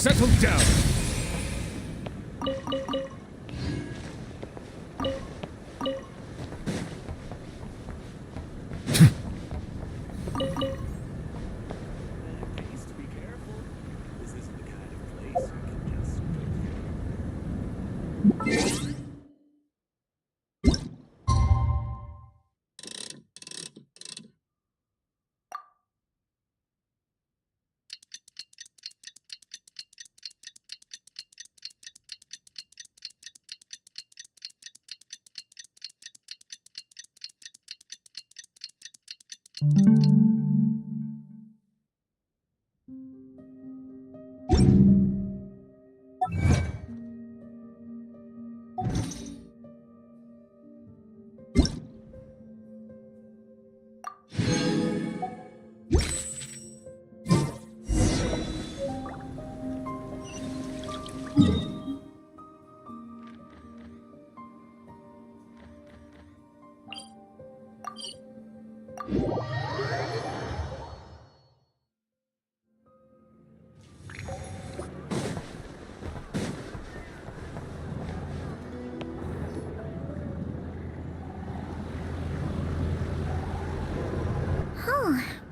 Settle down!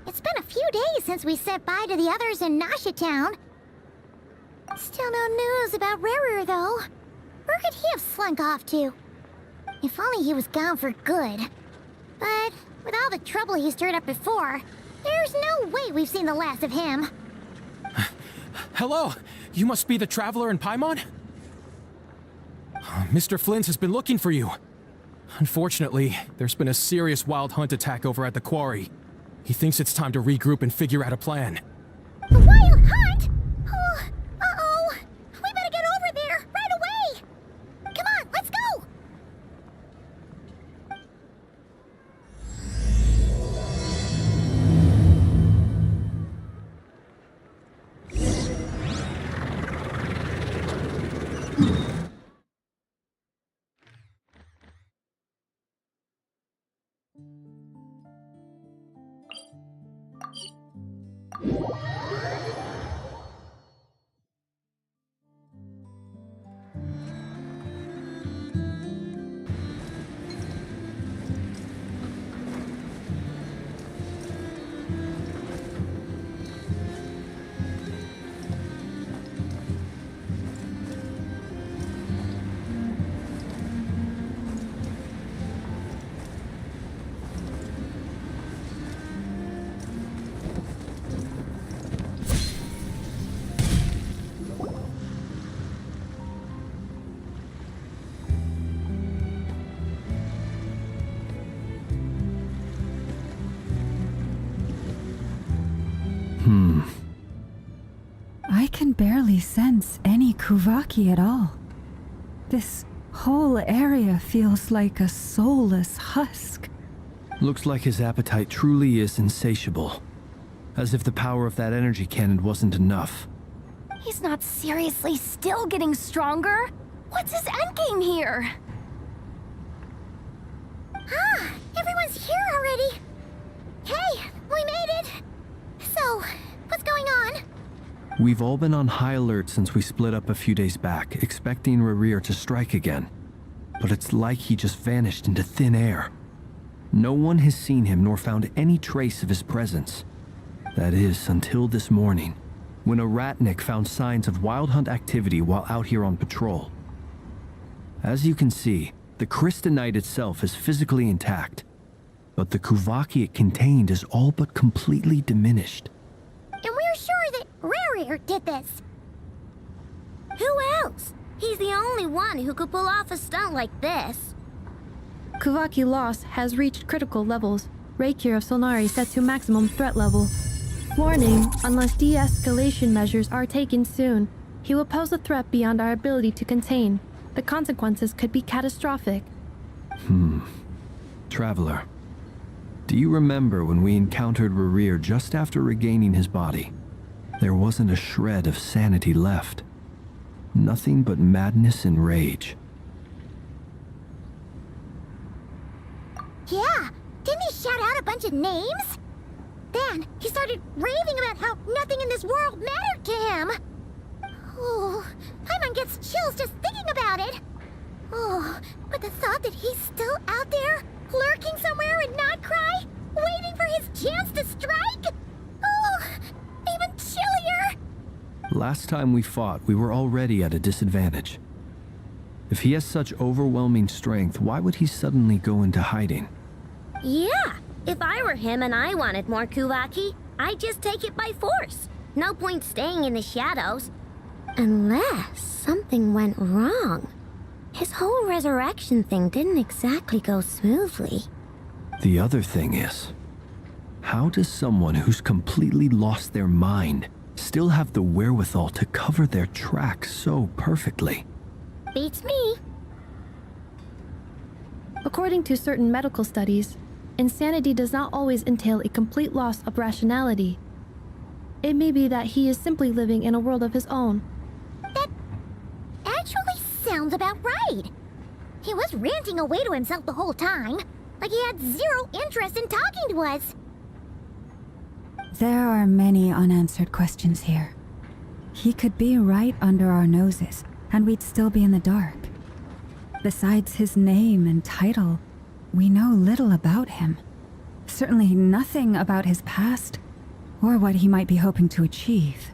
It's been a few days since we said bye to the others in Nasha Town. Still no news about Rerir, though. Where could he have slunk off to? If only he was gone for good. But with all the trouble he stirred up before, there's no way we've seen the last of him. Hello! You must be the traveler in Paimon? Mr. Flynn has been looking for you. Unfortunately, there's been a serious wild hunt attack over at the quarry. He thinks it's time to regroup and figure out a plan. A wild hunt? Oh, uh-oh. We better get over there, right away! Come on, let's go! I can barely sense any Kuvaki at all. This whole area feels like a soulless husk. Looks like his appetite truly is insatiable. As if the power of that energy cannon wasn't enough. He's not seriously still getting stronger? What's his endgame here? Ah, everyone's here already. Hey, we made it. So, what's going on? We've all been on high alert since we split up a few days back, expecting Rerir to strike again. But it's like he just vanished into thin air. No one has seen him nor found any trace of his presence. That is, until this morning, when a ratnik found signs of wild hunt activity while out here on patrol. As you can see, the crystalline itself is physically intact, but the Kuvaki it contained is all but completely diminished. And we're sure that Rerir did this. Who else? He's the only one who could pull off a stunt like this. Kuvaki loss has reached critical levels. Rerir of Solnari set to maximum threat level. Warning, unless de-escalation measures are taken soon, he will pose a threat beyond our ability to contain. The consequences could be catastrophic. Traveler, do you remember when we encountered Rerir just after regaining his body? There wasn't a shred of sanity left. Nothing but madness and rage. Yeah, didn't he shout out a bunch of names? Then he started raving about how nothing in this world mattered to him. Oh, Paimon gets chills just thinking about it. Oh, but the thought that he's still out there, lurking somewhere in Nod-Krai, waiting for his chance to strike? Oh, even chillier. Last time we fought, we were already at a disadvantage. If he has such overwhelming strength, why would he suddenly go into hiding? Yeah, if I were him and I wanted more Kuvaki, I'd just take it by force. No point staying in the shadows. Unless something went wrong. His whole resurrection thing didn't exactly go smoothly. The other thing is, how does someone who's completely lost their mind still have the wherewithal to cover their tracks so perfectly? Beats me. According to certain medical studies, insanity does not always entail a complete loss of rationality. It may be that he is simply living in a world of his own. That actually sounds about right. He was ranting away to himself the whole time, like he had zero interest in talking to us. There are many unanswered questions here. He could be right under our noses, and we'd still be in the dark. Besides his name and title, we know little about him. Certainly nothing about his past, or what he might be hoping to achieve.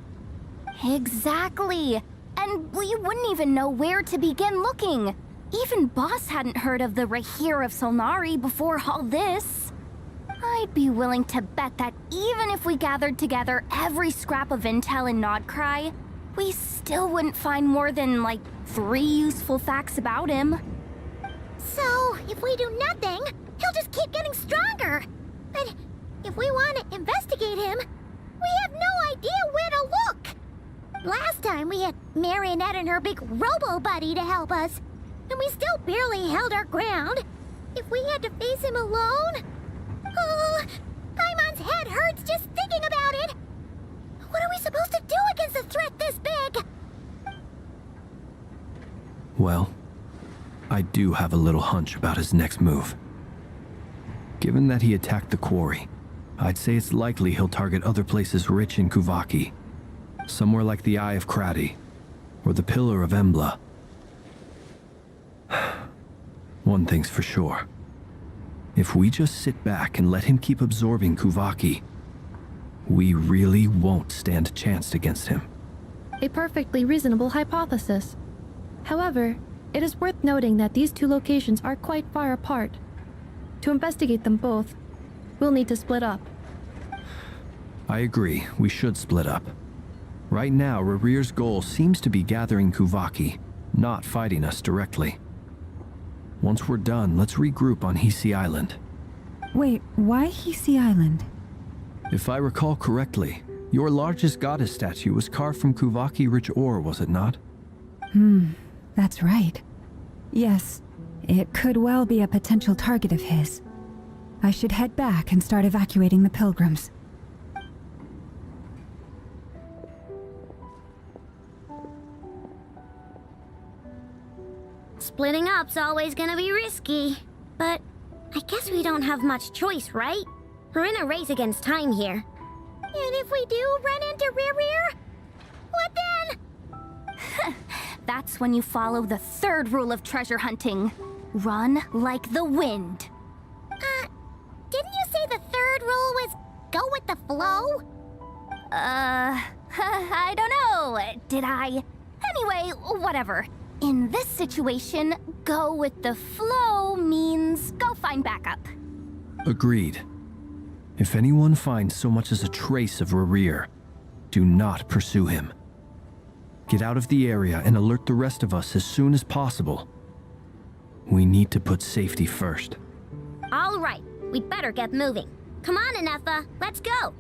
Exactly. And we wouldn't even know where to begin looking. Even Boss hadn't heard of the Rerir of Solnari before all this. I'd be willing to bet that even if we gathered together every scrap of intel in Nod-Krai, we still wouldn't find more than, like, 3 useful facts about him. So, if we do nothing, he'll just keep getting stronger. But if we want to investigate him, we have no idea where to look. Last time we had Marionette and her big robo-buddy to help us, and we still barely held our ground. If we had to face him alone... Oh, Paimon's head hurts just thinking about it. What are we supposed to do against a threat this big? Well, I do have a little hunch about his next move. Given that he attacked the quarry, I'd say it's likely he'll target other places rich in Kuvaki. Somewhere like the Eye of Krati, or the Pillar of Embla. One thing's for sure. If we just sit back and let him keep absorbing Kuvaki, we really won't stand a chance against him. A perfectly reasonable hypothesis. However, it is worth noting that these two locations are quite far apart. To investigate them both, we'll need to split up. I agree, we should split up. Right now, Rerir's goal seems to be gathering Kuvaki, not fighting us directly. Once we're done, let's regroup on Hisi Island. Wait, why Hisi Island? If I recall correctly, your largest goddess statue was carved from Kuvaki-rich ore, was it not? That's right. Yes, it could well be a potential target of his. I should head back and start evacuating the pilgrims. Splitting up's always gonna be risky. But I guess we don't have much choice, right? We're in a race against time here. And if we do run into Rerir, what then? That's when you follow the third rule of treasure hunting. Run like the wind. Didn't you say the third rule was go with the flow? I don't know. Did I? Anyway, whatever. In this situation, go with the flow means go find backup. Agreed. If anyone finds so much as a trace of Rerir, do not pursue him. Get out of the area and alert the rest of us as soon as possible. We need to put safety first. All right, we'd better get moving. Come on, Anetha, let's go.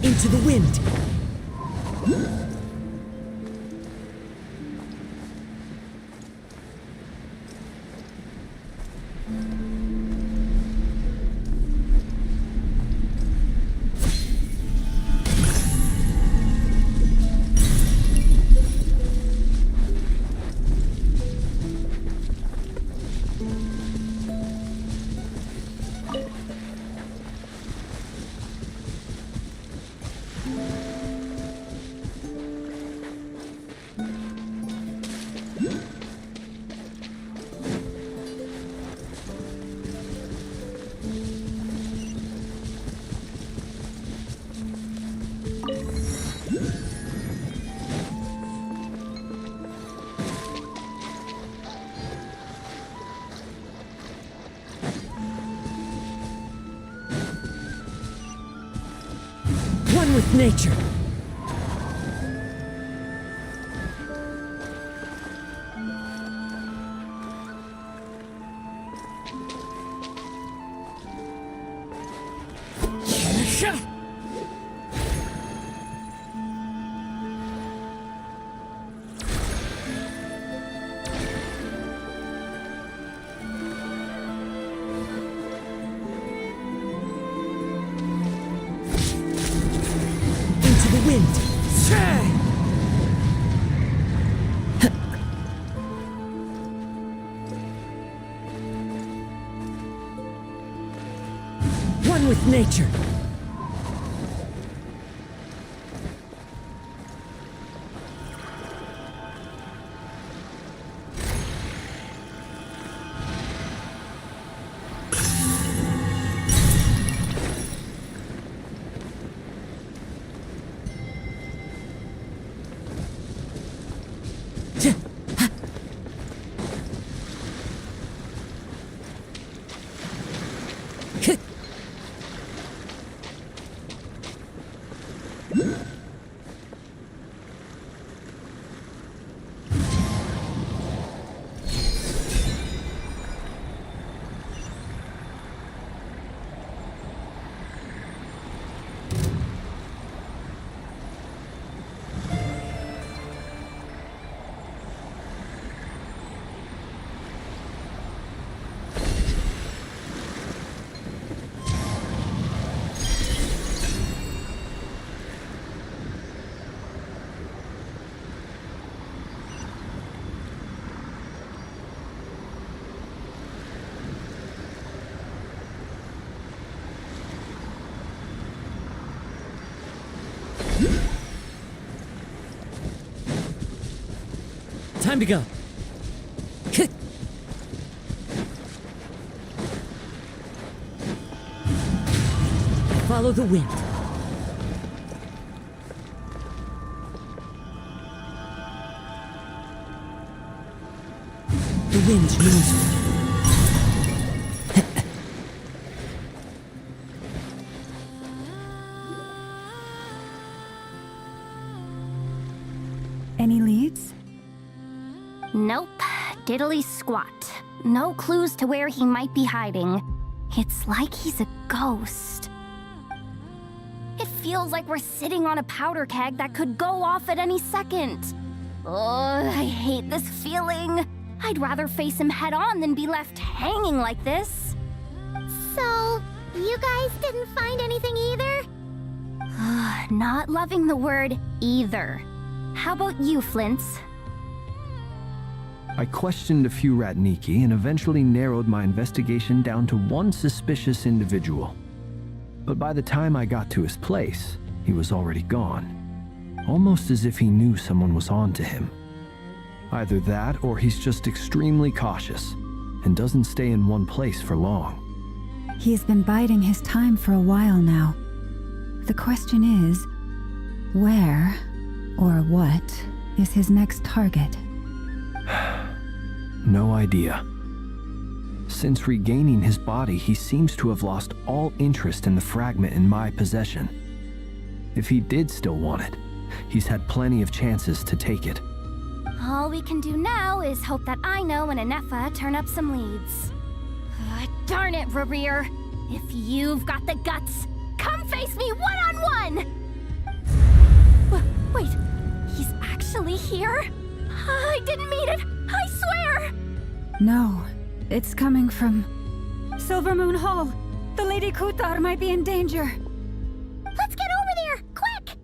Into the wind. One with nature. One with nature. Time to go. Follow the wind. The wind moves. Any leads? Nope. Diddly squat. No clues to where he might be hiding. It's like he's a ghost. It feels like we're sitting on a powder keg that could go off at any second. Ugh, I hate this feeling. I'd rather face him head on than be left hanging like this. So, you guys didn't find anything either? Not loving the word either. How about you, Flint's? I questioned a few Ratniki and eventually narrowed my investigation down to one suspicious individual. But by the time I got to his place, he was already gone. Almost as if he knew someone was on to him. Either that or he's just extremely cautious and doesn't stay in one place for long. He's been biding his time for a while now. The question is, where or what is his next target? No idea. Since regaining his body, he seems to have lost all interest in the fragment in my possession. If he did still want it, he's had plenty of chances to take it. All we can do now is hope that Ino and Anefa turn up some leads. Darn it, Rerir. If you've got the guts, come face me one-on-one! Wait, he's actually here? I didn't mean it, I swear! No, it's coming from Silver Moon Hall. The Lady Kutar might be in danger. Let's get over there, quick!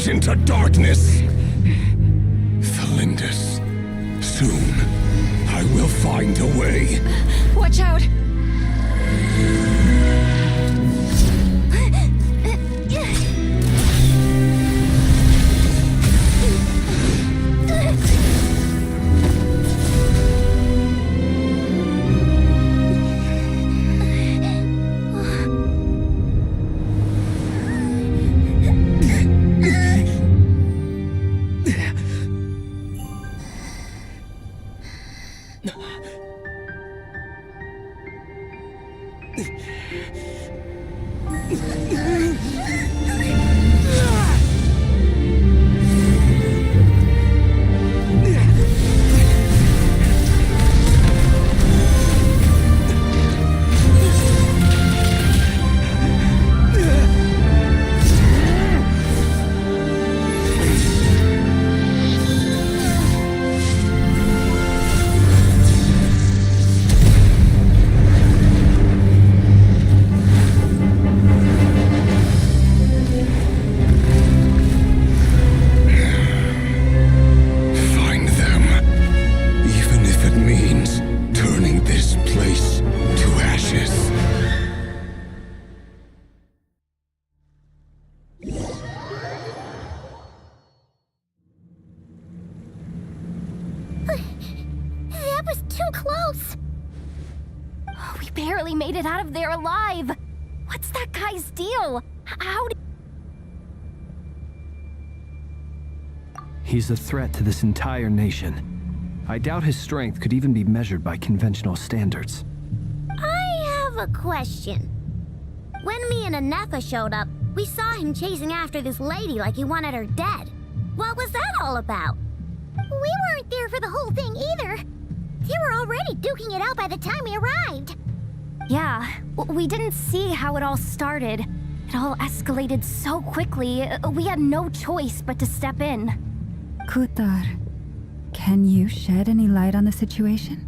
Into darkness. Thalindus, soon I will find a way. Watch out! Barely made it out of there alive. What's that guy's deal? How did... He's a threat to this entire nation. I doubt his strength could even be measured by conventional standards. I have a question. When me and Anefa showed up, we saw him chasing after this lady like he wanted her dead. What was that all about? We weren't there for the whole thing either. They were already duking it out by the time we arrived. Yeah, we didn't see how it all started. It all escalated so quickly, we had no choice but to step in. Kutar, can you shed any light on the situation?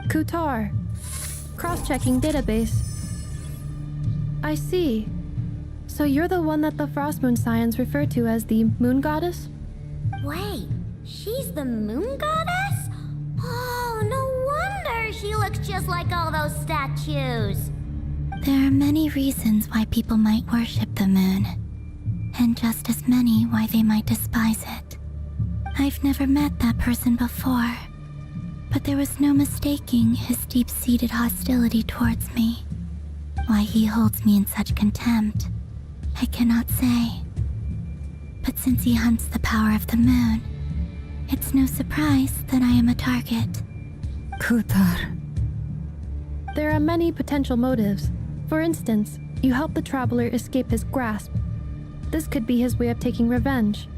Kutar. Cross-checking database. I see. So you're the one that the Frost Moon Scions refer to as the Moon Goddess? Wait, she's the moon goddess? Oh, no wonder she looks just like all those statues. There are many reasons why people might worship the moon, and just as many why they might despise it. I've never met that person before, but there was no mistaking his deep-seated hostility towards me. Why he holds me in such contempt, I cannot say. But since he hunts the power of the moon, it's no surprise that I am a target. Kutar. There are many potential motives. For instance, you help the traveler escape his grasp. This could be his way of taking revenge.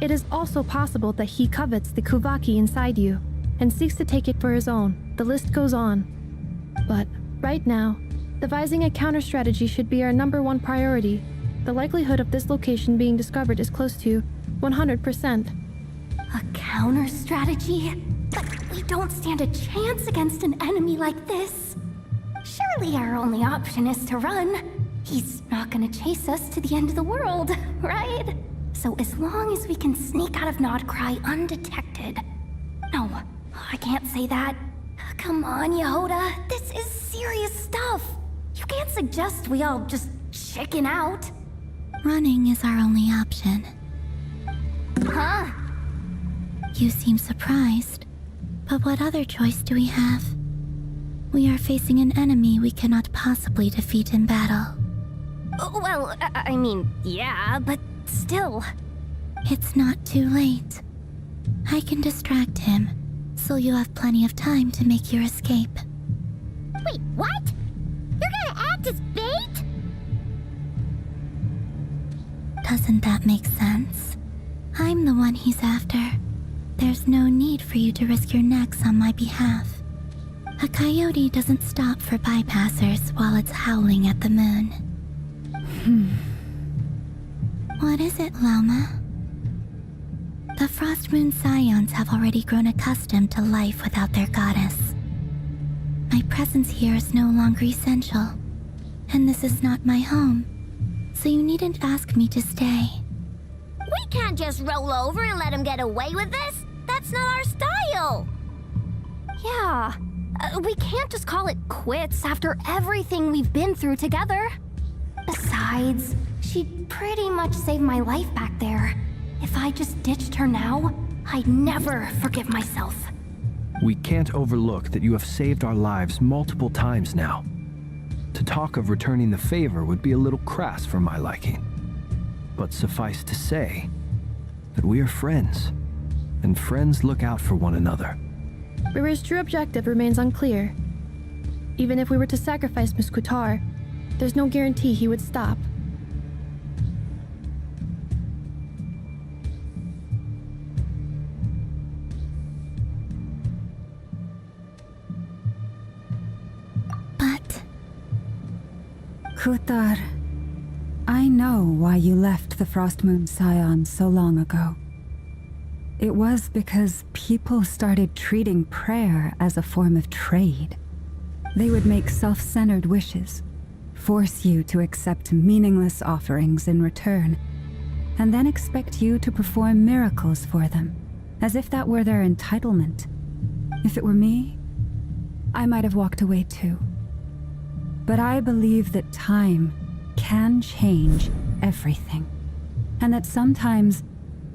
It is also possible that he covets the Kuvaki inside you and seeks to take it for his own. The list goes on. But right now, devising a counter-strategy should be our #1 priority. The likelihood of this location being discovered is close to 100%. A counter strategy? But we don't stand a chance against an enemy like this. Surely our only option is to run. He's not gonna chase us to the end of the world, right? So as long as we can sneak out of Nod-Krai undetected. No, I can't say that. Come on, Yehoda, this is serious stuff. You can't suggest we all just chicken out. Running is our only option. Huh? You seem surprised, but what other choice do we have? We are facing an enemy we cannot possibly defeat in battle. Well, I mean, yeah, but still. It's not too late. I can distract him, so you have plenty of time to make your escape. Wait, what? You're gonna act as bait? Doesn't that make sense? I'm the one he's after. There's no need for you to risk your necks on my behalf. A coyote doesn't stop for bypassers while it's howling at the moon. What is it, Loma? The Frost Moon Scions have already grown accustomed to life without their goddess. My presence here is no longer essential, and this is not my home, so you needn't ask me to stay. We can't just roll over and let him get away with this. That's not our style. Yeah, we can't just call it quits after everything we've been through together. Besides, she'd pretty much saved my life back there. If I just ditched her now, I'd never forgive myself. We can't overlook that you have saved our lives multiple times now. To talk of returning the favor would be a little crass for my liking. But suffice to say that we are friends, and friends look out for one another. Rerir's true objective remains unclear. Even if we were to sacrifice Miss Kutar, there's no guarantee he would stop. But Kutar, I know why you left the Frost Moon Scions so long ago. It was because people started treating prayer as a form of trade. They would make self-centered wishes, force you to accept meaningless offerings in return, and then expect you to perform miracles for them, as if that were their entitlement. If it were me, I might have walked away too. But I believe that time can change everything, and that sometimes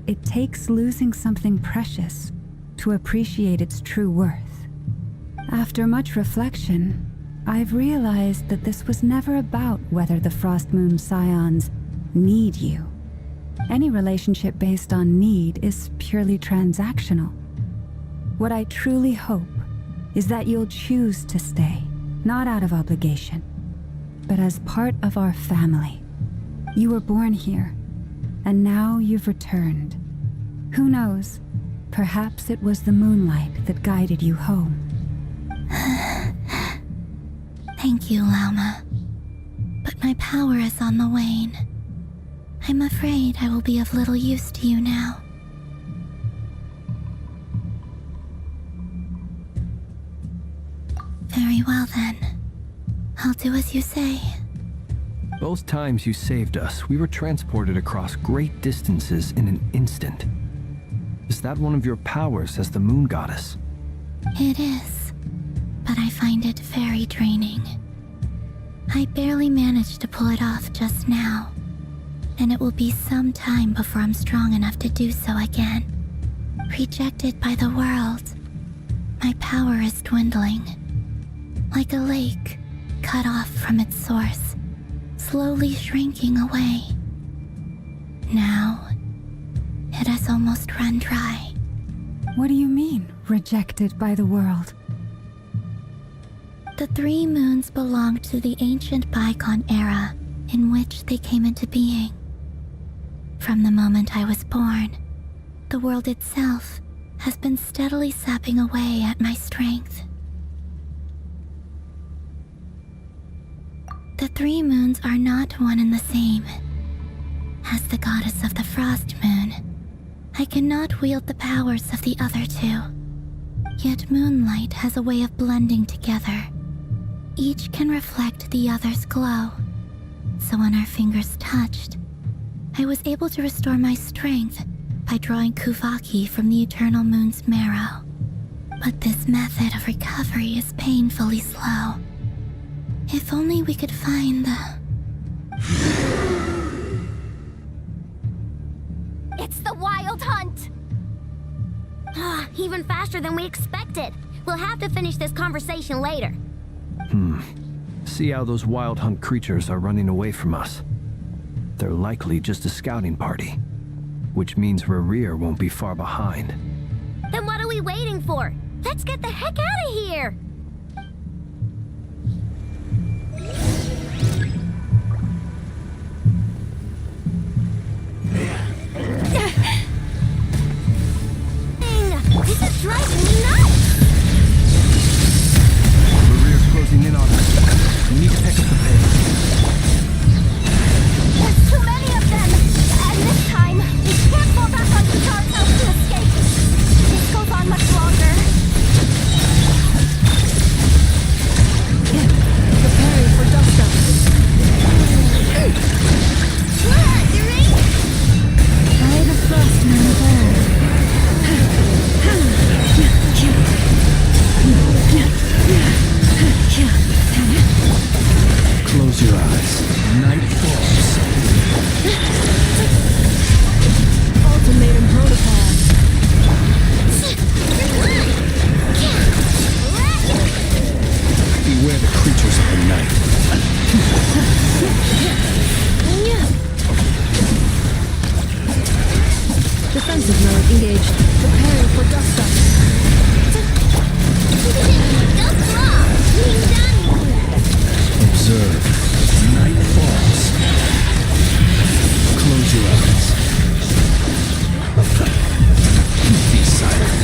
it takes losing something precious to appreciate its true worth. After much reflection, I've realized that this was never about whether the Frost Moon Scions need you. Any relationship based on need is purely transactional. What I truly hope is that you'll choose to stay, not out of obligation, but as part of our family. You were born here, and now you've returned. Who knows? Perhaps it was the moonlight that guided you home. Thank you, Lauma. But my power is on the wane. I'm afraid I will be of little use to you now. Very well then. I'll do as you say. Both times you saved us, we were transported across great distances in an instant. Is that one of your powers as the moon goddess? It is, but I find it very draining. I barely managed to pull it off just now, and it will be some time before I'm strong enough to do so again. Rejected by the world, my power is dwindling. Like a lake, cut off from its source, slowly shrinking away. Now, it has almost run dry. What do you mean, rejected by the world? The 3 moons belonged to the ancient bygone era in which they came into being. From the moment I was born, the world itself has been steadily sapping away at my strength. The 3 moons are not one and the same. As the goddess of the frost moon, I cannot wield the powers of the other 2. Yet moonlight has a way of blending together. Each can reflect the other's glow. So when our fingers touched, I was able to restore my strength by drawing Kuvaki from the eternal moon's marrow. But this method of recovery is painfully slow. If only we could find the... It's the Wild Hunt! Even faster than we expected. We'll have to finish this conversation later. See how those wild hunt creatures are running away from us. They're likely just a scouting party, which means Rerir won't be far behind. Then what are we waiting for? Let's get the heck out of here! This is driving me nuts! Rerir's closing in on us. We need to pick up the pace. There's too many of them! And this time, we can't fall back on Katar's house to escape! This goes on much longer. Preparing for dust up. By the frost moon gold. Close your eyes. Night falls. Ultimatum protocol. Beware the creatures of the night. Defensive mode engaged. Preparing for dust up. Observe. Night falls. Close your eyes. Be silent.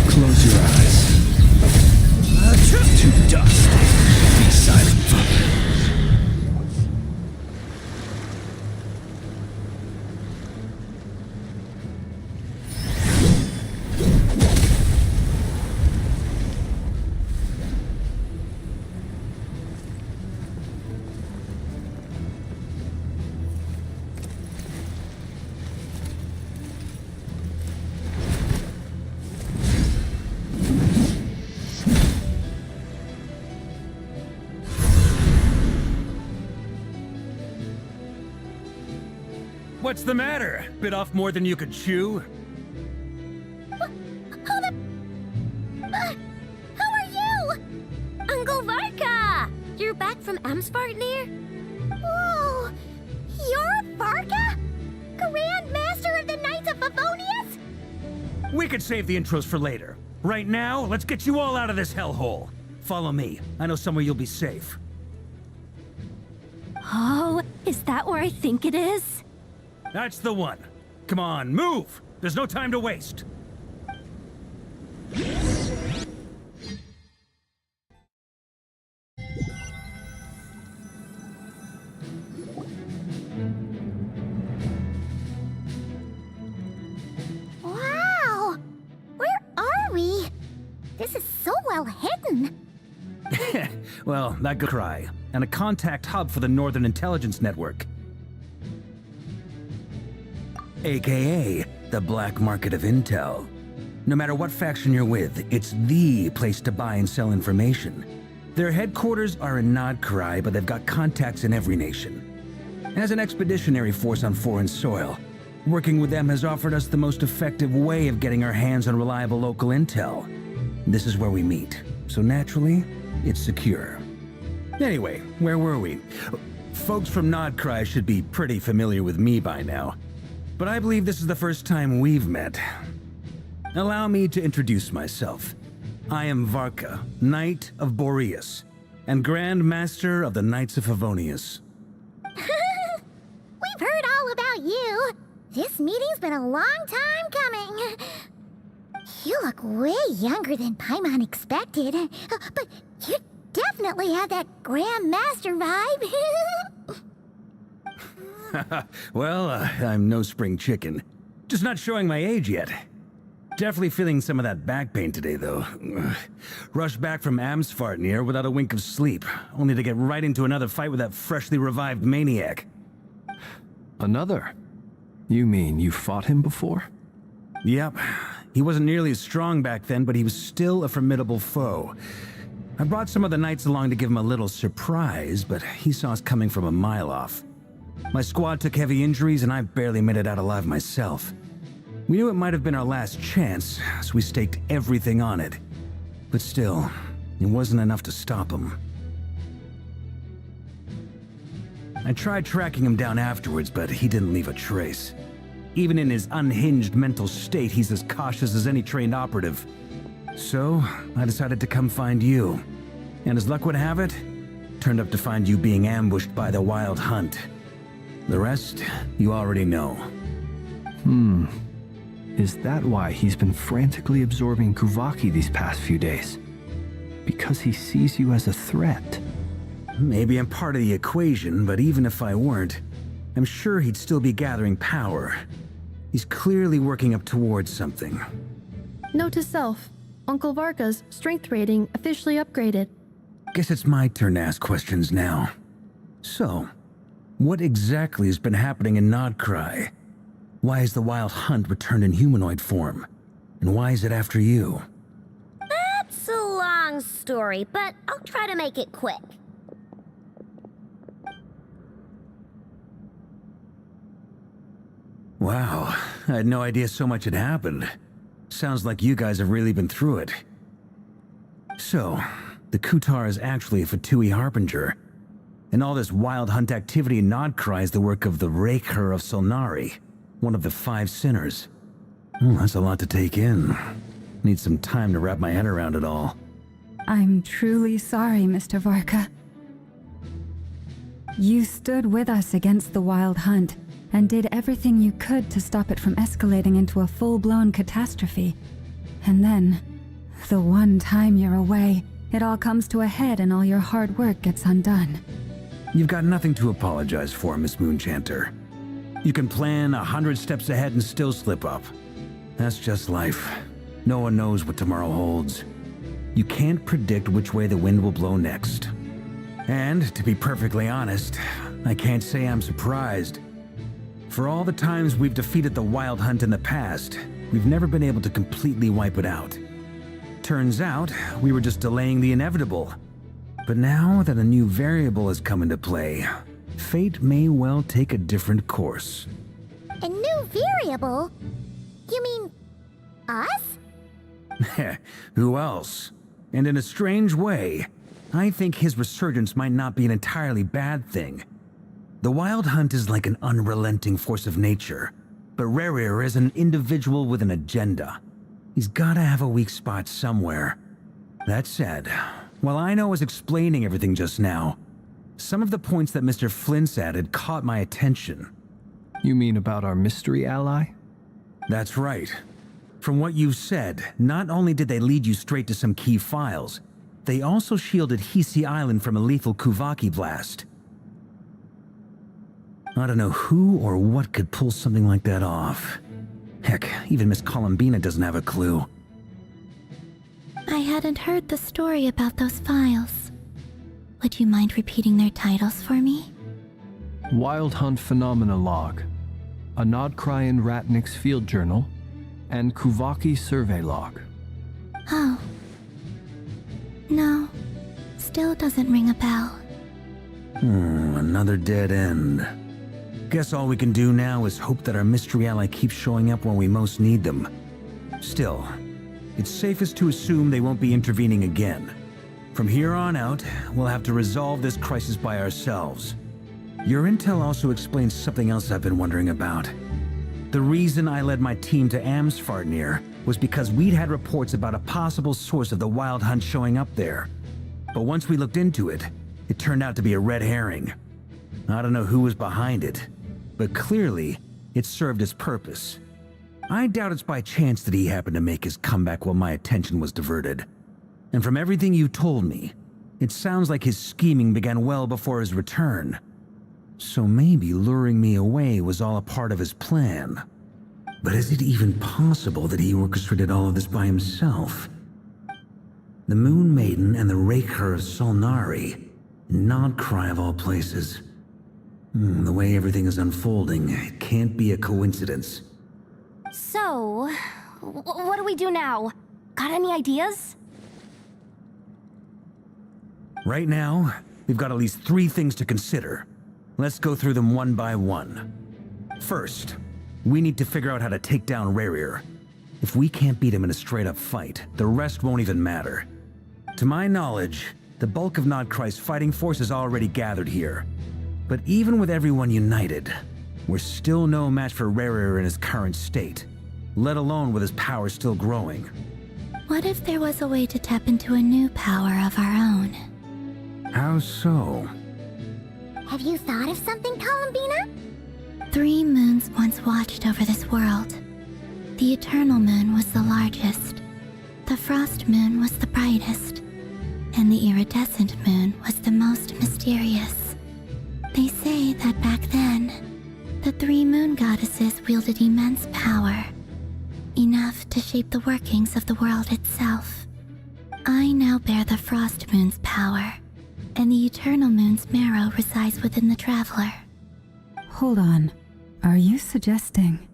Close your eyes. To dust. Be silent. What's the matter? Bit off more than you could chew? How are you? Uncle Varka! You're back from Amsvartnir? Whoa! You're Varka? Grand Master of the Knights of Favonius? We could save the intros for later. Right now, let's get you all out of this hellhole. Follow me. I know somewhere you'll be safe. Oh, is that where I think it is? That's the one. Come on, move! There's no time to waste. Wow! Where are we? This is so well hidden. Well, Nod-Krai, and a contact hub for the Northern Intelligence Network. AKA, the black market of intel. No matter what faction you're with, it's the place to buy and sell information. Their headquarters are in Nod-Krai, but they've got contacts in every nation. As an expeditionary force on foreign soil, working with them has offered us the most effective way of getting our hands on reliable local intel. This is where we meet, so naturally, it's secure. Anyway, where were we? Folks from Nod-Krai should be pretty familiar with me by now, but I believe this is the first time we've met. Allow me to introduce myself. I am Varka, Knight of Boreas, and Grand Master of the Knights of Favonius. We've heard all about you. This meeting's been a long time coming. You look way younger than Paimon expected, but you definitely have that Grand Master vibe. Well, I'm no spring chicken. Just not showing my age yet. Definitely feeling some of that back pain today, though. Rushed back from Amsfartnir without a wink of sleep, only to get right into another fight with that freshly revived maniac. Another? You mean you fought him before? Yep. He wasn't nearly as strong back then, but he was still a formidable foe. I brought some of the knights along to give him a little surprise, but he saw us coming from a mile off. My squad took heavy injuries, and I barely made it out alive myself. We knew it might have been our last chance, so we staked everything on it. But still, it wasn't enough to stop him. I tried tracking him down afterwards, but he didn't leave a trace. Even in his unhinged mental state, he's as cautious as any trained operative. So, I decided to come find you. And as luck would have it, turned up to find you being ambushed by the Wild Hunt. The rest, you already know. Is that why he's been frantically absorbing Kuvaki these past few days? Because he sees you as a threat? Maybe I'm part of the equation, but even if I weren't, I'm sure he'd still be gathering power. He's clearly working up towards something. Note to self, Uncle Varka's strength rating officially upgraded. Guess it's my turn to ask questions now. So, what exactly has been happening in Nod-Krai? Why is the Wild Hunt returned in humanoid form? And why is it after you? That's a long story, but I'll try to make it quick. Wow, I had no idea so much had happened. Sounds like you guys have really been through it. So, the Kutar is actually a Fatui Harbinger. And all this Wild Hunt activity in Nod-Krai is the work of the Rerir of Solnari, one of the 5 sinners. That's a lot to take in. Need some time to wrap my head around it all. I'm truly sorry, Mr. Varka. You stood with us against the Wild Hunt and did everything you could to stop it from escalating into a full-blown catastrophe. And then, the one time you're away, it all comes to a head and all your hard work gets undone. You've got nothing to apologize for, Miss Moonchanter. You can plan 100 steps ahead and still slip up. That's just life. No one knows what tomorrow holds. You can't predict which way the wind will blow next. And, to be perfectly honest, I can't say I'm surprised. For all the times we've defeated the Wild Hunt in the past, we've never been able to completely wipe it out. Turns out, we were just delaying the inevitable. But now that a new variable has come into play, fate may well take a different course. A new variable? You mean us? Who else? And in a strange way, I think his resurgence might not be an entirely bad thing. The Wild Hunt is like an unrelenting force of nature, but Rerir is an individual with an agenda. He's gotta have a weak spot somewhere. That said, while I know I was explaining everything just now, some of the points that Mr. Flint's added caught my attention. You mean about our mystery ally? That's right. From what you've said, not only did they lead you straight to some key files, they also shielded Hisi Island from a lethal Kuvaki blast. I don't know who or what could pull something like that off. Heck, even Miss Columbina doesn't have a clue. I hadn't heard the story about those files. Would you mind repeating their titles for me? Wild Hunt Phenomena Log, a Nod-Krai and Ratnik's Field Journal, and Kuvaki Survey Log. Oh. No. Still doesn't ring a bell. Another dead end. Guess all we can do now is hope that our mystery ally keeps showing up when we most need them. Still, it's safest to assume they won't be intervening again. From here on out, we'll have to resolve this crisis by ourselves. Your intel also explains something else I've been wondering about. The reason I led my team to Amsfarnir was because we'd had reports about a possible source of the Wild Hunt showing up there. But once we looked into it, it turned out to be a red herring. I don't know who was behind it, but clearly, it served its purpose. I doubt it's by chance that he happened to make his comeback while my attention was diverted. And from everything you told me, it sounds like his scheming began well before his return. So maybe luring me away was all a part of his plan. But is it even possible that he orchestrated all of this by himself? The Moon Maiden and the Rerir of Solnari, Nod-Krai of all places. The way everything is unfolding, it can't be a coincidence. So, what do we do now? Got any ideas? Right now, we've got at least 3 things to consider. Let's go through them one by one. First, we need to figure out how to take down Rerir. If we can't beat him in a straight-up fight, the rest won't even matter. To my knowledge, the bulk of Nod-Krai's fighting force is already gathered here. But even with everyone united, we're still no match for Rerir in his current state, let alone with his power still growing. What if there was a way to tap into a new power of our own? How so? Have you thought of something, Columbina? 3 moons once watched over this world. The Eternal Moon was the largest, the Frost Moon was the brightest, and the Iridescent Moon was the most mysterious. They say that back then, the 3 moon goddesses wielded immense power, enough to shape the workings of the world itself. I now bear the Frost Moon's power, and the Eternal Moon's marrow resides within the Traveler. Hold on. Are you suggesting?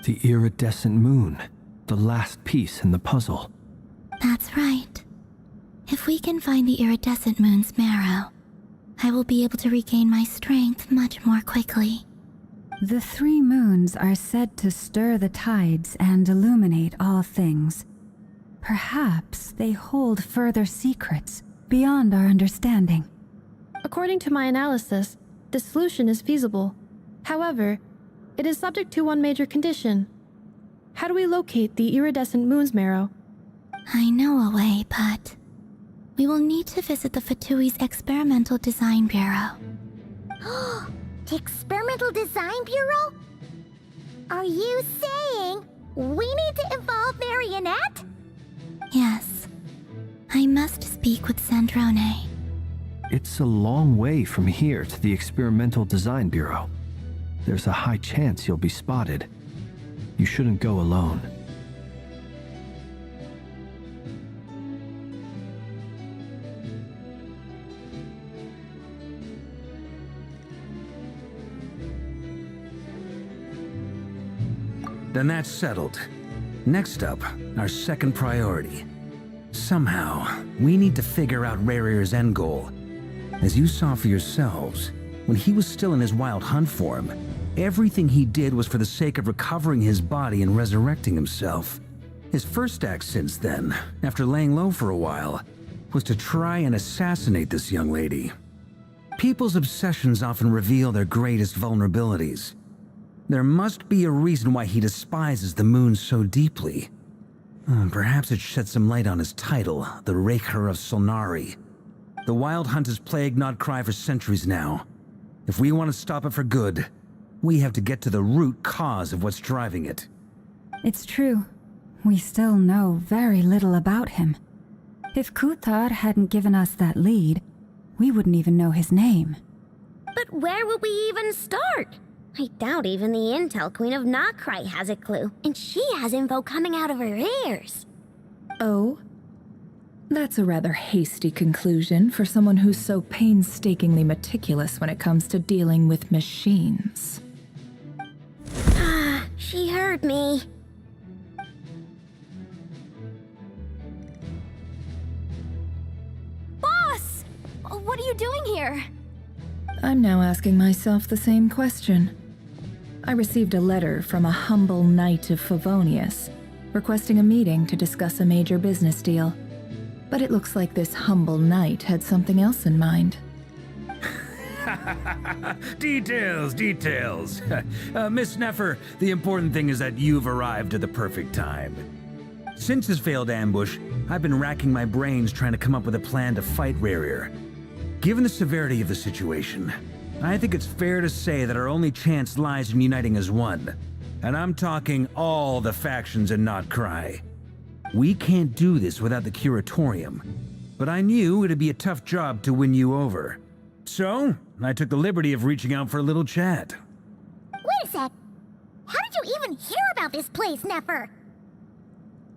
The Iridescent Moon, the last piece in the puzzle. That's right. If we can find the Iridescent Moon's marrow, I will be able to regain my strength much more quickly. The 3 moons are said to stir the tides and illuminate all things. Perhaps they hold further secrets beyond our understanding. According to my analysis, the solution is feasible. However, it is subject to one major condition. How do we locate the Iridescent Moon's marrow? I know a way, but we will need to visit the Fatui's Experimental Design Bureau. The Experimental Design Bureau? Are you saying we need to involve Marionette? Yes. I must speak with Sandrone. It's a long way from here to the Experimental Design Bureau. There's a high chance you'll be spotted. You shouldn't go alone. Then that's settled. Next up, our second priority. Somehow, we need to figure out Rerir's end goal. As you saw for yourselves, when he was still in his Wild Hunt form, everything he did was for the sake of recovering his body and resurrecting himself. His first act since then, after laying low for a while, was to try and assassinate this young lady. People's obsessions often reveal their greatest vulnerabilities. There must be a reason why he despises the moon so deeply. Perhaps it sheds some light on his title, the Rerir of Solnari. The Wild Hunt has plagued Nod-Krai for centuries now. If we want to stop it for good, we have to get to the root cause of what's driving it. It's true. We still know very little about him. If Kuthar hadn't given us that lead, we wouldn't even know his name. But where would we even start? I doubt even the Intel Queen of Nod-Krai has a clue, and she has info coming out of her ears. Oh? That's a rather hasty conclusion for someone who's so painstakingly meticulous when it comes to dealing with machines. She heard me. Boss! What are you doing here? I'm now asking myself the same question. I received a letter from a humble knight of Favonius, requesting a meeting to discuss a major business deal. But it looks like this humble knight had something else in mind. Details. Miss Neffer, the important thing is that you've arrived at the perfect time. Since his failed ambush, I've been racking my brains trying to come up with a plan to fight Rerir. Given the severity of the situation, I think it's fair to say that our only chance lies in uniting as one. And I'm talking all the factions in Nod-Krai. We can't do this without the Curatorium, but I knew it'd be a tough job to win you over. So, I took the liberty of reaching out for a little chat. Wait a sec. How did you even hear about this place, Neffer?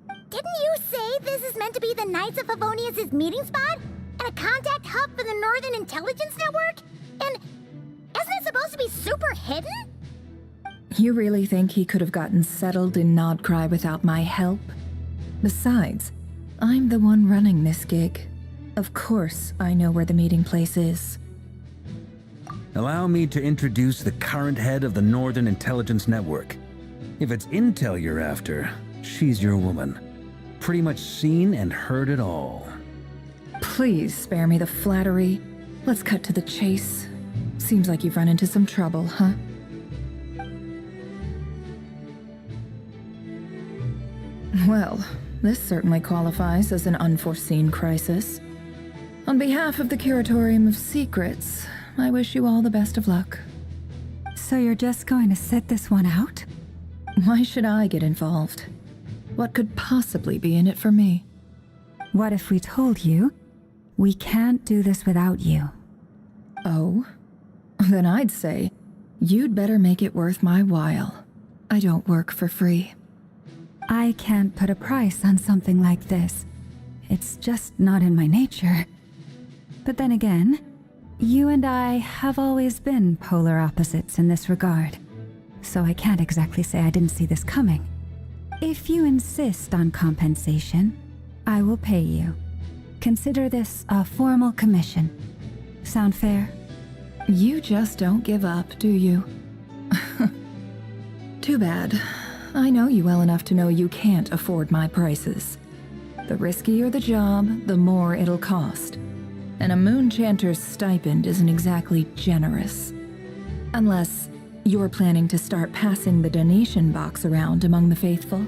Didn't you say this is meant to be the Knights of Favonius' meeting spot? And a contact hub for the Northern Intelligence Network? And isn't it supposed to be super hidden? You really think he could have gotten settled in Nod-Krai without my help? Besides, I'm the one running this gig. Of course I know where the meeting place is. Allow me to introduce the current head of the Northern Intelligence Network. If it's intel you're after, she's your woman. Pretty much seen and heard it all. Please spare me the flattery. Let's cut to the chase. Seems like you've run into some trouble, huh? Well, this certainly qualifies as an unforeseen crisis. On behalf of the Curatorium of Secrets, I wish you all the best of luck. So you're just going to sit this one out? Why should I get involved? What could possibly be in it for me? What if we told you we can't do this without you? Oh? Then I'd say you'd better make it worth my while. I don't work for free. I can't put a price on something like this. It's just not in my nature. But then again, you and I have always been polar opposites in this regard. So I can't exactly say I didn't see this coming. If you insist on compensation, I will pay you. Consider this a formal commission. Sound fair? You just don't give up, do you? Too bad. I know you well enough to know you can't afford my prices. The riskier the job, the more it'll cost. And a Moonchanter's stipend isn't exactly generous. Unless you're planning to start passing the donation box around among the faithful.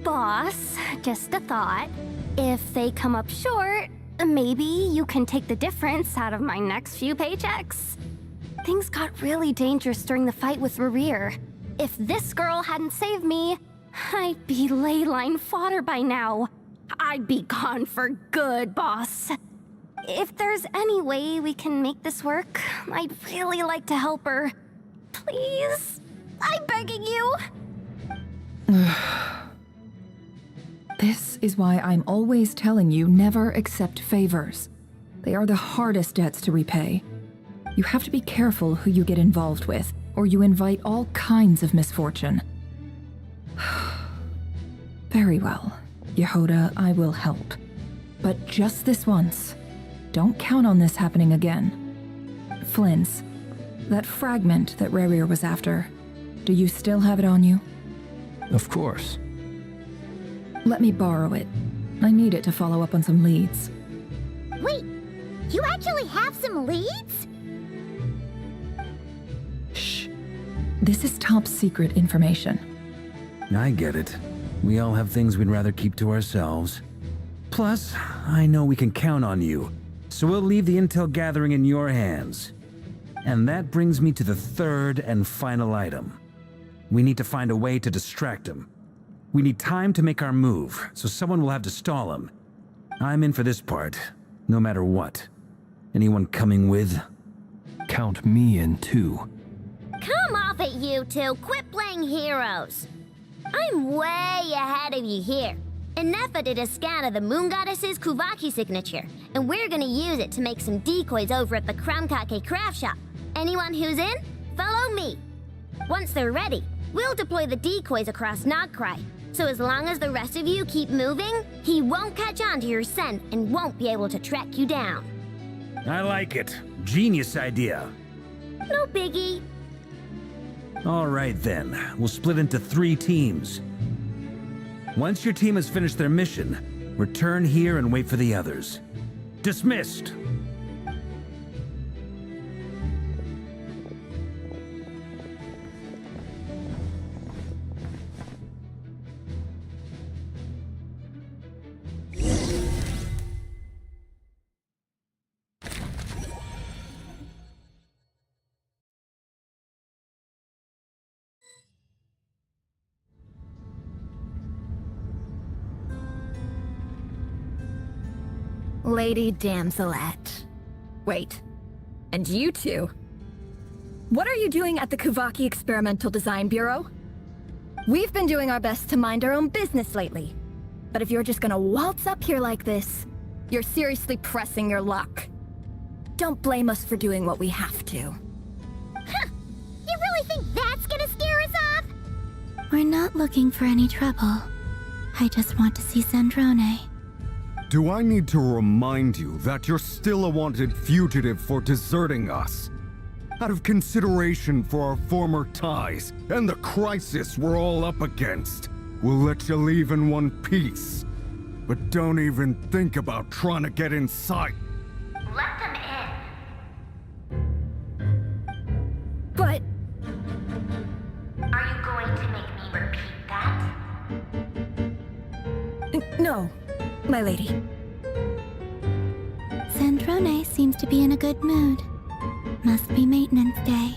Boss, just a thought. If they come up short, maybe you can take the difference out of my next few paychecks. Things got really dangerous during the fight with Rerir. If this girl hadn't saved me, I'd be ley line fodder by now. I'd be gone for good, boss. If there's any way we can make this work, I'd really like to help her. Please? I'm begging you. This is why I'm always telling you never accept favors. They are the hardest debts to repay. You have to be careful who you get involved with, or you invite all kinds of misfortune. Very well, Yehoda, I will help. But just this once. Don't count on this happening again. Flynn's, that fragment that Rerir was after, do you still have it on you? Of course. Let me borrow it. I need it to follow up on some leads. Wait, you actually have some leads? Shh. This is top secret information. I get it. We all have things we'd rather keep to ourselves. Plus, I know we can count on you, so we'll leave the intel gathering in your hands. And that brings me to the third and final item. We need to find a way to distract him. We need time to make our move, so someone will have to stall him. I'm in for this part, no matter what. Anyone coming with? Count me in too. Come off it, you two. Quit playing heroes. I'm way ahead of you here. Nefa did a scan of the Moon Goddess's Kuvaki signature, and we're gonna use it to make some decoys over at the Kramkake craft shop. Anyone who's in, follow me. Once they're ready, we'll deploy the decoys across Nod-Krai. So as long as the rest of you keep moving, he won't catch on to your scent and won't be able to track you down. I like it. Genius idea. No biggie. All right then, we'll split into 3 teams. Once your team has finished their mission, return here and wait for the others. Dismissed! Lady Damselette. Wait, and you two? What are you doing at the Kuvaki Experimental Design Bureau? We've been doing our best to mind our own business lately. But if you're just gonna waltz up here like this, you're seriously pressing your luck. Don't blame us for doing what we have to. Huh! You really think that's gonna scare us off? We're not looking for any trouble. I just want to see Zandrone. Do I need to remind you that you're still a wanted fugitive for deserting us? Out of consideration for our former ties and the crisis we're all up against, we'll let you leave in one piece. But don't even think about trying to get inside. Let them in. But... Are you going to make me repeat that? No, my lady. Zandrone seems to be in a good mood. Must be maintenance day.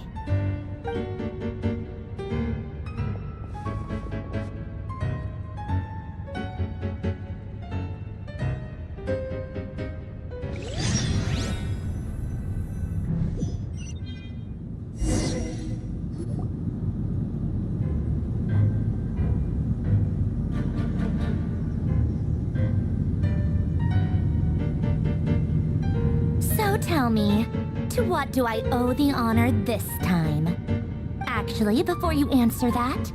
Tell me, to what do I owe the honor this time? Actually, before you answer that,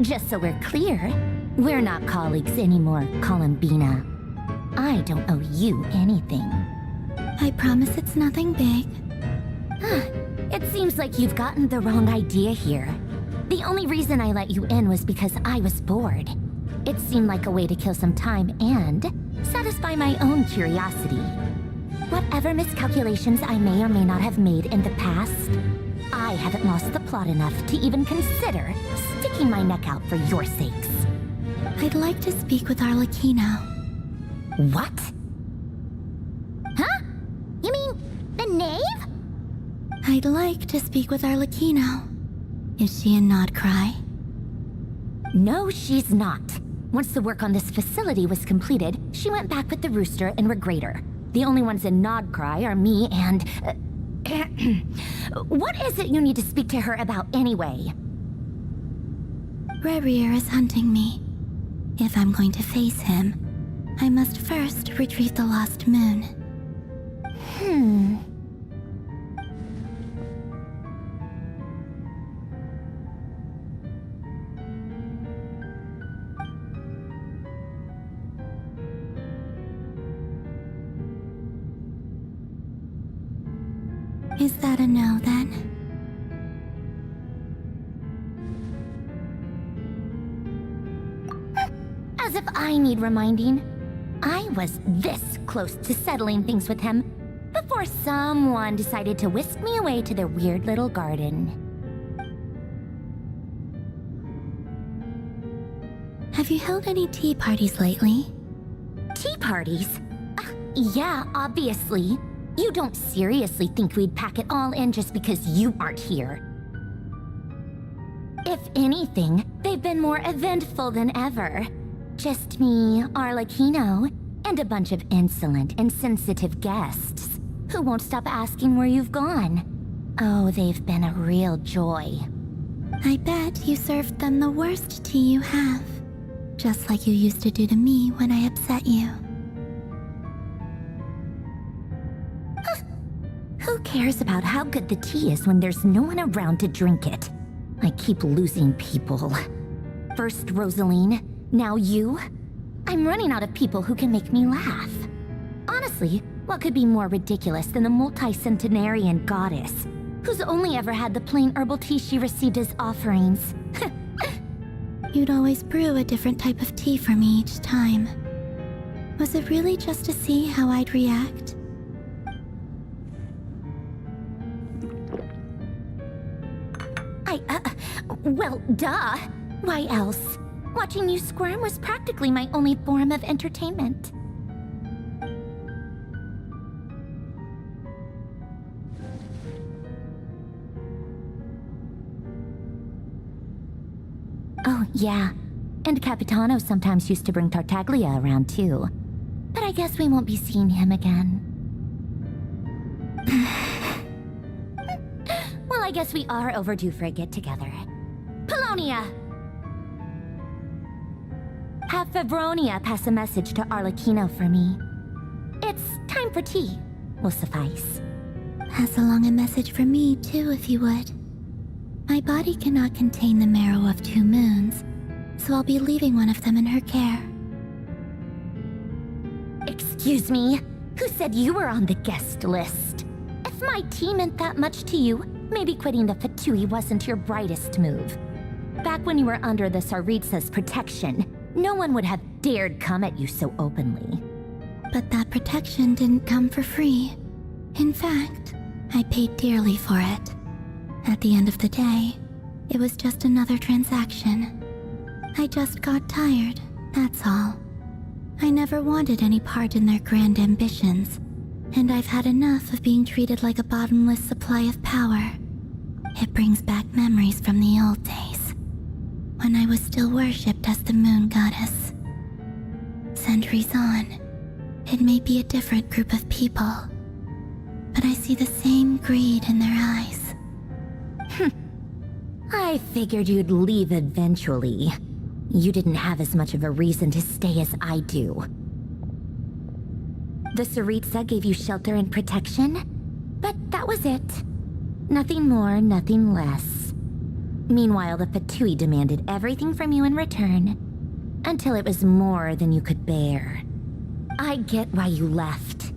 just so we're clear, we're not colleagues anymore, Columbina. I don't owe you anything. I promise it's nothing big. It seems like you've gotten the wrong idea here. The only reason I let you in was because I was bored. It seemed like a way to kill some time and satisfy my own curiosity. Whatever miscalculations I may or may not have made in the past, I haven't lost the plot enough to even consider sticking my neck out for your sakes. I'd like to speak with Arlecchino. What? Huh? You mean the knave? I'd like to speak with Arlecchino. Is she in Nod-Krai? No, she's not. Once the work on this facility was completed, she went back with the Rooster and Regrator. The only ones in Nod-Krai are me and... What is it you need to speak to her about anyway? Rerir is hunting me. If I'm going to face him, I must first retrieve the lost moon. Is that a no, then? As if I need reminding. I was this close to settling things with him before someone decided to whisk me away to their weird little garden. Have Have you held any tea parties lately? Tea parties? Yeah, obviously. You don't seriously think we'd pack it all in just because you aren't here. If anything, they've been more eventful than ever. Just me, Arlecchino, and a bunch of insolent and sensitive guests who won't stop asking where you've gone. Oh, they've been a real joy. I bet you served them the worst tea you have. Just like you used to do to me when I upset you. Who cares about how good the tea is when there's no one around to drink it? I keep losing people. First Rosaline, now you. I'm running out of people who can make me laugh. Honestly, what could be more ridiculous than the multi-centenarian goddess, who's only ever had the plain herbal tea she received as offerings? You'd always brew a different type of tea for me each time. Was it really just to see how I'd react? Well, duh. Why else? Watching you squirm was practically my only form of entertainment. Oh, yeah. And Capitano sometimes used to bring Tartaglia around, too. But I guess we won't be seeing him again. Well, I guess we are overdue for a get-together. Polonia! Have Favronia pass a message to Arlecchino for me. It's time for tea. Will suffice. Pass along a message for me, too, if you would. My body cannot contain the marrow of 2 moons, so I'll be leaving one of them in her care. Excuse me? Who said you were on the guest list? If my tea meant that much to you, maybe quitting the Fatui wasn't your brightest move. Back when you were under the Tsaritsa's protection, no one would have dared come at you so openly. But that protection didn't come for free. In fact, I paid dearly for it. At the end of the day, it was just another transaction. I just got tired, that's all. I never wanted any part in their grand ambitions, and I've had enough of being treated like a bottomless supply of power. It brings back memories from the old days, when I was still worshipped as the moon goddess. Centuries on, it may be a different group of people, but I see the same greed in their eyes. I figured you'd leave eventually. You didn't have as much of a reason to stay as I do. The Tsaritsa gave you shelter and protection, but that was it. Nothing more, nothing less. Meanwhile, the Fatui demanded everything from you in return, until it was more than you could bear. I get why you left.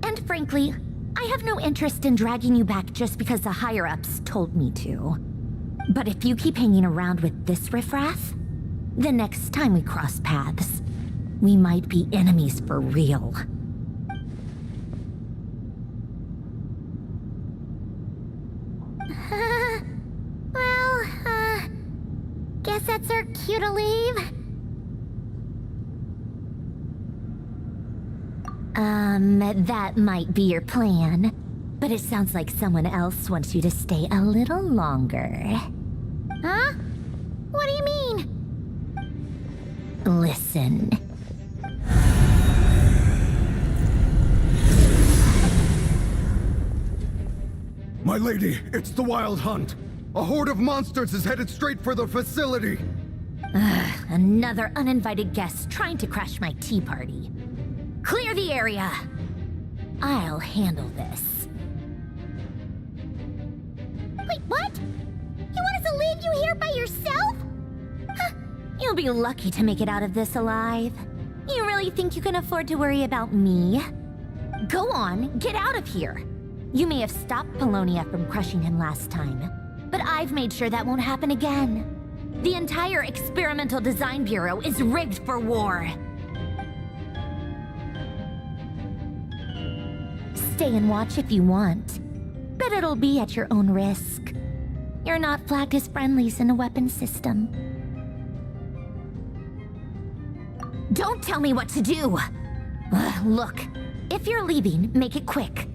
And frankly, I have no interest in dragging you back just because the higher-ups told me to. But if you keep hanging around with this riffraff, the next time we cross paths, we might be enemies for real. Guess that's our cue to leave. That might be your plan, but it sounds like someone else wants you to stay a little longer. Huh? What do you mean? Listen. My lady, it's the Wild Hunt. A horde of monsters is headed straight for the facility. Another uninvited guest trying to crash my tea party. Clear the area. I'll handle this. Wait, what? You want us to leave you here by yourself? Huh, you'll be lucky to make it out of this alive. You really think you can afford to worry about me? Go on, get out of here. You may have stopped Polonia from crushing him last time, but I've made sure that won't happen again. The entire Experimental Design Bureau is rigged for war. Stay and watch if you want, but it'll be at your own risk. You're not flagged as friendlies in the weapons system. Don't tell me what to do! Look, if you're leaving, make it quick.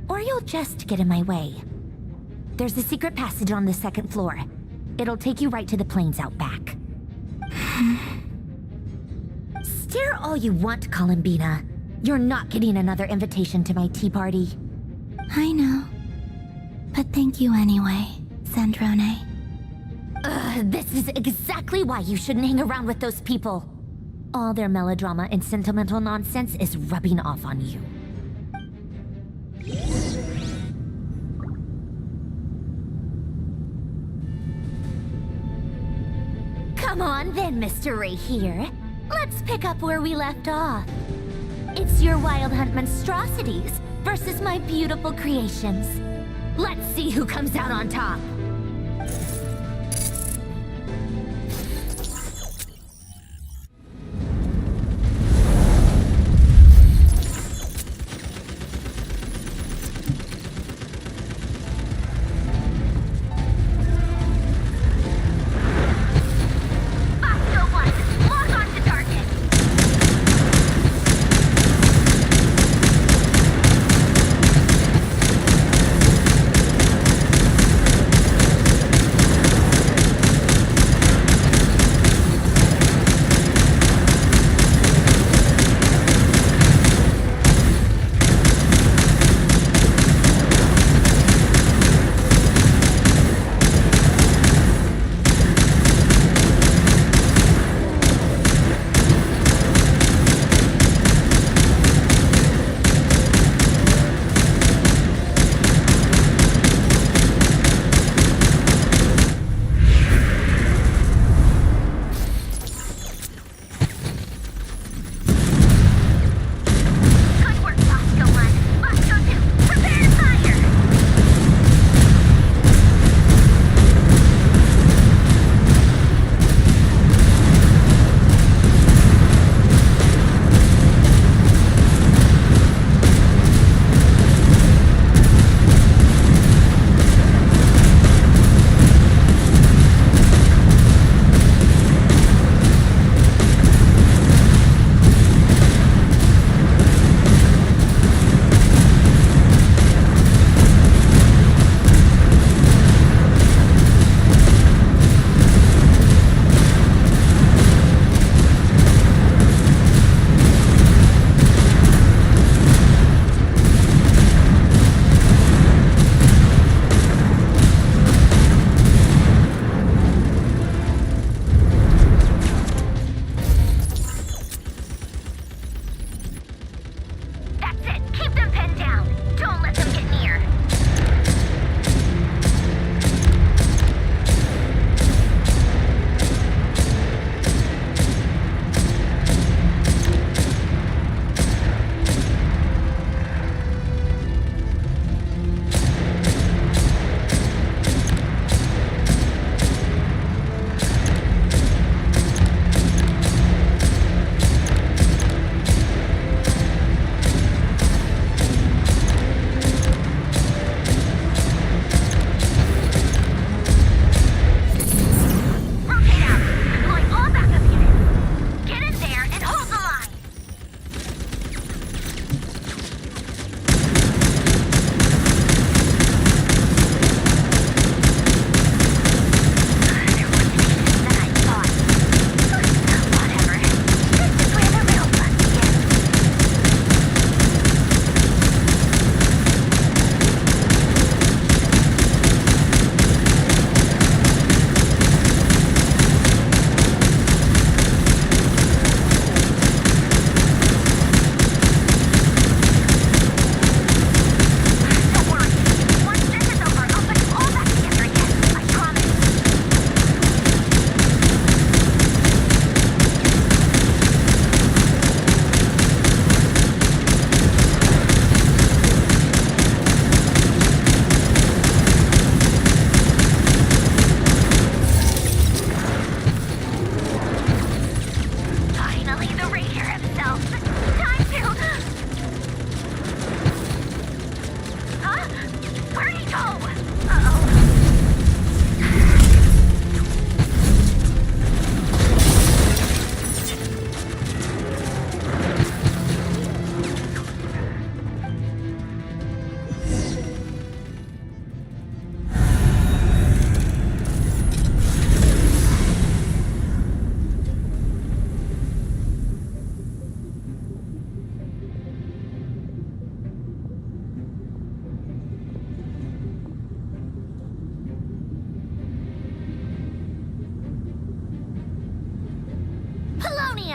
Or you'll just get in my way. There's a secret passage on the second floor. It'll take you right to the plains out back. Stare all you want, Columbina. You're not getting another invitation to my tea party. I know. But thank you anyway, Sandrone. This is exactly why you shouldn't hang around with those people. All their melodrama and sentimental nonsense is rubbing off on you. Come on then, Mr. Rerir. Let's pick up where we left off. It's your Wild Hunt monstrosities versus my beautiful creations. Let's see who comes out on top.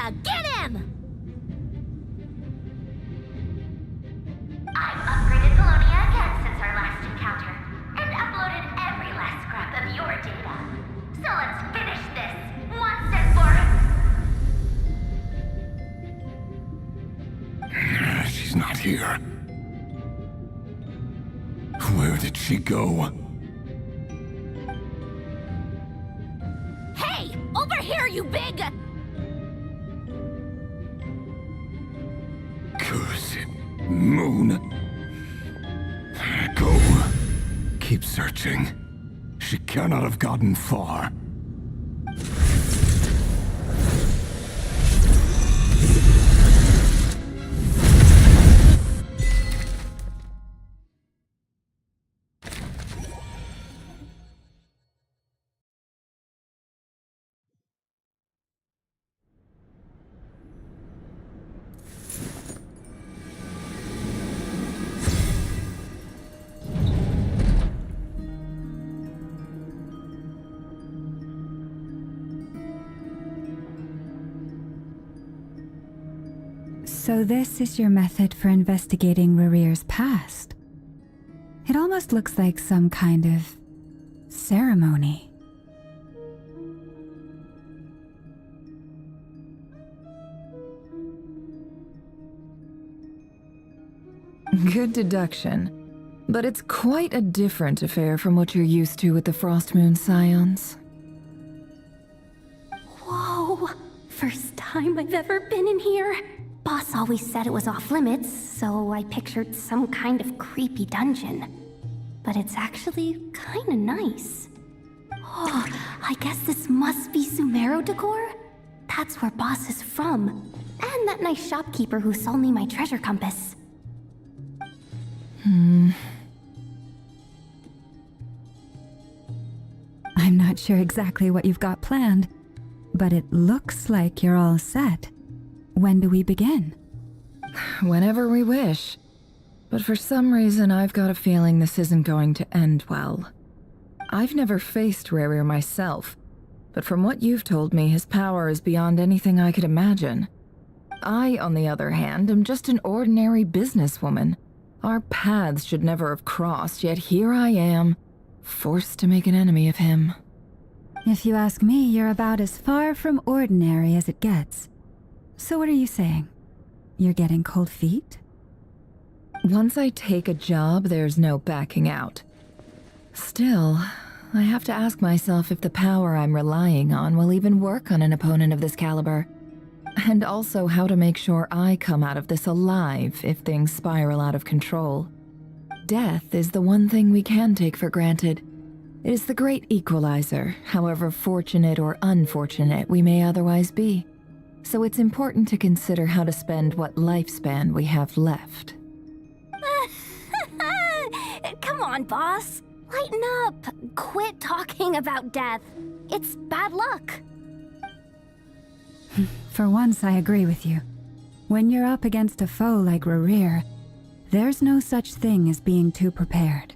Lunia! Get him! I've upgraded the Lunia again since our last encounter, and uploaded every last scrap of your data. So let's finish this, once and for... She's not here. Where did she go? Hey! Over here, you big... Cursed moon. Go. Keep searching. She cannot have gotten far. So this is your method for investigating Rerir's past? It almost looks like some kind of ceremony. Good deduction. But it's quite a different affair from what you're used to with the Frost Moon Scions. Whoa! First time I've ever been in here. Boss always said it was off limits, so I pictured some kind of creepy dungeon. But it's actually kinda nice. Oh, I guess this must be Sumero decor? That's where Boss is from. And that nice shopkeeper who sold me my treasure compass. I'm not sure exactly what you've got planned, but it looks like you're all set. When do we begin? Whenever we wish. But for some reason, I've got a feeling this isn't going to end well. I've never faced Rerir myself, but from what you've told me, his power is beyond anything I could imagine. I, on the other hand, am just an ordinary businesswoman. Our paths should never have crossed, yet here I am, forced to make an enemy of him. If you ask me, you're about as far from ordinary as it gets. So what are you saying? You're getting cold feet? Once I take a job, there's no backing out. Still, I have to ask myself if the power I'm relying on will even work on an opponent of this caliber. And also how to make sure I come out of this alive if things spiral out of control. Death is the one thing we can take for granted. It is the great equalizer, however fortunate or unfortunate we may otherwise be. So it's important to consider how to spend what lifespan we have left. Come on, boss. Lighten up. Quit talking about death. It's bad luck. For once, I agree with you. When you're up against a foe like Rerir, there's no such thing as being too prepared.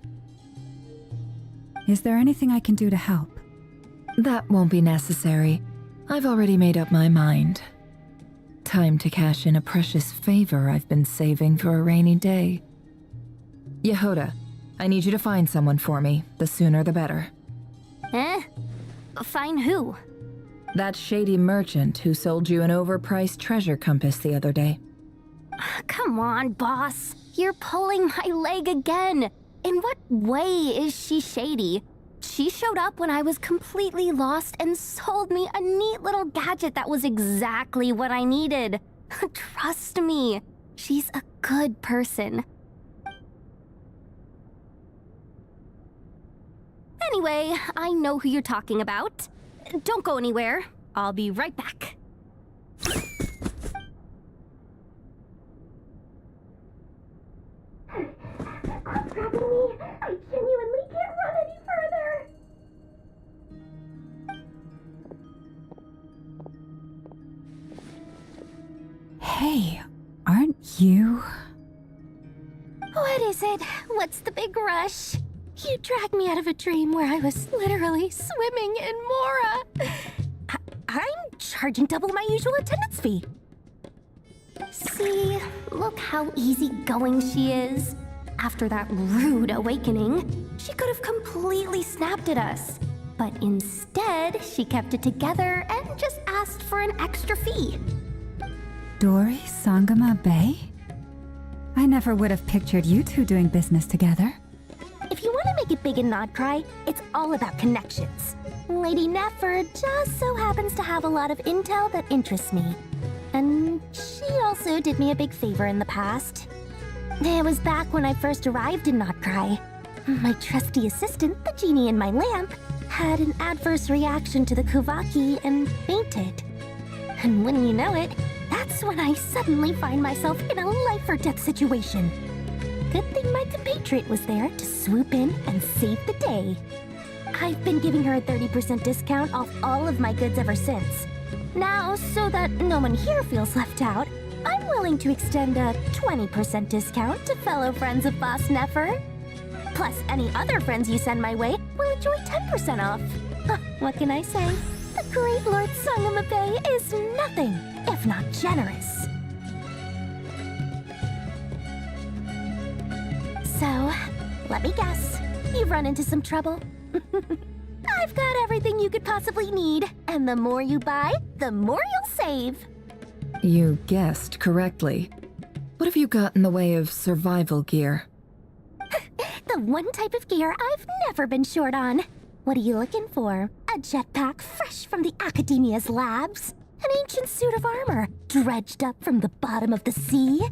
Is there anything I can do to help? That won't be necessary. I've already made up my mind. Time to cash in a precious favor I've been saving for a rainy day. Yehoda, I need you to find someone for me. The sooner the better. Find who? That shady merchant who sold you an overpriced treasure compass the other day. Come on, boss. You're pulling my leg again. In what way is she shady? She showed up when I was completely lost and sold me a neat little gadget that was exactly what I needed. Trust me, she's a good person. Anyway, I know who you're talking about. Don't go anywhere. I'll be right back. Quit grabbing me. I genuinely can't run any further. Hey, aren't you? What is it? What's the big rush? You dragged me out of a dream where I was literally swimming in Mora. I'm charging double my usual attendance fee. See, look how easygoing she is. After that rude awakening, she could have completely snapped at us. But instead, she kept it together and just asked for an extra fee. Dori Sangama Bay? I never would have pictured you two doing business together. If you want to make it big in Nod-Krai, it's all about connections. Lady Nefer just so happens to have a lot of intel that interests me. And she also did me a big favor in the past. It was back when I first arrived in Nod-Krai. My trusty assistant, the genie in my lamp, had an adverse reaction to the Kuvaki and fainted. And wouldn't you know it, that's when I suddenly find myself in a life-or-death situation. Good thing my compatriot was there to swoop in and save the day. I've been giving her a 30% discount off all of my goods ever since. Now, so that no one here feels left out, I'm willing to extend a 20% discount to fellow friends of Boss Nefer. Plus, any other friends you send my way will enjoy 10% off. What can I say? The great Lord Sangama Bay is nothing if not generous. So, let me guess. You've run into some trouble? I've got everything you could possibly need, and the more you buy, the more you'll save. You guessed correctly. What have you got in the way of survival gear? The one type of gear I've never been short on. What are you looking for? A jetpack fresh from the Academia's labs? An ancient suit of armor dredged up from the bottom of the sea?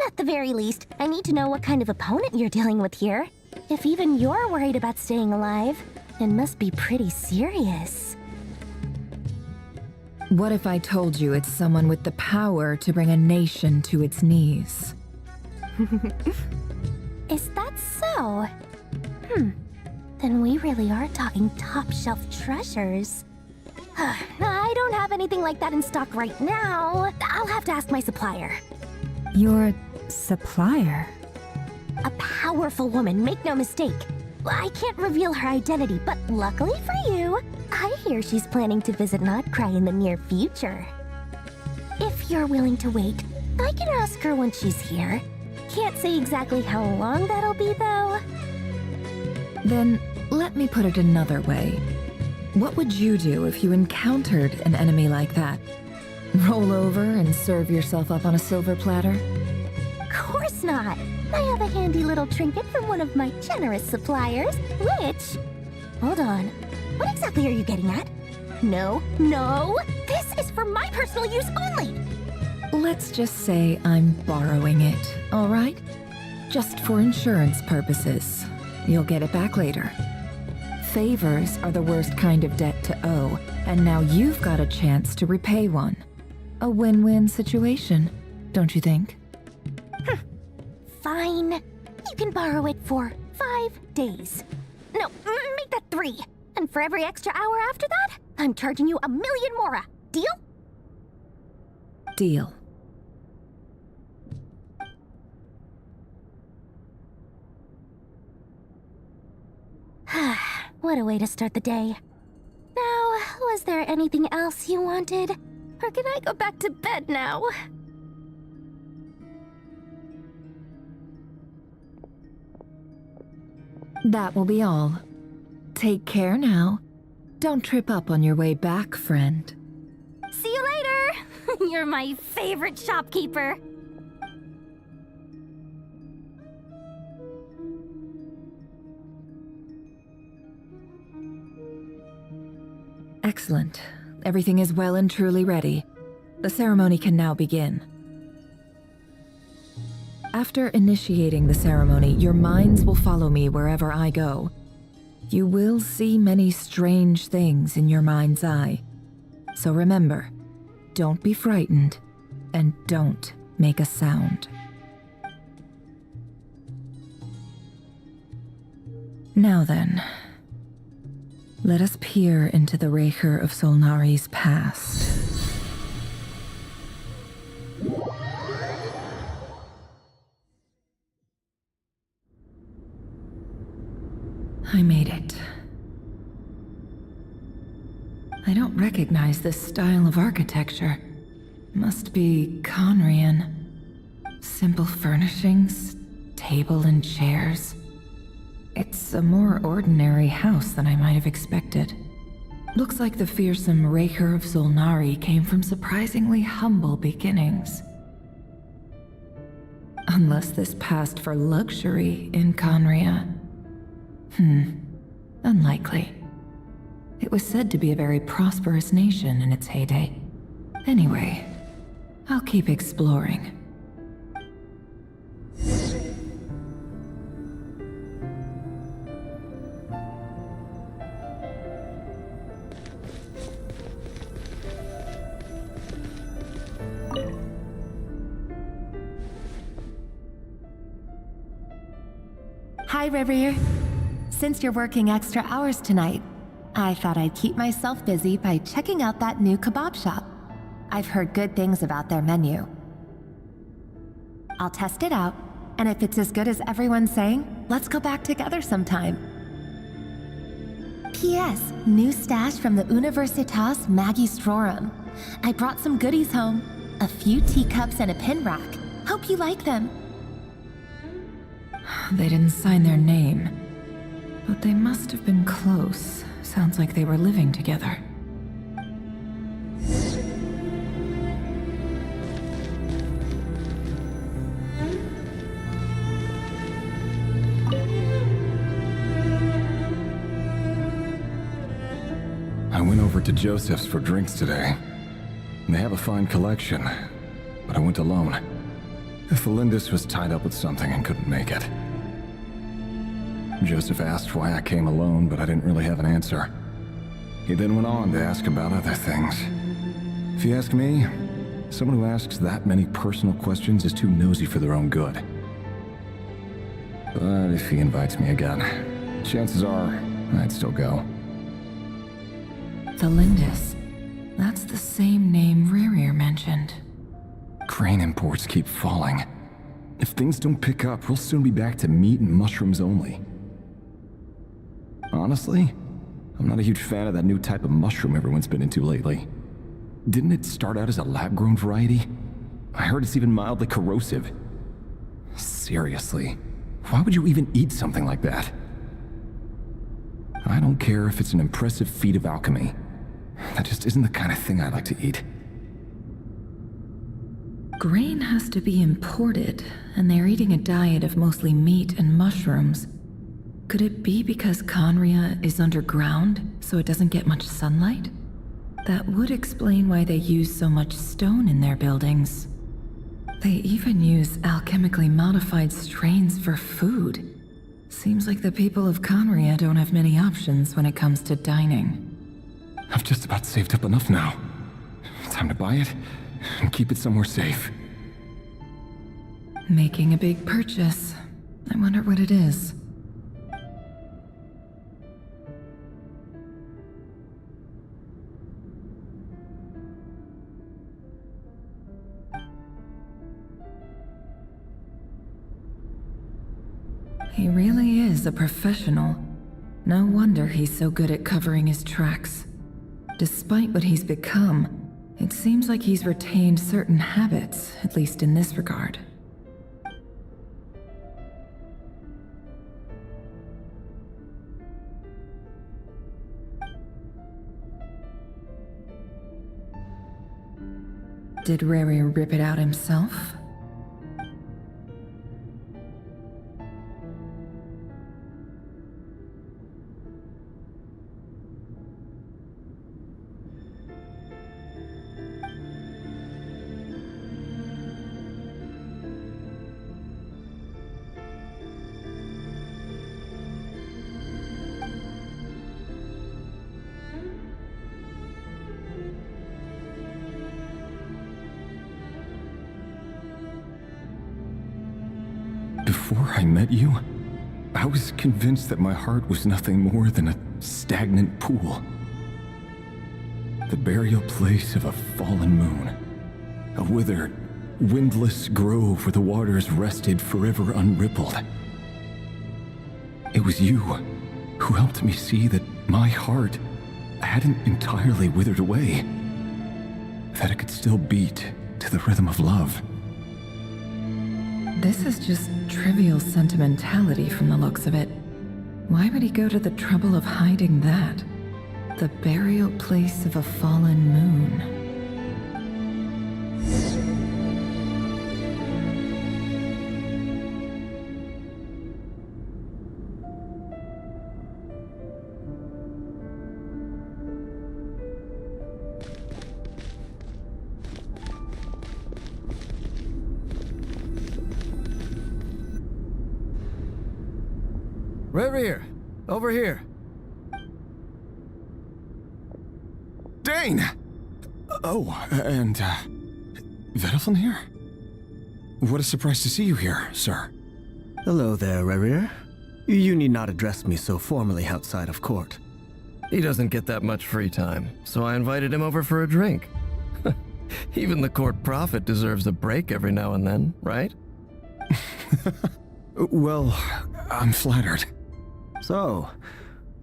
At the very least, I need to know what kind of opponent you're dealing with here. If even you're worried about staying alive, it must be pretty serious. What if I told you it's someone with the power to bring a nation to its knees? Is that so? Then we really are talking top-shelf treasures. I don't have anything like that in stock right now. I'll have to ask my supplier. Your supplier? A powerful woman, make no mistake. I can't reveal her identity, but luckily for you, I hear she's planning to visit Nod-Krai in the near future. If you're willing to wait, I can ask her when she's here. Can't say exactly how long that'll be, though. Then, let me put it another way. What would you do if you encountered an enemy like that? Roll over and serve yourself up on a silver platter? Of course not! I have a handy little trinket from one of my generous suppliers, which... Hold on. What exactly are you getting at? No, no! This is for my personal use only! Let's just say I'm borrowing it, all right? Just for insurance purposes. You'll get it back later. Favors are the worst kind of debt to owe, and now you've got a chance to repay one. A win-win situation, don't you think? Fine. You can borrow it for 5 days. No, make that 3. And for every extra hour after that, I'm charging you 1,000,000 mora. Deal? Deal. What a way to start the day. Now, was there anything else you wanted? Or can I go back to bed now? That will be all. Take care now. Don't trip up on your way back, friend. See you later! You're my favorite shopkeeper. Excellent. Everything is well and truly ready. The ceremony can now begin. After initiating the ceremony, your minds will follow me wherever I go. You will see many strange things in your mind's eye. So remember, don't be frightened, and don't make a sound. Now then, let us peer into the Rerir of Solnari's past. I made it. I don't recognize this style of architecture. Must be Conrian. Simple furnishings, table and chairs. It's a more ordinary house than I might have expected. Looks like the fearsome Rerir of Solnari came from surprisingly humble beginnings. Unless this passed for luxury in Conria. Unlikely. It was said to be a very prosperous nation in its heyday. Anyway, I'll keep exploring. Hi, Rerir. Since you're working extra hours tonight, I thought I'd keep myself busy by checking out that new kebab shop. I've heard good things about their menu. I'll test it out, and if it's as good as everyone's saying, let's go back together sometime. P.S. New stash from the Universitas Magistrorum. I brought some goodies home. A few teacups and a pin rack. Hope you like them. They didn't sign their name, but they must have been close. Sounds like they were living together. I went over to Joseph's for drinks today. They have a fine collection, but I went alone. Felindus was tied up with something and couldn't make it. Joseph asked why I came alone, but I didn't really have an answer. He then went on to ask about other things. If you ask me, someone who asks that many personal questions is too nosy for their own good. But if he invites me again, chances are I'd still go. Felindus. That's the same name Rerir mentioned. Grain imports keep falling. If things don't pick up, we'll soon be back to meat and mushrooms only. Honestly, I'm not a huge fan of that new type of mushroom everyone's been into lately. Didn't it start out as a lab-grown variety? I heard it's even mildly corrosive. Seriously, why would you even eat something like that? I don't care if it's an impressive feat of alchemy. That just isn't the kind of thing I like to eat. Grain has to be imported, and they're eating a diet of mostly meat and mushrooms. Could it be because Conria is underground, so it doesn't get much sunlight? That would explain why they use so much stone in their buildings. They even use alchemically modified strains for food. Seems like the people of Conria don't have many options when it comes to dining. I've just about saved up enough now. Time to buy it and keep it somewhere safe. Making a big purchase. I wonder what it is. He really is a professional. No wonder he's so good at covering his tracks. Despite what he's become, it seems like he's retained certain habits, at least in this regard. Did Rerir rip it out himself? Before I met you, I was convinced that my heart was nothing more than a stagnant pool. The burial place of a fallen moon. A withered, windless grove where the waters rested forever unrippled. It was you who helped me see that my heart, hadn't entirely withered away. That it could still beat to the rhythm of love. This is just trivial sentimentality from the looks of it. Why would he go to the trouble of hiding that? The burial place of a fallen moon. Rerir, over here. Dane! Oh, and, Vedalfin here? What a surprise to see you here, sir. Hello there, Rerir. You need not address me so formally outside of court. He doesn't get that much free time, so I invited him over for a drink. Even the court prophet deserves a break every now and then, right? Well, I'm flattered. So,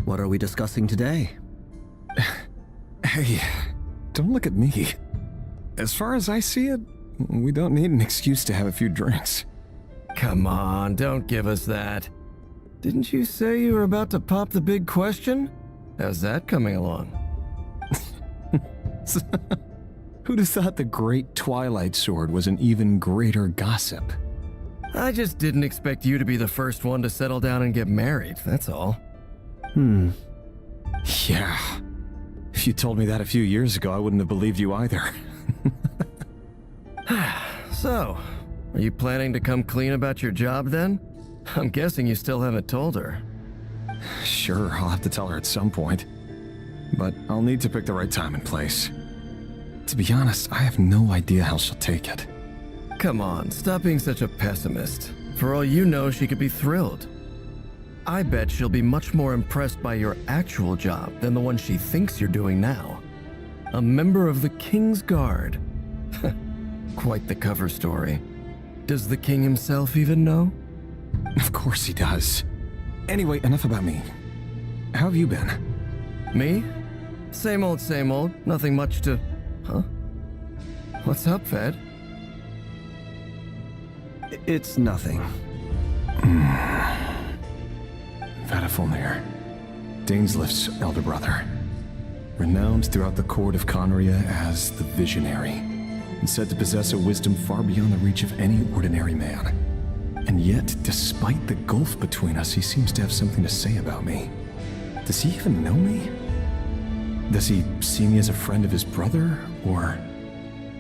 what are we discussing today? Hey, don't look at me. As far as I see it, we don't need an excuse to have a few drinks. Come on, don't give us that. Didn't you say you were about to pop the big question? How's that coming along? Who'd have thought the great Twilight Sword was an even greater gossip? I just didn't expect you to be the first one to settle down and get married, that's all. Yeah. If you told me that a few years ago, I wouldn't have believed you either. So, are you planning to come clean about your job then? I'm guessing you still haven't told her. Sure, I'll have to tell her at some point. But I'll need to pick the right time and place. To be honest, I have no idea how she'll take it. Come on, stop being such a pessimist. For all you know, she could be thrilled. I bet she'll be much more impressed by your actual job than the one she thinks you're doing now. A member of the King's Guard. Quite the cover story. Does the king himself even know? Of course he does. Anyway, enough about me. How have you been? Me? Same old, nothing much to... Huh? What's up, Fed? It's nothing. Vedalfin, Dainslift's elder brother. Renowned throughout the court of Conria as the Visionary, and said to possess a wisdom far beyond the reach of any ordinary man. And yet, despite the gulf between us, he seems to have something to say about me. Does he even know me? Does he see me as a friend of his brother, or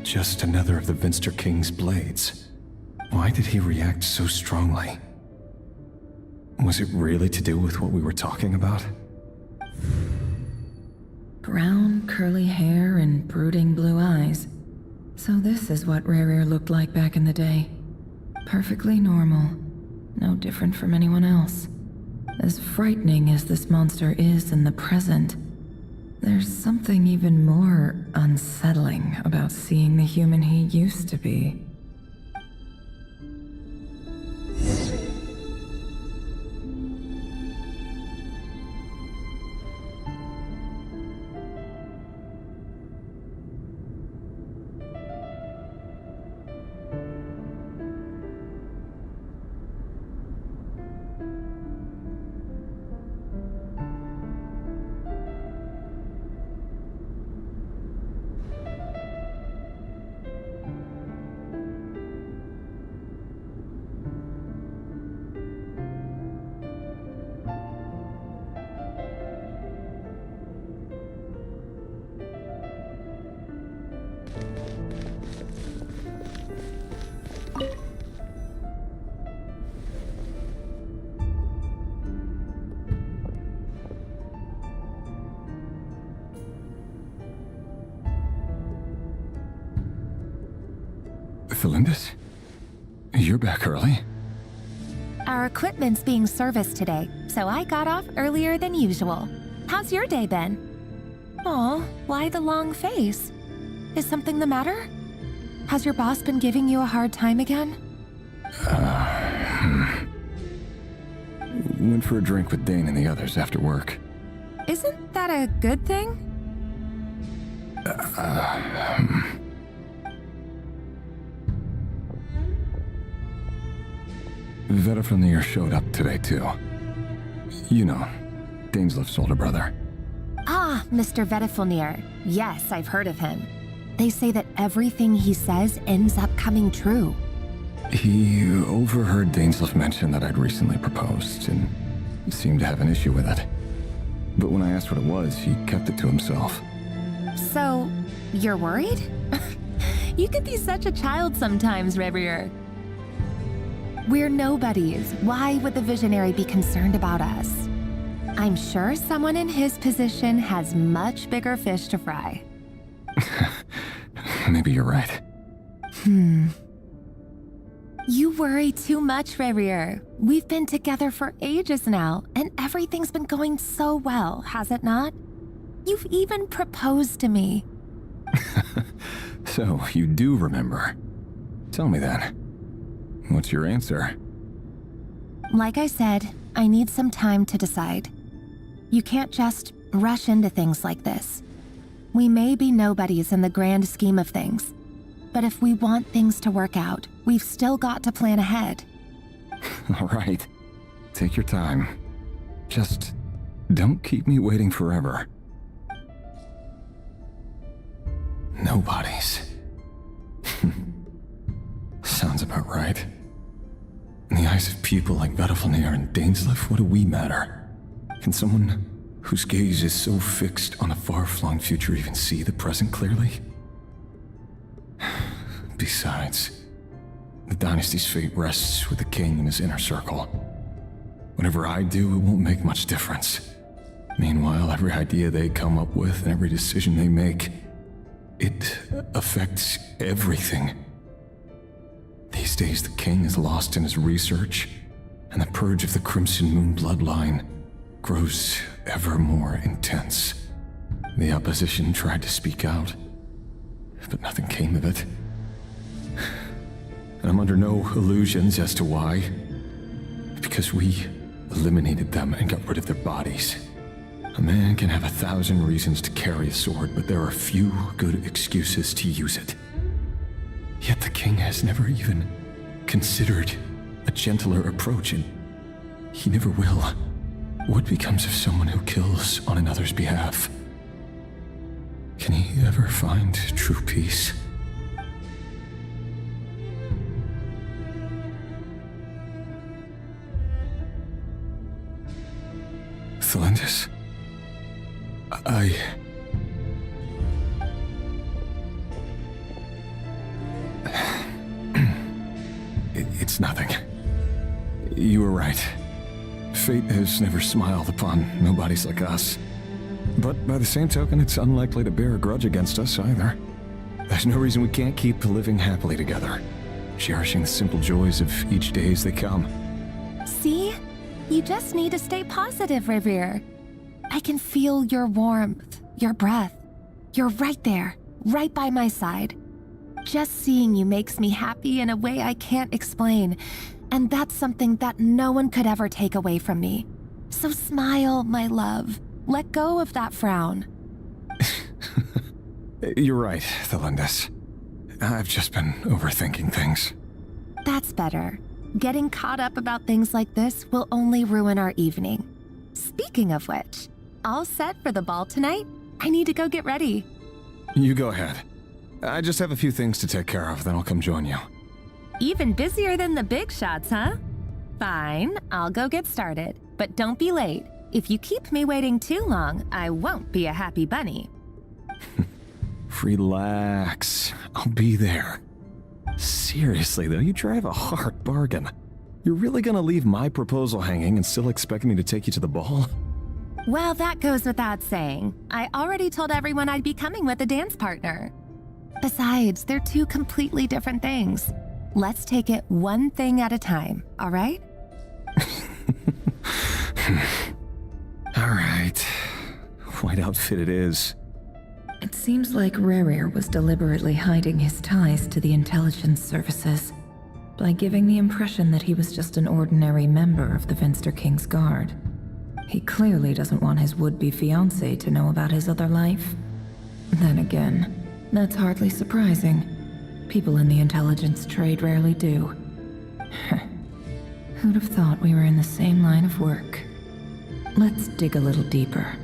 just another of the Vinster King's blades? Why did he react so strongly? Was it really to do with what we were talking about? Brown, curly hair and brooding blue eyes. So this is what Rerir looked like back in the day. Perfectly normal. No different from anyone else. As frightening as this monster is in the present, there's something even more unsettling about seeing the human he used to be. Felindis? You're back early? Our equipment's being serviced today, so I got off earlier than usual. How's your day been? Aw, why the long face? Is something the matter? Has your boss been giving you a hard time again? Went for a drink with Dane and the others after work. Isn't that a good thing? Vedifnir showed up today, too. You know, Dainslef's older brother. Ah, Mr. Vedifnir. Yes, I've heard of him. They say that everything he says ends up coming true. He overheard Dainslef mention that I'd recently proposed, and seemed to have an issue with it. But when I asked what it was, he kept it to himself. So, you're worried? You could be such a child sometimes, Rerir. We're nobodies. Why would the visionary be concerned about us? I'm sure someone in his position has much bigger fish to fry. Maybe you're right. You worry too much, Rerir. We've been together for ages now, and everything's been going so well, has it not? You've even proposed to me. So, you do remember. Tell me then. What's your answer? Like I said, I need some time to decide. You can't just rush into things like this. We may be nobodies in the grand scheme of things, but if we want things to work out, we've still got to plan ahead. All right. Take your time. Just don't keep me waiting forever. Nobodies. Sounds about right. In the eyes of people like Vedifnir and Dainslef, what do we matter? Can someone whose gaze is so fixed on a far-flung future even see the present clearly? Besides, the dynasty's fate rests with the king and his inner circle. Whatever I do, it won't make much difference. Meanwhile, every idea they come up with and every decision they make, it affects everything. These days, the king is lost in his research, and the purge of the Crimson Moon bloodline grows ever more intense. The opposition tried to speak out, but nothing came of it. And I'm under no illusions as to why. Because we eliminated them and got rid of their bodies. A man can have 1,000 reasons to carry a sword, but there are few good excuses to use it. Yet the king has never even considered a gentler approach, and he never will. What becomes of someone who kills on another's behalf? Can he ever find true peace? Thelindis? It's nothing. You were right. Fate has never smiled upon nobodies like us. But by the same token, it's unlikely to bear a grudge against us either. There's no reason we can't keep living happily together, cherishing the simple joys of each day as they come. See? You just need to stay positive, Rerir. I can feel your warmth, your breath. You're right there, right by my side. Just seeing you makes me happy in a way I can't explain, and that's something that no one could ever take away from me. So smile, my love. Let go of that frown. You're right, Thelindis. I've just been overthinking things. That's better. Getting caught up about things like this will only ruin our evening. Speaking of which, all set for the ball tonight? I need to go get ready. You go ahead. I just have a few things to take care of, then I'll come join you. Even busier than the big shots, huh? Fine, I'll go get started. But don't be late. If you keep me waiting too long, I won't be a happy bunny. Relax. I'll be there. Seriously, though, you drive a hard bargain. You're really gonna leave my proposal hanging and still expect me to take you to the ball? Well, that goes without saying. I already told everyone I'd be coming with a dance partner. Besides, they're two completely different things. Let's take it one thing at a time, all right? All right. White outfit it is. It seems like Rerir was deliberately hiding his ties to the intelligence services by giving the impression that he was just an ordinary member of the Venster King's Guard. He clearly doesn't want his would-be fiancée to know about his other life. Then again, that's hardly surprising. People in the intelligence trade rarely do. Who'd have thought we were in the same line of work? Let's dig a little deeper.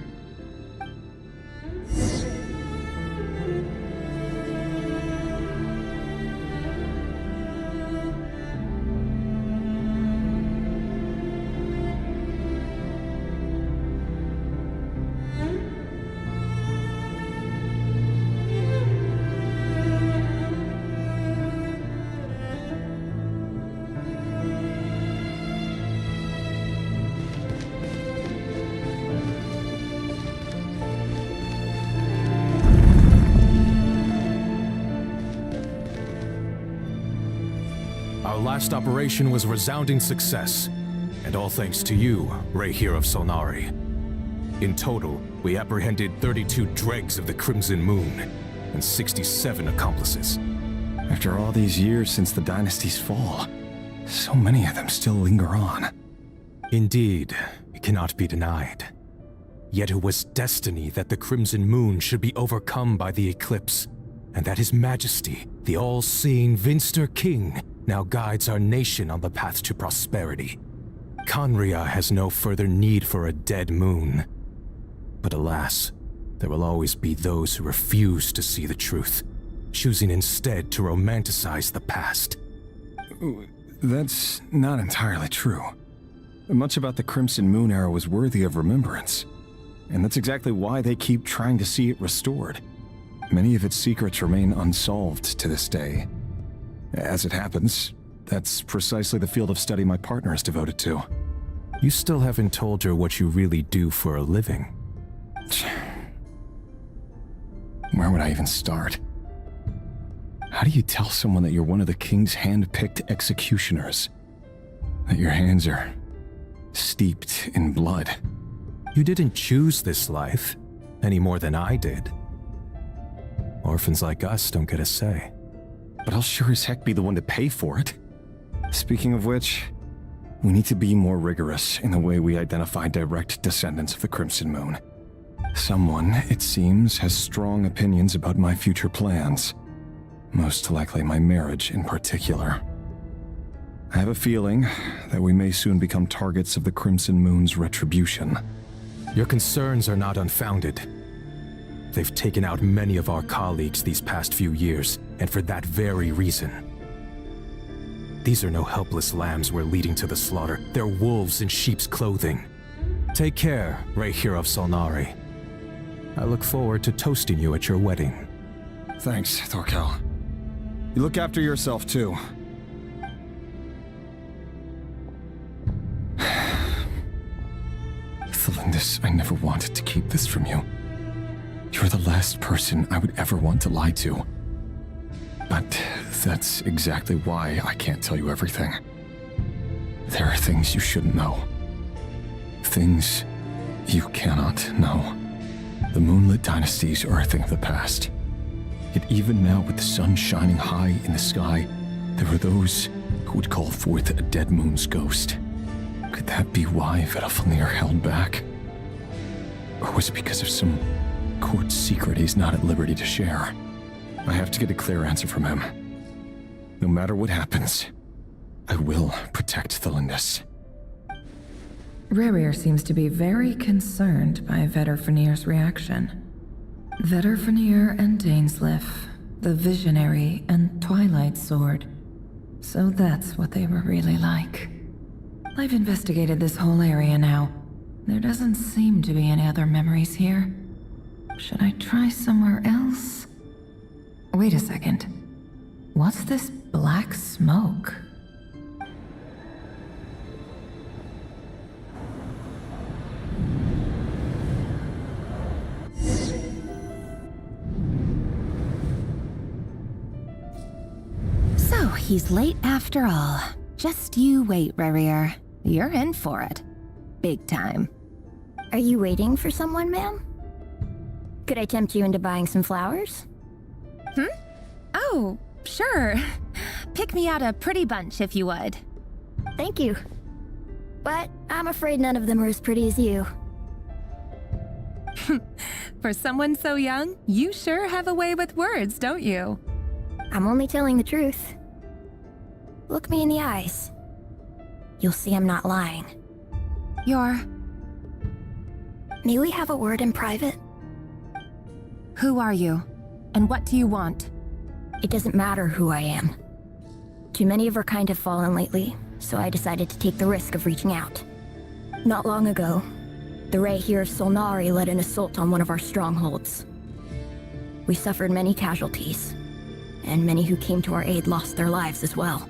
Our last operation was a resounding success, and all thanks to you, Rerir of Solnari. In total, we apprehended 32 dregs of the Crimson Moon, and 67 accomplices. After all these years since the dynasty's fall, so many of them still linger on. Indeed, it cannot be denied. Yet it was destiny that the Crimson Moon should be overcome by the eclipse, and that His Majesty, the all-seeing Vinster King, now guides our nation on the path to prosperity. Khaenri'ah has no further need for a dead moon. But alas, there will always be those who refuse to see the truth, choosing instead to romanticize the past. That's not entirely true. Much about the Crimson Moon era was worthy of remembrance, and that's exactly why they keep trying to see it restored. Many of its secrets remain unsolved to this day. As it happens, that's precisely the field of study my partner is devoted to. You still haven't told her what you really do for a living. Where would I even start? How do you tell someone that you're one of the king's hand-picked executioners? That your hands are steeped in blood? You didn't choose this life, any more than I did. Orphans like us don't get a say. But I'll sure as heck be the one to pay for it. Speaking of which, we need to be more rigorous in the way we identify direct descendants of the Crimson Moon. Someone, it seems, has strong opinions about my future plans. Most likely my marriage in particular. I have a feeling that we may soon become targets of the Crimson Moon's retribution. Your concerns are not unfounded. They've taken out many of our colleagues these past few years, and for that very reason. These are no helpless lambs we're leading to the slaughter. They're wolves in sheep's clothing. Take care, Rerir of Solnari. I look forward to toasting you at your wedding. Thanks, Thorkel. You look after yourself, too. Thelindis, I never wanted to keep this from you. You're the last person I would ever want to lie to. But that's exactly why I can't tell you everything. There are things you shouldn't know. Things you cannot know. The moonlit dynasties are a thing of the past. Yet even now, with the sun shining high in the sky, there are those who would call forth a dead moon's ghost. Could that be why Vedalfnir held back? Or was it because of some court secret he's not at liberty to share? I have to get a clear answer from him. No matter what happens, I will protect Thelindis. Rerir seems to be very concerned by Vedalfnir's reaction. Vedalfnir and Dainsleif, the Visionary and Twilight Sword. So that's what they were really like. I've investigated this whole area now. There doesn't seem to be any other memories here. Should I try somewhere else? Wait a second. What's this black smoke? So he's late after all. Just you wait, Rerir. You're in for it. Big time. Are you waiting for someone, ma'am? Could I tempt you into buying some flowers? Oh, sure. Pick me out a pretty bunch if you would. Thank you. But I'm afraid none of them are as pretty as you. For someone so young, you sure have a way with words, don't you? I'm only telling the truth. Look me in the eyes. You'll see I'm not lying. May we have a word in private? Who are you? And what do you want? It doesn't matter who I am. Too many of our kind have fallen lately, so I decided to take the risk of reaching out. Not long ago, the Rerir of Solnari led an assault on one of our strongholds. We suffered many casualties, and many who came to our aid lost their lives as well.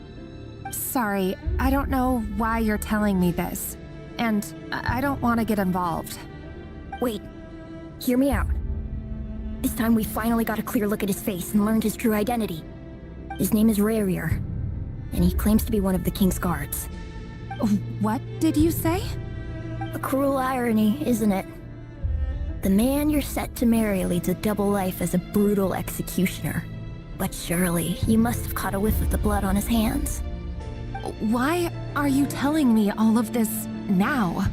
Sorry, I don't know why you're telling me this. And I don't want to get involved. Wait, hear me out. This time we finally got a clear look at his face and learned his true identity. His name is Rerir, and he claims to be one of the King's guards. What did you say? A cruel irony, isn't it? The man you're set to marry leads a double life as a brutal executioner. But surely, you must have caught a whiff of the blood on his hands. Why are you telling me all of this now?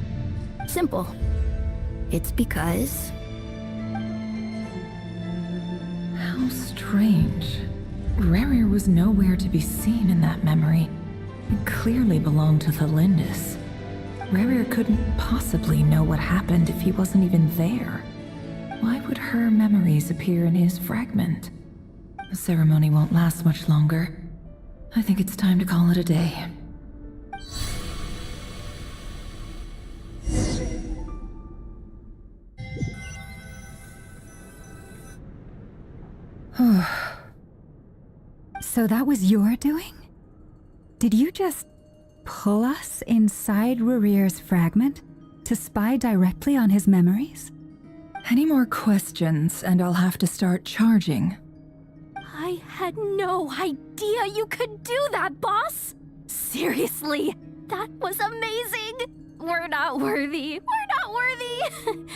Simple. It's because... How strange. Rerir was nowhere to be seen in that memory. It clearly belonged to the Lindis. Rerir couldn't possibly know what happened if he wasn't even there. Why would her memories appear in his fragment? The ceremony won't last much longer. I think it's time to call it a day. So that was your doing? Did you just pull us inside Rerir's fragment to spy directly on his memories? Any more questions and I'll have to start charging. I had no idea you could do that, boss! Seriously, that was amazing! We're not worthy. We're not worthy!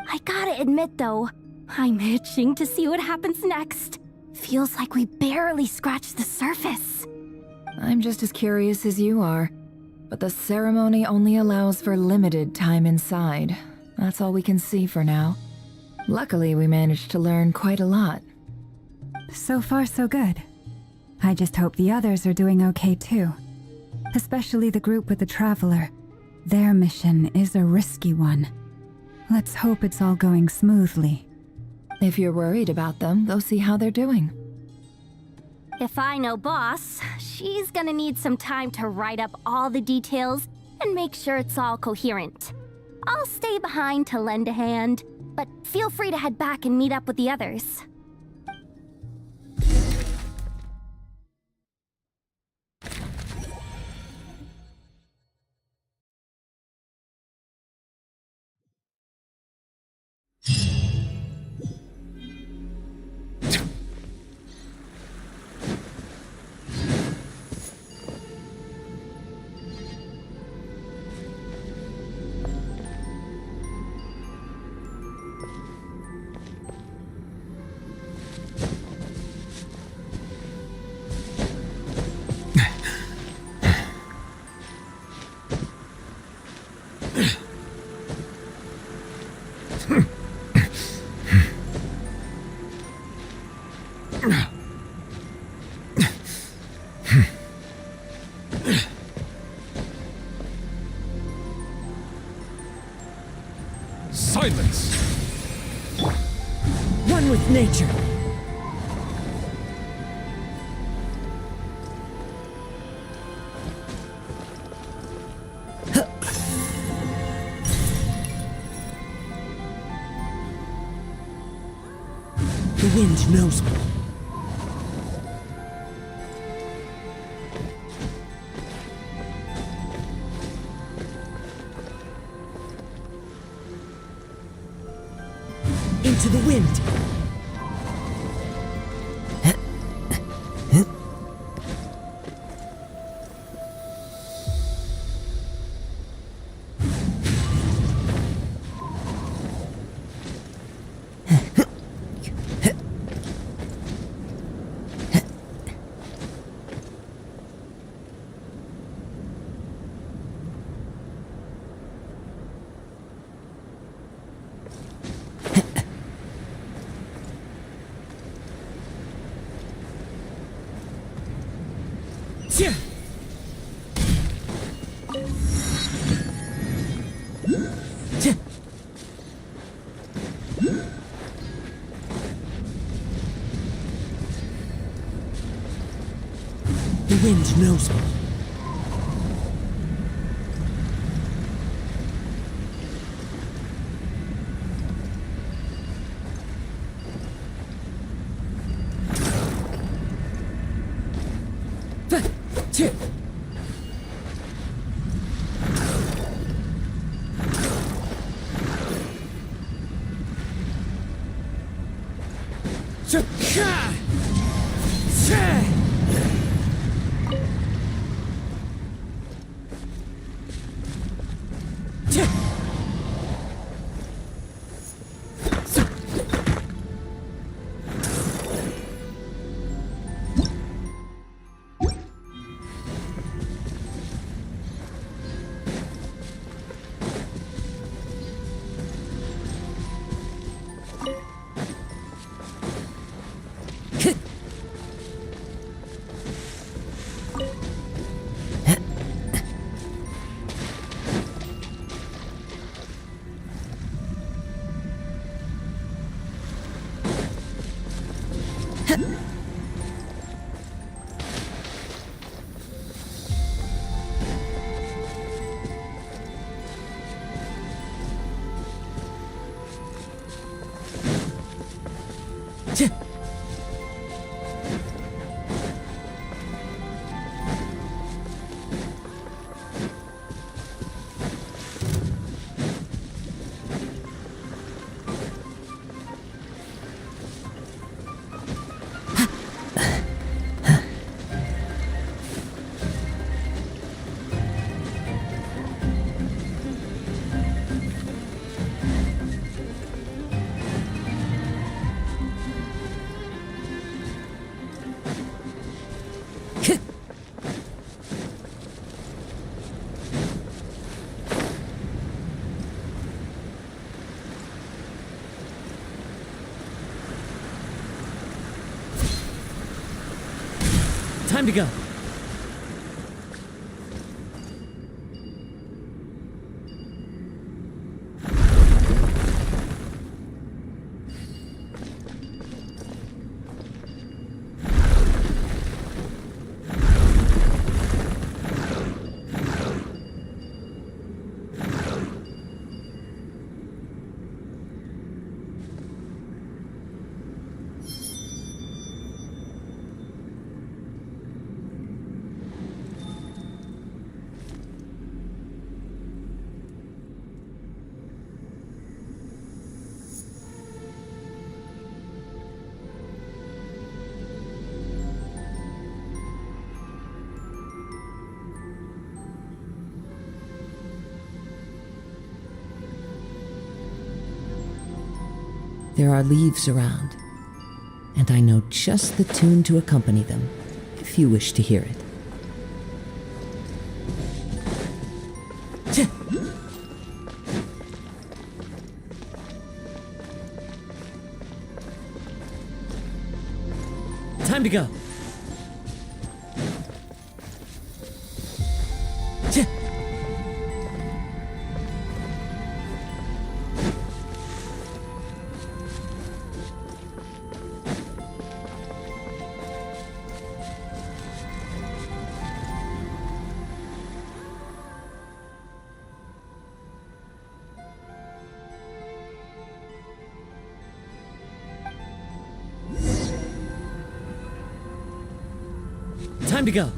I gotta admit though, I'm itching to see what happens next. Feels like we barely scratched the surface. I'm just as curious as you are, but the ceremony only allows for limited time inside. That's all we can see for now. Luckily, we managed to learn quite a lot. So far, so good. I just hope the others are doing okay too. Especially the group with the Traveler. Their mission is a risky one. Let's hope it's all going smoothly. If you're worried about them, go see how they're doing. If I know boss, she's gonna need some time to write up all the details and make sure it's all coherent. I'll stay behind to lend a hand, but feel free to head back and meet up with the others. Silence! One with nature. The wind knows me. Into the wind. Tch! Tch! The wind knows me. Time to go. There are leaves around, and I know just the tune to accompany them, if you wish to hear it. Time to go. Time to go.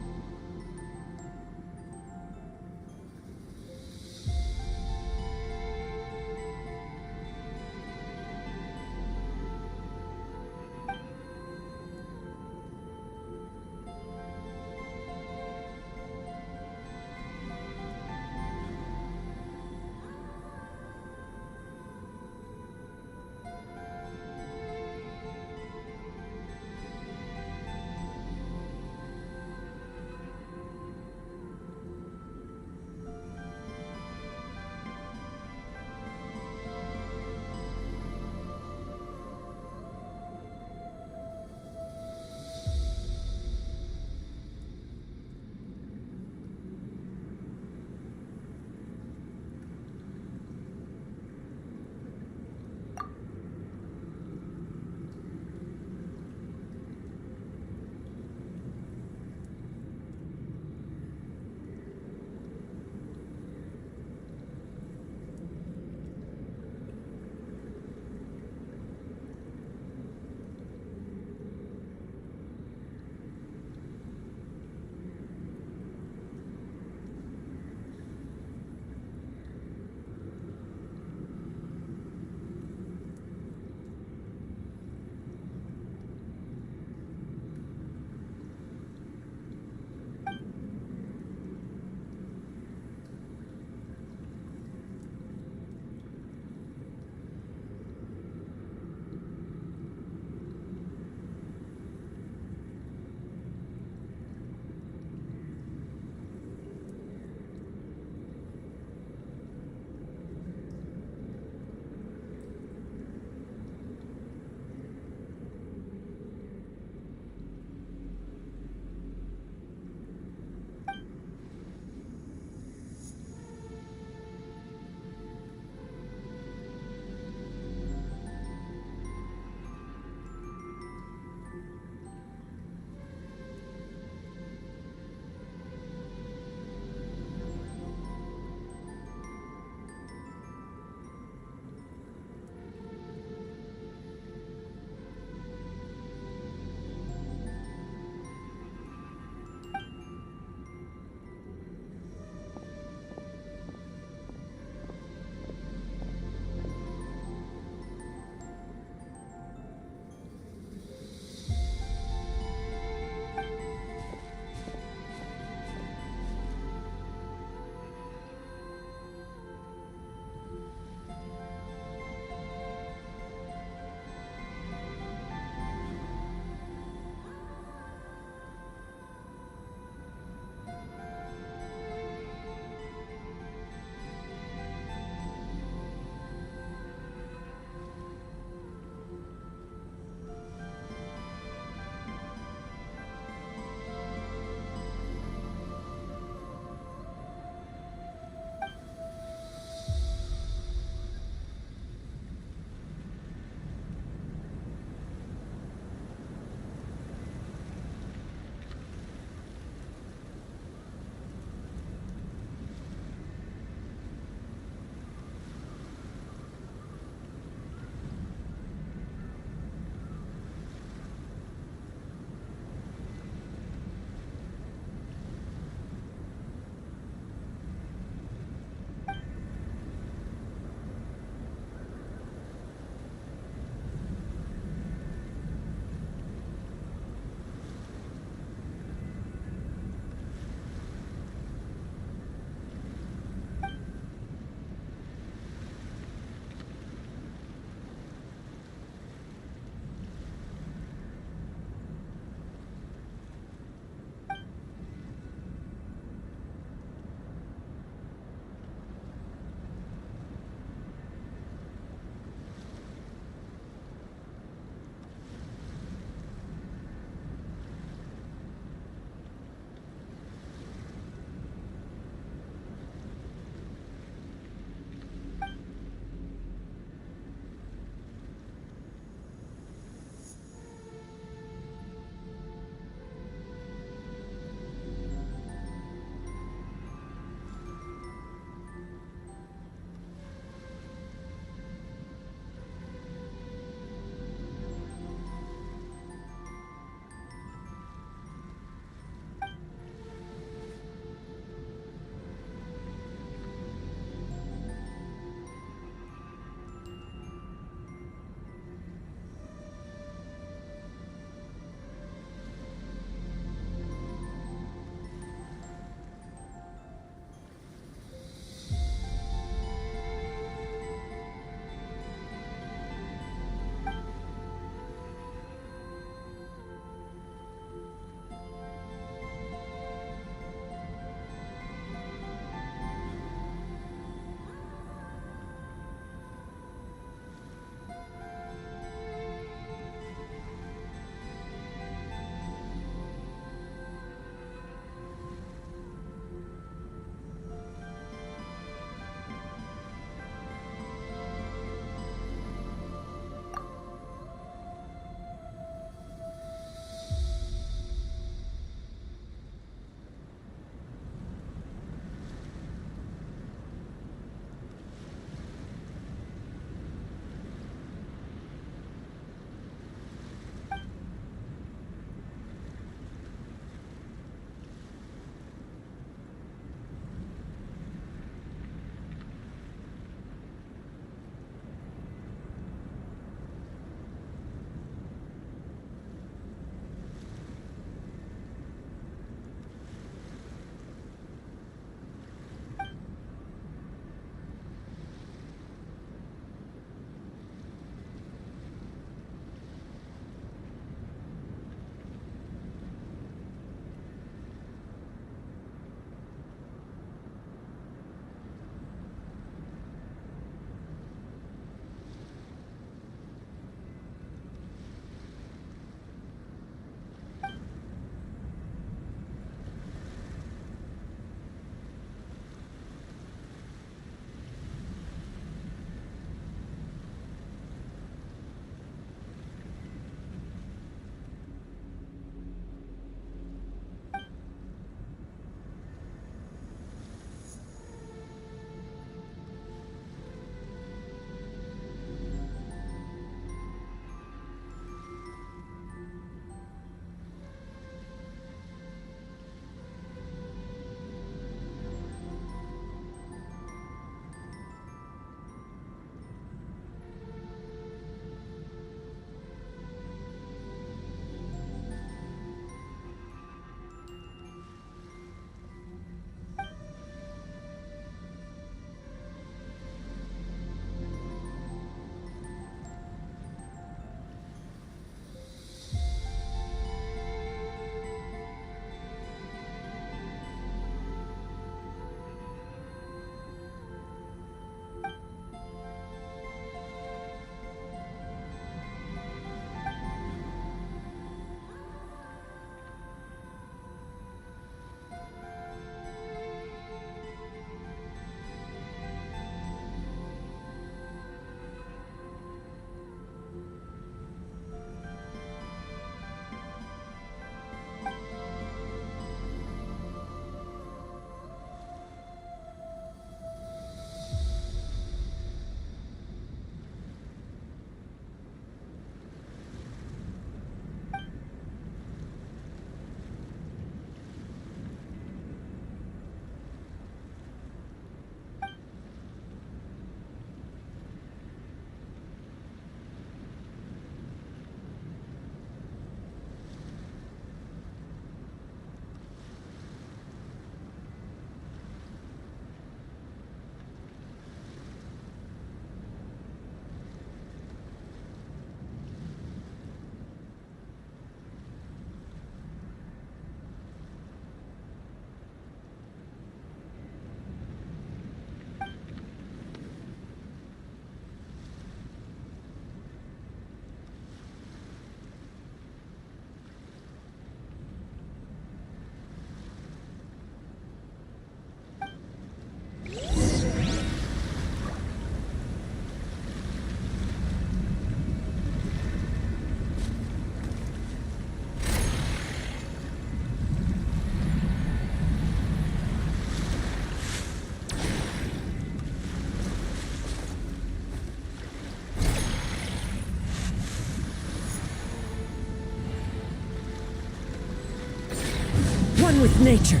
one with nature.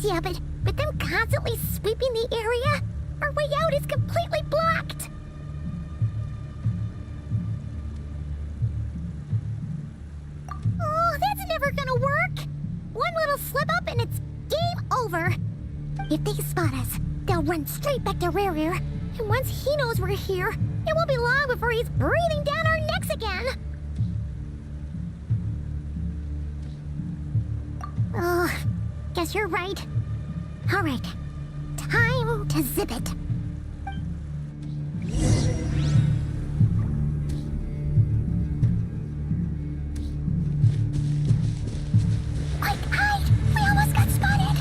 Yeah, but them constantly sweeping the area, our way out is completely blocked. Oh, that's never gonna work. One little slip up and it's game over. If they spot us, they'll run straight back to Rerir. And once he knows we're here, it won't be long before he's breathing down our necks again. Oh, guess you're right. All right, time to zip it. Quick, hide! We almost got spotted!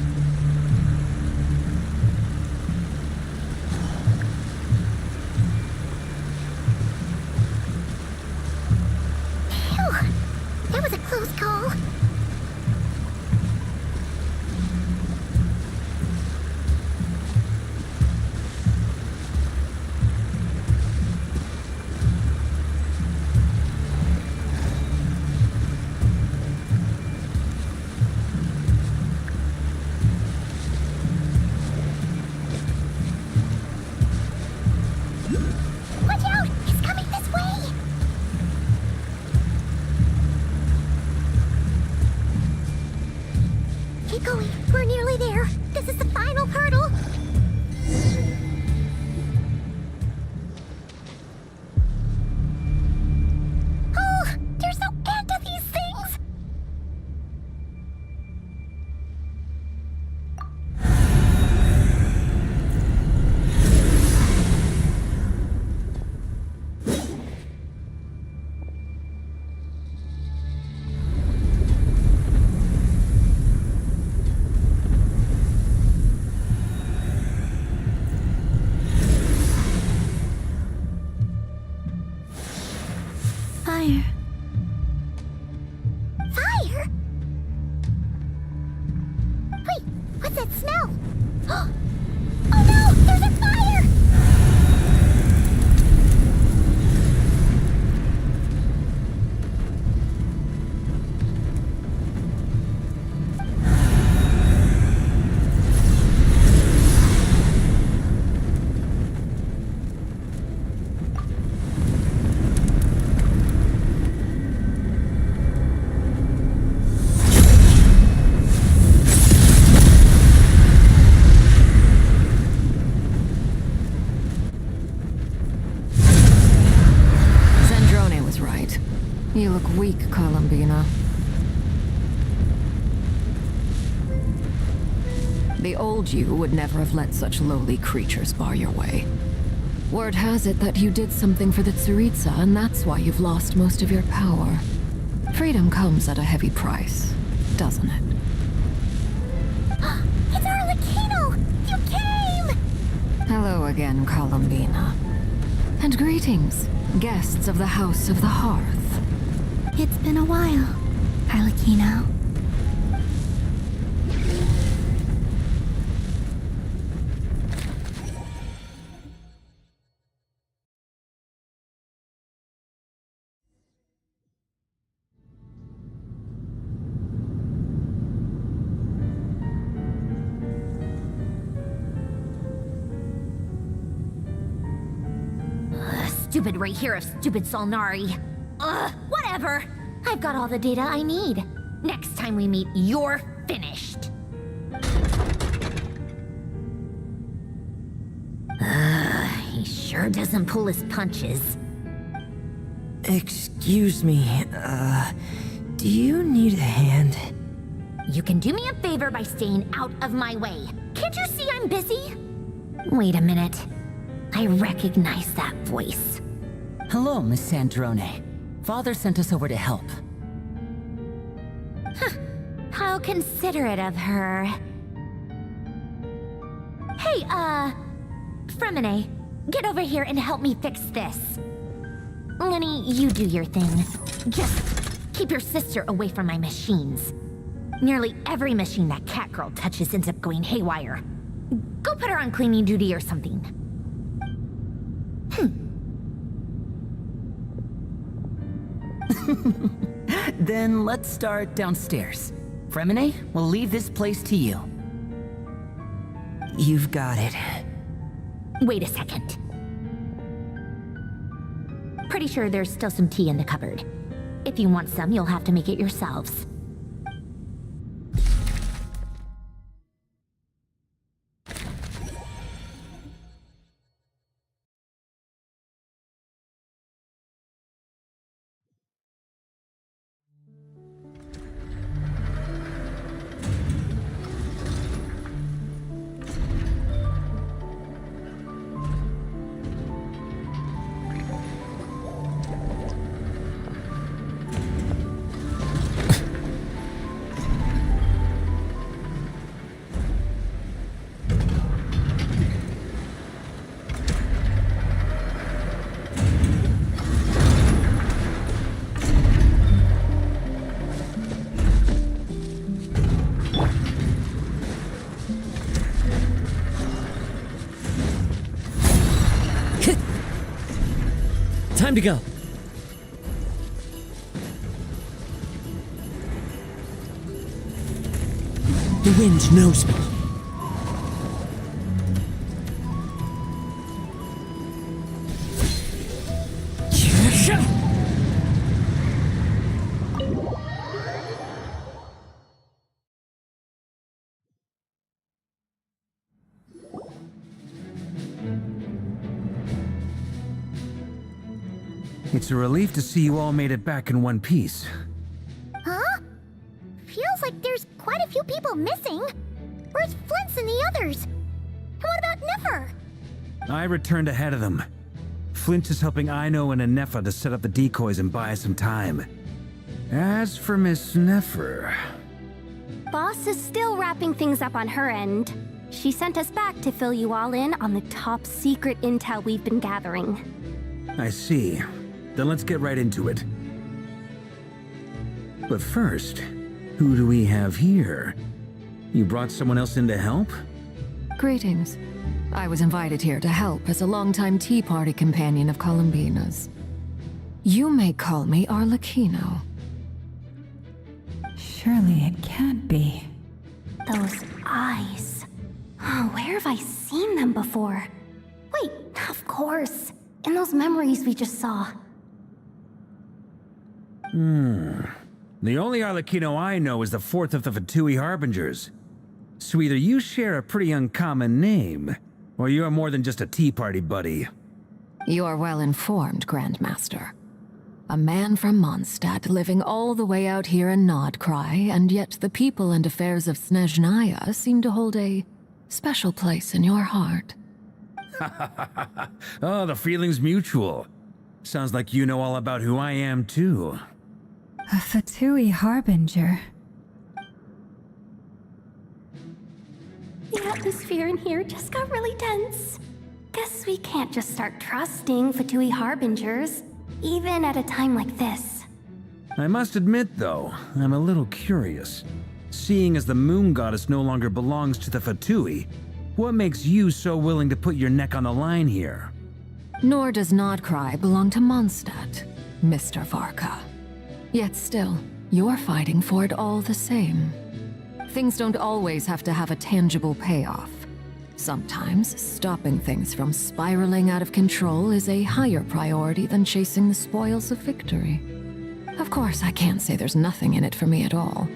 Phew, that was a close call. You look weak, Columbina. The old you would never have let such lowly creatures bar your way. Word has it that you did something for the Tsaritsa, and that's why you've lost most of your power. Freedom comes at a heavy price, doesn't it? It's Arlecchino! You came! Hello again, Columbina. And greetings, guests of the House of the Hearth. It's been a while, Arlecchino. Stupid Rerir of stupid Solnari. Ugh, whatever. I've got all the data I need. Next time we meet, you're finished. He sure doesn't pull his punches. Excuse me, do you need a hand? You can do me a favor by staying out of my way. Can't you see I'm busy? Wait a minute. I recognize that voice. Hello, Miss Sandrone. Father sent us over to help. Huh. How considerate of her. Hey, Fremine, get over here and help me fix this. Lenny, you do your thing. Just keep your sister away from my machines. Nearly every machine that cat girl touches ends up going haywire. Go put her on cleaning duty or something. Then let's start downstairs. Fremine, we'll leave this place to you. You've got it. Wait a second. Pretty sure there's still some tea in the cupboard. If you want some, you'll have to make it yourselves. Time to go. The wind knows me. It's a relief to see you all made it back in one piece. Huh? Feels like there's quite a few people missing. Where's Flint's and the others? And what about Nefer? I returned ahead of them. Flint is helping Ino and Anefa to set up the decoys and buy some time. As for Miss Nefer... Boss is still wrapping things up on her end. She sent us back to fill you all in on the top secret intel we've been gathering. I see. Then let's get right into it. But first, who do we have here? You brought someone else in to help? Greetings. I was invited here to help as a longtime tea party companion of Columbina's. You may call me Arlecchino. Surely it can't be. Those eyes. Oh, where have I seen them before? Wait, of course. In those memories we just saw. The only Arlecchino I know is the fourth of the Fatui Harbingers. So either you share a pretty uncommon name, or you're more than just a tea party buddy. You are well informed, Grandmaster. A man from Mondstadt living all the way out here in Nod-Krai, and yet the people and affairs of Snezhnaya seem to hold a special place in your heart. Oh, the feeling's mutual. Sounds like you know all about who I am, too. A Fatui Harbinger. The atmosphere in here just got really tense. Guess we can't just start trusting Fatui Harbingers, even at a time like this. I must admit, though, I'm a little curious. Seeing as the moon goddess no longer belongs to the Fatui, what makes you so willing to put your neck on the line here? Nor does Nod-Krai belong to Mondstadt, Mr. Varka. Yet still, you're fighting for it all the same. Things don't always have to have a tangible payoff. Sometimes, stopping things from spiraling out of control is a higher priority than chasing the spoils of victory. Of course, I can't say there's nothing in it for me at all.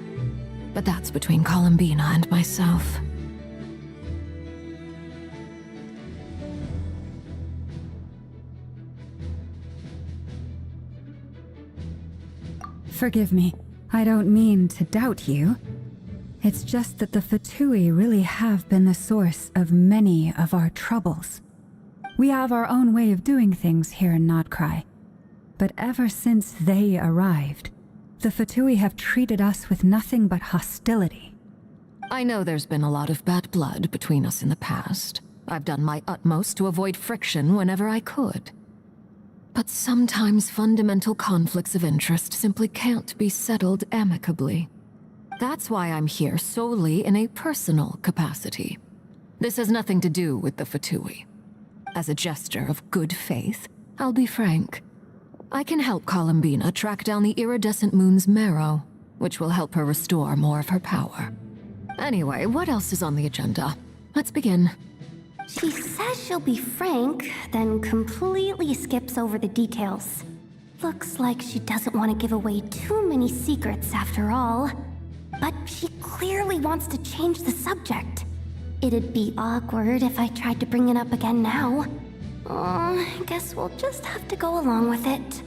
But that's between Columbina and myself. Forgive me. I don't mean to doubt you. It's just that the Fatui really have been the source of many of our troubles. We have our own way of doing things here in Nod-Krai. But ever since they arrived, the Fatui have treated us with nothing but hostility. I know there's been a lot of bad blood between us in the past. I've done my utmost to avoid friction whenever I could. But sometimes fundamental conflicts of interest simply can't be settled amicably. That's why I'm here solely in a personal capacity. This has nothing to do with the Fatui. As a gesture of good faith, I'll be frank. I can help Columbina track down the iridescent moon's marrow, which will help her restore more of her power. Anyway, what else is on the agenda? Let's begin. She says she'll be frank, then completely skips over the details. Looks like she doesn't want to give away too many secrets after all. But she clearly wants to change the subject. It'd be awkward if I tried to bring it up again now. I guess we'll just have to go along with it.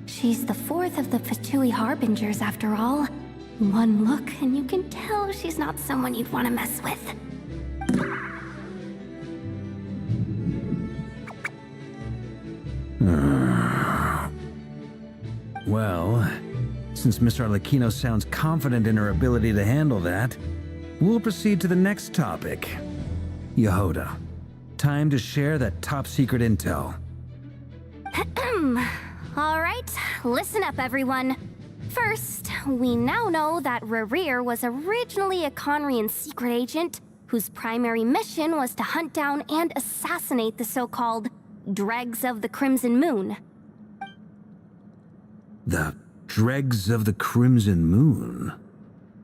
She's the fourth of the Fatui Harbingers after all. One look and you can tell she's not someone you'd want to mess with. Well, since Miss Arlecchino sounds confident in her ability to handle that, we'll proceed to the next topic. Yehoda, time to share that top-secret intel. Alright, listen up everyone. First, we now know that Rerir was originally a Conrian secret agent whose primary mission was to hunt down and assassinate the so-called Dregs of the Crimson Moon. The Dregs of the Crimson Moon?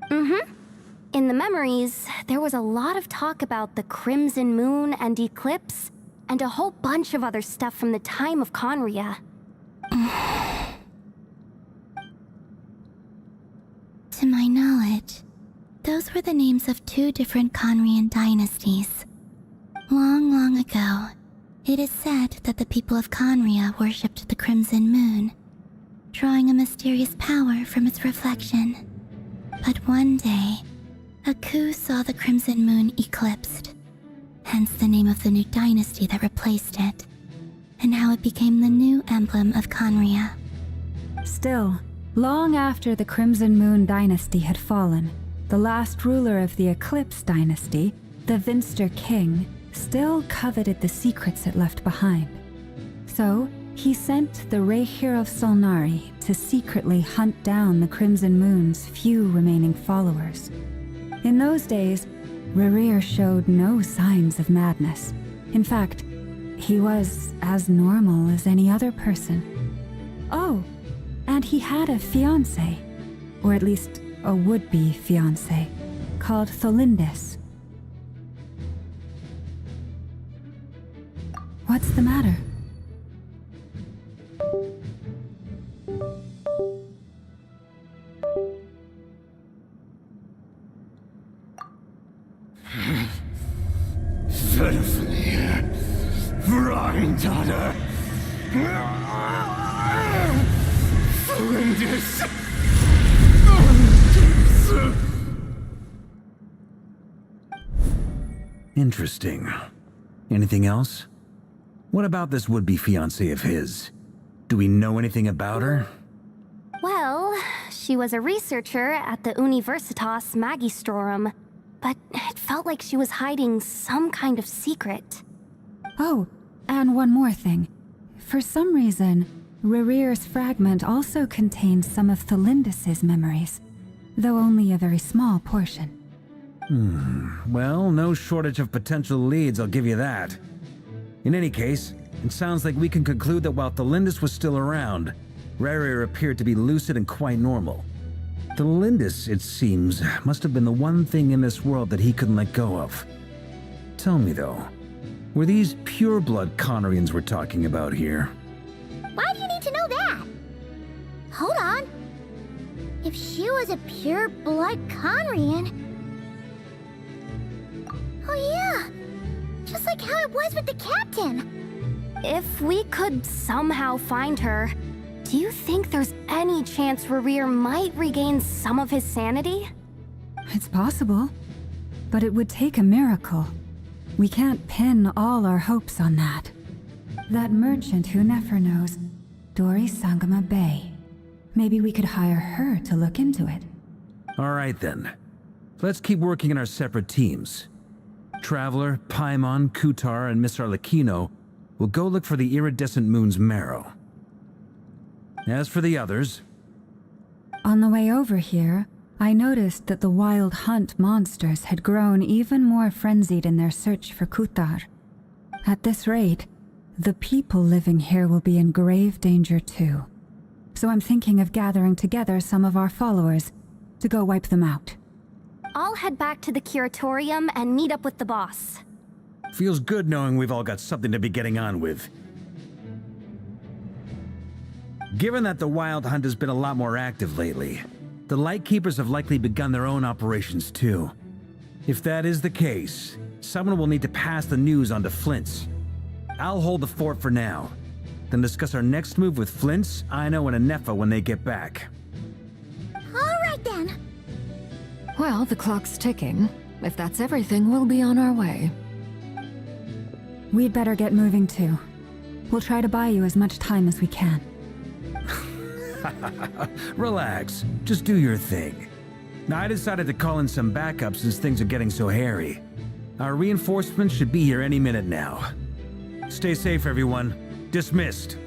Mm-hmm. In the memories, there was a lot of talk about the Crimson Moon and Eclipse, and a whole bunch of other stuff from the time of Conria. To my knowledge, those were the names of two different Conrian dynasties. Long, long ago, it is said that the people of Conria worshipped the Crimson Moon, drawing a mysterious power from its reflection. But one day, a coup saw the Crimson Moon eclipsed, hence the name of the new dynasty that replaced it, and how it became the new emblem of Conria. Still, long after the Crimson Moon dynasty had fallen, the last ruler of the Eclipse dynasty, the Vinster King, still coveted the secrets it left behind. So, he sent the Rerir of Solnari to secretly hunt down the Crimson Moon's few remaining followers. In those days, Rerir showed no signs of madness. In fact, he was as normal as any other person. Oh, and he had a fiancé, or at least a would-be fiancé, called Tholindis. What's the matter? Granddaughter! Tholindis! Interesting. Anything else? What about this would-be fiancé of his? Do we know anything about her? Well, she was a researcher at the Universitas Magistrorum, but it felt like she was hiding some kind of secret. Oh, and one more thing. For some reason, Rerir's fragment also contains some of Thelindis' memories, though only a very small portion. Well, no shortage of potential leads, I'll give you that. In any case, it sounds like we can conclude that while Thelindis was still around, Rerir appeared to be lucid and quite normal. Thelindis, it seems, must have been the one thing in this world that he couldn't let go of. Tell me though, were these pure-blood Conorians we're talking about here? Why do you need to know that? Hold on. If she was a pure-blood Conorian... Oh yeah! Just like how it was with the captain! If we could somehow find her, do you think there's any chance Rerir might regain some of his sanity? It's possible, but it would take a miracle. We can't pin all our hopes on that. That merchant who Nefer knows, Dori Sangama Bay. Maybe we could hire her to look into it. All right then. Let's keep working in our separate teams. Traveler, Paimon, Kutar, and Miss Arlecchino will go look for the iridescent moon's marrow. As for the others... On the way over here, I noticed that the Wild Hunt monsters had grown even more frenzied in their search for Kutar. At this rate, the people living here will be in grave danger too. So I'm thinking of gathering together some of our followers to go wipe them out. I'll head back to the curatorium and meet up with the boss. Feels good knowing we've all got something to be getting on with. Given that the Wild Hunt has been a lot more active lately, the Lightkeepers have likely begun their own operations too. If that is the case, someone will need to pass the news on to Flint's. I'll hold the fort for now, then discuss our next move with Flint's, Aino, and Anefa when they get back. Alright then. Well, the clock's ticking. If that's everything, we'll be on our way. We'd better get moving too. We'll try to buy you as much time as we can. Relax, just do your thing. Now, I decided to call in some backup since things are getting so hairy. Our reinforcements should be here any minute now. Stay safe, everyone. Dismissed.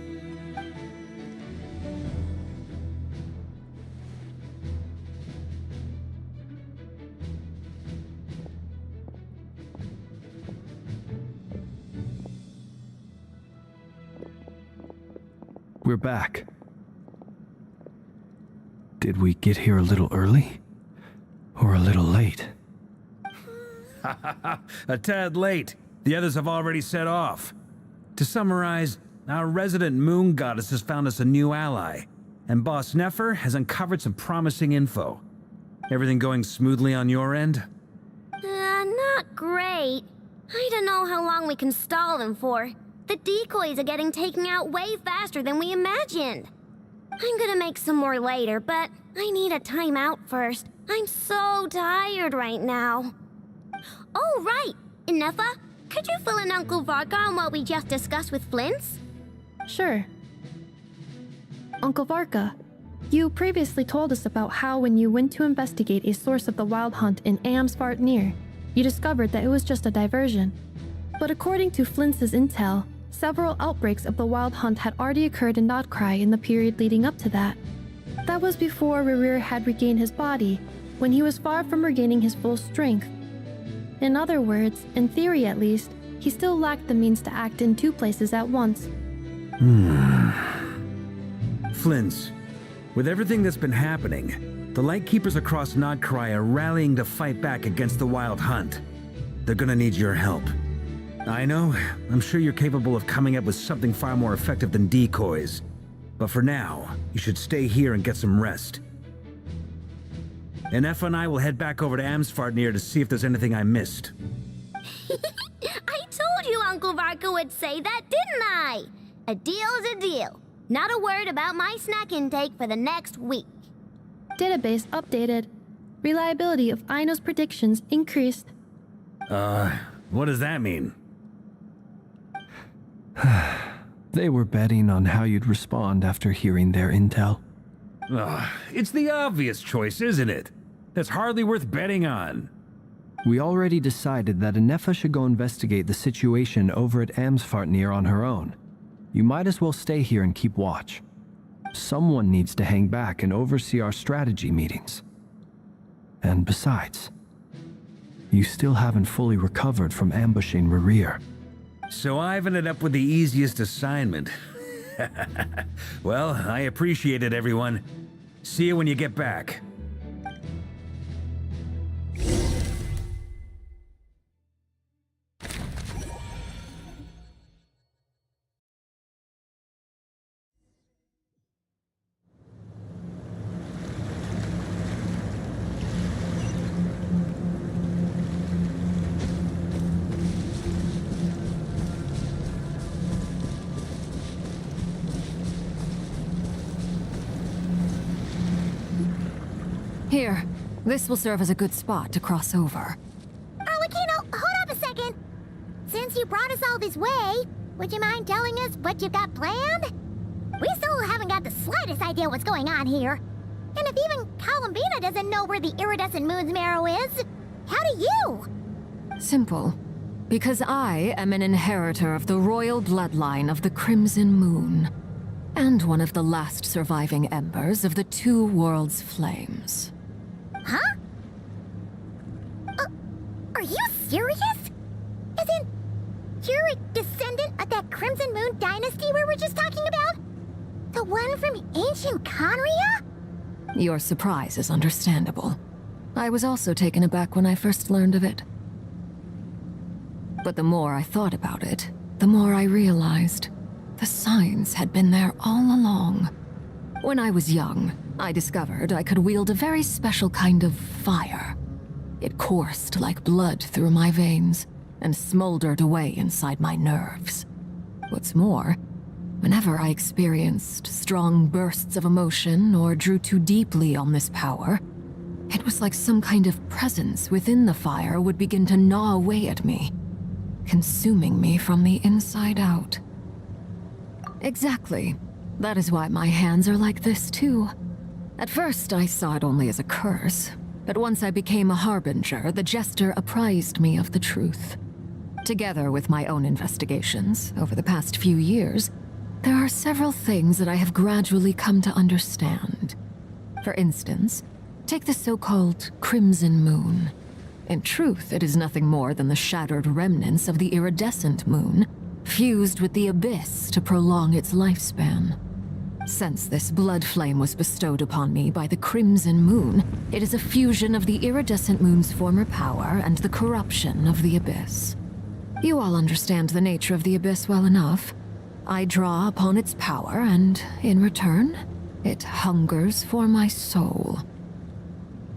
We're back. Did we get here a little early? Or a little late? A tad late. The others have already set off. To summarize, our resident moon goddess has found us a new ally, and Boss Nefer has uncovered some promising info. Everything going smoothly on your end? Not great. I don't know how long we can stall them for. The decoys are getting taken out way faster than we imagined. I'm gonna make some more later, but I need a timeout first. I'm so tired right now. Oh, right! Inefa, could you fill in Uncle Varka on what we just discussed with Flint's? Sure. Uncle Varka, you previously told us about how when you went to investigate a source of the Wild Hunt in Amsvartnir, you discovered that it was just a diversion. But according to Flint's intel, several outbreaks of the Wild Hunt had already occurred in Nod-Krai in the period leading up to that. That was before Rerir had regained his body, when he was far from regaining his full strength. In other words, in theory at least, he still lacked the means to act in two places at once. Flint's, with everything that's been happening, the Lightkeepers across Nod-Krai are rallying to fight back against the Wild Hunt. They're gonna need your help. I know, I'm sure you're capable of coming up with something far more effective than decoys. But for now, you should stay here and get some rest. Anefa and I will head back over to Amsvartnir to see if there's anything I missed. I told you Uncle Varka would say that, didn't I? A deal is a deal. Not a word about my snack intake for the next week. Database updated. Reliability of Aino's predictions increased. What does that mean? They were betting on how you'd respond after hearing their intel. Ugh, it's the obvious choice, isn't it? That's hardly worth betting on. We already decided that Anefa should go investigate the situation over at Amsfartnir on her own. You might as well stay here and keep watch. Someone needs to hang back and oversee our strategy meetings. And besides, you still haven't fully recovered from ambushing Rerir. So I've ended up with the easiest assignment. Well, I appreciate it, everyone. See you when you get back. Here, this will serve as a good spot to cross over. Arlecchino, hold up a second! Since you brought us all this way, would you mind telling us what you've got planned? We still haven't got the slightest idea what's going on here. And if even Columbina doesn't know where the iridescent moon's marrow is, how do you? Simple. Because I am an inheritor of the royal bloodline of the Crimson Moon, and one of the last surviving embers of the Two Worlds' flames. Huh? Are you serious? As in, you're a descendant of that Crimson Moon dynasty we were just talking about? The one from ancient Conria? Your surprise is understandable. I was also taken aback when I first learned of it. But the more I thought about it, the more I realized the signs had been there all along. When I was young, I discovered I could wield a very special kind of fire. It coursed like blood through my veins and smoldered away inside my nerves. What's more, whenever I experienced strong bursts of emotion or drew too deeply on this power, it was like some kind of presence within the fire would begin to gnaw away at me, consuming me from the inside out. Exactly. That is why my hands are like this too. At first, I saw it only as a curse, but once I became a harbinger, the jester apprised me of the truth. Together with my own investigations over the past few years, there are several things that I have gradually come to understand. For instance, take the so-called Crimson Moon. In truth, it is nothing more than the shattered remnants of the iridescent moon, fused with the abyss to prolong its lifespan. Since this blood flame was bestowed upon me by the Crimson Moon, it is a fusion of the iridescent moon's former power and the corruption of the abyss. You all understand the nature of the abyss well enough. I draw upon its power, and in return, it hungers for my soul.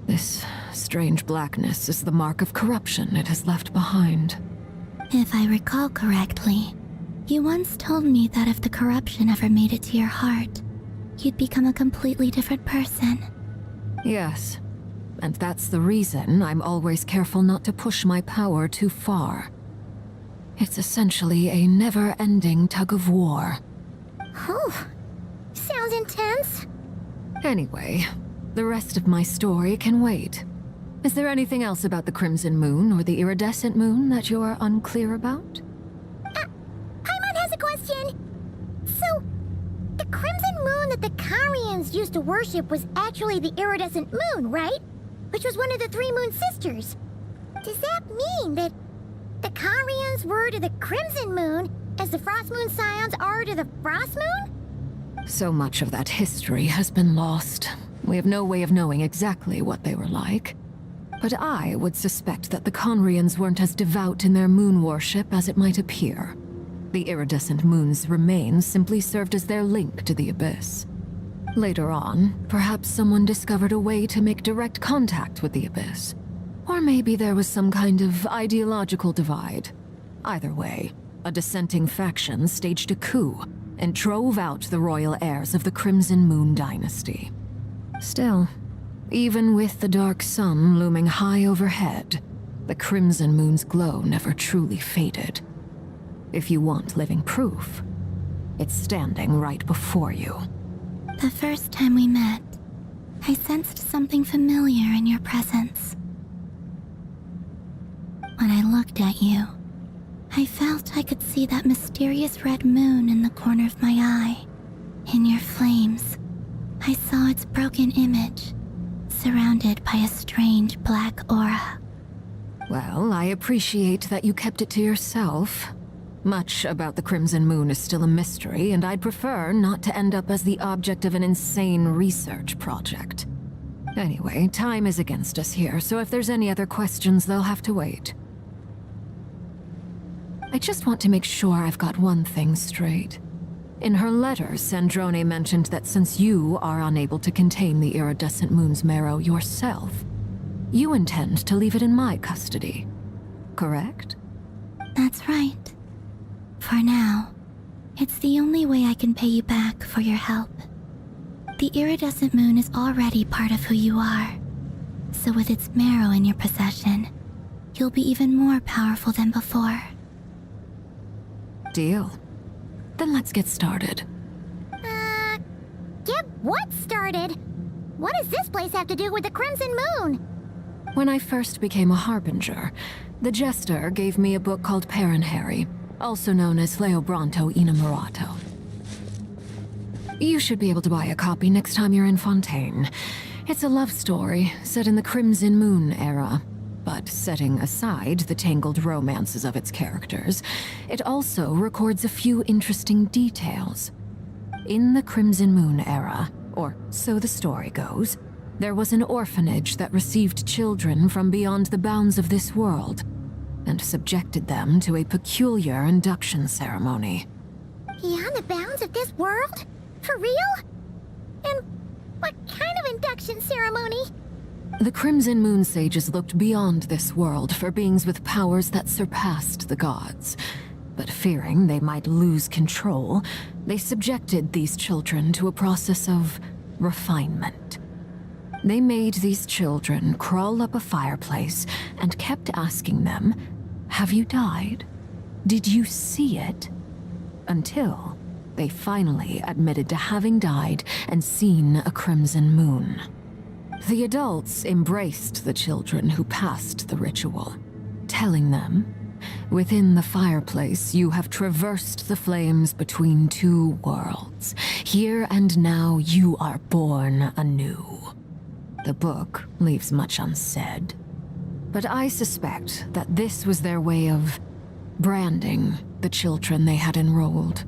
This strange blackness is the mark of corruption it has left behind. If I recall correctly, you once told me that if the corruption ever made it to your heart, you'd become a completely different person. Yes, and that's the reason I'm always careful not to push my power too far. It's essentially a never-ending tug of war. Whew. Sounds intense. Anyway, the rest of my story can wait. Is there anything else about the Crimson Moon or the Iridescent Moon that you're unclear about? Paimon has a question. So, the Crimson Moon that the Carians used to worship was actually the Iridescent Moon, right? Which was one of the three Moon Sisters. Does that mean that the Carians were to the Crimson Moon as the Frost Moon Scions are to the Frost Moon? So much of that history has been lost. We have no way of knowing exactly what they were like. But I would suspect that the Conrians weren't as devout in their moon worship as it might appear. The iridescent moon's remains simply served as their link to the abyss. Later on, perhaps someone discovered a way to make direct contact with the abyss. Or maybe there was some kind of ideological divide. Either way, a dissenting faction staged a coup and drove out the royal heirs of the Crimson Moon dynasty. Still, even with the dark sun looming high overhead, the Crimson Moon's glow never truly faded. If you want living proof, it's standing right before you. The first time we met, I sensed something familiar in your presence. When I looked at you, I felt I could see that mysterious red moon in the corner of my eye. In your flames, I saw its broken image, surrounded by a strange black aura. Well, I appreciate that you kept it to yourself. Much about the Crimson Moon is still a mystery, and I'd prefer not to end up as the object of an insane research project. Anyway, time is against us here, so if there's any other questions, they'll have to wait. I just want to make sure I've got one thing straight. In her letter, Sandrone mentioned that since you are unable to contain the iridescent moon's marrow yourself, you intend to leave it in my custody, correct? That's right. For now, it's the only way I can pay you back for your help. The iridescent moon is already part of who you are, so with its marrow in your possession, you'll be even more powerful than before. Deal. Then let's get started. Get what started? What does this place have to do with the Crimson Moon? When I first became a Harbinger, the Jester gave me a book called Paranhari, also known as Leobranto Inamorato. You should be able to buy a copy next time you're in Fontaine. It's a love story set in the Crimson Moon era, but setting aside the tangled romances of its characters, it also records a few interesting details. In the Crimson Moon era, or so the story goes, there was an orphanage that received children from beyond the bounds of this world, and subjected them to a peculiar induction ceremony. Beyond the bounds of this world? For real? And what kind of induction ceremony? The Crimson Moon sages looked beyond this world for beings with powers that surpassed the gods. But fearing they might lose control, they subjected these children to a process of refinement. They made these children crawl up a fireplace and kept asking them, "Have you died? Did you see it?" Until they finally admitted to having died and seen a crimson moon. The adults embraced the children who passed the ritual, telling them, "Within the fireplace, you have traversed the flames between two worlds. Here and now, you are born anew." The book leaves much unsaid, but I suspect that this was their way of branding the children they had enrolled,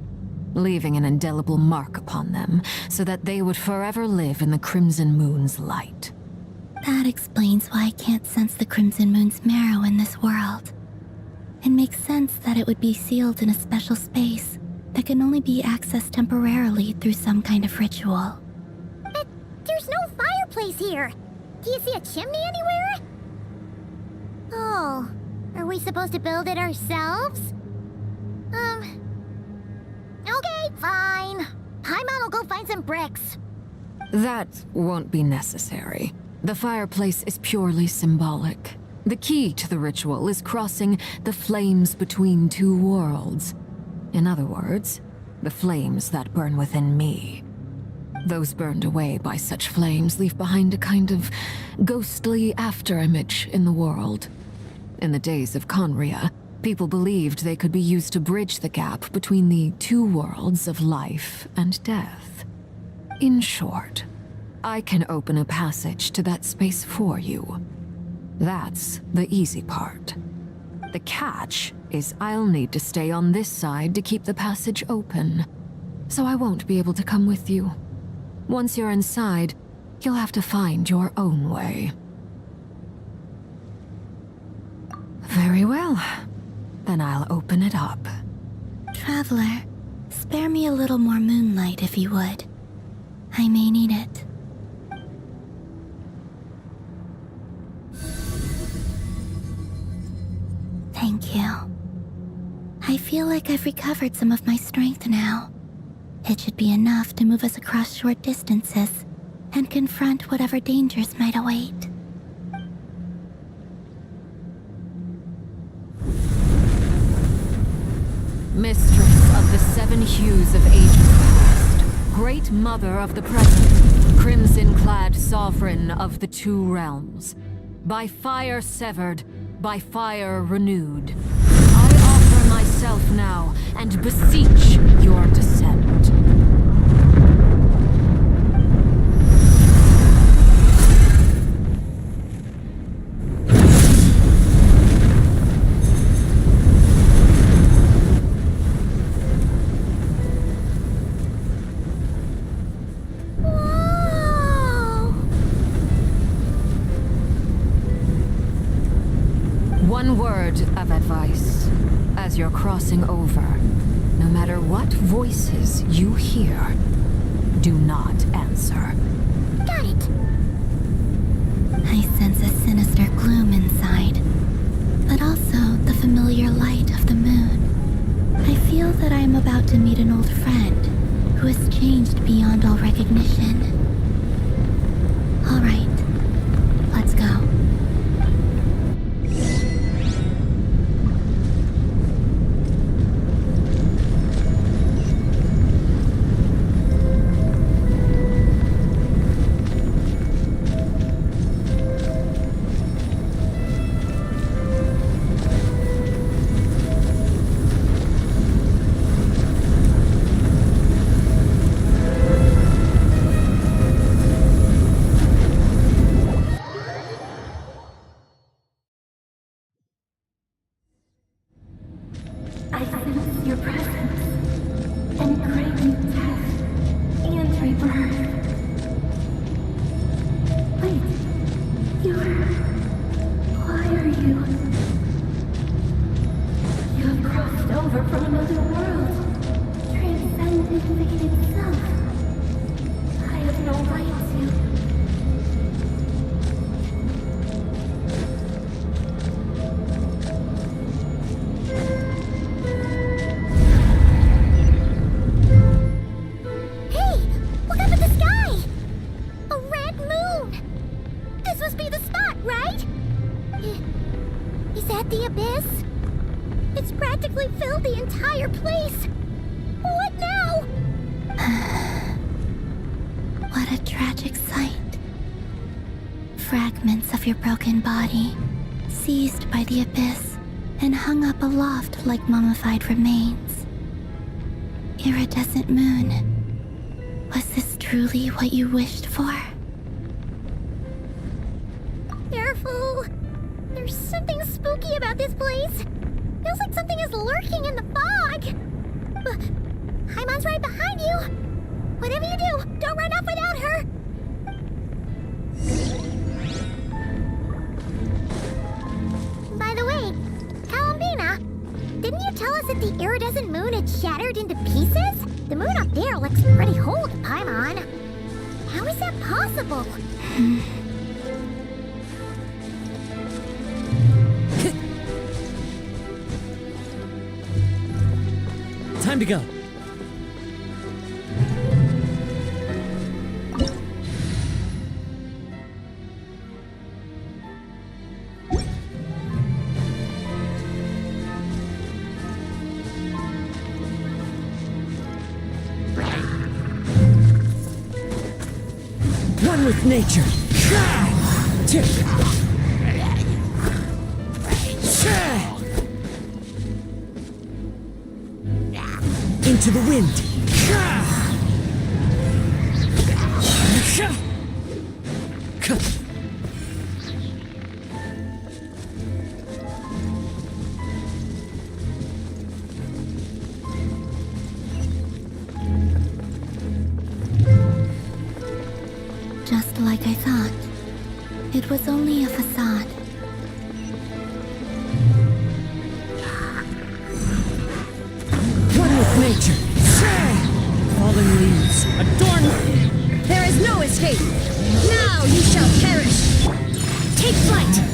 leaving an indelible mark upon them so that they would forever live in the Crimson Moon's light. That explains why I can't sense the Crimson Moon's marrow in this world. It makes sense that it would be sealed in a special space that can only be accessed temporarily through some kind of ritual. But there's no fireplace here. Do you see a chimney anywhere? Oh, are we supposed to build it ourselves? Okay, fine. Paimon will go find some bricks. That won't be necessary. The fireplace is purely symbolic. The key to the ritual is crossing the flames between two worlds. In other words, the flames that burn within me. Those burned away by such flames leave behind a kind of ghostly afterimage in the world. In the days of Conria, people believed they could be used to bridge the gap between the two worlds of life and death. In short, I can open a passage to that space for you. That's the easy part. The catch is I'll need to stay on this side to keep the passage open, so I won't be able to come with you. Once you're inside, you'll have to find your own way. Very well. Then I'll open it up. Traveler, spare me a little more moonlight if you would. I may need it. Thank you. I feel like I've recovered some of my strength now. It should be enough to move us across short distances and confront whatever dangers might await. Mistress of the seven hues of ages past, great mother of the present, crimson-clad sovereign of the two realms, by fire severed, by fire renewed, I offer myself now and beseech your descent. One word of advice. As you're crossing over, no matter what voices you hear, do not answer. Got it. I sense a sinister gloom inside, but also the familiar light of the moon. I feel that I am about to meet an old friend who has changed beyond all recognition. All right, let's go. I sense your presence and crave new death and rebirth. Wait, why are you? You have crossed over from another world, transcended fate itself. I have no right to. The abyss? It's practically filled the entire place. What now? What a tragic sight. Fragments of your broken body, seized by the abyss and hung up aloft like mummified remains. Iridescent moon, was this truly what you wished for? Careful! There's something spooky about this place. Feels like something is lurking in the fog. Haimon's right behind you. Whatever you do, don't run off without her. By the way, Kalambina, didn't you tell us that the iridescent moon had shattered into pieces? The moon up there looks pretty whole to Paimon. How is that possible? Time to go. One with nature. Into the wind. Just like I thought. It was only a facade. One with nature. Fallen leaves. Adorn. There is no escape. Now you shall perish. Take flight.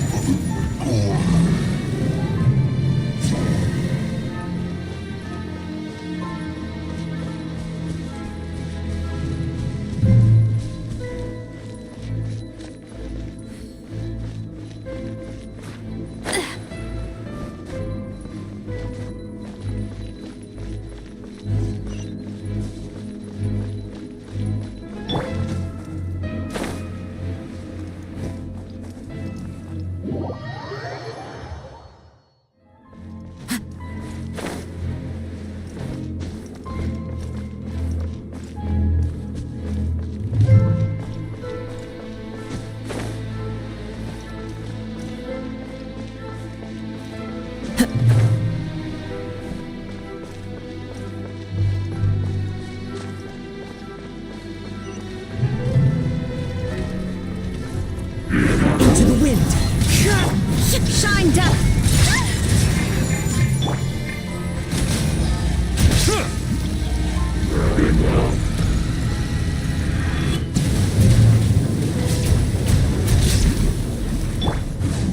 Into the wind! Shine down!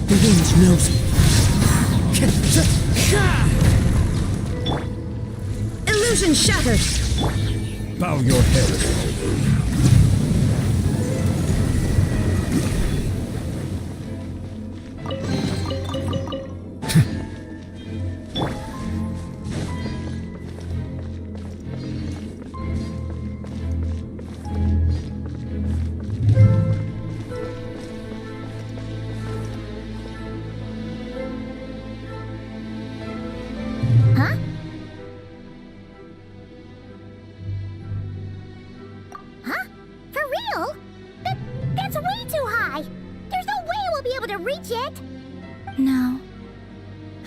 The wind knows me. Illusion shattered! Bow your head. Huh? Huh? For real? That's way too high! There's no way we'll be able to reach it! No.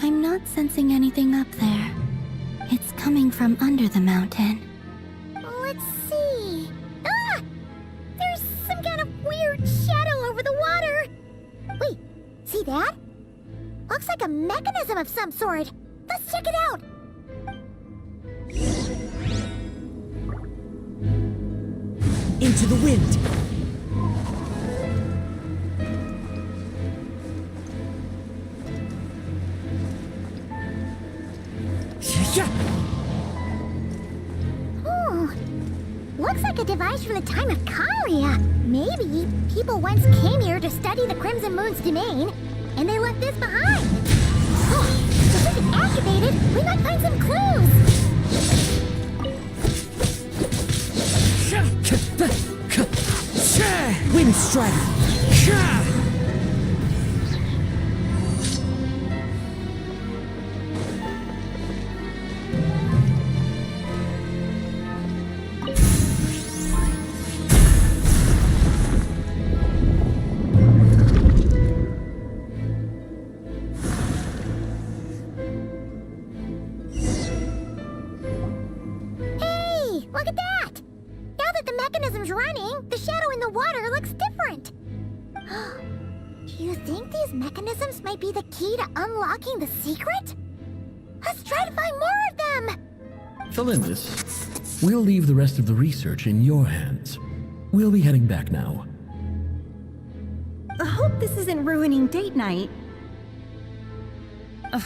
I'm not sensing anything up there. It's coming from under the mountain. Let's see... Ah! There's some kind of weird shadow over the water! Wait, see that? Looks like a mechanism of some sort. Let's check it out! Into the wind! Oh, looks like a device from the time of Kalia. Maybe people once came here to study the Crimson Moon's domain, and they left this behind. Oh, if we can activate it, we might find some clues. Wind strike! Hey, look at that! Now that the mechanism's running, the shadow in the water looks different. Do you think these mechanisms might be the key to unlocking the secret? Let's try to find more of them! Felindis, we'll leave the rest of the research in your hands. We'll be heading back now. I hope this isn't ruining date night. Ugh.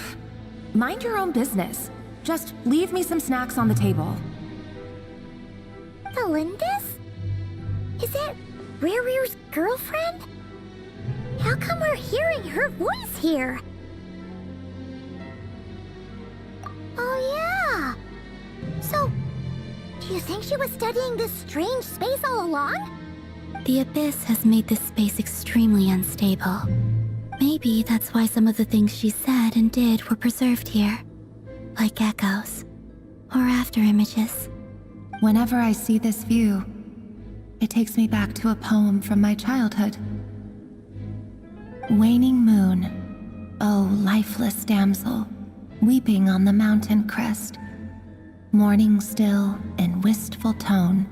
Mind your own business. Just leave me some snacks on the table. Felindis? Is that Rerir's girlfriend? How come we're hearing her voice here? Oh yeah! So, do you think she was studying this strange space all along? The Abyss has made this space extremely unstable. Maybe that's why some of the things she said and did were preserved here. Like echoes. Or after images. Whenever I see this view, it takes me back to a poem from my childhood. Waning moon, oh lifeless damsel, weeping on the mountain crest, mourning still in wistful tone,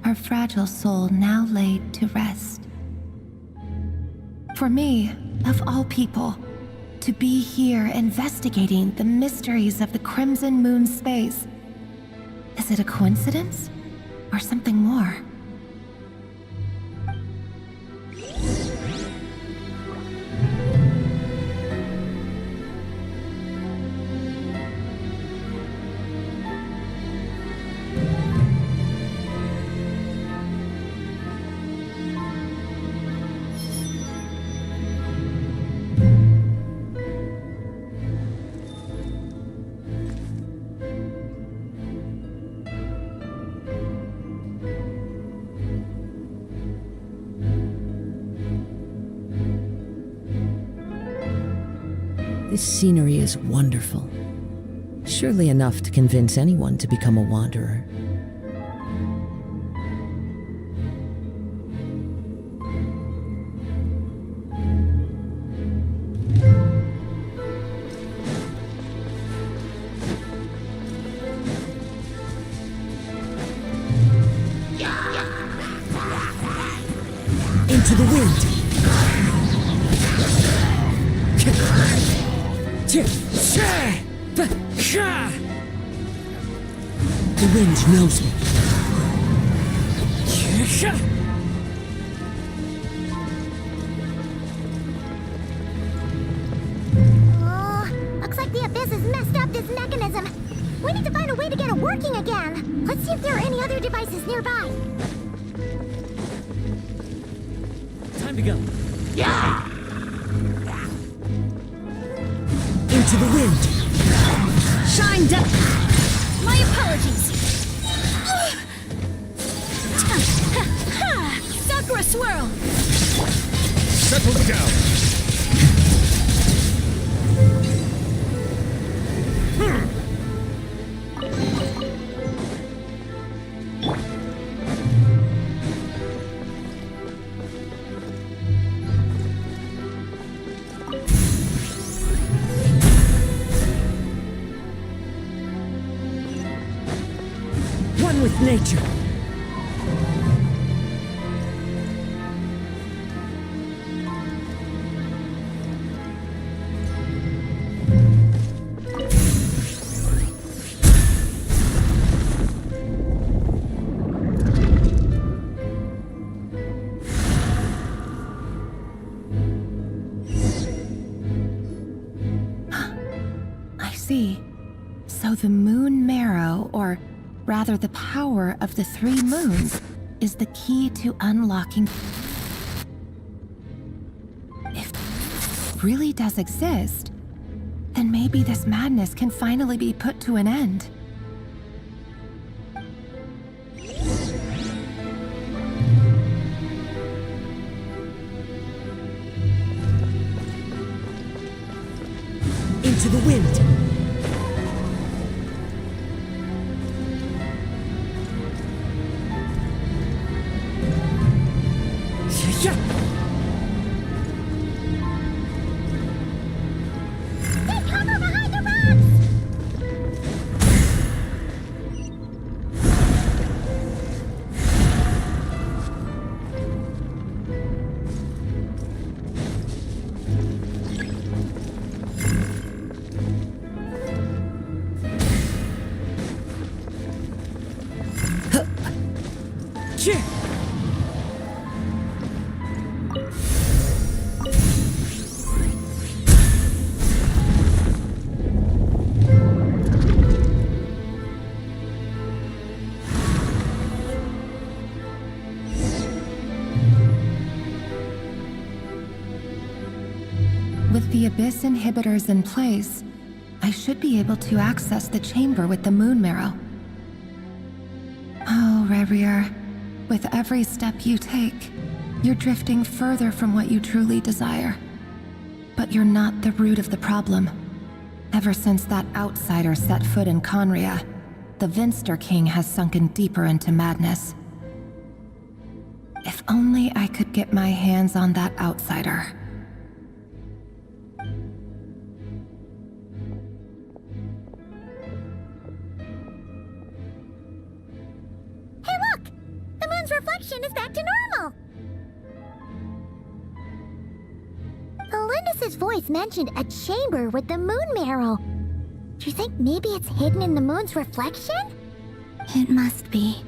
her fragile soul now laid to rest. For me, of all people, to be here investigating the mysteries of the Crimson Moon space, is it a coincidence or something more? This scenery is wonderful. Surely enough to convince anyone to become a wanderer. Into the wind. The wind knows me. Oh, looks like the Abyss has messed up this mechanism. We need to find a way to get it working again. Let's see if there are any other devices nearby. Time to go. Into the wind. Shine down. My apologies. Sakura swirl. Settle down. One with nature. I see. So the moon marrow, or rather the power of the 3 moons, is the key to unlocking. If it really does exist, then maybe this madness can finally be put to an end. Into the wind. Take cover behind the rocks! With the Abyss inhibitors in place, I should be able to access the chamber with the moon marrow. Oh, Rerir, with every step you take, you're drifting further from what you truly desire. But you're not the root of the problem. Ever since that outsider set foot in Conria, the Vinster King has sunken deeper into madness. If only I could get my hands on that outsider. Hey look! The moon's reflection is back to normal! Elendis' voice mentioned a chamber with the moon marrow. Do you think maybe it's hidden in the moon's reflection? It must be.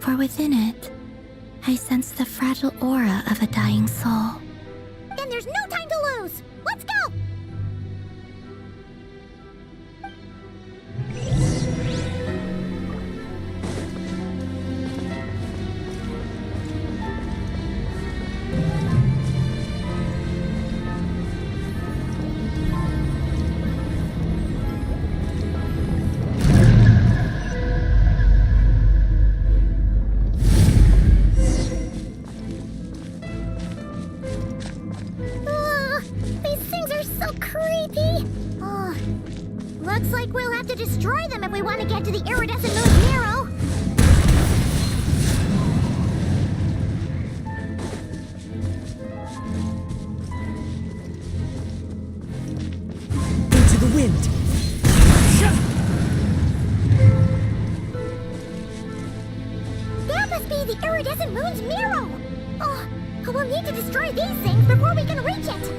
For within it, I sense the fragile aura of a dying soul. Then there's no time to lose! Let's go! Looks like we'll have to destroy them if we want to get to the iridescent moon's marrow. Into the wind. That must be the iridescent moon's marrow. Oh, we'll need to destroy these things before we can reach it.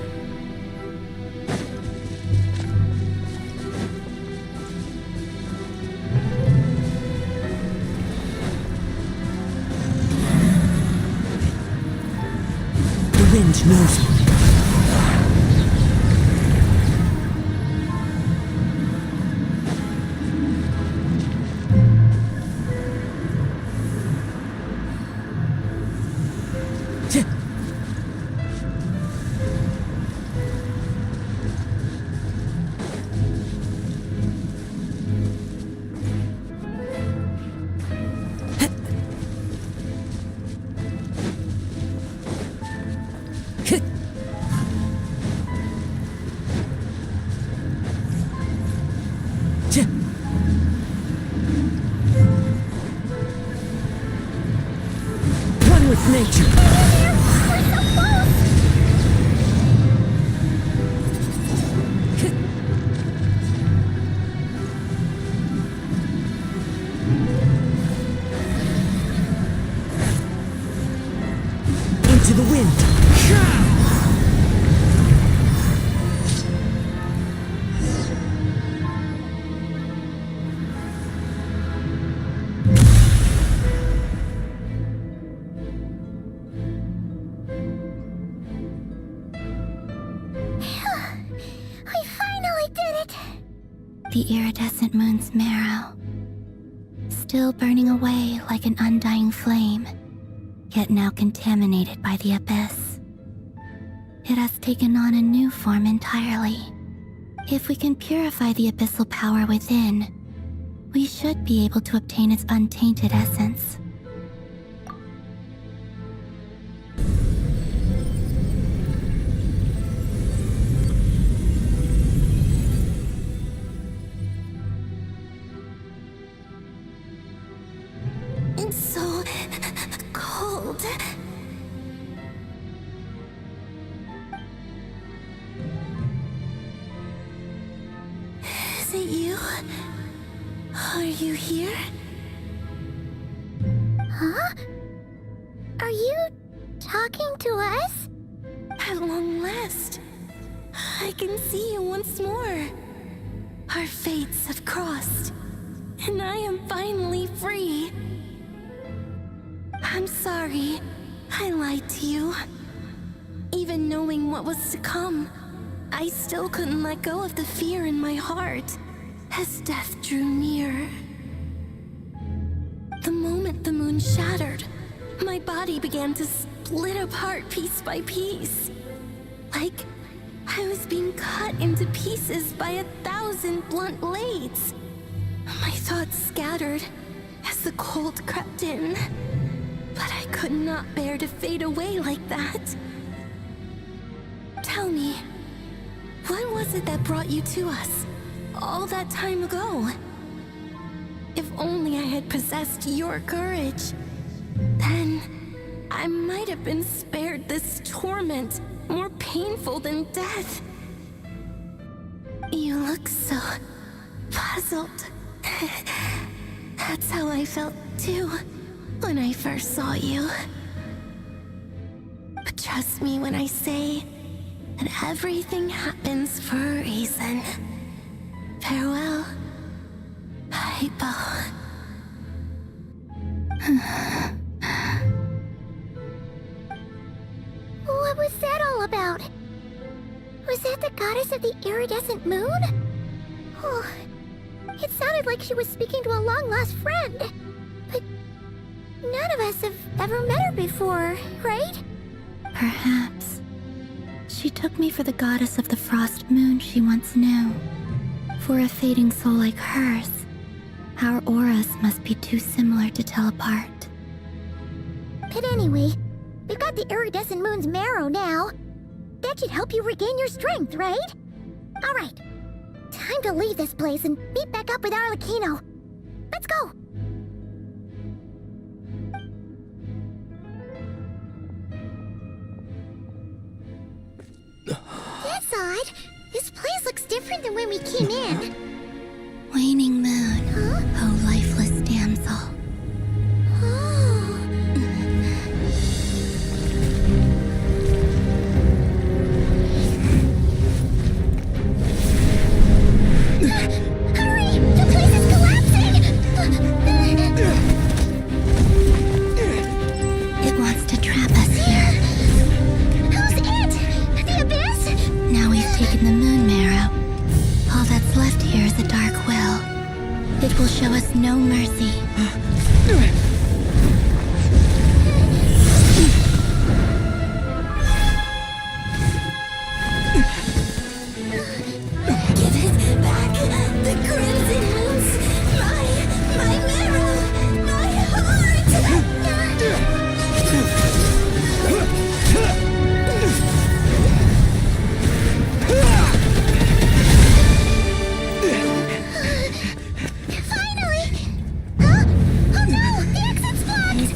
The wind knows me. One with nature. We're so close! Into the wind. We finally did it! The iridescent moon's marrow, still burning away like an undying flame, yet now contaminated by the abyss. It has taken on a new form entirely. If we can purify the abyssal power within, we should be able to obtain its untainted essence. It's so cold. Is it you? Are you here? Huh? Are you talking to us? At long last, I can see you once more. Our fates have crossed, and I am finally free. I'm sorry, I lied to you. Even knowing what was to come, I still couldn't let go of the fear in my heart as death drew near. The moment the moon shattered, my body began to split apart piece by piece. Like I was being cut into pieces by 1,000 blunt blades. My thoughts scattered as the cold crept in. But I could not bear to fade away like that. Tell me, what was it that brought you to us all that time ago? If only I had possessed your courage, then I might have been spared this torment more painful than death. You look so puzzled. That's how I felt too when I first saw you. But trust me when I say that everything happens for a reason. Farewell, Hypo. What was that all about? Was that the goddess of the iridescent moon? Oh, it sounded like she was speaking to a long-lost friend. But none of us have ever met her before, right? Perhaps. She took me for the goddess of the frost moon she once knew. For a fading soul like hers, our auras must be too similar to tell apart. But anyway, we've got the iridescent moon's marrow now. That should help you regain your strength, right? Alright, Time to leave this place and meet back up with Arlecchino. Let's go! That's odd. This place looks different than when we came in. Waning moon, oh lifeless damsel. Hurry! The place is collapsing! It wants to trap us here. Who's it? The Abyss? Now we've taken the moon marrow. All that's left here is a dark well. It will show us no mercy. Give it back! The crimson moons! My marrow! My heart! Finally! Huh? Oh no! The exit's blocked!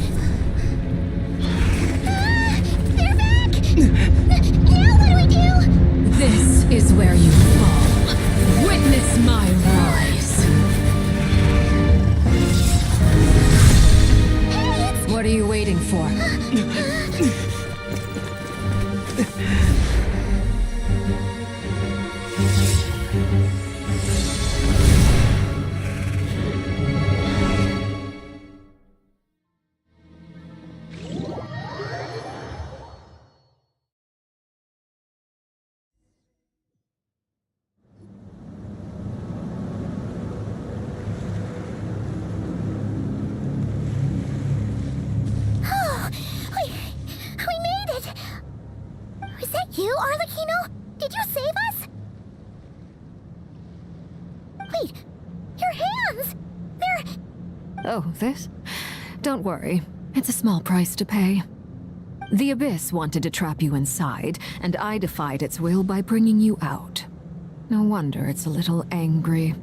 They're back! Now what do we do? This is where you fall. Witness my rise. What are you waiting for? Oh, we made it! Was that you, Arlecchino? Did you save us? Wait, your hands! They're... Oh, this? Don't worry. It's a small price to pay. The Abyss wanted to trap you inside, and I defied its will by bringing you out. No wonder it's a little angry.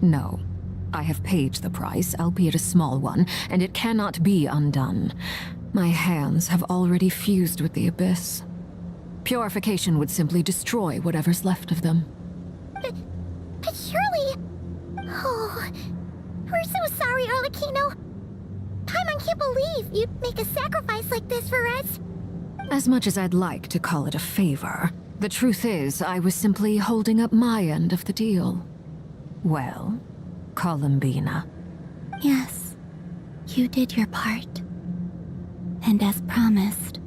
No. I have paid the price, albeit a small one, and it cannot be undone. My hands have already fused with the Abyss. Purification would simply destroy whatever's left of them. But surely... Oh... We're so sorry, Arlecchino. Paimon can't believe you'd make a sacrifice like this for us. As much as I'd like to call it a favor, the truth is I was simply holding up my end of the deal. Well, Columbina. Yes, you did your part. And as promised,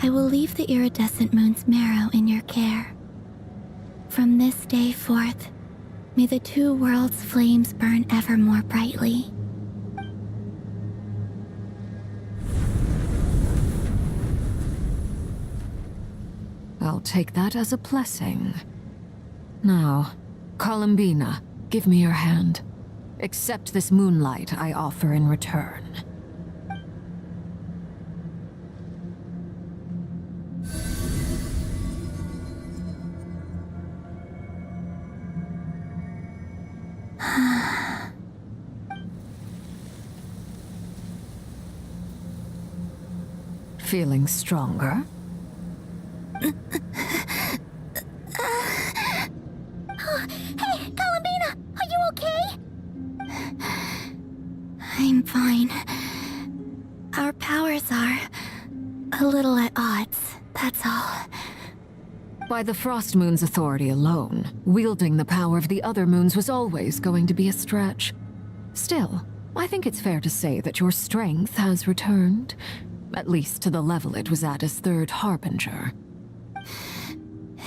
I will leave the iridescent moon's marrow in your care. From this day forth, may the two worlds' flames burn ever more brightly. I'll take that as a blessing. Now, Columbina, give me your hand. Accept this moonlight I offer in return. Feeling stronger? Hey, Columbina, are you okay? I'm fine. Our powers are a little at odds, that's all. By the Frost Moon's authority alone, wielding the power of the other moons was always going to be a stretch. Still, I think it's fair to say that your strength has returned, at least to the level it was at as Third Harbinger.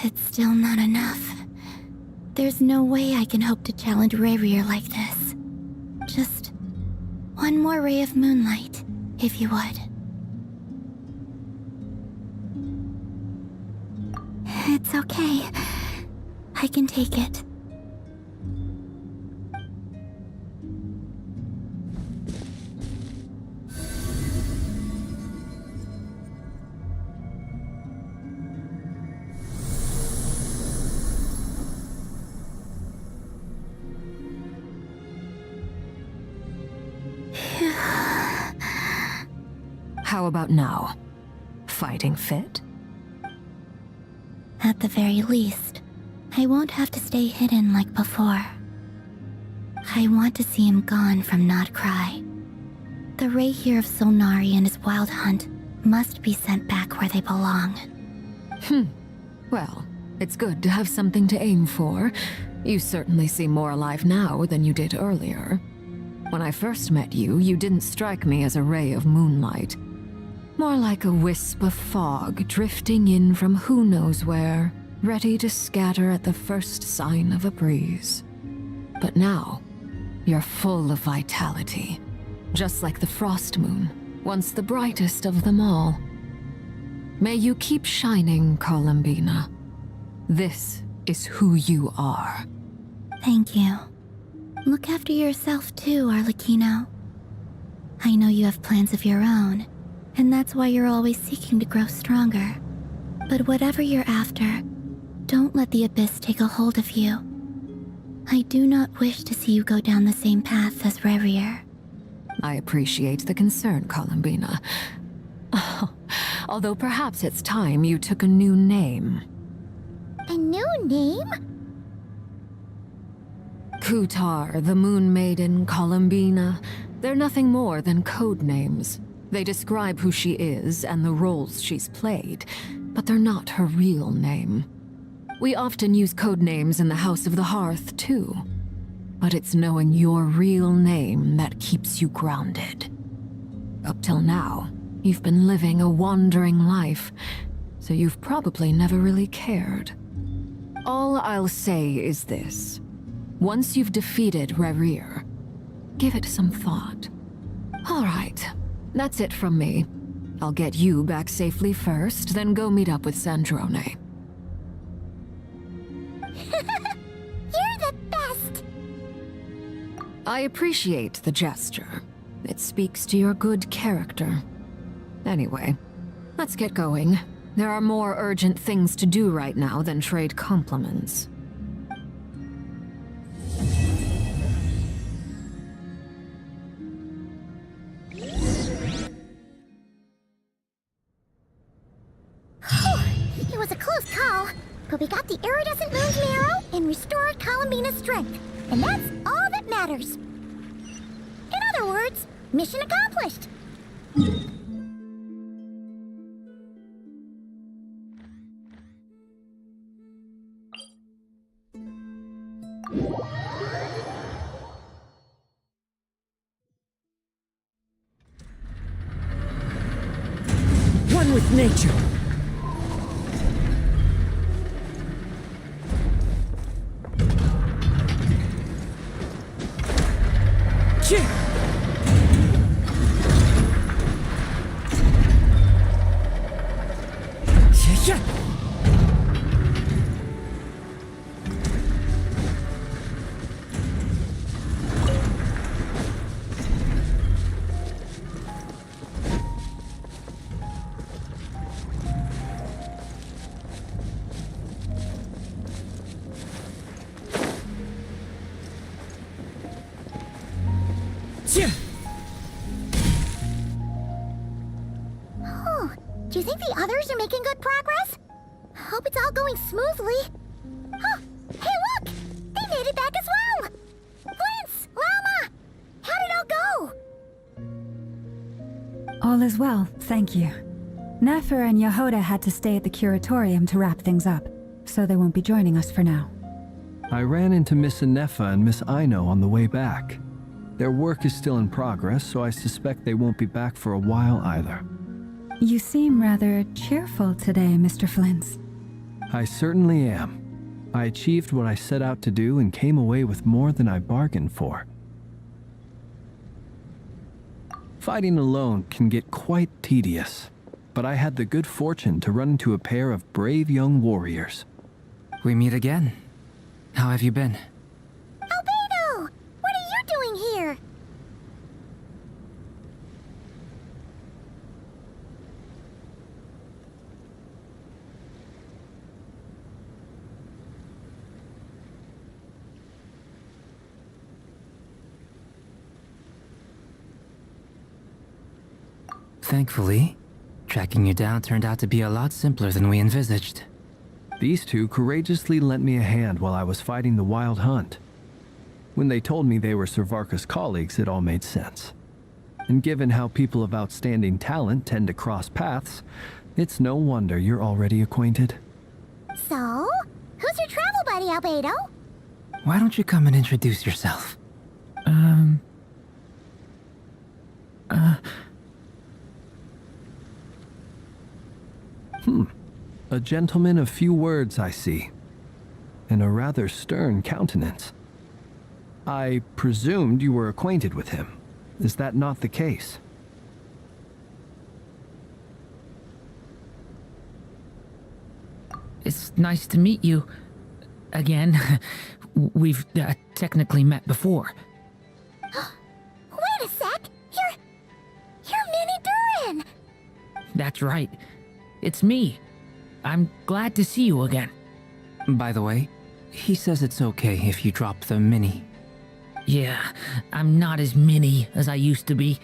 It's still not enough. There's no way I can hope to challenge Rerir like this. Just one more ray of moonlight, if you would. It's okay. I can take it. How about now? Fighting fit? At the very least, I won't have to stay hidden like before. I want to see him gone from Nod-Krai. The Rerir of Solnari and his wild hunt must be sent back where they belong. Well, it's good to have something to aim for. You certainly seem more alive now than you did earlier. When I first met you, you didn't strike me as a ray of moonlight. More like a wisp of fog drifting in from who knows where, ready to scatter at the first sign of a breeze. But now, you're full of vitality, just like the frost moon, once the brightest of them all. May you keep shining, Columbina. This is who you are. Thank you. Look after yourself too, Arlecchino. I know you have plans of your own, and that's why you're always seeking to grow stronger. But whatever you're after, don't let the Abyss take a hold of you. I do not wish to see you go down the same path as Rerir. I appreciate the concern, Columbina. Although perhaps it's time you took a new name. A new name? Kutar, the Moon Maiden, Columbina, they're nothing more than code names. They describe who she is and the roles she's played, but they're not her real name. We often use code names in the House of the Hearth, too. But it's knowing your real name that keeps you grounded. Up till now, you've been living a wandering life, so you've probably never really cared. All I'll say is this. Once you've defeated Rerir, give it some thought. All right, that's it from me. I'll get you back safely first, then go meet up with Sandrone. You're the best! I appreciate the gesture. It speaks to your good character. Anyway, let's get going. There are more urgent things to do right now than trade compliments. It was a close call, but we got the iridescent moon's marrow and restored Columbina's strength, and that's all that matters. In other words, mission accomplished. One with nature. Oh, do you think the others are making good progress? Hope it's all going smoothly. Oh, hey look! They made it back as well! Flintz! Lama! How did it all go? All is well, thank you. Nefer and Yehoda had to stay at the curatorium to wrap things up, so they won't be joining us for now. I ran into Miss Anefa and Miss Aino on the way back. Their work is still in progress, so I suspect they won't be back for a while either. You seem rather cheerful today, Mr. Flintz. I certainly am. I achieved what I set out to do and came away with more than I bargained for. Fighting alone can get quite tedious, but I had the good fortune to run into a pair of brave young warriors. We meet again. How have you been? Albedo! What are you doing here? Thankfully, tracking you down turned out to be a lot simpler than we envisaged. These two courageously lent me a hand while I was fighting the wild hunt. When they told me they were Sir Varka's colleagues, it all made sense. And given how people of outstanding talent tend to cross paths, it's no wonder you're already acquainted. So, who's your travel buddy, Albedo? Why don't you come and introduce yourself? A gentleman of few words, I see. And a rather stern countenance. I presumed you were acquainted with him. Is that not the case? It's nice to meet you. Again. We've technically met before. Wait a sec! You're Minnie Durin! That's right. It's me. I'm glad to see you again. By the way, he says it's okay if you drop the mini. Yeah, I'm not as mini as I used to be.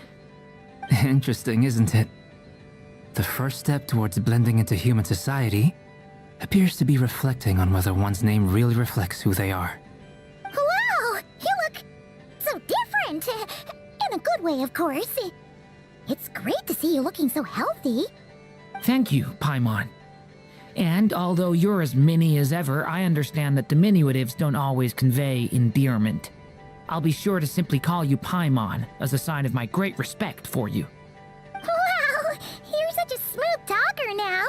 Interesting, isn't it? The first step towards blending into human society appears to be reflecting on whether one's name really reflects who they are. Wow! You look so different! In a good way, of course. It's great to see you looking so healthy. Thank you, Paimon. And although you're as mini as ever, I understand that diminutives don't always convey endearment. I'll be sure to simply call you Paimon as a sign of my great respect for you. Wow! You're such a smooth talker now.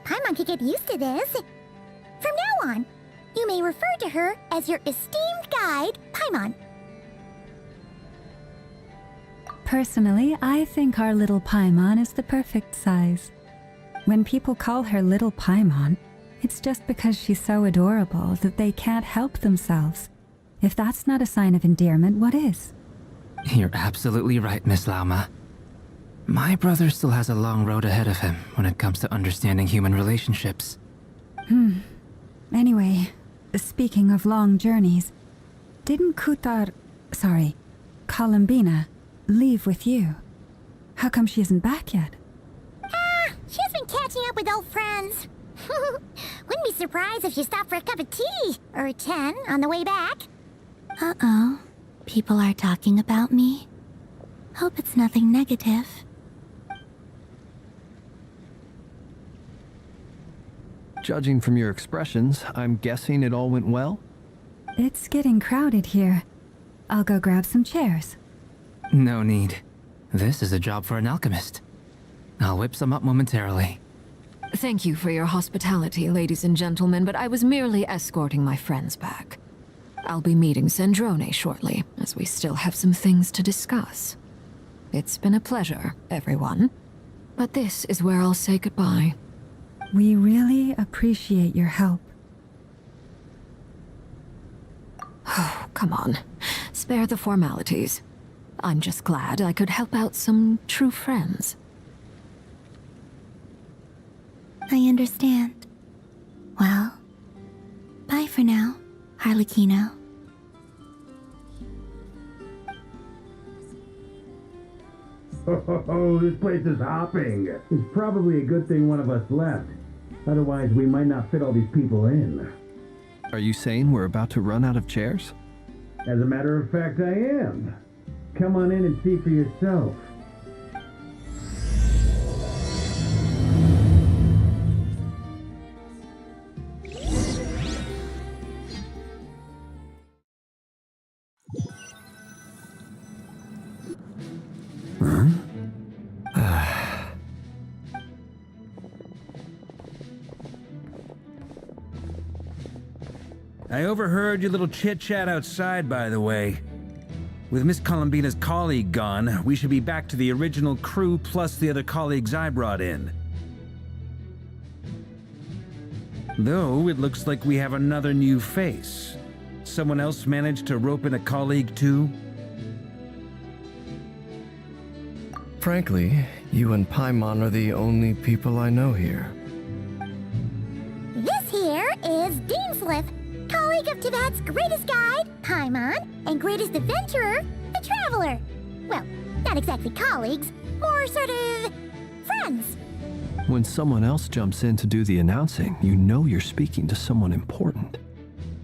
Paimon could get used to this. From now on, you may refer to her as your esteemed guide, Paimon. Personally, I think our little Paimon is the perfect size. When people call her Little Paimon, it's just because she's so adorable that they can't help themselves. If that's not a sign of endearment, what is? You're absolutely right, Miss Lauma. My brother still has a long road ahead of him when it comes to understanding human relationships. Anyway, speaking of long journeys, didn't Columbina, leave with you? How come she isn't back yet? She's been catching up with old friends. Wouldn't be surprised if she stopped for a cup of tea or 10 on the way back. Uh-oh. People are talking about me. Hope it's nothing negative. Judging from your expressions, I'm guessing it all went well? It's getting crowded here. I'll go grab some chairs. No need. This is a job for an alchemist. I'll whip some up momentarily. Thank you for your hospitality, ladies and gentlemen, but I was merely escorting my friends back. I'll be meeting Sandrone shortly, as we still have some things to discuss. It's been a pleasure, everyone. But this is where I'll say goodbye. We really appreciate your help. Oh, come on. Spare the formalities. I'm just glad I could help out some true friends. I understand. Well, bye for now, Arlecchino. Oh, this place is hopping. It's probably a good thing one of us left. Otherwise, we might not fit all these people in. Are you saying we're about to run out of chairs? As a matter of fact, I am. Come on in and see for yourself. I overheard your little chit-chat outside, by the way. With Miss Columbina's colleague gone, we should be back to the original crew plus the other colleagues I brought in. Though, it looks like we have another new face. Someone else managed to rope in a colleague too? Frankly, you and Paimon are the only people I know here. This here is Deanslip, colleague of Tibet's greatest guide, Paimon, and greatest adventurer, the Traveler. Well, not exactly colleagues, More sort of friends. When someone else jumps in to do the announcing, you know you're speaking to someone important.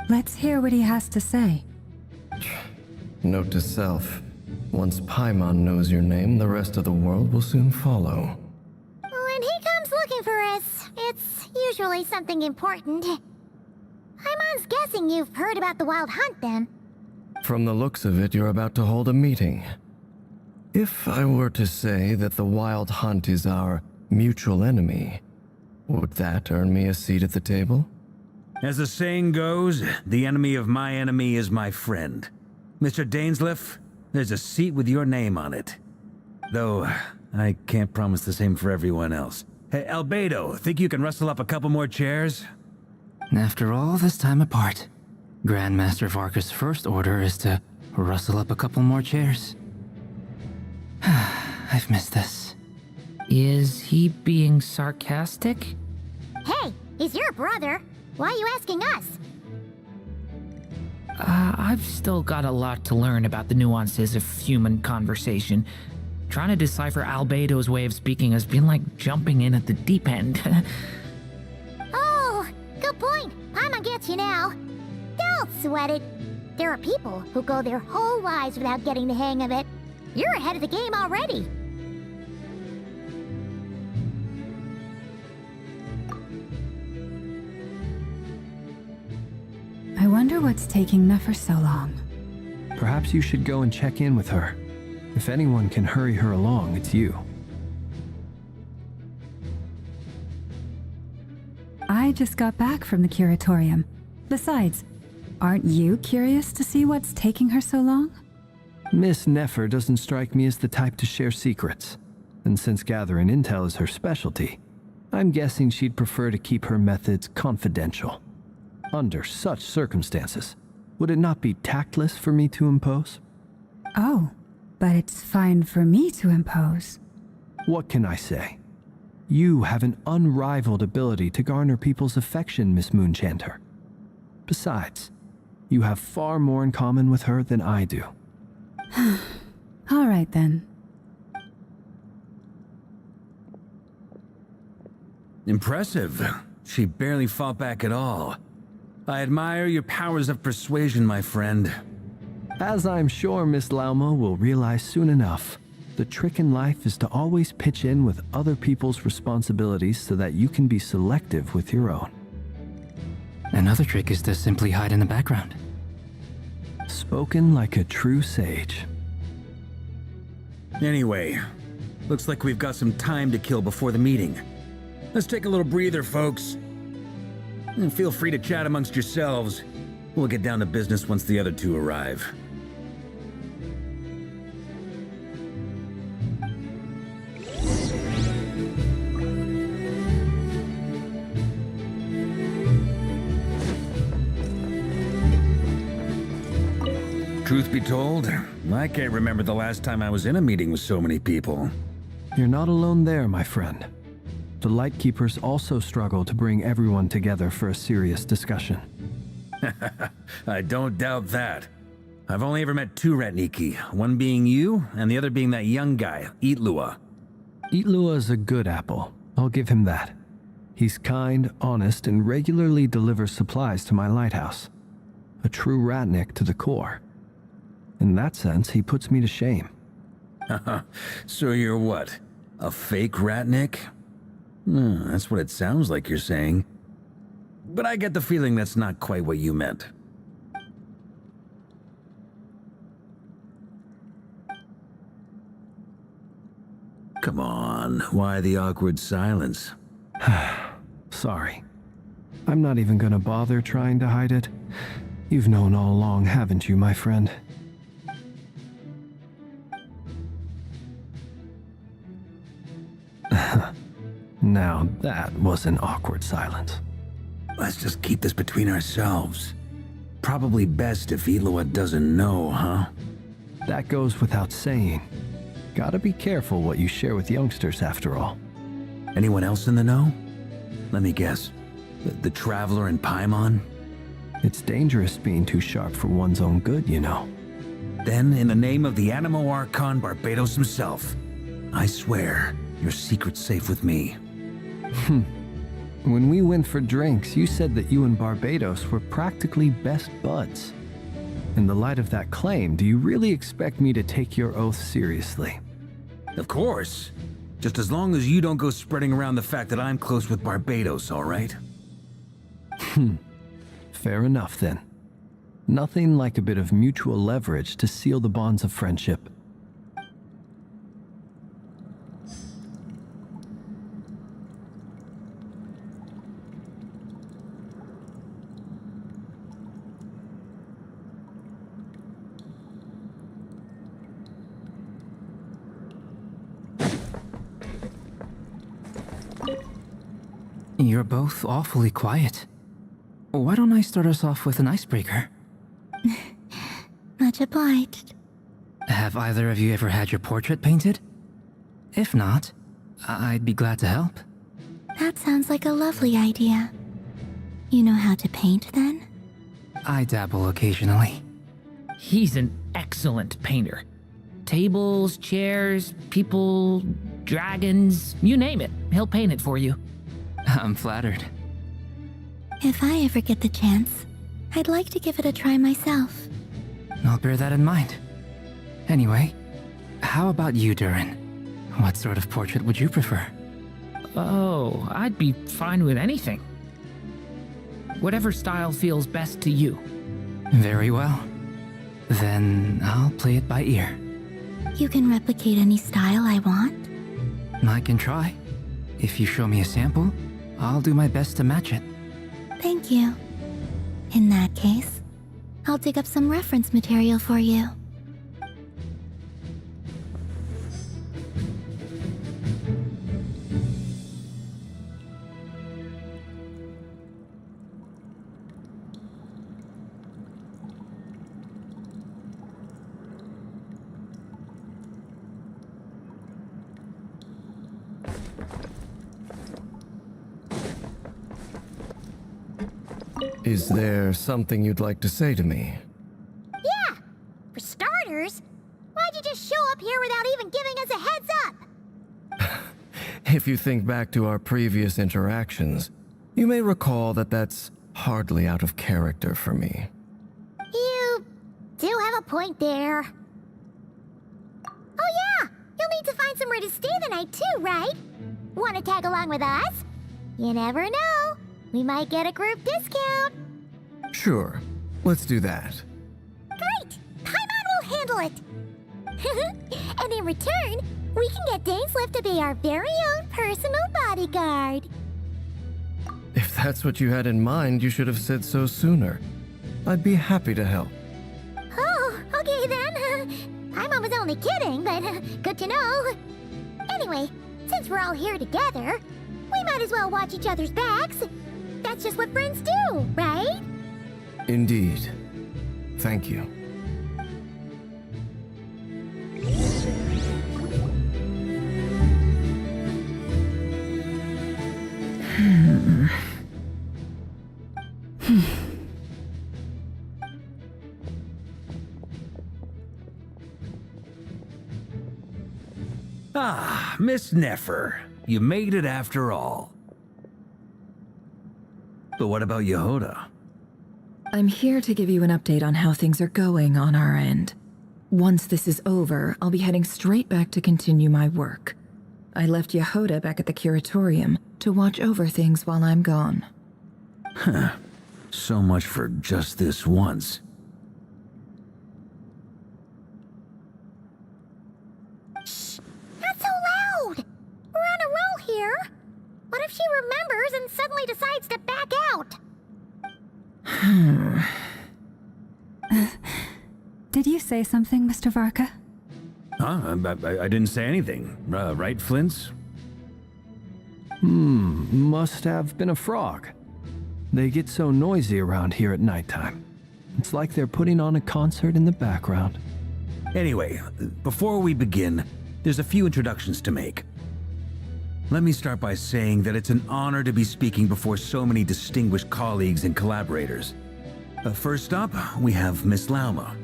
Let's hear what he has to say. Note to self. Once Paimon knows your name, the rest of the world will soon follow. When he comes looking for us, it's usually something important. Paimon's guessing you've heard about the Wild Hunt, then. From the looks of it, you're about to hold a meeting. If I were to say that the Wild Hunt is our mutual enemy, would that earn me a seat at the table? As the saying goes, the enemy of my enemy is my friend. Mr. Dainsleif, there's a seat with your name on it. Though, I can't promise the same for everyone else. Hey, Albedo, think you can rustle up a couple more chairs? After all this time apart, Grandmaster Varka's first order is to rustle up a couple more chairs. I've missed this. Is he being sarcastic? Hey, he's your brother. Why are you asking us? I've still got a lot to learn about the nuances of human conversation. Trying to decipher Albedo's way of speaking has been like jumping in at the deep end. Oh, good point. Paimon gets you now. Don't sweat it. There are people who go their whole lives without getting the hang of it. You're ahead of the game already. I wonder what's taking Nefer so long. Perhaps you should go and check in with her. If anyone can hurry her along, it's you. I just got back from the curatorium. Besides, aren't you curious to see what's taking her so long? Miss Nefer doesn't strike me as the type to share secrets. And since gathering intel is her specialty, I'm guessing she'd prefer to keep her methods confidential. Under such circumstances, would it not be tactless for me to impose? Oh, but it's fine for me to impose. What can I say? You have an unrivaled ability to garner people's affection, Miss Moonchanter. Besides, you have far more in common with her than I do. All right, then. Impressive. She barely fought back at all. I admire your powers of persuasion, my friend. As I'm sure Miss Lauma will realize soon enough, the trick in life is to always pitch in with other people's responsibilities so that you can be selective with your own. Another trick is to simply hide in the background. Spoken like a true sage. Anyway, looks like we've got some time to kill before the meeting. Let's take a little breather, folks. And feel free to chat amongst yourselves. We'll get down to business once the other two arrive. Truth be told, I can't remember the last time I was in a meeting with so many people. You're not alone there, my friend. The Lightkeepers also struggle to bring everyone together for a serious discussion. I don't doubt that. I've only ever met two Ratniki, one being you, and the other being that young guy, Eatlua. Eatlua is a good apple, I'll give him that. He's kind, honest, and regularly delivers supplies to my lighthouse. A true Ratnik to the core. In that sense, he puts me to shame. So you're what? A fake Ratnik? That's what it sounds like you're saying. But I get the feeling that's not quite what you meant. Come on, why the awkward silence? Sorry. I'm not even gonna bother trying to hide it. You've known all along, haven't you, my friend? Now that was an awkward silence. Let's just keep this between ourselves. Probably best if Eatlua doesn't know, huh? That goes without saying. Gotta be careful what you share with youngsters, after all. Anyone else in the know? Let me guess. The Traveler and Paimon? It's dangerous being too sharp for one's own good, you know. Then, in the name of the Animo Archon Barbados himself, I swear, your secret's safe with me. When we went for drinks, you said that you and Barbados were practically best buds. In the light of that claim, do you really expect me to take your oath seriously? Of course. Just as long as you don't go spreading around the fact that I'm close with Barbados, all right? Fair enough then. Nothing like a bit of mutual leverage to seal the bonds of friendship. You're both awfully quiet. Why don't I start us off with an icebreaker? Much obliged. Have either of you ever had your portrait painted? If not, I'd be glad to help. That sounds like a lovely idea. You know how to paint, then? I dabble occasionally. He's an excellent painter. Tables, chairs, people, dragons, you name it. He'll paint it for you. I'm flattered. If I ever get the chance, I'd like to give it a try myself. I'll bear that in mind. Anyway, how about you, Durin? What sort of portrait would you prefer? Oh, I'd be fine with anything. Whatever style feels best to you. Very well. Then I'll play it by ear. You can replicate any style I want? I can try. If you show me a sample, I'll do my best to match it. Thank you. In that case, I'll dig up some reference material for you. Is there something you'd like to say to me? Yeah! For starters, why'd you just show up here without even giving us a heads up? If you think back to our previous interactions, you may recall that that's hardly out of character for me. You do have a point there. Oh yeah! You'll need to find somewhere to stay the night too, right? Wanna tag along with us? You never know. We might get a group discount. Sure, let's do that. Great! Paimon will handle it. And in return, we can get Dainslift to be our very own personal bodyguard. If that's what you had in mind, you should have said so sooner. I'd be happy to help. Oh, okay then. Paimon was only kidding, but good to know. Anyway, since we're all here together, we might as well watch each other's backs. That's just what friends do, right? Indeed. Thank you. Ah, Miss Nefer. You made it after all. But what about Yehoda? I'm here to give you an update on how things are going on our end. Once this is over, I'll be heading straight back to continue my work. I left Yehoda back at the curatorium to watch over things while I'm gone. Huh. So much for just this once. Shh! Not so loud! We're on a roll here. What if she remembers and suddenly decides to back out? Did you say something, Mr. Varka? Huh? I didn't say anything. Right, Flint's? Must have been a frog. They get so noisy around here at nighttime. It's like they're putting on a concert in the background. Anyway, before we begin, there's a few introductions to make. Let me start by saying that it's an honor to be speaking before so many distinguished colleagues and collaborators. First up, we have Miss Lauma.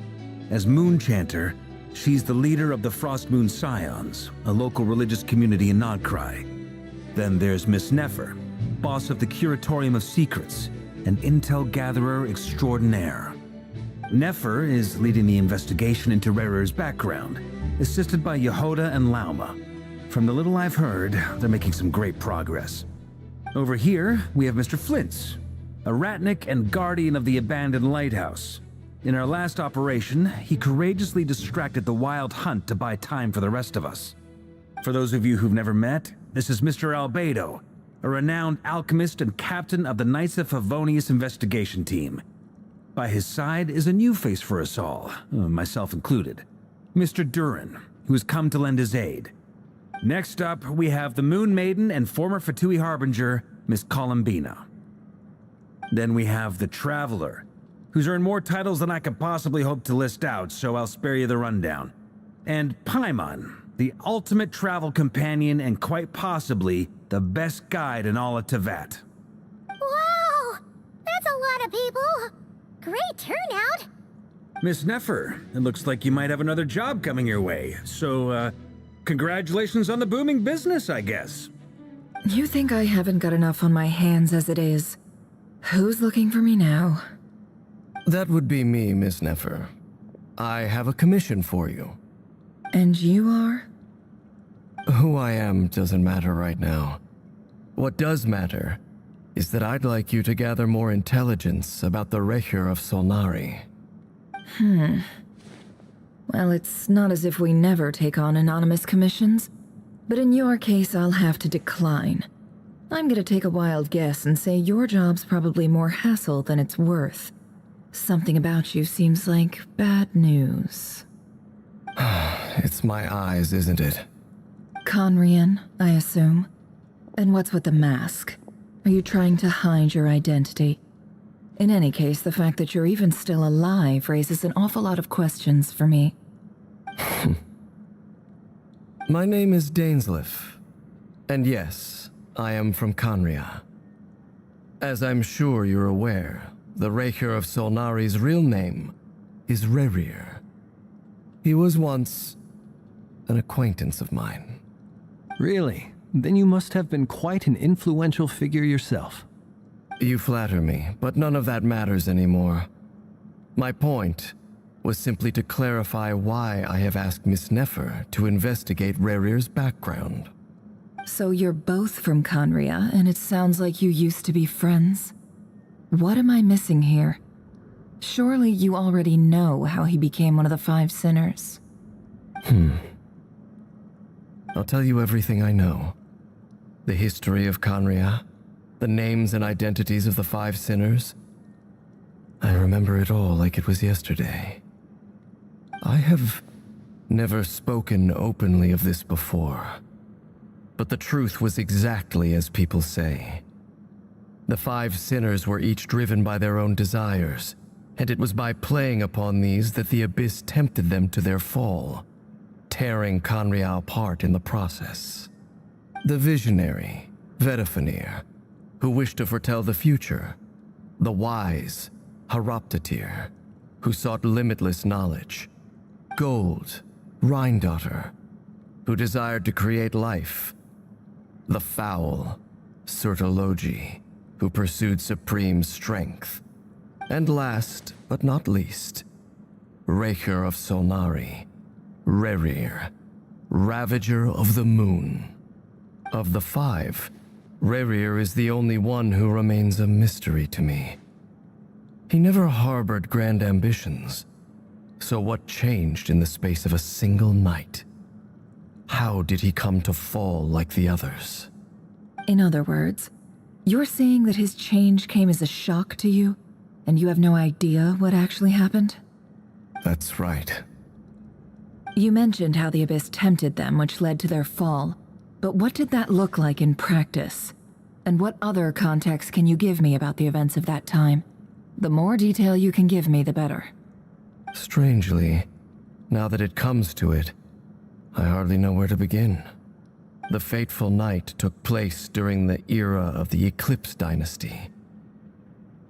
As Moon Chanter, She's the leader of the Frost Moon Scions, a local religious community in Nod-Krai. Then there's Miss Nefer, boss of the Curatorium of Secrets, an intel gatherer extraordinaire. Nefer is leading the investigation into Rerir's background, assisted by Yehoda and Lauma. From the little I've heard, they're making some great progress. Over here, we have Mr. Flintz, a Ratnik and guardian of the abandoned lighthouse. In our last operation, he courageously distracted the Wild Hunt to buy time for the rest of us. For those of you who've never met, this is Mr. Albedo, a renowned alchemist and captain of the Knights of Favonius investigation team. By his side is a new face for us all, myself included, Mr. Durin, who has come to lend his aid. Next up, we have the Moon Maiden and former Fatui Harbinger, Miss Columbina. Then we have the Traveler, who's earned more titles than I could possibly hope to list out, so I'll spare you the rundown. And Paimon, the ultimate travel companion and quite possibly the best guide in all of Tevat. Wow! That's a lot of people! Great turnout! Miss Nefer, it looks like you might have another job coming your way, so, congratulations on the booming business, I guess. You think I haven't got enough on my hands as it is? Who's looking for me now? That would be me, Miss Nefer. I have a commission for you. And you are? Who I am doesn't matter right now. What does matter is that I'd like you to gather more intelligence about the Rerir of Solnari. Well, it's not as if we never take on anonymous commissions, but in your case, I'll have to decline. I'm gonna take a wild guess and say your job's probably more hassle than it's worth. Something about you seems like bad news. It's my eyes, isn't it? Conrian, I assume. And what's with the mask? Are you trying to hide your identity? In any case, the fact that you're even still alive raises an awful lot of questions for me. My name is Dainsleif, and yes, I am from Conria. As I'm sure you're aware, the Rerir of Solnari's real name is Rerir. He was once an acquaintance of mine. Really? Then you must have been quite an influential figure yourself. You flatter me, but none of that matters anymore. My point was simply to clarify why I have asked Miss Nefer to investigate Rerir's background. So you're both from Conria, and it sounds like you used to be friends? What am I missing here? Surely you already know how he became one of the 5 sinners. I'll tell you everything I know. The history of Conria, the names and identities of the 5 sinners. I remember it all like it was yesterday. I have never spoken openly of this before, but the truth was exactly as people say. The 5 sinners were each driven by their own desires, and it was by playing upon these that the Abyss tempted them to their fall, tearing Conria apart in the process. The visionary, Vedifenir, who wished to foretell the future. The wise, Haroptatir, who sought limitless knowledge. Gold, Rhindaughter, who desired to create life. The foul, Surtologi, who pursued supreme strength. And last, but not least, Rerir of Solnari, Rerir, Ravager of the Moon. Of the 5, Rerir is the only one who remains a mystery to me. He never harbored grand ambitions, so what changed in the space of a single night? How did he come to fall like the others? In other words, you're saying that his change came as a shock to you, and you have no idea what actually happened? That's right. You mentioned how the Abyss tempted them, which led to their fall. But what did that look like in practice? And what other context can you give me about the events of that time? The more detail you can give me, the better. Strangely, now that it comes to it, I hardly know where to begin. The fateful night took place during the era of the Eclipse Dynasty.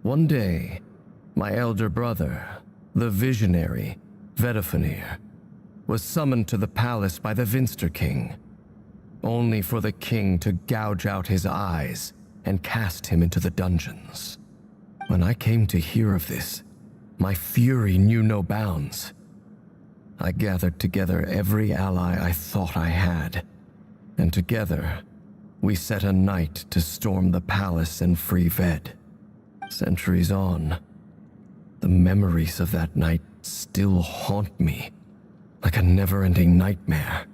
One day, my elder brother, the visionary, Vedifenir, was summoned to the palace by the Vinster King, only for the king to gouge out his eyes and cast him into the dungeons. When I came to hear of this, my fury knew no bounds. I gathered together every ally I thought I had, and together we set a night to storm the palace and free Ved. Centuries on, the memories of that night still haunt me like a never-ending nightmare.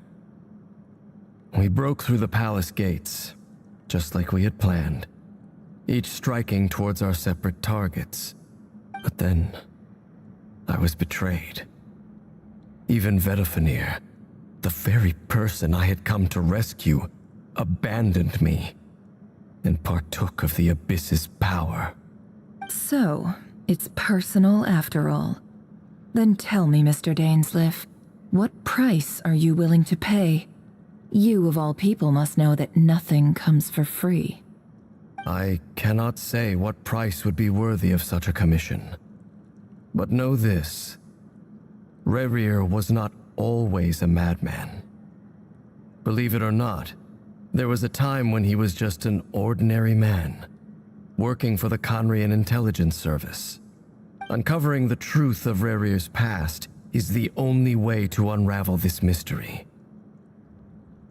We broke through the palace gates, just like we had planned, each striking towards our separate targets. But then, I was betrayed. Even Vedafenir, the very person I had come to rescue, abandoned me and partook of the Abyss's power. So, it's personal after all. Then tell me, Mr. Dainsleif, what price are you willing to pay? You of all people must know that nothing comes for free. I cannot say what price would be worthy of such a commission. But know this. Rerir was not always a madman. Believe it or not, there was a time when he was just an ordinary man, working for the Conrian Intelligence Service. Uncovering the truth of Rerir's past is the only way to unravel this mystery.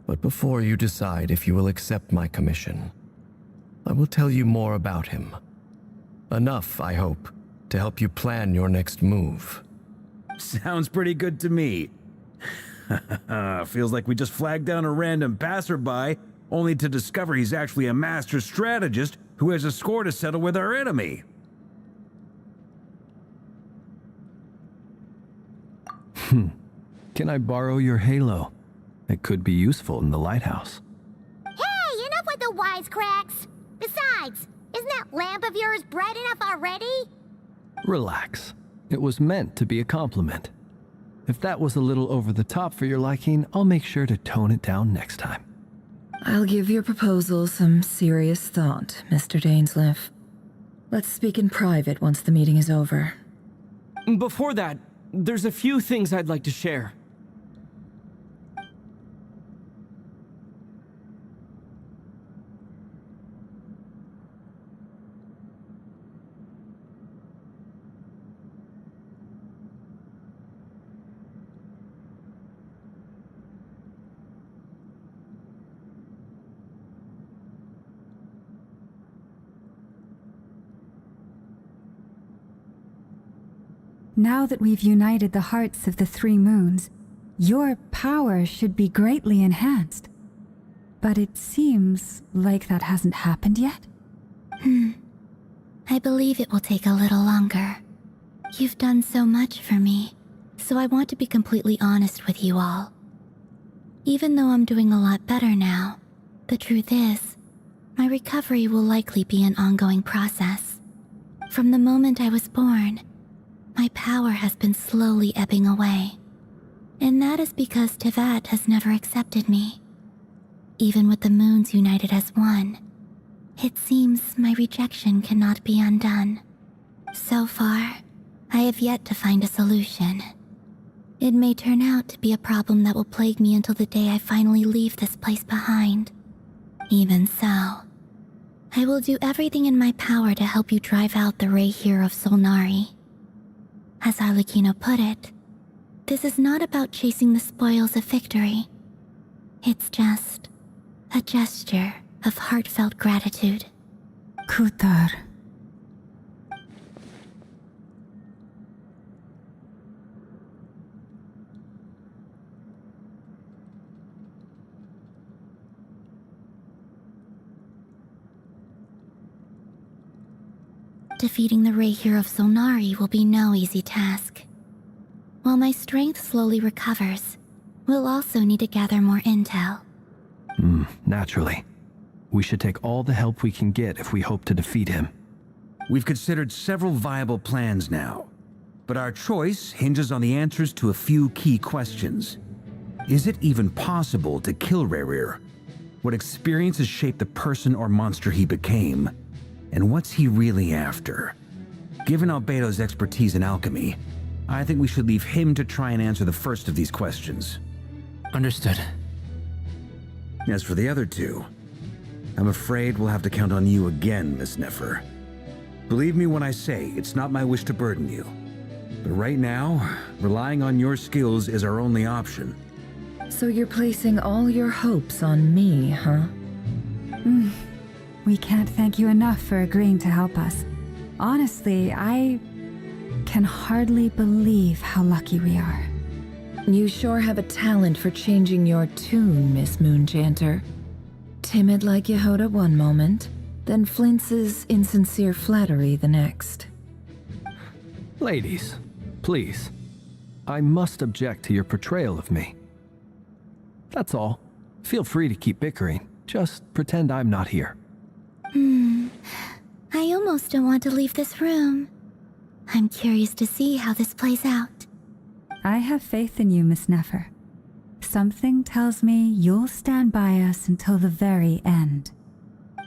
But before you decide if you will accept my commission, I will tell you more about him. Enough, I hope, to help you plan your next move. Sounds pretty good to me. Feels like we just flagged down a random passerby, only to discover he's actually a master strategist who has a score to settle with our enemy. Can I borrow your halo? It could be useful in the lighthouse. Hey, enough with the wisecracks! Besides, isn't that lamp of yours bright enough already? Relax. It was meant to be a compliment. If that was a little over the top for your liking, I'll make sure to tone it down next time. I'll give your proposal some serious thought, Mr. Dainsleif. Let's speak in private once the meeting is over. Before that, there's a few things I'd like to share. Now that we've united the hearts of the three moons, your power should be greatly enhanced. But it seems like that hasn't happened yet? I believe it will take a little longer. You've done so much for me, so I want to be completely honest with you all. Even though I'm doing a lot better now, the truth is, my recovery will likely be an ongoing process. From the moment I was born, my power has been slowly ebbing away. And that is because Tevat has never accepted me. Even with the moons united as one, it seems my rejection cannot be undone. So far, I have yet to find a solution. It may turn out to be a problem that will plague me until the day I finally leave this place behind. Even so, I will do everything in my power to help you drive out the Rerir of Solnari. As Arlecchino put it, this is not about chasing the spoils of victory. It's just a gesture of heartfelt gratitude. Kutar. Defeating the Rerir of Solnari will be no easy task. While my strength slowly recovers, we'll also need to gather more intel. Naturally. We should take all the help we can get if we hope to defeat him. We've considered several viable plans now, but our choice hinges on the answers to a few key questions. Is it even possible to kill Rerir? What experiences shaped the person or monster he became? And what's he really after? Given Albedo's expertise in alchemy, I think we should leave him to try and answer the first of these questions. Understood. As for the other two, I'm afraid we'll have to count on you again, Miss Nefer. Believe me when I say it's not my wish to burden you. But right now, relying on your skills is our only option. So you're placing all your hopes on me, huh? We can't thank you enough for agreeing to help us. Honestly, I can hardly believe how lucky we are. You sure have a talent for changing your tune, Miss Moonchanter. Timid like Yehoda one moment, then flinches insincere flattery the next. Ladies, please. I must object to your portrayal of me. That's all. Feel free to keep bickering. Just pretend I'm not here. I almost don't want to leave this room. I'm curious to see how this plays out. I have faith in you, Miss Nefer. Something tells me you'll stand by us until the very end.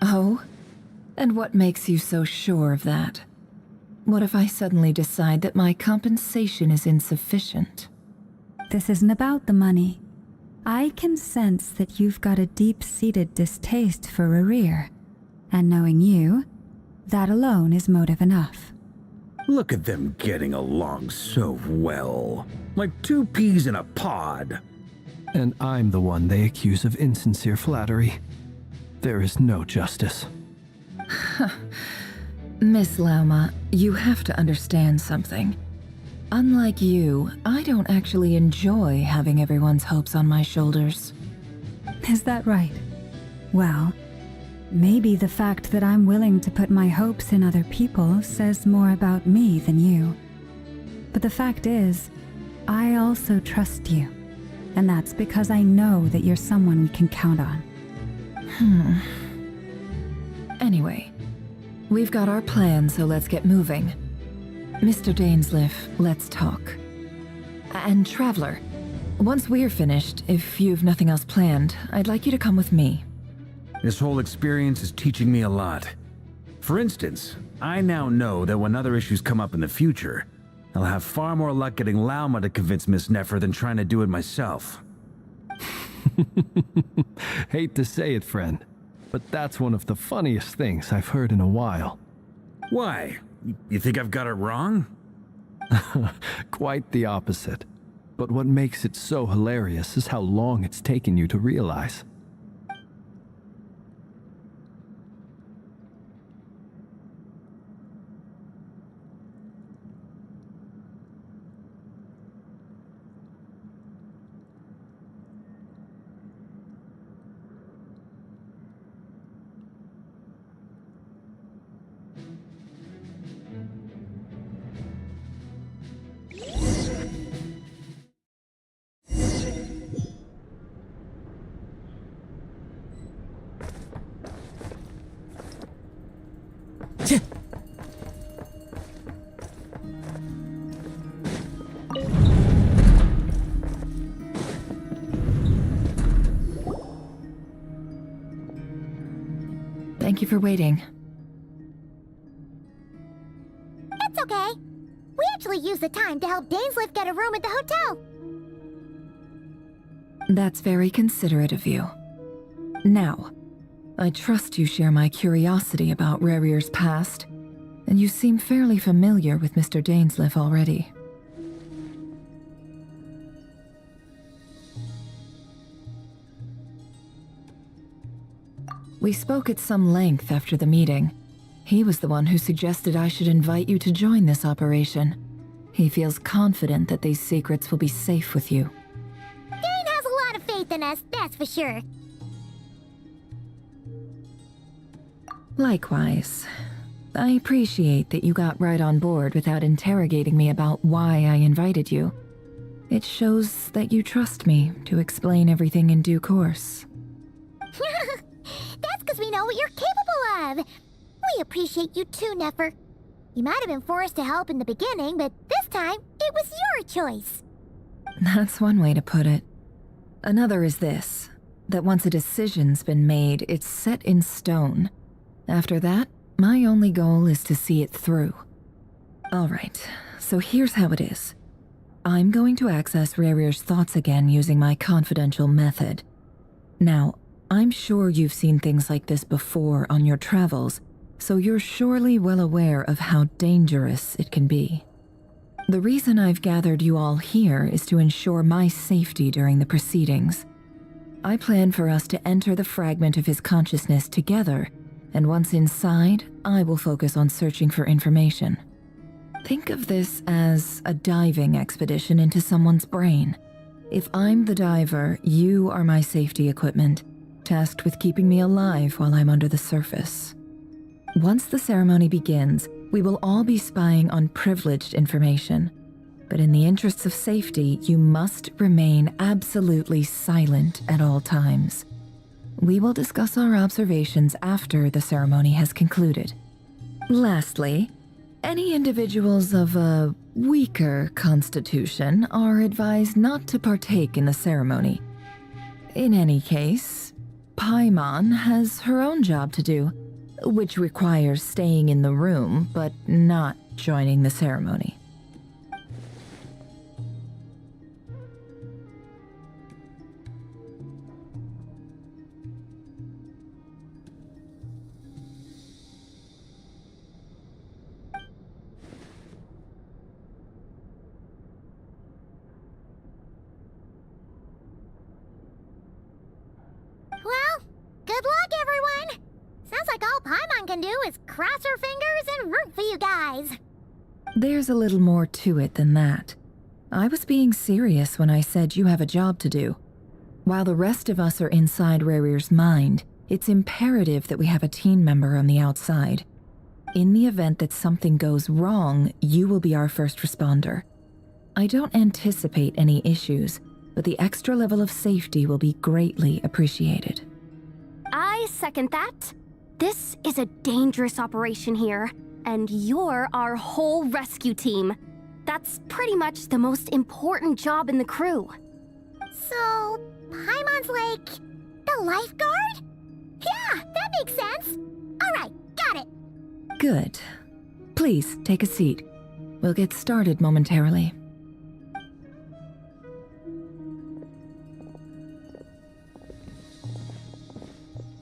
Oh? And what makes you so sure of that? What if I suddenly decide that my compensation is insufficient? This isn't about the money. I can sense that you've got a deep-seated distaste for Rerir. And knowing you, that alone is motive enough. Look at them getting along so well. Like two peas in a pod. And I'm the one they accuse of insincere flattery. There is no justice. Miss Lauma, you have to understand something. Unlike you, I don't actually enjoy having everyone's hopes on my shoulders. Is that right? Well, maybe the fact that I'm willing to put my hopes in other people says more about me than you. But the fact is, I also trust you. And that's because I know that you're someone we can count on. Anyway, we've got our plan, so let's get moving. Mr. Dainsleif, let's talk. And Traveler, once we're finished, if you've nothing else planned, I'd like you to come with me. This whole experience is teaching me a lot. For instance, I now know that when other issues come up in the future, I'll have far more luck getting Lauma to convince Miss Nefer than trying to do it myself. Hate to say it, friend, but that's one of the funniest things I've heard in a while. Why? You think I've got it wrong? Quite the opposite. But what makes it so hilarious is how long it's taken you to realize. Thank you for waiting. It's okay. We actually used the time to help Dainsleif get a room at the hotel. That's very considerate of you. Now, I trust you share my curiosity about Rerir's past, and you seem fairly familiar with Mr. Dainsleif already. We spoke at some length after the meeting. He was the one who suggested I should invite you to join this operation. He feels confident that these secrets will be safe with you. Dane has a lot of faith in us, that's for sure. Likewise. I appreciate that you got right on board without interrogating me about why I invited you. It shows that you trust me to explain everything in due course. That's because we know what you're capable of. We appreciate you too, Nefer. You might have been forced to help in the beginning, but this time, it was your choice. That's one way to put it. Another is this, that once a decision's been made, it's set in stone. After that, my only goal is to see it through. Alright, so here's how it is. I'm going to access Rerir's thoughts again using my confidential method. Now, I'm sure you've seen things like this before on your travels, so you're surely well aware of how dangerous it can be. The reason I've gathered you all here is to ensure my safety during the proceedings. I plan for us to enter the fragment of his consciousness together, and once inside, I will focus on searching for information. Think of this as a diving expedition into someone's brain. If I'm the diver, you are my safety equipment, tasked with keeping me alive while I'm under the surface. Once the ceremony begins, we will all be spying on privileged information. But in the interests of safety, you must remain absolutely silent at all times. We will discuss our observations after the ceremony has concluded. Lastly, any individuals of a weaker constitution are advised not to partake in the ceremony. In any case, Paimon has her own job to do, which requires staying in the room but not joining the ceremony. Well, good luck, everyone! Sounds like all Paimon can do is cross her fingers and root for you guys. There's a little more to it than that. I was being serious when I said you have a job to do. While the rest of us are inside Rerir's mind, it's imperative that we have a team member on the outside. In the event that something goes wrong, you will be our first responder. I don't anticipate any issues, but the extra level of safety will be greatly appreciated. I second that. This is a dangerous operation here, and you're our whole rescue team. That's pretty much the most important job in the crew. So, Paimon's like the lifeguard? Yeah, that makes sense. Alright, got it. Good. Please, take a seat. We'll get started momentarily.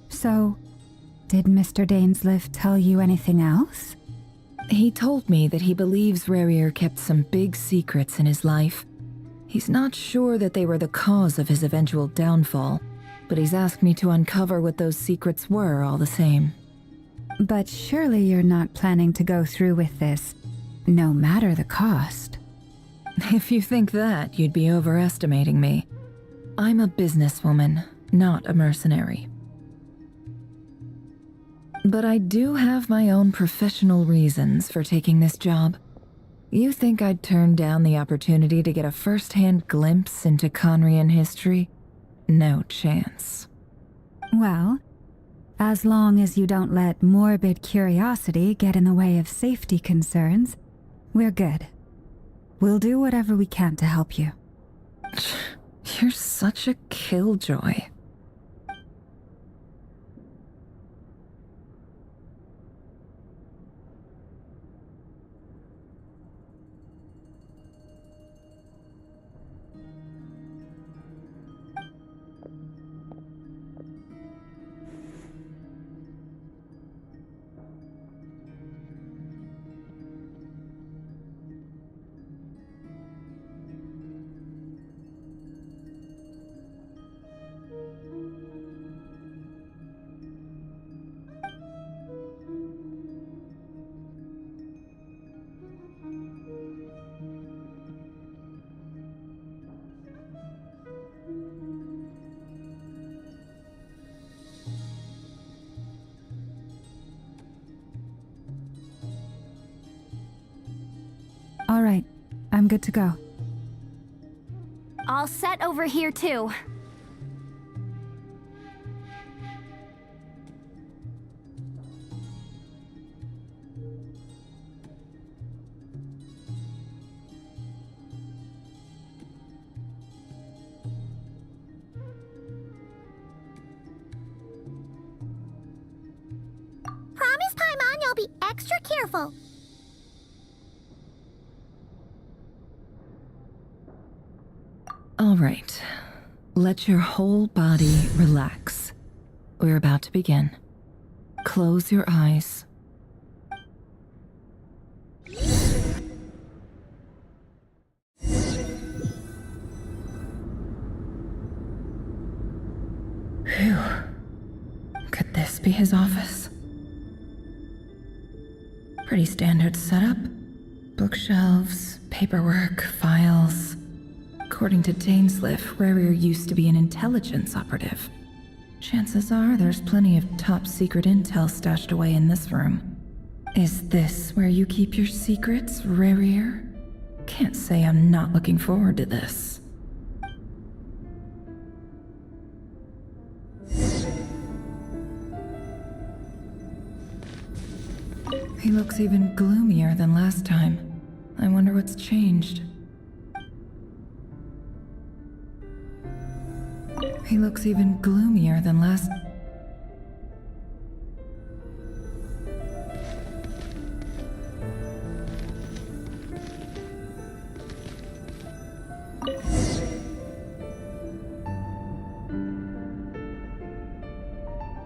So, did Mr. Dainsliff tell you anything else? He told me that he believes Rerir kept some big secrets in his life. He's not sure that they were the cause of his eventual downfall, but he's asked me to uncover what those secrets were all the same. But surely you're not planning to go through with this, no matter the cost. If you think that, you'd be overestimating me. I'm a businesswoman, not a mercenary. But I do have my own professional reasons for taking this job. You think I'd turn down the opportunity to get a first-hand glimpse into Conrian history? No chance. Well, as long as you don't let morbid curiosity get in the way of safety concerns, we're good. We'll do whatever we can to help you. You're such a killjoy. All right, I'm good to go. All set over here too. Promise, Paimon, you'll be extra careful. All right. Let your whole body relax. We're about to begin. Close your eyes. Phew. Could this be his office? Pretty standard setup. Bookshelves, paperwork, files. According to Dainsliff, Rerir used to be an intelligence operative. Chances are there's plenty of top secret intel stashed away in this room. Is this where you keep your secrets, Rerir? Can't say I'm not looking forward to this. He looks even gloomier than last time. I wonder what's changed. He looks even gloomier than last...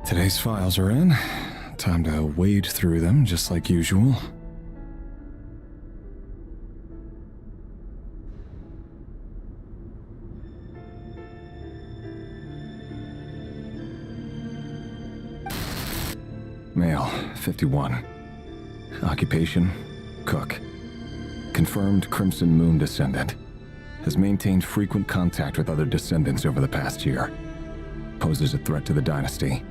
Today's files are in. Time to wade through them just like usual. Male, 51. Occupation, cook. Confirmed Crimson Moon descendant. Has maintained frequent contact with other descendants over the past year. Poses a threat to the dynasty.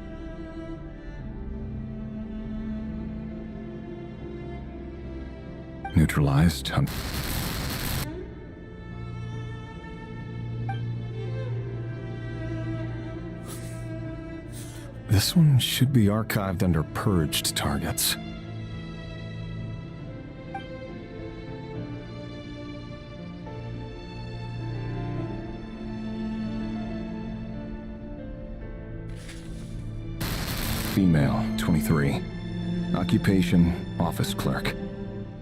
Neutralized on... This one should be archived under purged targets. Female, 23. Occupation, office clerk.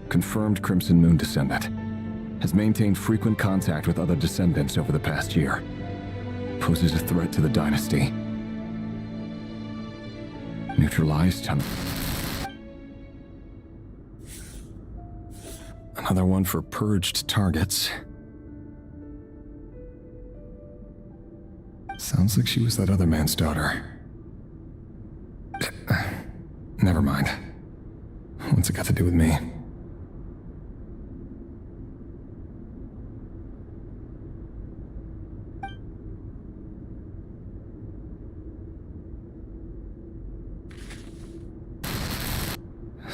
Confirmed Crimson Moon descendant. Has maintained frequent contact with other descendants over the past year. Poses a threat to the dynasty. Neutralized on... Another one for purged targets. Sounds like she was that other man's daughter. Never mind. What's it got to do with me?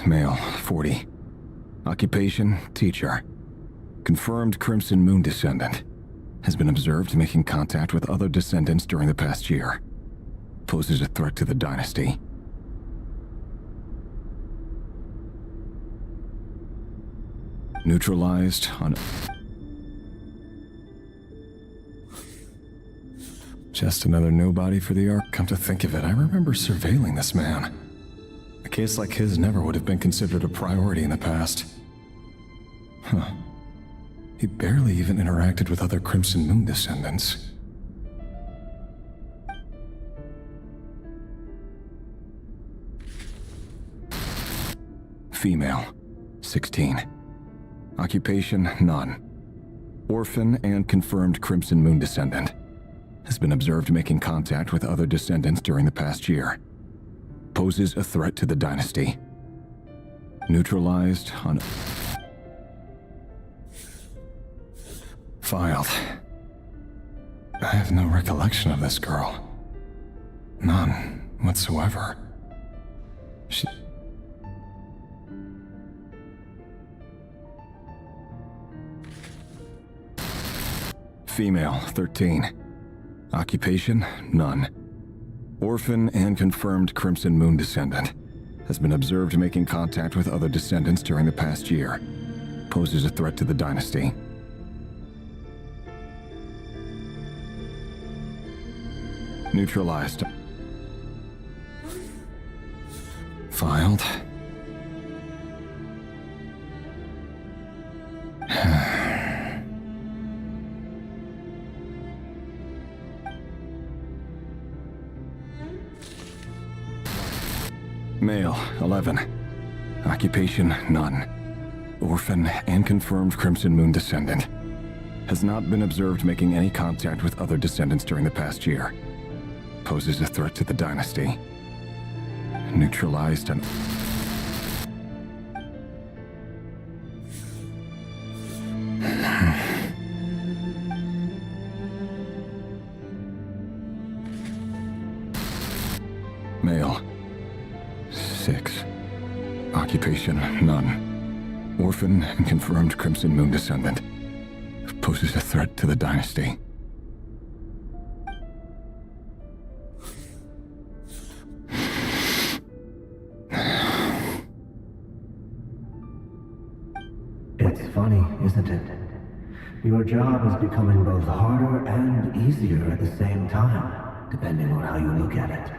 Male, 40. Occupation, teacher. Confirmed Crimson Moon descendant. Has been observed making contact with other descendants during the past year. Poses a threat to the dynasty. Neutralized on... Just another nobody for the Ark. Come to think of it, I remember surveilling this man. A case like his never would have been considered a priority in the past. Huh. He barely even interacted with other Crimson Moon descendants. Female, 16. Occupation, none. Orphan and confirmed Crimson Moon descendant. Has been observed making contact with other descendants during the past year. Poses a threat to the dynasty. Neutralized on... Filed. I have no recollection of this girl. None whatsoever. She... Female, 13. Occupation, none. Orphan and confirmed Crimson Moon descendant. Has been observed making contact with other descendants during the past year. Poses a threat to the dynasty. Neutralized. Filed. Male, 11. Occupation, none. Orphan and confirmed Crimson Moon descendant. Has not been observed making any contact with other descendants during the past year. Poses a threat to the dynasty. Neutralized and... Male. 6. Occupation, none. Orphan and confirmed Crimson Moon descendant. Poses a threat to the dynasty. It's funny, isn't it? Your job is becoming both harder and easier at the same time, depending on how you look at it.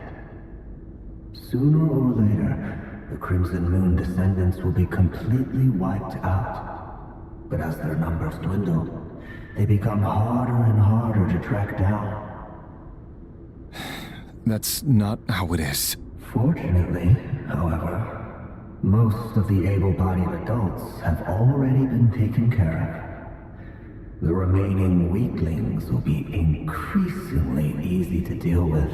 Sooner or later, the Crimson Moon descendants will be completely wiped out. But as their numbers dwindle, they become harder and harder to track down. That's not how it is. Fortunately, however, most of the able-bodied adults have already been taken care of. The remaining weaklings will be increasingly easy to deal with.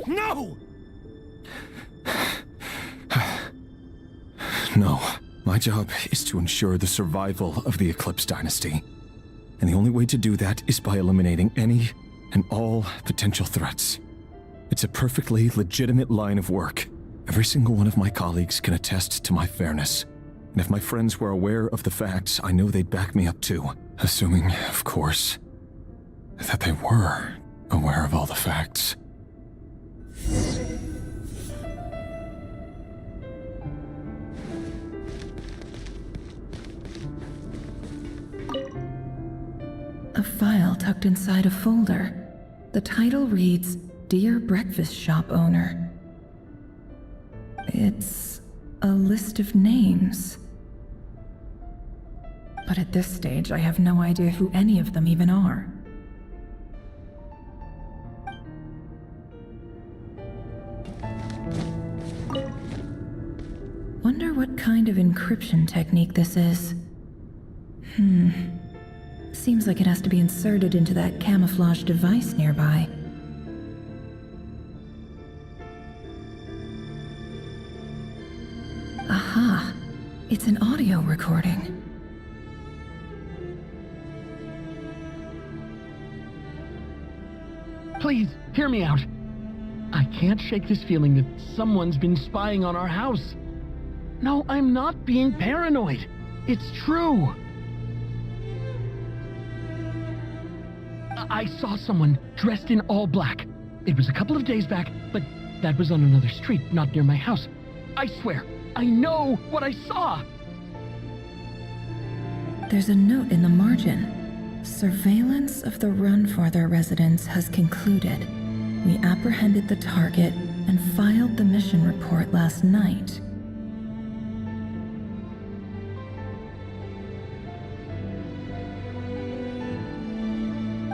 No! No. My job is to ensure the survival of the Eclipse dynasty. And the only way to do that is by eliminating any and all potential threats. It's a perfectly legitimate line of work. Every single one of my colleagues can attest to my fairness. And if my friends were aware of the facts, I know they'd back me up too. Assuming, of course, that they were aware of all the facts. A file tucked inside a folder. The title reads, Dear Breakfast Shop Owner. It's a list of names. But at this stage, I have no idea who any of them even are. Wonder what kind of encryption technique this is. Seems like it has to be inserted into that camouflage device nearby. Aha! It's an audio recording. Please, hear me out. I can't shake this feeling that someone's been spying on our house. No, I'm not being paranoid. It's true. I saw someone dressed in all black. It was a couple of days back, but that was on another street, not near my house. I swear, I know what I saw! There's a note in the margin. Surveillance of the Runfarther residence has concluded. We apprehended the target and filed the mission report last night.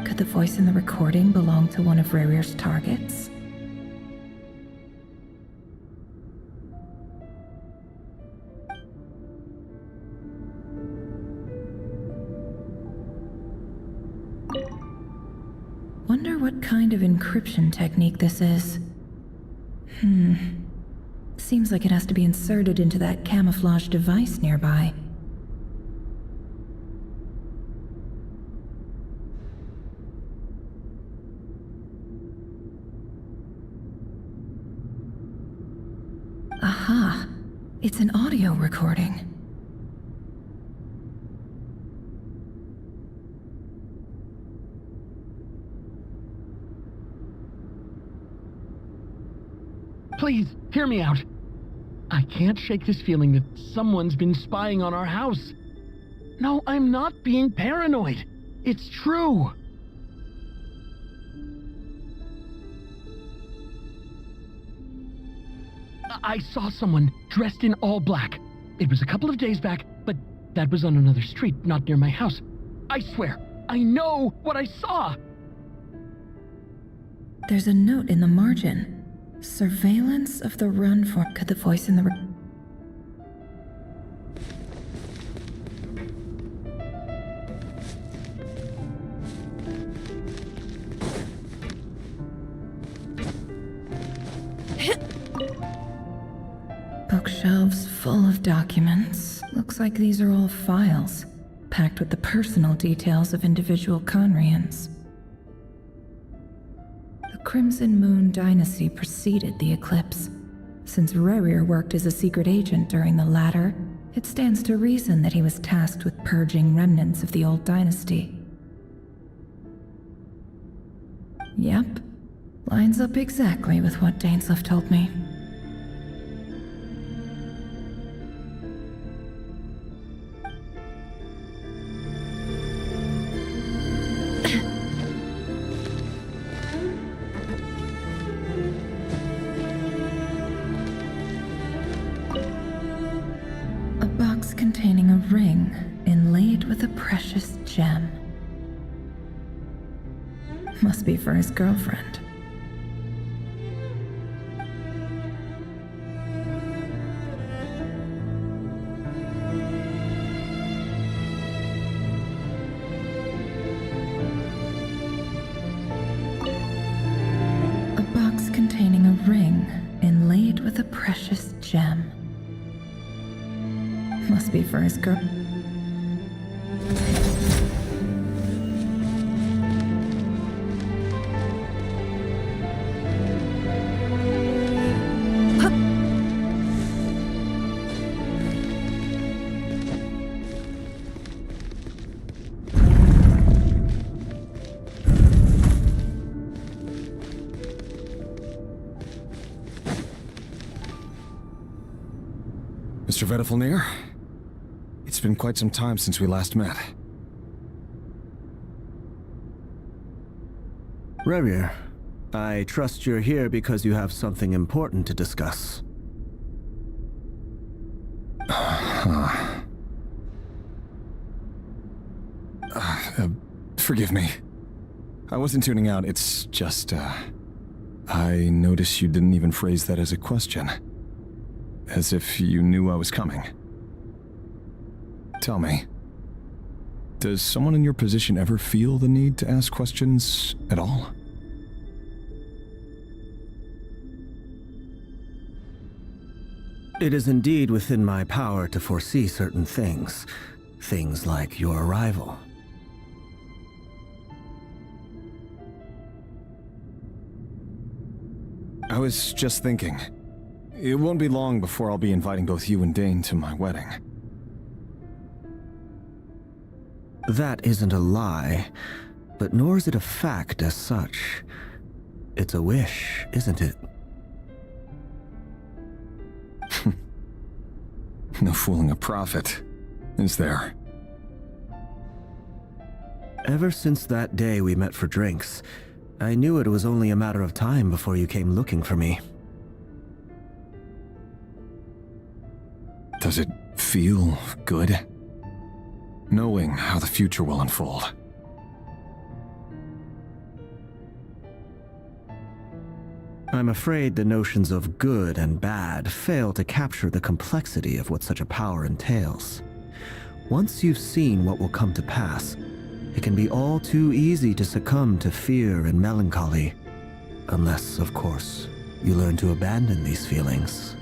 Could the voice in the recording belong to one of Rerir's targets? Wonder what kind of encryption technique this is. Seems like it has to be inserted into that camouflage device nearby. Aha! It's an audio recording. Please, hear me out. I can't shake this feeling that someone's been spying on our house. No, I'm not being paranoid. It's true. I saw someone dressed in all black. It was a couple of days back, but that was on another street, not near my house. I swear, I know what I saw! There's a note in the margin. Surveillance of the run for... Could the voice in the... Bookshelves full of documents. Looks like these are all files, packed with the personal details of individual Conrians. The Crimson Moon dynasty preceded the eclipse. Since Rerir worked as a secret agent during the latter, it stands to reason that he was tasked with purging remnants of the old dynasty. Yep, lines up exactly with what Dainsleif told me. Containing a ring inlaid with a precious gem. Must be for his girlfriend. A box containing a ring inlaid with a precious gem. Must be for his girl. Mr. Vedifalnir? It's been quite some time since we last met. Rerir, I trust you're here because you have something important to discuss. Forgive me. I wasn't tuning out, it's just, I noticed you didn't even phrase that as a question. As if you knew I was coming. Tell me, does someone in your position ever feel the need to ask questions at all? It is indeed within my power to foresee certain things. Things like your arrival. I was just thinking, it won't be long before I'll be inviting both you and Dane to my wedding. That isn't a lie, but nor is it a fact as such. It's a wish, isn't it? No fooling a prophet, is there? Ever since that day we met for drinks, I knew it was only a matter of time before you came looking for me. Does it feel good? Knowing how the future will unfold. I'm afraid the notions of good and bad fail to capture the complexity of what such a power entails. Once you've seen what will come to pass, it can be all too easy to succumb to fear and melancholy. Unless, of course, you learn to abandon these feelings.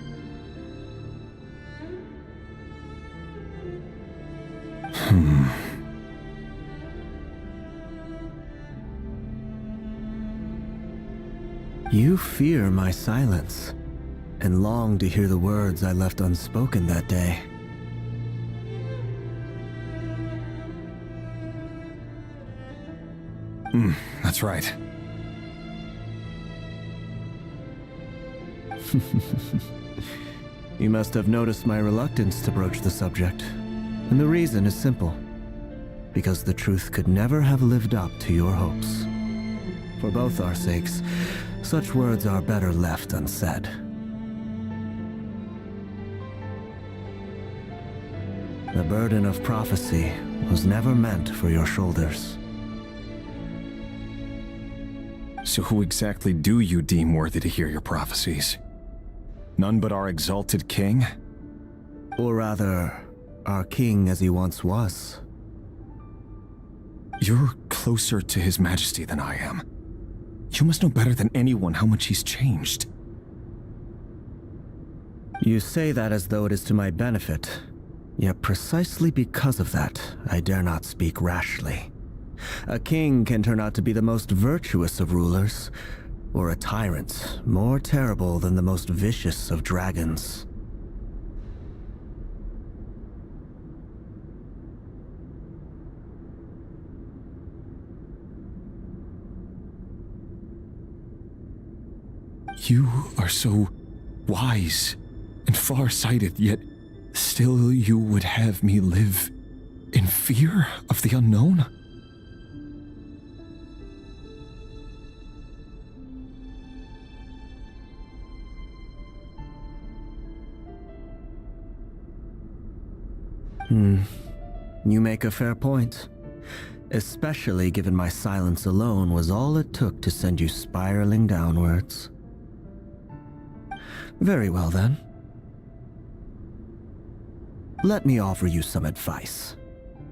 You fear my silence, and long to hear the words I left unspoken that day. That's right. You must have noticed my reluctance to broach the subject. And the reason is simple. Because the truth could never have lived up to your hopes. For both our sakes, such words are better left unsaid. The burden of prophecy was never meant for your shoulders. So who exactly do you deem worthy to hear your prophecies? None but our exalted king? Or rather, our king as he once was. You're closer to His Majesty than I am. You must know better than anyone how much he's changed. You say that as though it is to my benefit. Yet precisely because of that, I dare not speak rashly. A king can turn out to be the most virtuous of rulers, or a tyrant more terrible than the most vicious of dragons. You are so wise and far-sighted, yet still you would have me live in fear of the unknown? You make a fair point. Especially given my silence alone was all it took to send you spiraling downwards. Very well then. Let me offer you some advice.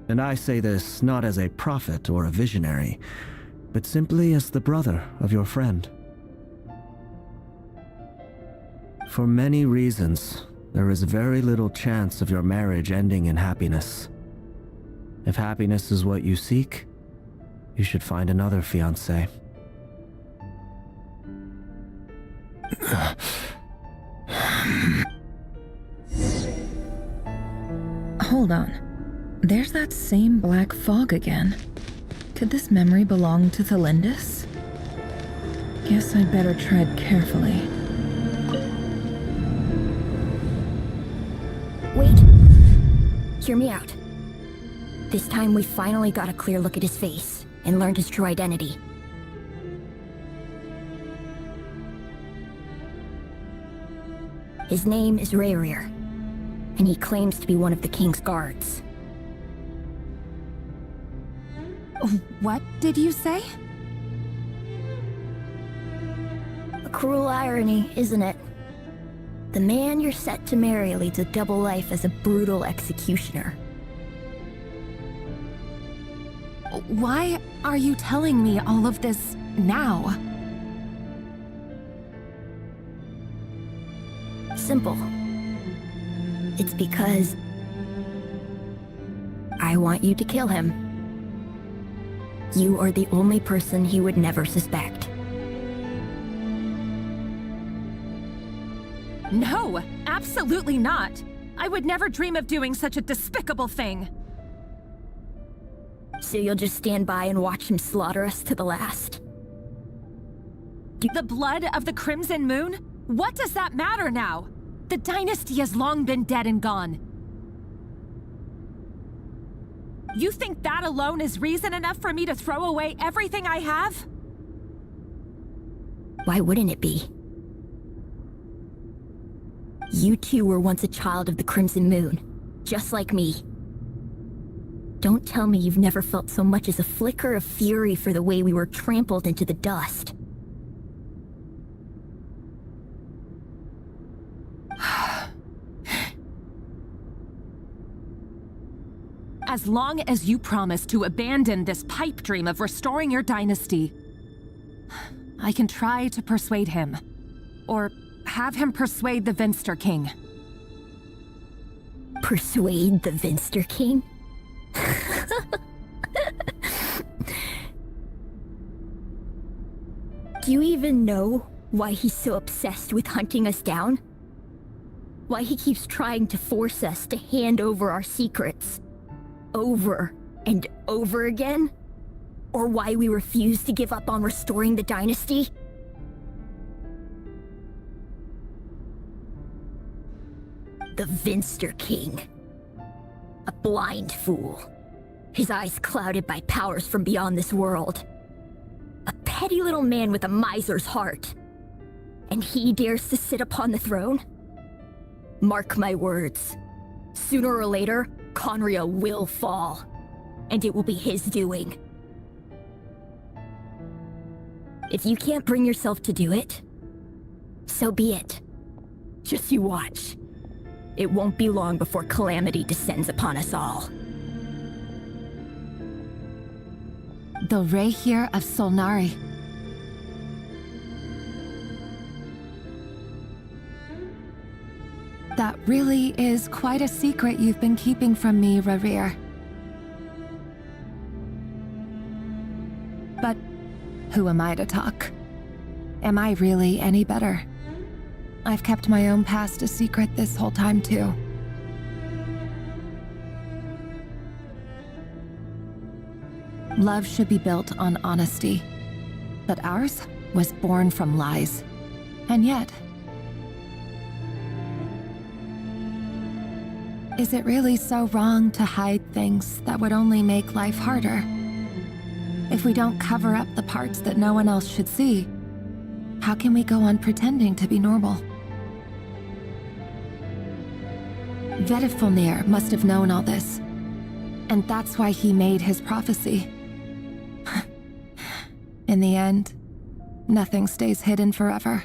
And I say this not as a prophet or a visionary, but simply as the brother of your friend. For many reasons, there is very little chance of your marriage ending in happiness. If happiness is what you seek, you should find another fiancé. Hold on. There's that same black fog again. Could this memory belong to Thelindis? Guess I'd better tread carefully. Wait. Hear me out. This time we finally got a clear look at his face and learned his true identity. His name is Rerir, and he claims to be one of the king's guards. What did you say? A cruel irony, isn't it? The man you're set to marry leads a double life as a brutal executioner. Why are you telling me all of this now? Simple. It's because I want you to kill him. You are the only person he would never suspect. No, absolutely not. I would never dream of doing such a despicable thing. So you'll just stand by and watch him slaughter us to the last? The blood of the Crimson Moon? What does that matter now? The dynasty has long been dead and gone. You think that alone is reason enough for me to throw away everything I have? Why wouldn't it be? You two were once a child of the Crimson Moon, just like me. Don't tell me you've never felt so much as a flicker of fury for the way we were trampled into the dust. As long as you promise to abandon this pipe dream of restoring your dynasty, I can try to persuade him. Or have him persuade the Vinster King. Persuade the Vinster King? Do you even know why he's so obsessed with hunting us down? Why he keeps trying to force us to hand over our secrets? Over and over again? Or why we refuse to give up on restoring the dynasty? The Vinster King. A blind fool. His eyes clouded by powers from beyond this world. A petty little man with a miser's heart. And he dares to sit upon the throne? Mark my words. Sooner or later, Conria will fall. And it will be his doing. If you can't bring yourself to do it, so be it. Just you watch. It won't be long before calamity descends upon us all. The Rerir of Solnari. That really is quite a secret you've been keeping from me, Rerir. But who am I to talk? Am I really any better? I've kept my own past a secret this whole time, too. Love should be built on honesty. But ours was born from lies. And yet... is it really so wrong to hide things that would only make life harder? If we don't cover up the parts that no one else should see, how can we go on pretending to be normal? Vedifulnir must have known all this, and that's why he made his prophecy. In the end, nothing stays hidden forever.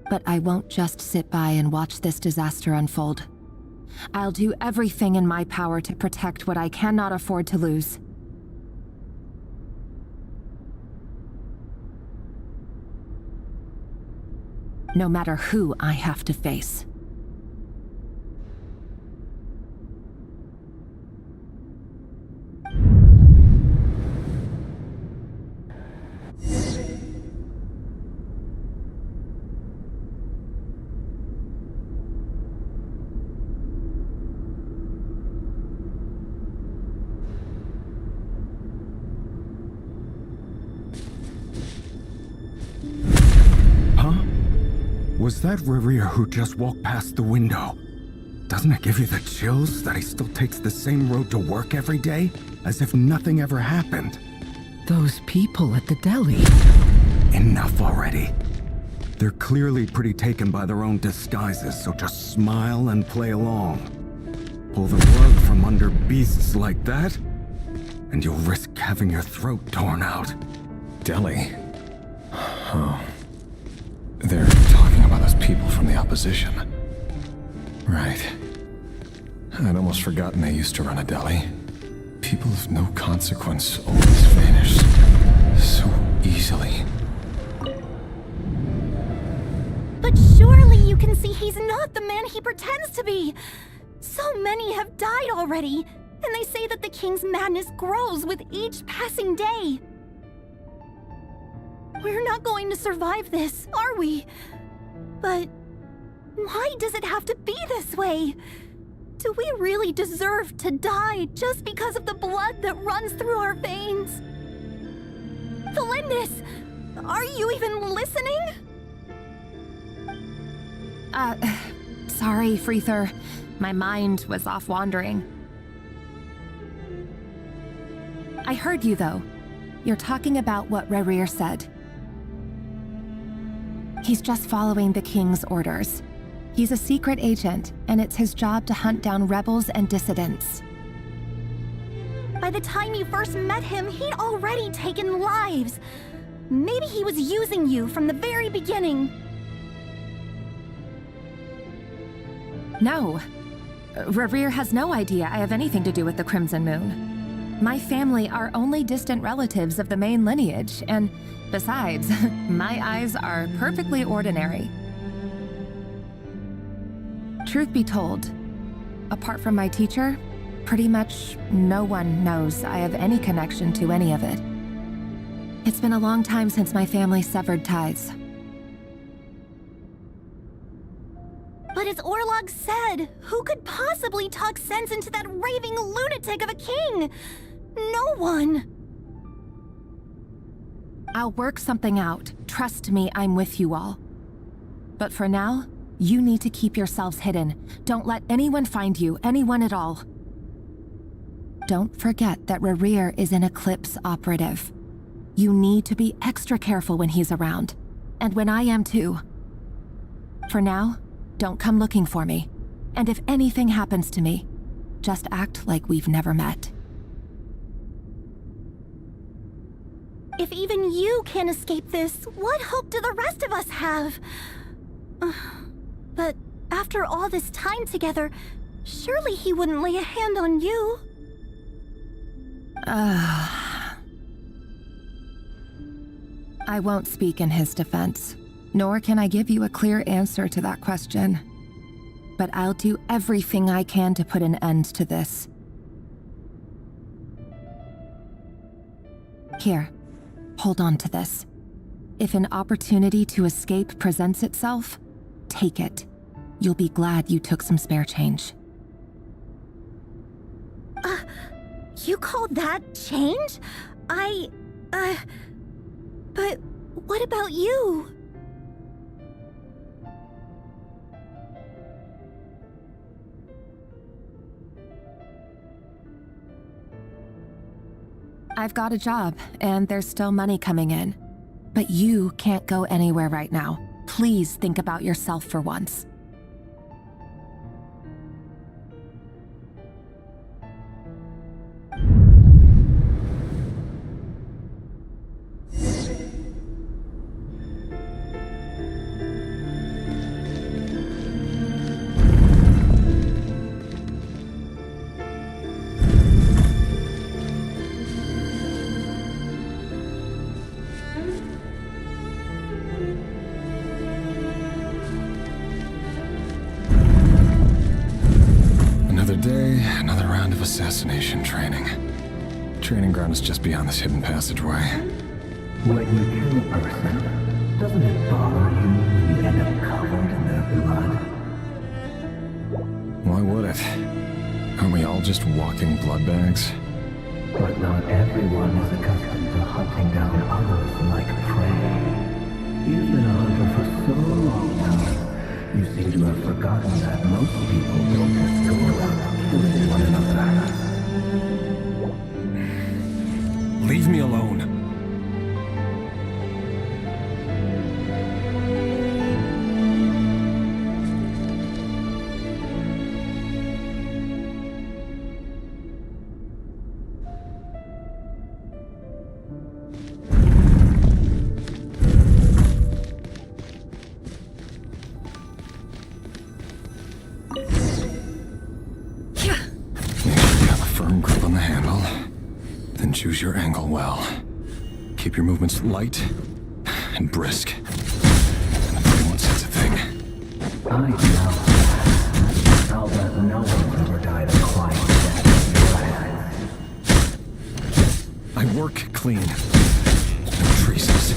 But I won't just sit by and watch this disaster unfold. I'll do everything in my power to protect what I cannot afford to lose. No matter who I have to face. Was that Rerir who just walked past the window? Doesn't it give you the chills that he still takes the same road to work every day? As if nothing ever happened. Those people at the deli. Enough already. They're clearly pretty taken by their own disguises, so just smile and play along. Pull the rug from under beasts like that, and you'll risk having your throat torn out. Deli? Oh. They're talking about those people from the opposition. Right. I'd almost forgotten they used to run a deli. People of no consequence always vanish so easily. But surely you can see he's not the man he pretends to be! So many have died already, and they say that the king's madness grows with each passing day. We're not going to survive this, are we? But why does it have to be this way? Do we really deserve to die just because of the blood that runs through our veins? Felindis, are you even listening? Sorry, Freether. My mind was off wandering. I heard you, though. You're talking about what Rerir said. He's just following the king's orders. He's a secret agent, and it's his job to hunt down rebels and dissidents. By the time you first met him, he'd already taken lives. Maybe he was using you from the very beginning. No. Rerir has no idea I have anything to do with the Crimson Moon. My family are only distant relatives of the main lineage, and besides, my eyes are perfectly ordinary. Truth be told, apart from my teacher, pretty much no one knows I have any connection to any of it. It's been a long time since my family severed ties. But as Orlog said, who could possibly talk sense into that raving lunatic of a king? No one. I'll work something out. Trust me, I'm with you all. But for now, you need to keep yourselves hidden. Don't let anyone find you, anyone at all. Don't forget that Rerir is an Eclipse operative. You need to be extra careful when he's around. And when I am too. For now, don't come looking for me. And if anything happens to me, just act like we've never met. If even you can't escape this, what hope do the rest of us have? But after all this time together, surely he wouldn't lay a hand on you. I won't speak in his defense, nor can I give you a clear answer to that question. But I'll do everything I can to put an end to this. Here, hold on to this. If an opportunity to escape presents itself, take it. You'll be glad you took some spare change. You call that change? But what about you? I've got a job, and there's still money coming in. But you can't go anywhere right now. Please think about yourself for once. Assassination training. Training ground is just beyond this hidden passageway. When you kill a person, doesn't it bother you when you end up covered in their blood? Why would it? Aren't we all just walking blood bags? But not everyone is accustomed to hunting down others like prey. You've been a hunter for so long now, you seem to have forgotten that most people don't just go around killing one another. Leave me alone. Choose your angle well. Keep your movements light and brisk. And if anyone says a thing, I know. I'll bet no one's ever died a quiet death in your hands. I work clean. No traces.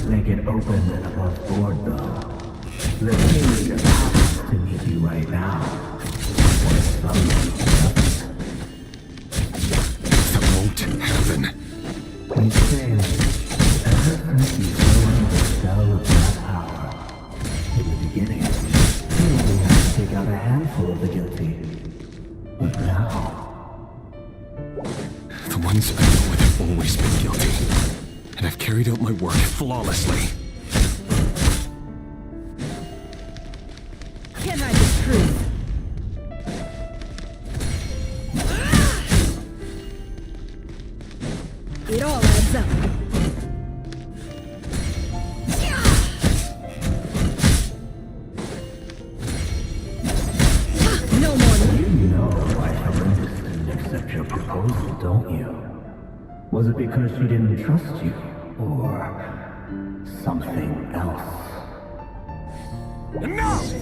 Make it open and above board, though. The cage happens to meet you right now. That won't happen. You say, ever since you fell under the spell of that power, in the beginning, you only had to take out a handful of the guilty. But now... The ones I know with have always been guilty. And I've carried out my work flawlessly. Can't hide the truth. It all adds up. No more. You know why Horrendous didn't accept your proposal, don't you? Was it because she didn't trust you? Or something else? Enough!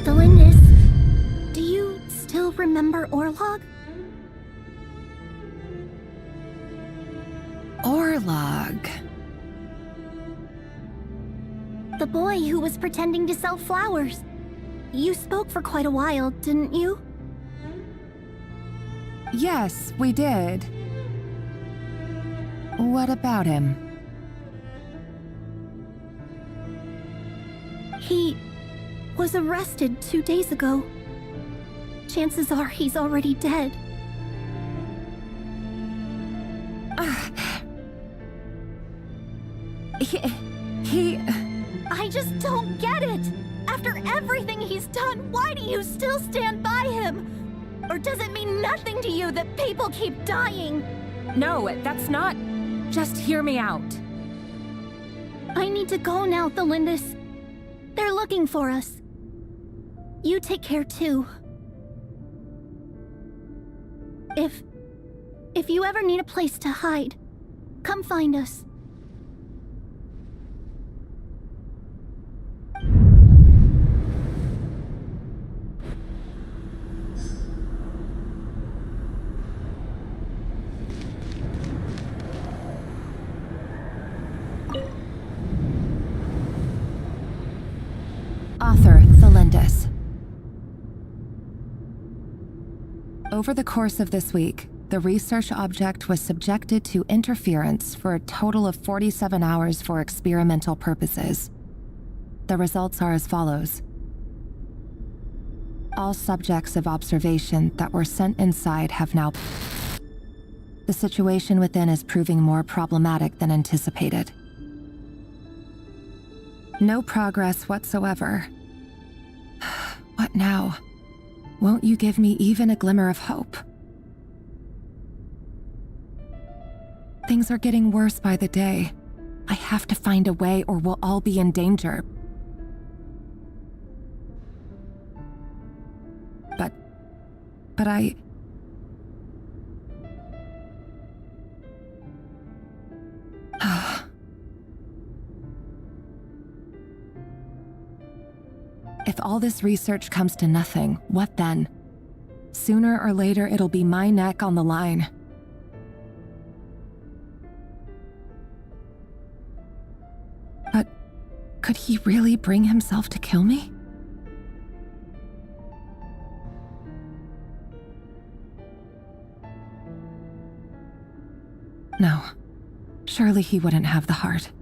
Valindis, do you still remember Orlog? Orlog. The boy who was pretending to sell flowers. You spoke for quite a while, didn't you? Yes, we did. What about him? He was arrested 2 days ago. Chances are he's already dead. I just don't get it! After everything he's done, why do you still stand by him? Or does it mean nothing to you that people keep dying? No, that's not... Just hear me out. I need to go now, Thelindis. They're looking for us. You take care too. If you ever need a place to hide, come find us. Author Thelindis. Over the course of this week, the research object was subjected to interference for a total of 47 hours for experimental purposes. The results are as follows. All subjects of observation that were sent inside have now... The situation within is proving more problematic than anticipated. No progress whatsoever. What now? Won't you give me even a glimmer of hope? Things are getting worse by the day. I have to find a way or we'll all be in danger. But I... If all this research comes to nothing, what then? Sooner or later, it'll be my neck on the line. But could he really bring himself to kill me? No, surely he wouldn't have the heart.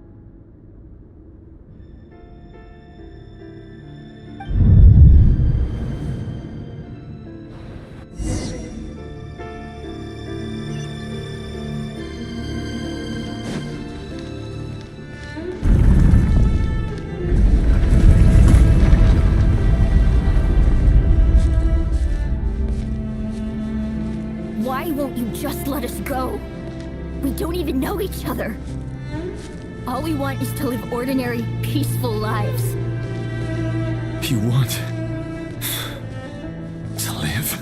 Why won't you just let us go? We don't even know each other. All we want is to live ordinary, peaceful lives. You want to live?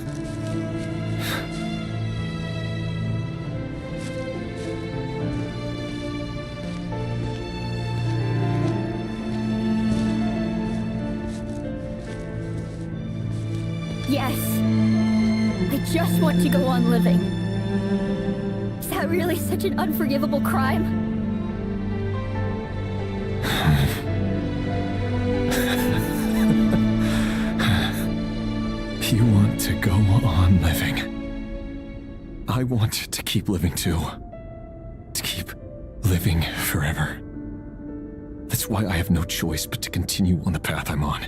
Yes. I just want to go on living. Is that really such an unforgivable crime? You want to go on living. I want to keep living too. To keep living forever. That's why I have no choice but to continue on the path I'm on.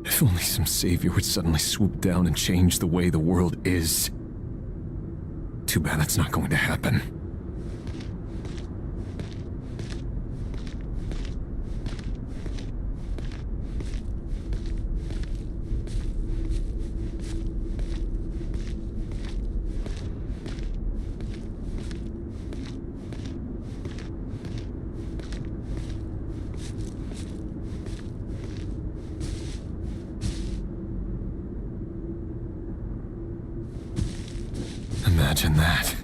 If only some savior would suddenly swoop down and change the way the world is. Too bad that's not going to happen. Imagine that.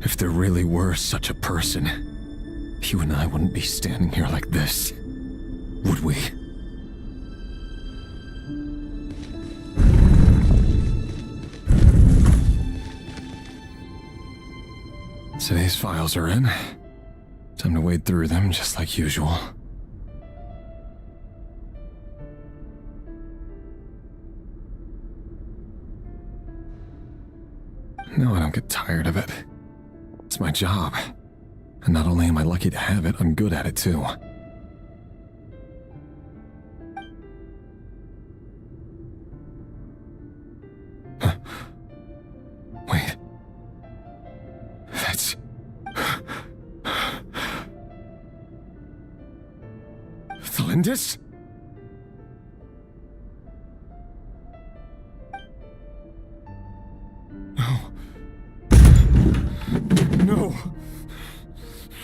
If there really were such a person, you and I wouldn't be standing here like this, would we? Today's files are in. Time to wade through them just like usual. No, I don't get tired of it. It's my job. And not only am I lucky to have it, I'm good at it too. Thelindis? No. No!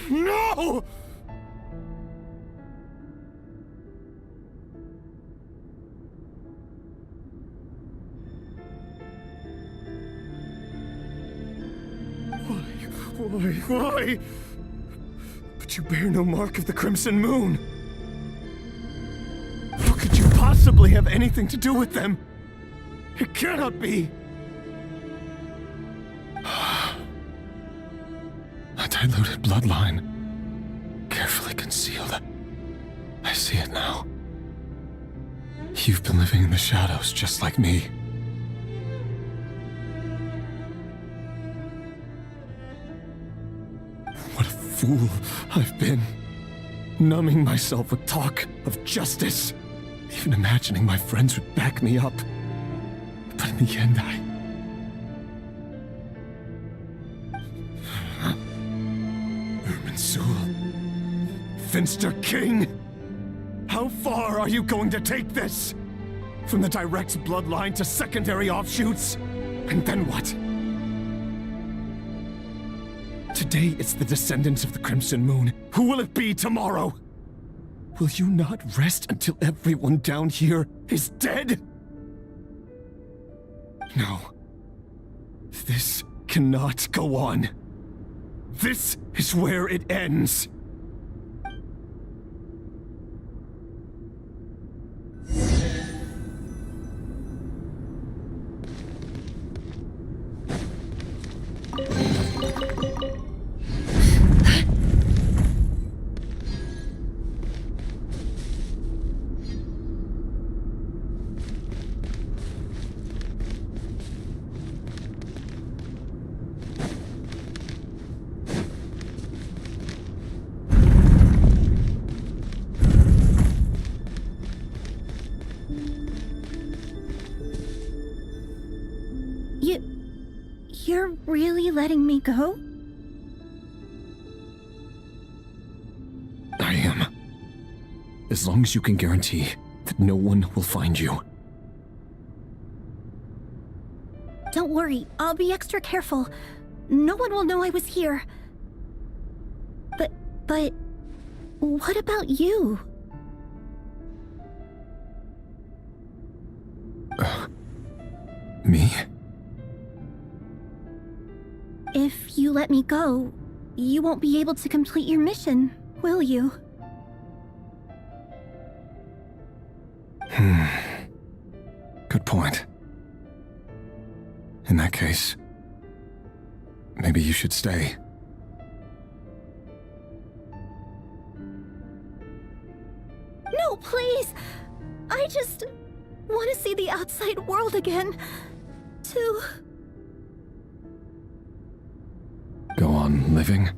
No! Why? But you bear no mark of the Crimson Moon. How could you possibly have anything to do with them? It cannot be! A diluted bloodline. Carefully concealed. I see it now. You've been living in the shadows just like me. What a fool I've been. Numbing myself with talk of justice. Even imagining my friends would back me up. But in the end, Finster King! How far are you going to take this? From the direct bloodline to secondary offshoots? And then what? Today it's the descendants of the Crimson Moon. Who will it be tomorrow? Will you not rest until everyone down here is dead? No. This cannot go on. This is where it ends. You're really letting me go? I am. As long as you can guarantee that no one will find you. Don't worry, I'll be extra careful. No one will know I was here. But what about you? Me? If you let me go, you won't be able to complete your mission, will you? Good point. In that case, maybe you should stay. No, please! I just want to see the outside world again. To... Go on living?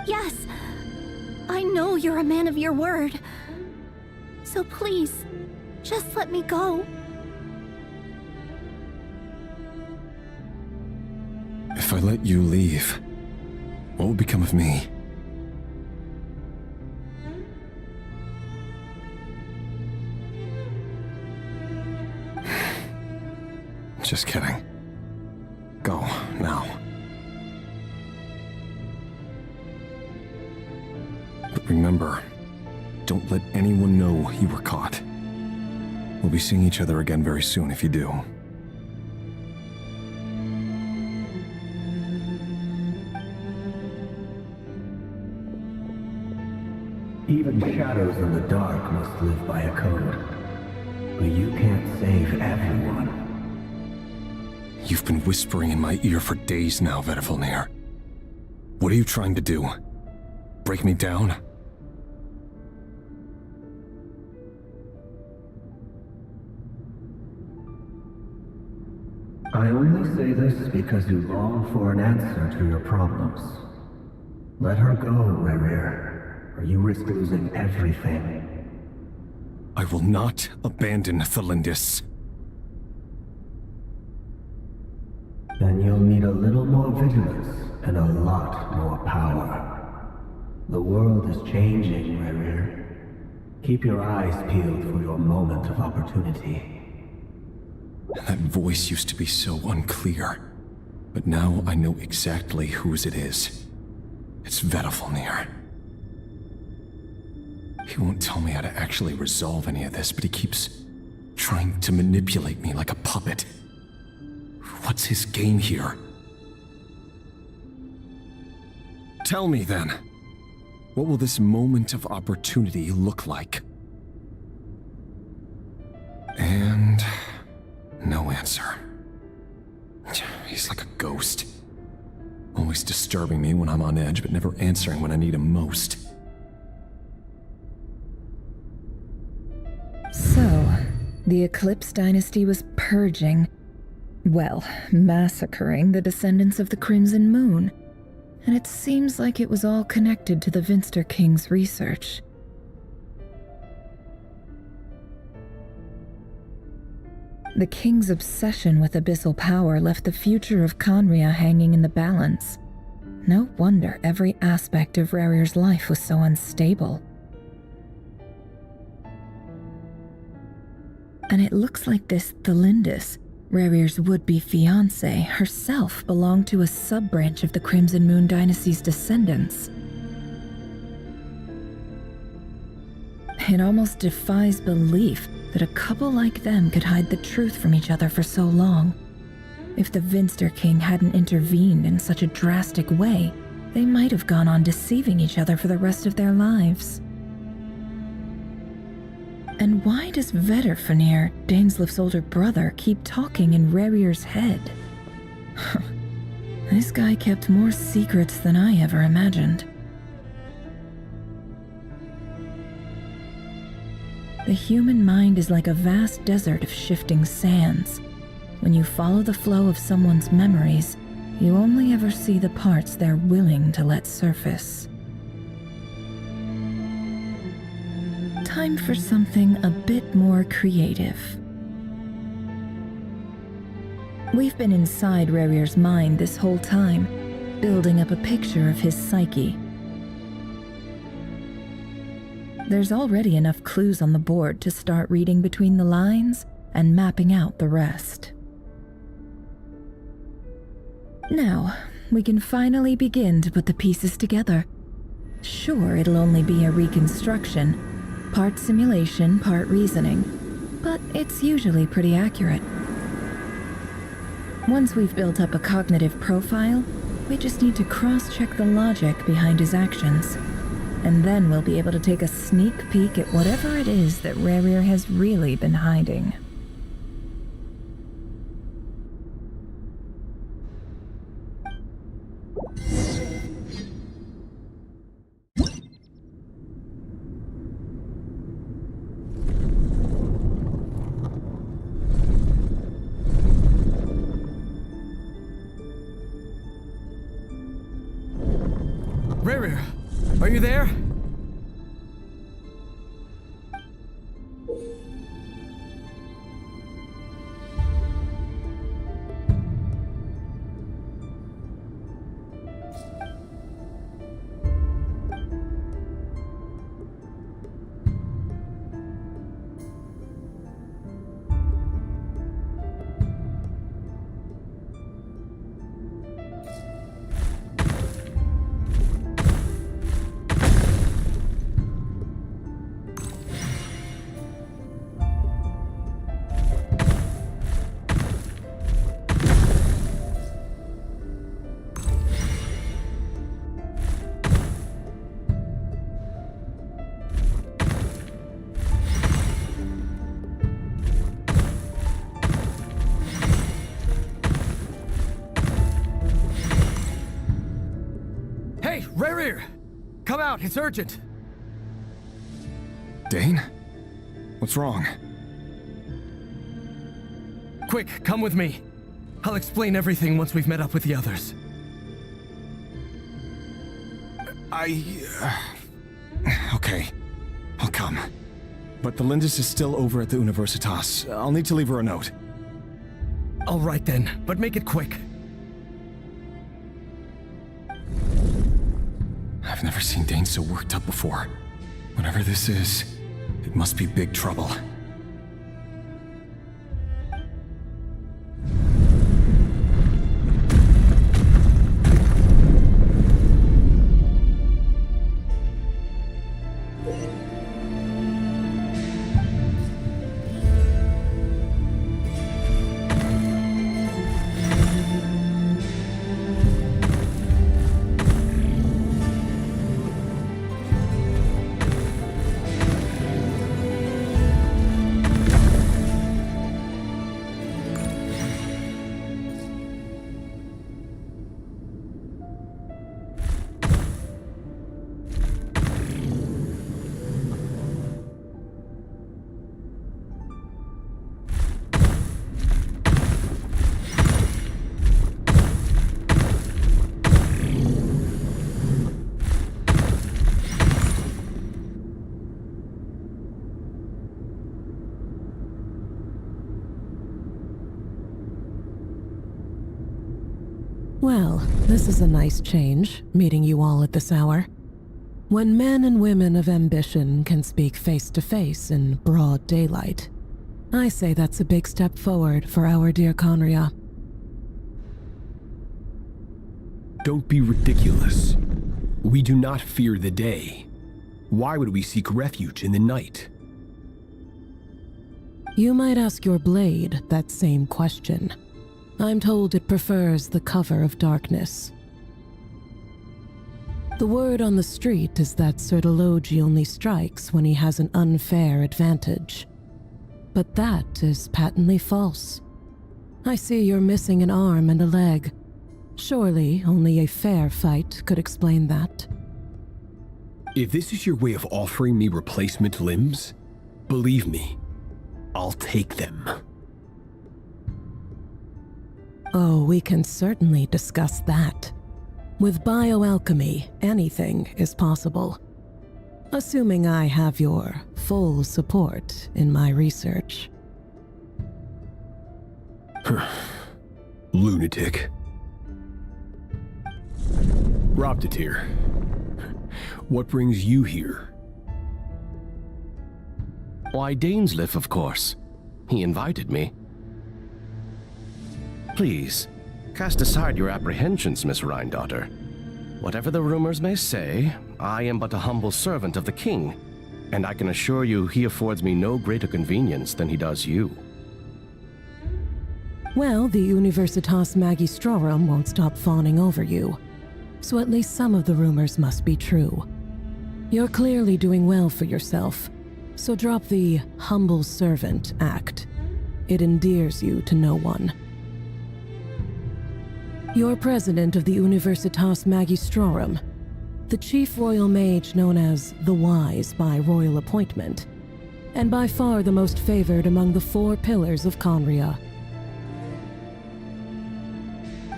Yes! I know you're a man of your word. So please, just let me go. If I let you leave, what will become of me? Just kidding. Go, now. But remember, don't let anyone know you were caught. We'll be seeing each other again very soon if you do. Even shadows in the dark must live by a code. But you can't save everyone. You've been whispering in my ear for days now, Vedavulnir. What are you trying to do? Break me down? I only say this because you long for an answer to your problems. Let her go, Rerir, or you risk losing everything. I will not abandon Thelindis. then you'll need a little more vigilance and a lot more power. The world is changing, Rerir. Keep your eyes peeled for your moment of opportunity. That voice used to be so unclear, but now I know exactly whose it is. It's Vedalfnir. He won't tell me how to actually resolve any of this, but he keeps trying to manipulate me like a puppet. What's his game here? Tell me then, what will this moment of opportunity look like? And no answer. He's like a ghost. Always disturbing me when I'm on edge, but never answering when I need him most. So, the Eclipse dynasty was purging, well, massacring the descendants of the Crimson Moon. And it seems like it was all connected to the Vinster King's research. The King's obsession with abyssal power left the future of Khaenri'ah hanging in the balance. No wonder every aspect of Rerir's life was so unstable. And it looks like this Thalindis, Rerir's would-be fiancé, herself belonged to a sub-branch of the Crimson Moon dynasty's descendants. It almost defies belief that a couple like them could hide the truth from each other for so long. If the Vinster King hadn't intervened in such a drastic way, they might have gone on deceiving each other for the rest of their lives. And why does Vedalfnir, Daneslif's older brother, keep talking in Rerir's head? This guy kept more secrets than I ever imagined. The human mind is like a vast desert of shifting sands. When you follow the flow of someone's memories, you only ever see the parts they're willing to let surface. Time for something a bit more creative. We've been inside Rerir's mind this whole time, building up a picture of his psyche. There's already enough clues on the board to start reading between the lines and mapping out the rest. Now, we can finally begin to put the pieces together. Sure, it'll only be a reconstruction, part simulation, part reasoning, but it's usually pretty accurate. Once we've built up a cognitive profile, we just need to cross-check the logic behind his actions. And then we'll be able to take a sneak peek at whatever it is that Rerir has really been hiding. Rerir, are you there? Rerir! Come out, it's urgent! Dane? What's wrong? Quick, come with me. I'll explain everything once we've met up with the others. Okay. I'll come. But the Lindis is still over at the Universitas. I'll need to leave her a note. All right then, but make it quick. I've never seen Dane so worked up before. Whatever this is, it must be big trouble. Well, this is a nice change, meeting you all at this hour. When men and women of ambition can speak face to face in broad daylight, I say that's a big step forward for our dear Conria. Don't be ridiculous. We do not fear the day. Why would we seek refuge in the night? You might ask your blade that same question. I'm told it prefers the cover of darkness. The word on the street is that Sir Elegy only strikes when he has an unfair advantage. But that is patently false. I see you're missing an arm and a leg. Surely only a fair fight could explain that. If this is your way of offering me replacement limbs, believe me, I'll take them. Oh, we can certainly discuss that. With bioalchemy, anything is possible. Assuming I have your full support in my research. Lunatic. Robtatir, what brings you here? Why, Dainsleif, of course. He invited me. Please, cast aside your apprehensions, Miss Rhine-daughter. Whatever the rumors may say, I am but a humble servant of the king, and I can assure you he affords me no greater convenience than he does you. Well, the Universitas Magistrorum won't stop fawning over you, so at least some of the rumors must be true. You're clearly doing well for yourself, so drop the humble servant act. It endears you to no one. You're president of the Universitas Magistrorum, the chief royal mage known as the Wise by royal appointment, and by far the most favored among the 4 pillars of Conria.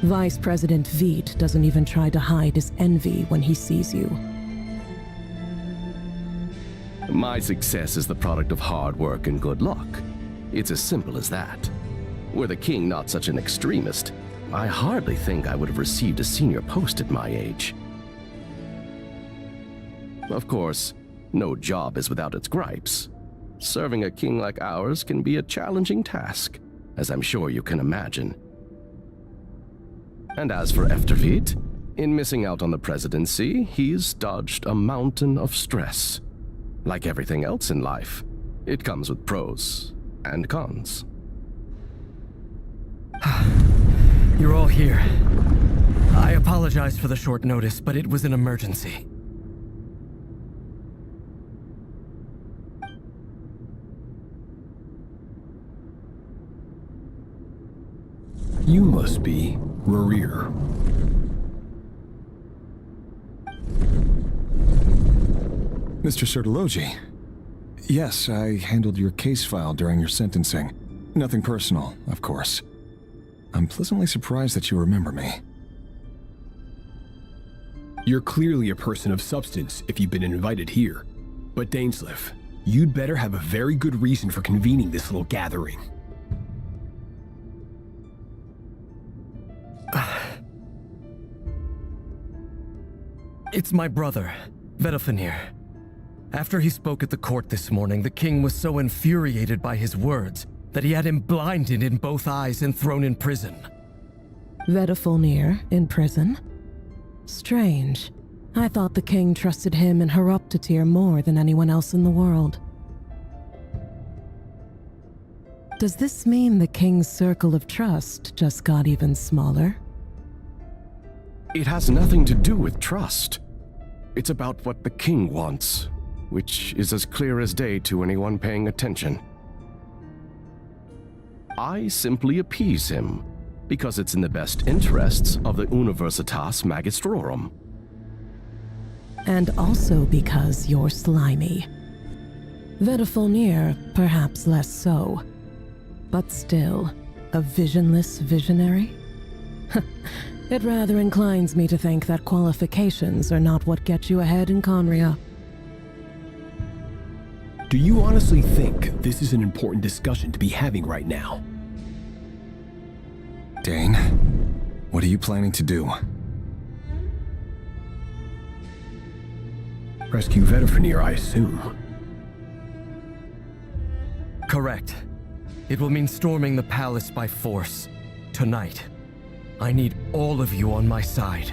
Vice President Veit doesn't even try to hide his envy when he sees you. My success is the product of hard work and good luck. It's as simple as that. Were the king not such an extremist, I hardly think I would have received a senior post at my age. Of course, no job is without its gripes. Serving a king like ours can be a challenging task, as I'm sure you can imagine. And as for Efterveit, in missing out on the presidency, he's dodged a mountain of stress. Like everything else in life, it comes with pros and cons. You're all here. I apologize for the short notice, but it was an emergency. You must be Rerir. Mr. Sir Elegy. Yes, I handled your case file during your sentencing. Nothing personal, of course. I'm pleasantly surprised that you remember me. You're clearly a person of substance if you've been invited here. But Dainsleif, you'd better have a very good reason for convening this little gathering. It's my brother, Vedafenir. After he spoke at the court this morning, the king was so infuriated by his words that he had him blinded in both eyes and thrown in prison. Vedafenir in prison? Strange. I thought the king trusted him and Horoptatyr more than anyone else in the world. Does this mean the king's circle of trust just got even smaller? It has nothing to do with trust. It's about what the king wants, which is as clear as day to anyone paying attention. I simply appease him, because it's in the best interests of the Universitas Magistrorum. And also because you're slimy. Vedafenir, perhaps less so. But still, a visionless visionary? It rather inclines me to think that qualifications are not what get you ahead in Conria. Do you honestly think this is an important discussion to be having right now? Dane, what are you planning to do? Rescue Vedafenir, I assume. Correct. It will mean storming the palace by force. Tonight. I need all of you on my side.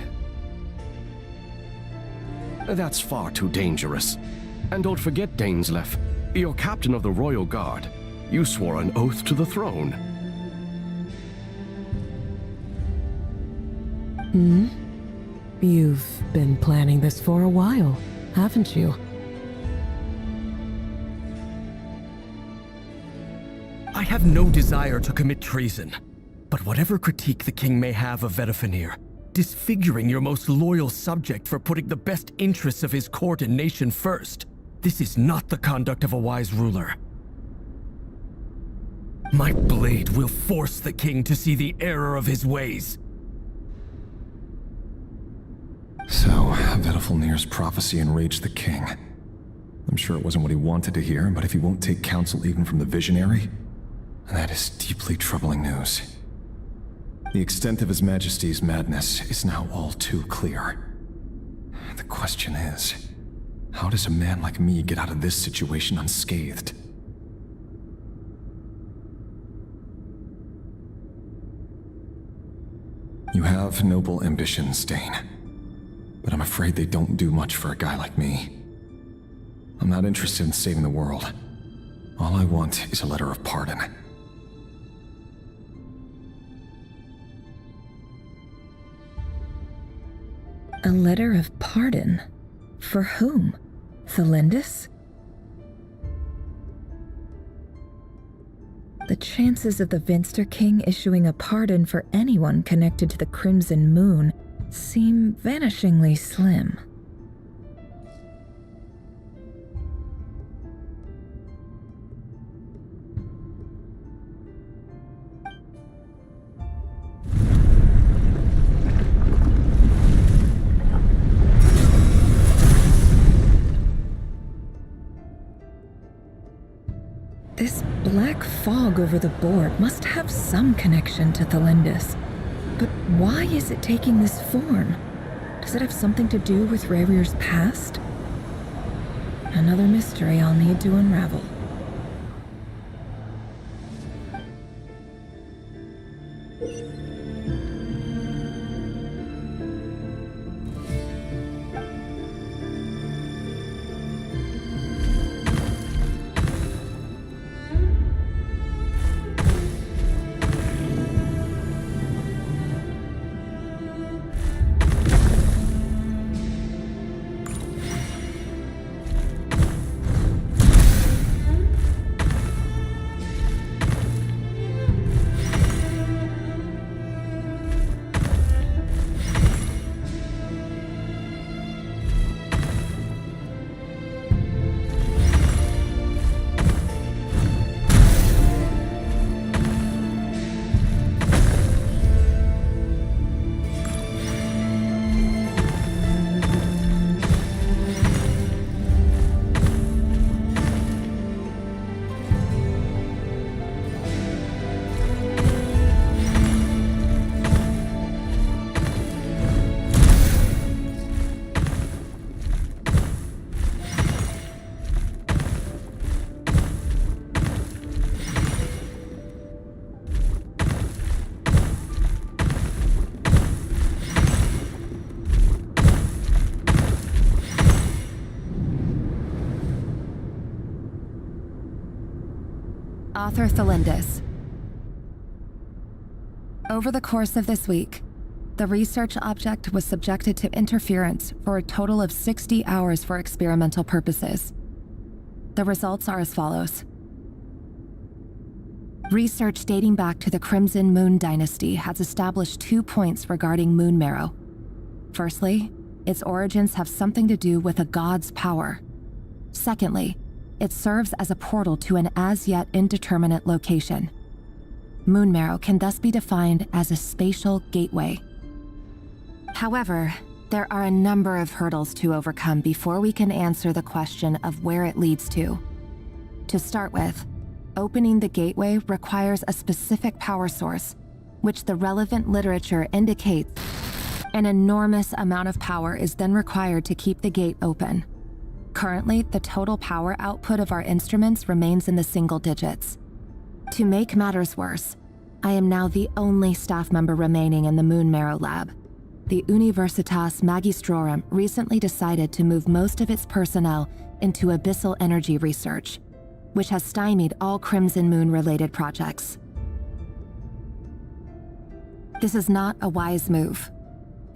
That's far too dangerous. And don't forget, Dainsleif, you're captain of the Royal Guard. You swore an oath to the throne. You've been planning this for a while, haven't you? I have no desire to commit treason. But whatever critique the king may have of Vedafenir, disfiguring your most loyal subject for putting the best interests of his court and nation first, this is not the conduct of a wise ruler. My blade will force the king to see the error of his ways. So, Vedafenir's prophecy enraged the king. I'm sure it wasn't what he wanted to hear, but if he won't take counsel even from the visionary, that is deeply troubling news. The extent of His Majesty's madness is now all too clear. The question is, how does a man like me get out of this situation unscathed? You have noble ambitions, Dane. But I'm afraid they don't do much for a guy like me. I'm not interested in saving the world. All I want is a letter of pardon. A letter of pardon? For whom? Thelindis? The chances of the Vinster King issuing a pardon for anyone connected to the Crimson Moon seem vanishingly slim. This black fog over the board must have some connection to Thelindis. But why is it taking this form? Does it have something to do with Rerir's past? Another mystery I'll need to unravel. Author Thelindis. Over the course of this week, the research object was subjected to interference for a total of 60 hours for experimental purposes. The results are as follows. Research dating back to the Crimson Moon dynasty has established 2 points regarding moon marrow. Firstly, its origins have something to do with a god's power. Secondly, it serves as a portal to an as-yet indeterminate location. Moon marrow can thus be defined as a spatial gateway. However, there are a number of hurdles to overcome before we can answer the question of where it leads to. To start with, opening the gateway requires a specific power source, which the relevant literature indicates an enormous amount of power is then required to keep the gate open. Currently, the total power output of our instruments remains in the single digits. To make matters worse, I am now the only staff member remaining in the Moon Marrow lab. The Universitas Magistrorum recently decided to move most of its personnel into abyssal energy research, which has stymied all Crimson Moon-related projects. This is not a wise move.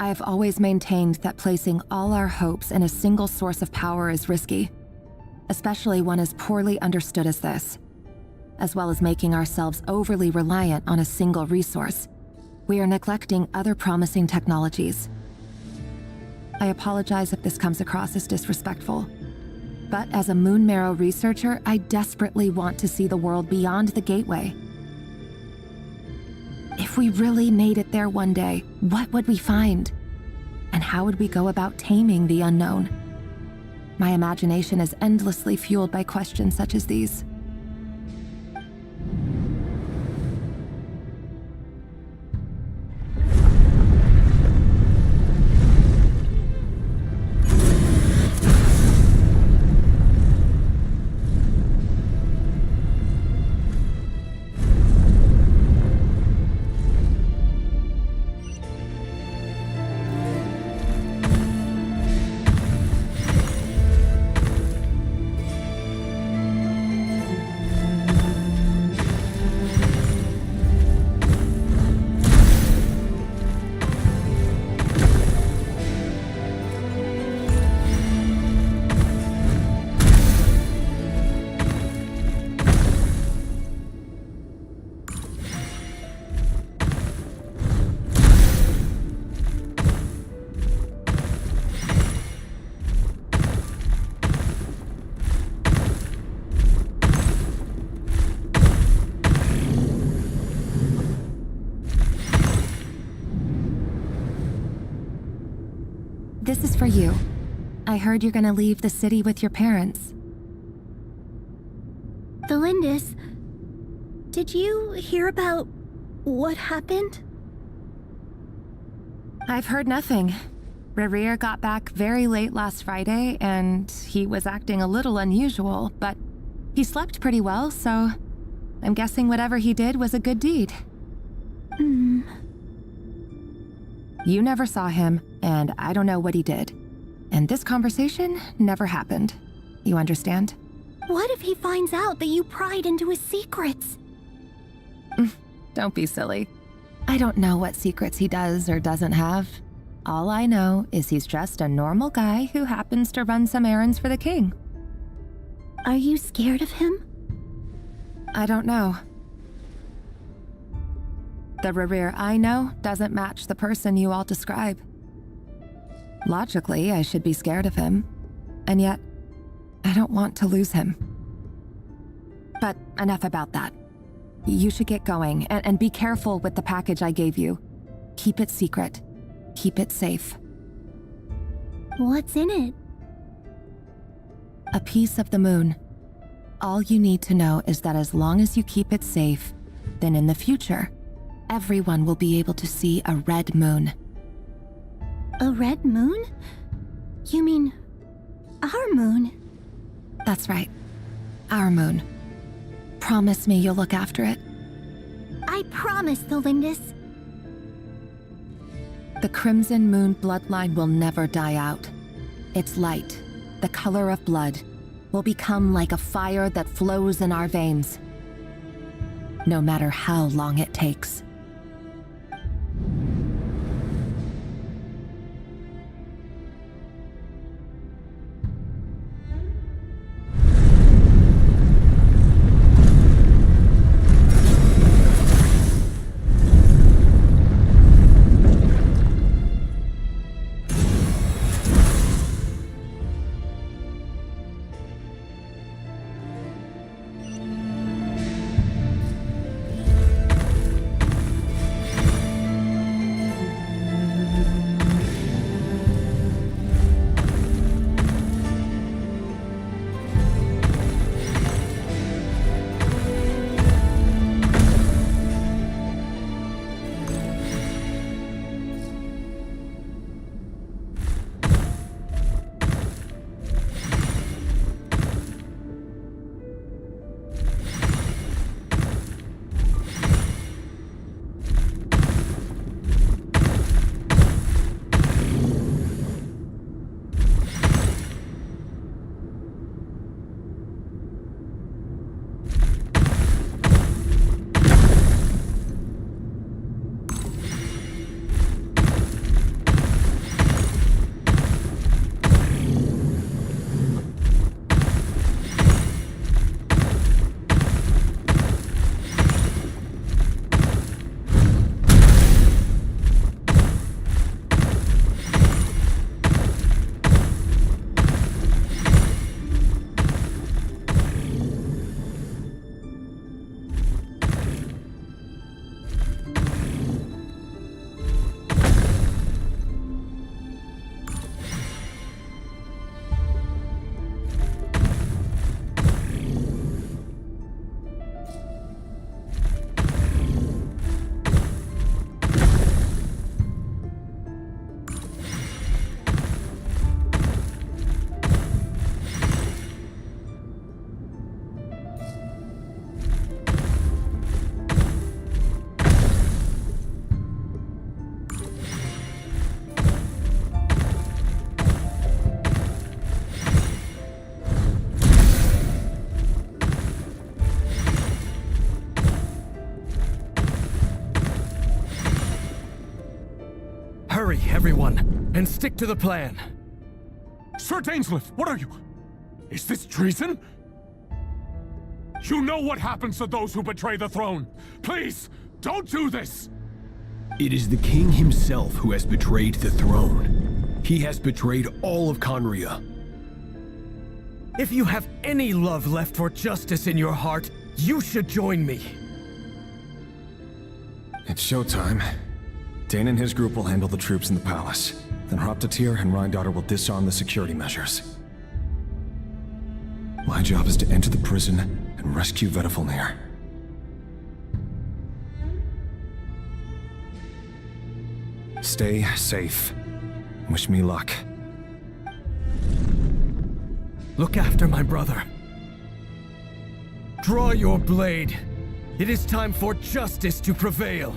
I have always maintained that placing all our hopes in a single source of power is risky, especially one as poorly understood as this. As well as making ourselves overly reliant on a single resource, we are neglecting other promising technologies. I apologize if this comes across as disrespectful, but as a Moon Marrow researcher, I desperately want to see the world beyond the gateway. If we really made it there one day, what would we find? And how would we go about taming the unknown? My imagination is endlessly fueled by questions such as these. This is for you. I heard you're gonna leave the city with your parents. Thelindis, did you hear about what happened? I've heard nothing. Rerir got back very late last Friday, and he was acting a little unusual, but he slept pretty well, so I'm guessing whatever he did was a good deed. You never saw him, and I don't know what he did. And this conversation never happened. You understand? What if he finds out that you pried into his secrets? Don't be silly. I don't know what secrets he does or doesn't have. All I know is he's just a normal guy who happens to run some errands for the king. Are you scared of him? I don't know. The Rerir I know doesn't match the person you all describe. Logically, I should be scared of him, and yet, I don't want to lose him. But enough about that. You should get going, and be careful with the package I gave you. Keep it secret. Keep it safe. What's in it? A piece of the moon. All you need to know is that as long as you keep it safe, then in the future, everyone will be able to see a red moon. A red moon? You mean our moon? That's right. Our moon. Promise me you'll look after it. I promise, Thelindis. The Crimson Moon bloodline will never die out. Its light, the color of blood, will become like a fire that flows in our veins. no matter how long it takes. Hurry, everyone, and stick to the plan. Sir Dainsleif, what are you? Is this treason? You know what happens to those who betray the throne. Please, don't do this! It is the king himself who has betrayed the throne. He has betrayed all of Conria. If you have any love left for justice in your heart, you should join me. It's showtime. Dane and his group will handle the troops in the palace. Then Hraptatir and Rhindaughter will disarm the security measures. My job is to enter the prison and rescue Vedifalnir. Stay safe. Wish me luck. Look after my brother. Draw your blade. It is time for justice to prevail.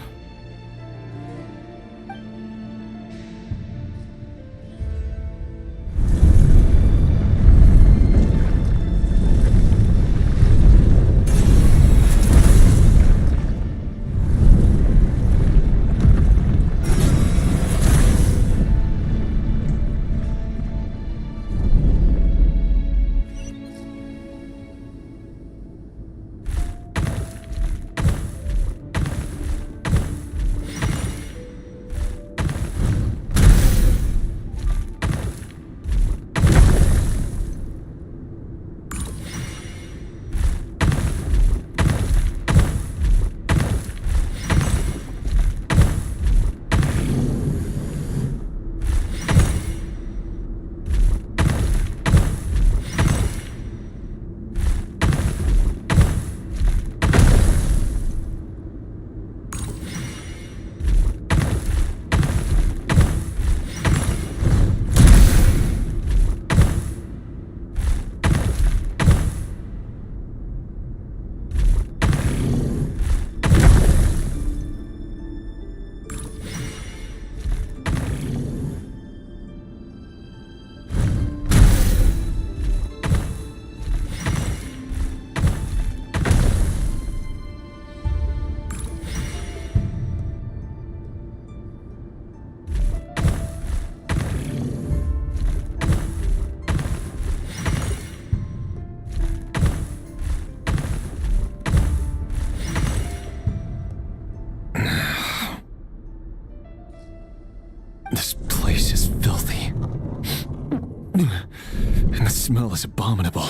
smell is abominable.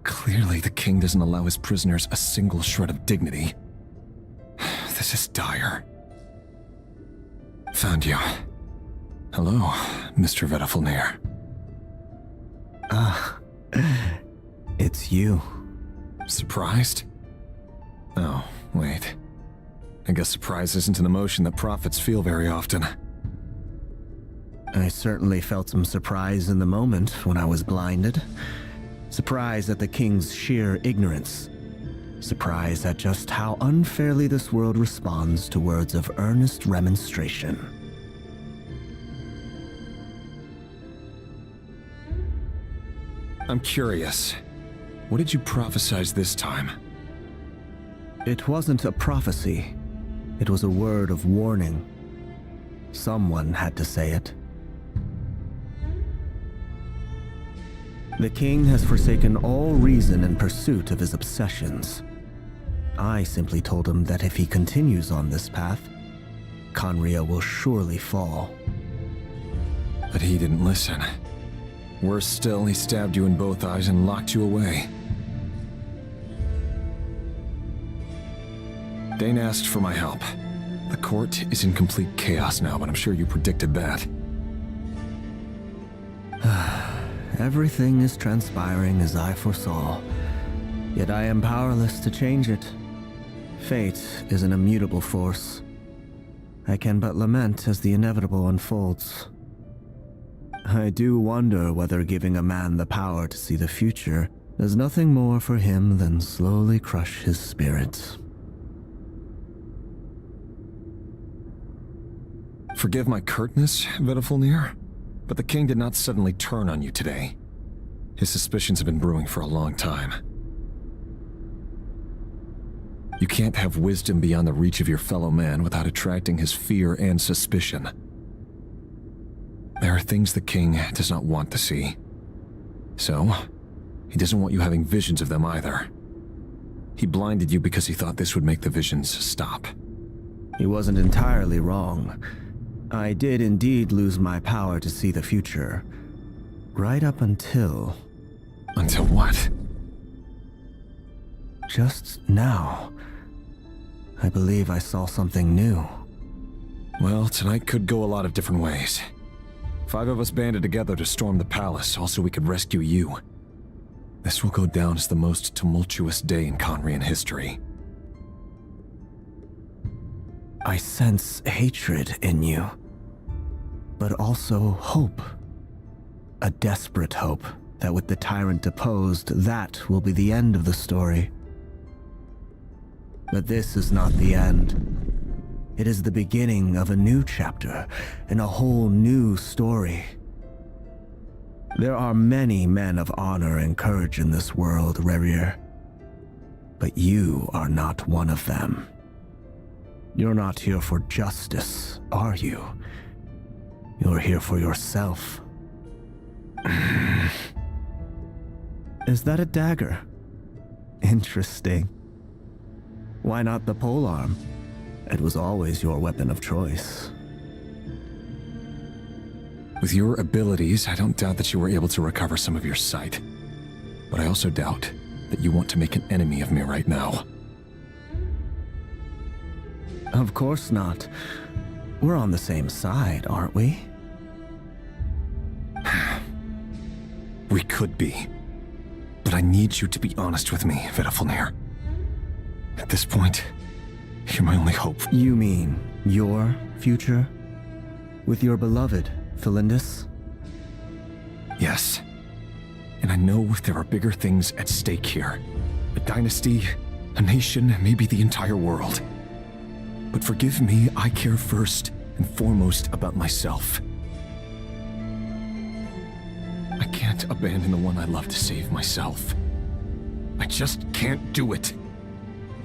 Clearly, the king doesn't allow his prisoners a single shred of dignity. This is dire. Found you. Hello, Mr. Vedafulnir. Ah, it's you. Surprised? Oh, wait. I guess surprise isn't an emotion that prophets feel very often. I certainly felt some surprise in the moment when I was blinded. Surprise at the king's sheer ignorance. Surprise at just how unfairly this world responds to words of earnest remonstration. I'm curious. What did you prophesize this time? It wasn't a prophecy. It was a word of warning. Someone had to say it. The king has forsaken all reason in pursuit of his obsessions. I simply told him that if he continues on this path, Khaenri'ah will surely fall. But he didn't listen. Worse still, he stabbed you in both eyes and locked you away. Dane asked for my help. The court is in complete chaos now, but I'm sure you predicted that. Everything is transpiring as I foresaw, yet I am powerless to change it. Fate is an immutable force. I can but lament as the inevitable unfolds. I do wonder whether giving a man the power to see the future does nothing more for him than slowly crush his spirit. Forgive my curtness, Vedafulnir, but the king did not suddenly turn on you today. His suspicions have been brewing for a long time. You can't have wisdom beyond the reach of your fellow man without attracting his fear and suspicion. There are things the king does not want to see. So, he doesn't want you having visions of them either. He blinded you because he thought this would make the visions stop. He wasn't entirely wrong. I did indeed lose my power to see the future. Right up until... Until what? Just now. I believe I saw something new. Well, tonight could go a lot of different ways. 5 of us banded together to storm the palace, also we could rescue you. This will go down as the most tumultuous day in Khaenri'ah history. I sense hatred in you, but also hope. A desperate hope that with the tyrant deposed, that will be the end of the story. But this is not the end. It is the beginning of a new chapter and a whole new story. There are many men of honor and courage in this world, Rerir. But you are not one of them. You're not here for justice, are you? You're here for yourself. Is that a dagger? Interesting. Why not the polearm? It was always your weapon of choice. With your abilities, I don't doubt that you were able to recover some of your sight. But I also doubt that you want to make an enemy of me right now. Of course not. We're on the same side, aren't we? We could be. But I need you to be honest with me, Vedafulnir. At this point, you're my only hope. You mean your future? With your beloved, Felindus? Yes. And I know there are bigger things at stake here. A dynasty, a nation, maybe the entire world. But forgive me, I care first and foremost about myself. I can't abandon the one I love to save myself. I just can't do it.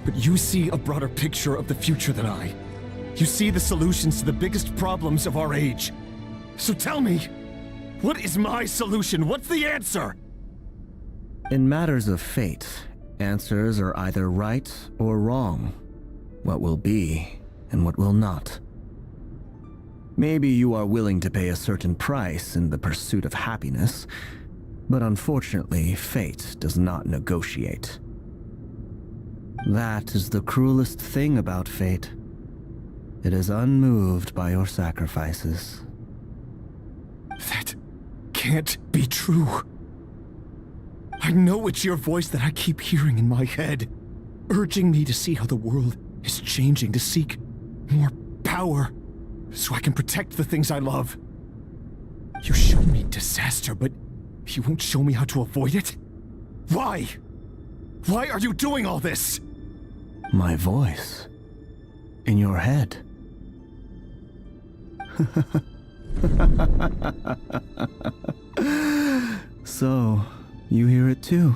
But you see a broader picture of the future than I. You see the solutions to the biggest problems of our age. So tell me, what is my solution? What's the answer? In matters of fate, answers are either right or wrong. What will be and what will not. Maybe you are willing to pay a certain price in the pursuit of happiness, But unfortunately, fate does not negotiate. That is the cruelest thing about fate. It is unmoved by your sacrifices. That can't be true. I know it's your voice that I keep hearing in my head, urging me to see how the world is changing, to seek more power, so I can protect the things I love. You show me disaster, but you won't show me how to avoid it? Why? Why are you doing all this? My voice. In your head. So, you hear it too.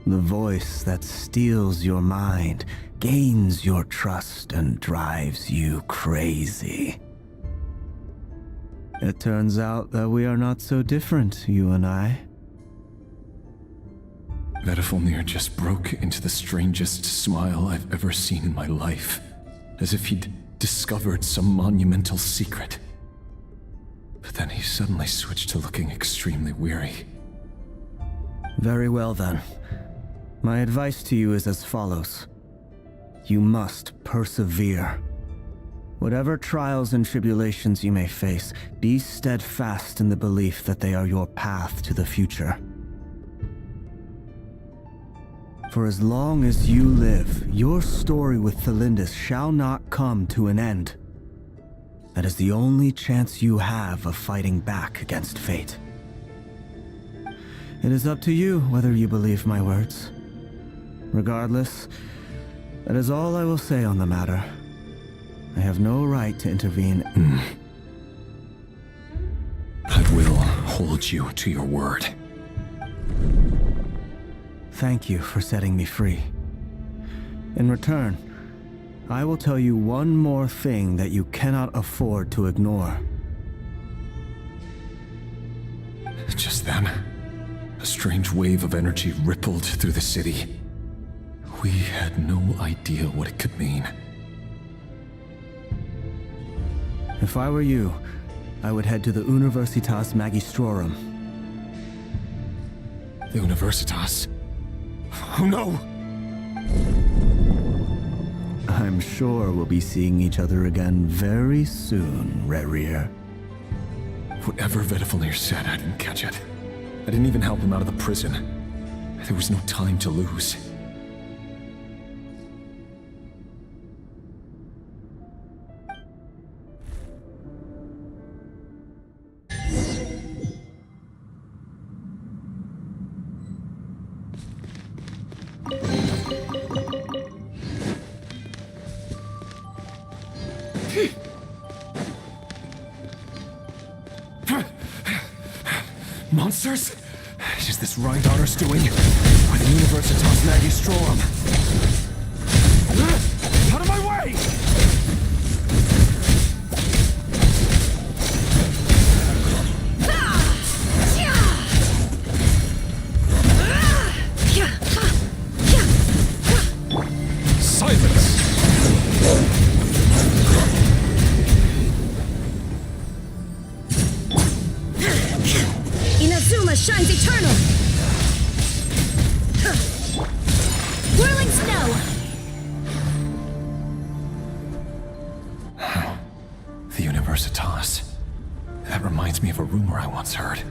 The voice that steals your mind, gains your trust, and drives you crazy. It turns out that we are not so different, you and I. Vedifilnir just broke into the strangest smile I've ever seen in my life, as if he'd discovered some monumental secret. But then he suddenly switched to looking extremely weary. Very well then. My advice to you is as follows. You must persevere. Whatever trials and tribulations you may face, be steadfast in the belief that they are your path to the future. For as long as you live, your story with Thelindis shall not come to an end. That is the only chance you have of fighting back against fate. It is up to you whether you believe my words. Regardless, that is all I will say on the matter. I have no right to intervene. I will hold you to your word. Thank you for setting me free. In return, I will tell you one more thing that you cannot afford to ignore. Just then, a strange wave of energy rippled through the city. We had no idea what it could mean. If I were you, I would head to the Universitas Magistrorum. The Universitas? Oh no! I'm sure we'll be seeing each other again very soon, Rerir. Whatever Vedifilnir said, I didn't catch it. I didn't even help him out of the prison. There was no time to lose. Monsters? Is this Rheindarter's doing? With the Universitas Magistrorum? Out of my way! Silence! Inazuma shines eternal! Whirling snow! The Universitas. That reminds me of a rumor I once heard.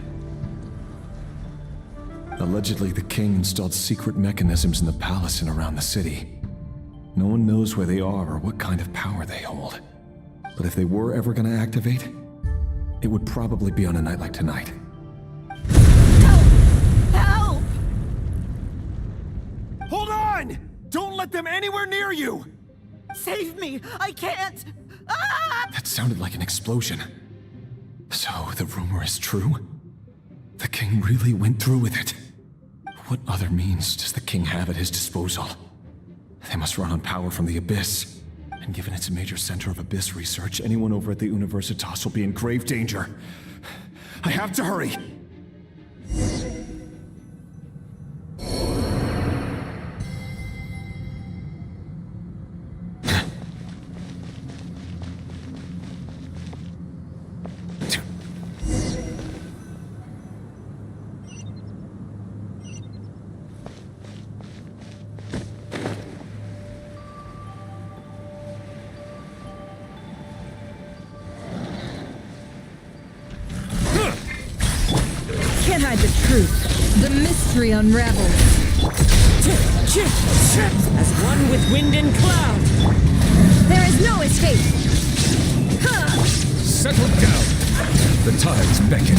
Allegedly, the king installed secret mechanisms in the palace and around the city. No one knows where they are or what kind of power they hold. But if they were ever going to activate, it would probably be on a night like tonight. Help! Hold on! Don't let them anywhere near you! Save me! I can't! Ah! That sounded like an explosion. So, the rumor is true? The king really went through with it? What other means does the king have at his disposal? They must run on power from the Abyss. And given it's a major center of Abyss research, anyone over at the Universitas will be in grave danger. I have to hurry! The mystery unravels. As one with wind and cloud. There is no escape. Settle down. The tides beckon.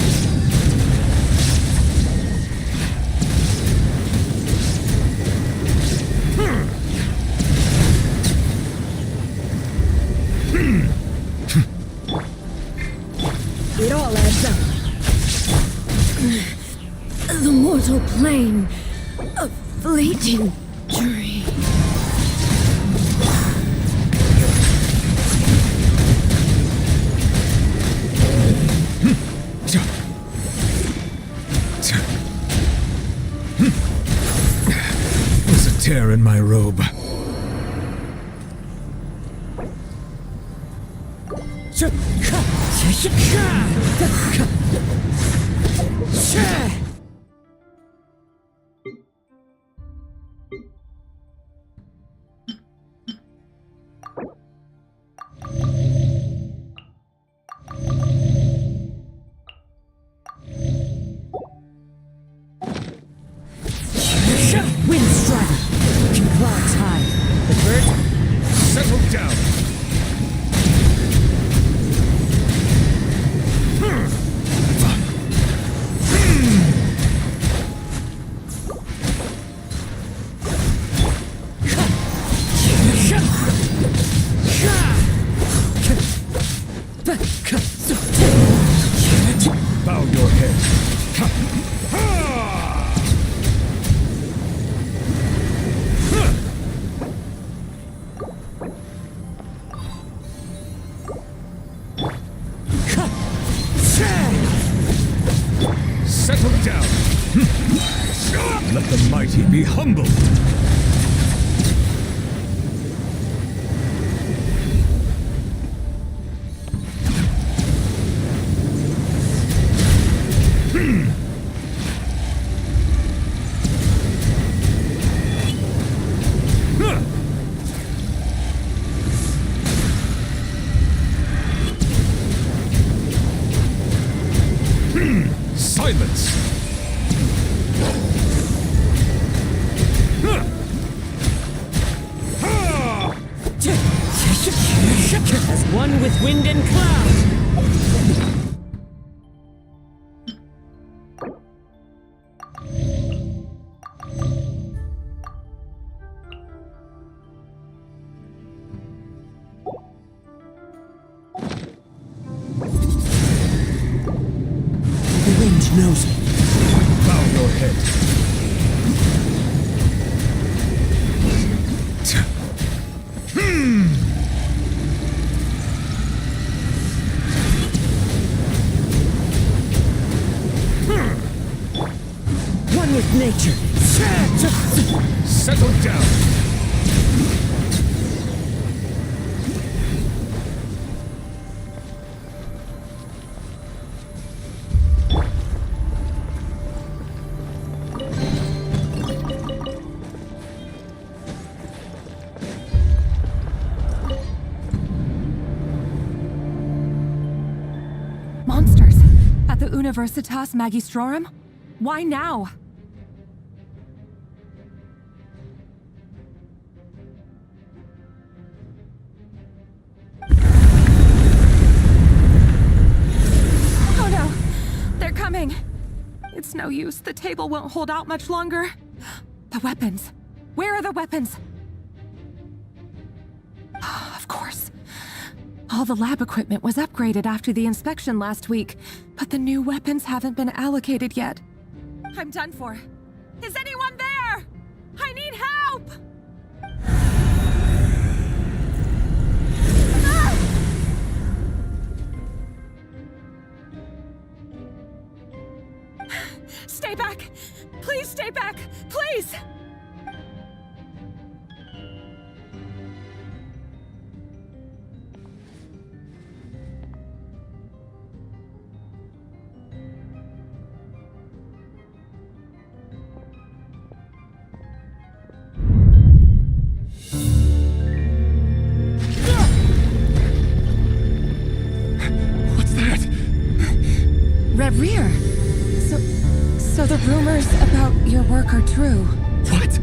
It all adds up. The mortal plane. A fleeting dream. There's a tear in my robe. Wind strider. Clouds high. The bird. Settle down. Bow your head. Settle down. Let the mighty be humbled. Silence! As one with wind and cloud. The wind knows me. Bow your head. One with nature. Settle down. Monsters. At the Universitas Magistrorum? Why now? Oh no! They're coming! It's no use. The table won't hold out much longer. The weapons. Where are the weapons? Of course. All the lab equipment was upgraded after the inspection last week, but the new weapons haven't been allocated yet. I'm done for. Is anyone there? I need help! Ah! Stay back! Please stay back! Please! Rerir! So the rumors about your work are true. What?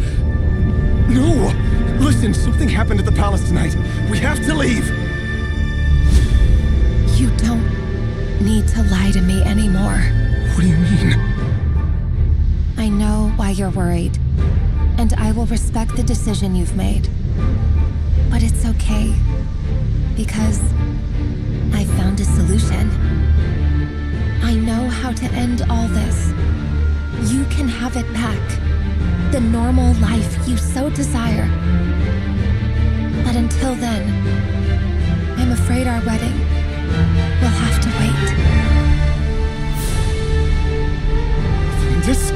No! Listen, something happened at the palace tonight. We have to leave! You don't need to lie to me anymore. What do you mean? I know why you're worried, and I will respect the decision you've made. But it's okay, because I found a solution. I know how to end all this. You can have it back. The normal life you so desire. But until then, I'm afraid our wedding will have to wait. Cylindus?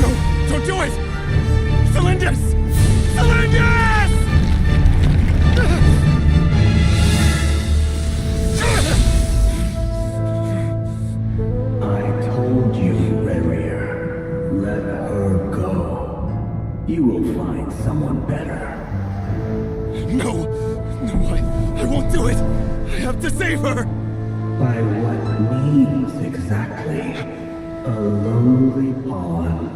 No, don't do it! Cylindus! Cylindus! I told you, Rerir. Let her go. You will find someone better. No! No, I won't do it! I have to save her! By what means exactly? A lowly pawn.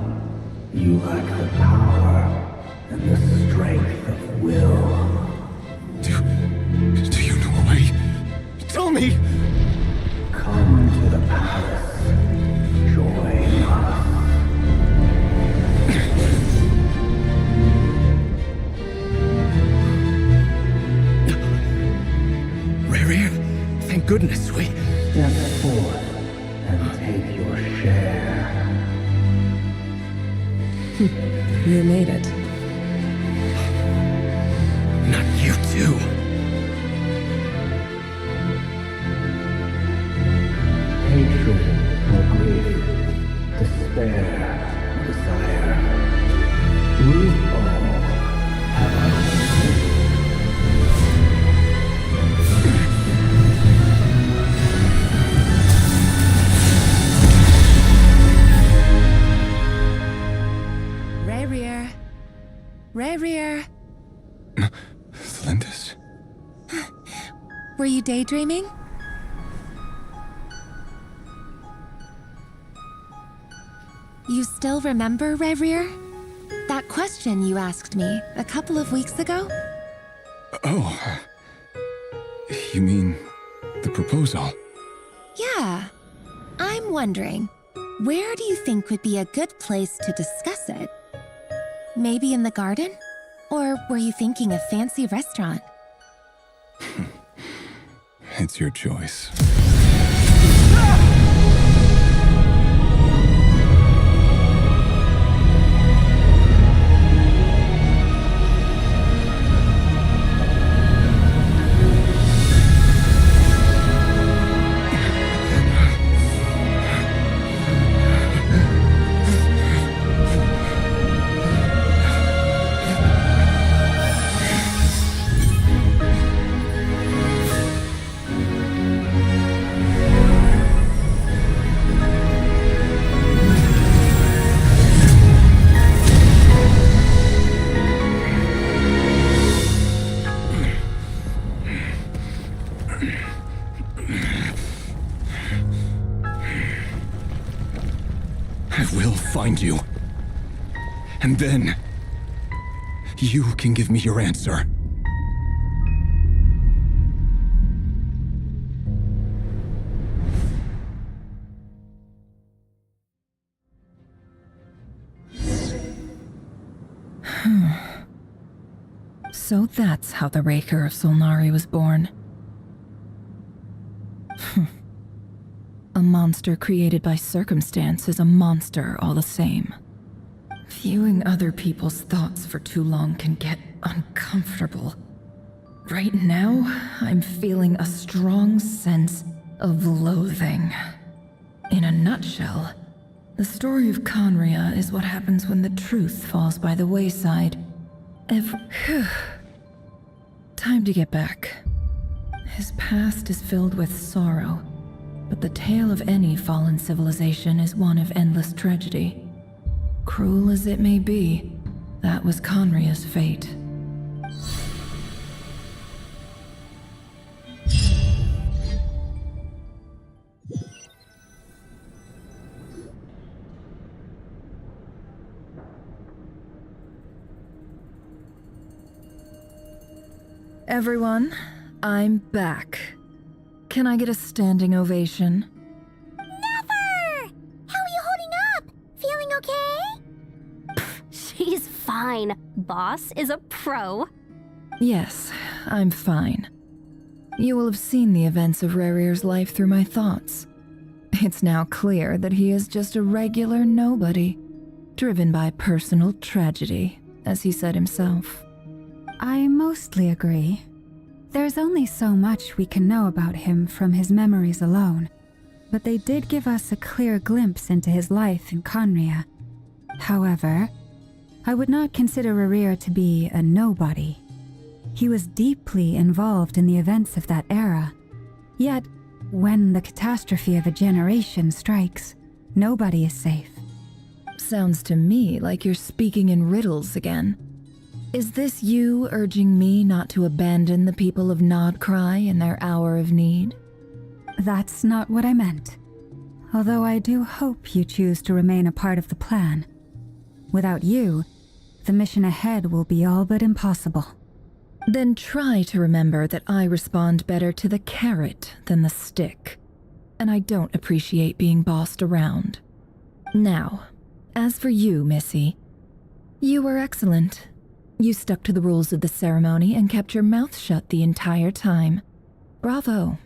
You lack the power and the strength of will. Do you know a way? Tell me! Come to the palace. Join us. Rerir, thank goodness we... Step forth and take your share. You made it. Not you too. Hatred or grief, despair or desire. We all have our own. Rerir. Rerir. Cylindus? Were you daydreaming? You still remember, Rerir? That question you asked me a couple of weeks ago? Oh. You mean the proposal? Yeah. I'm wondering, where do you think would be a good place to discuss it? Maybe in the garden? Or were you thinking a fancy restaurant? It's your choice. Find you. And then, you can give me your answer. So that's how the Raker of Solnari was born. A monster created by circumstance is a monster all the same. Viewing other people's thoughts for too long can get uncomfortable. Right now, I'm feeling a strong sense of loathing. In a nutshell, the story of Conria is what happens when the truth falls by the wayside. Time to get back. His past is filled with sorrow. But the tale of any fallen civilization is one of endless tragedy. Cruel as it may be, that was Conria's fate. Everyone, I'm back. Can I get a standing ovation? Never! How are you holding up? Feeling okay? She's fine. Boss is a pro. Yes, I'm fine. You will have seen the events of Rerir's life through my thoughts. It's now clear that he is just a regular nobody, driven by personal tragedy, as he said himself. I mostly agree. There's only so much we can know about him from his memories alone, but they did give us a clear glimpse into his life in Conria. However, I would not consider Rerir to be a nobody. He was deeply involved in the events of that era. Yet, when the catastrophe of a generation strikes, nobody is safe. Sounds to me like you're speaking in riddles again. Is this you urging me not to abandon the people of Nod-Krai in their hour of need? That's not what I meant. Although I do hope you choose to remain a part of the plan. Without you, the mission ahead will be all but impossible. Then try to remember that I respond better to the carrot than the stick. And I don't appreciate being bossed around. Now, as for you, Missy, you were excellent. You stuck to the rules of the ceremony and kept your mouth shut the entire time. Bravo.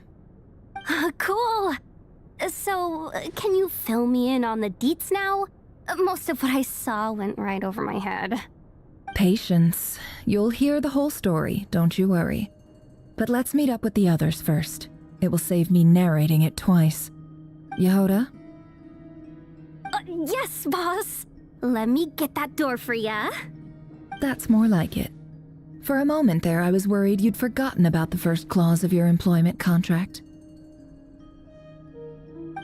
Cool. So, can you fill me in on the deets now? Most of what I saw went right over my head. Patience. You'll hear the whole story, don't you worry. But let's meet up with the others first. It will save me narrating it twice. Yehoda? Yes, boss. Let me get that door for ya. That's more like it. For a moment there, I was worried you'd forgotten about the first clause of your employment contract.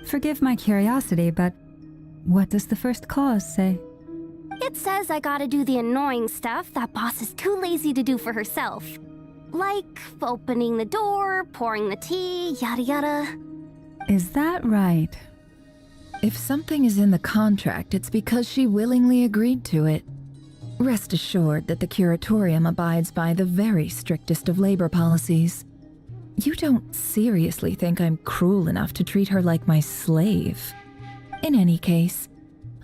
Forgive my curiosity, but what does the first clause say? It says I gotta do the annoying stuff that boss is too lazy to do for herself. Like opening the door, pouring the tea, yada yada. Is that right? If something is in the contract, it's because she willingly agreed to it. Rest assured that the curatorium abides by the very strictest of labor policies. You don't seriously think I'm cruel enough to treat her like my slave? In any case,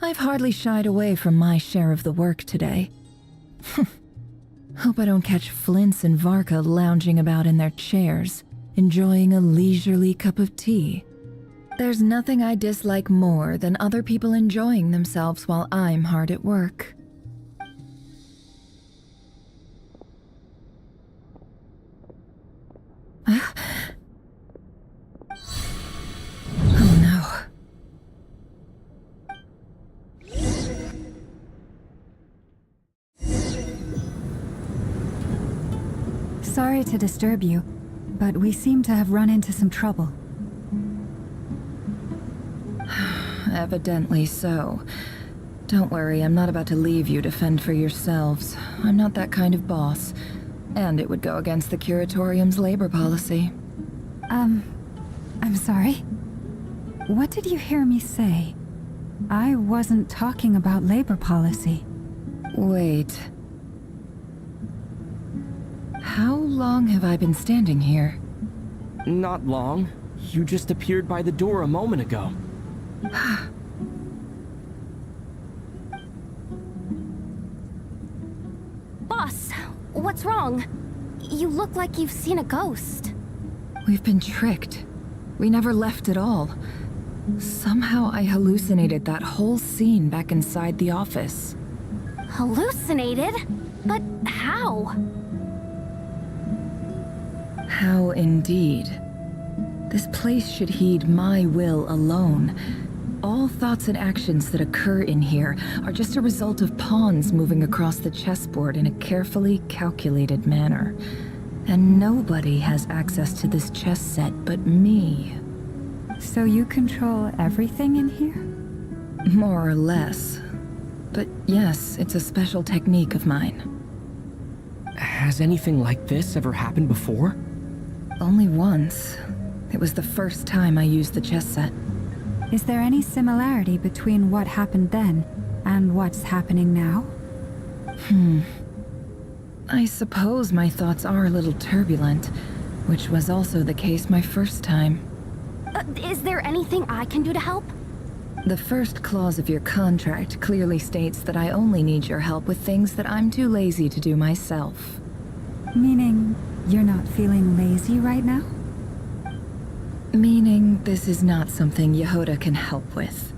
I've hardly shied away from my share of the work today. Hope I don't catch Flintz and Varka lounging about in their chairs, enjoying a leisurely cup of tea. There's nothing I dislike more than other people enjoying themselves while I'm hard at work. Oh no. Sorry to disturb you, but we seem to have run into some trouble. Evidently so. Don't worry, I'm not about to leave you to fend for yourselves. I'm not that kind of boss. And it would go against the curatorium's labor policy. I'm sorry? What did you hear me say? I wasn't talking about labor policy. Wait. How long have I been standing here? Not long. You just appeared by the door a moment ago. Boss, what's wrong? You look like you've seen a ghost. We've been tricked. We never left at all. Somehow I hallucinated that whole scene back inside the office. Hallucinated? But how? How indeed. This place should heed my will alone. All thoughts and actions that occur in here are just a result of pawns moving across the chessboard in a carefully calculated manner. And nobody has access to this chess set but me. So you control everything in here? More or less. But yes, it's a special technique of mine. Has anything like this ever happened before? Only once. It was the first time I used the chess set. Is there any similarity between what happened then and what's happening now? I suppose my thoughts are a little turbulent, which was also the case my first time. Is there anything I can do to help? The first clause of your contract clearly states that I only need your help with things that I'm too lazy to do myself. Meaning, you're not feeling lazy right now? Meaning, this is not something Yehoda can help with.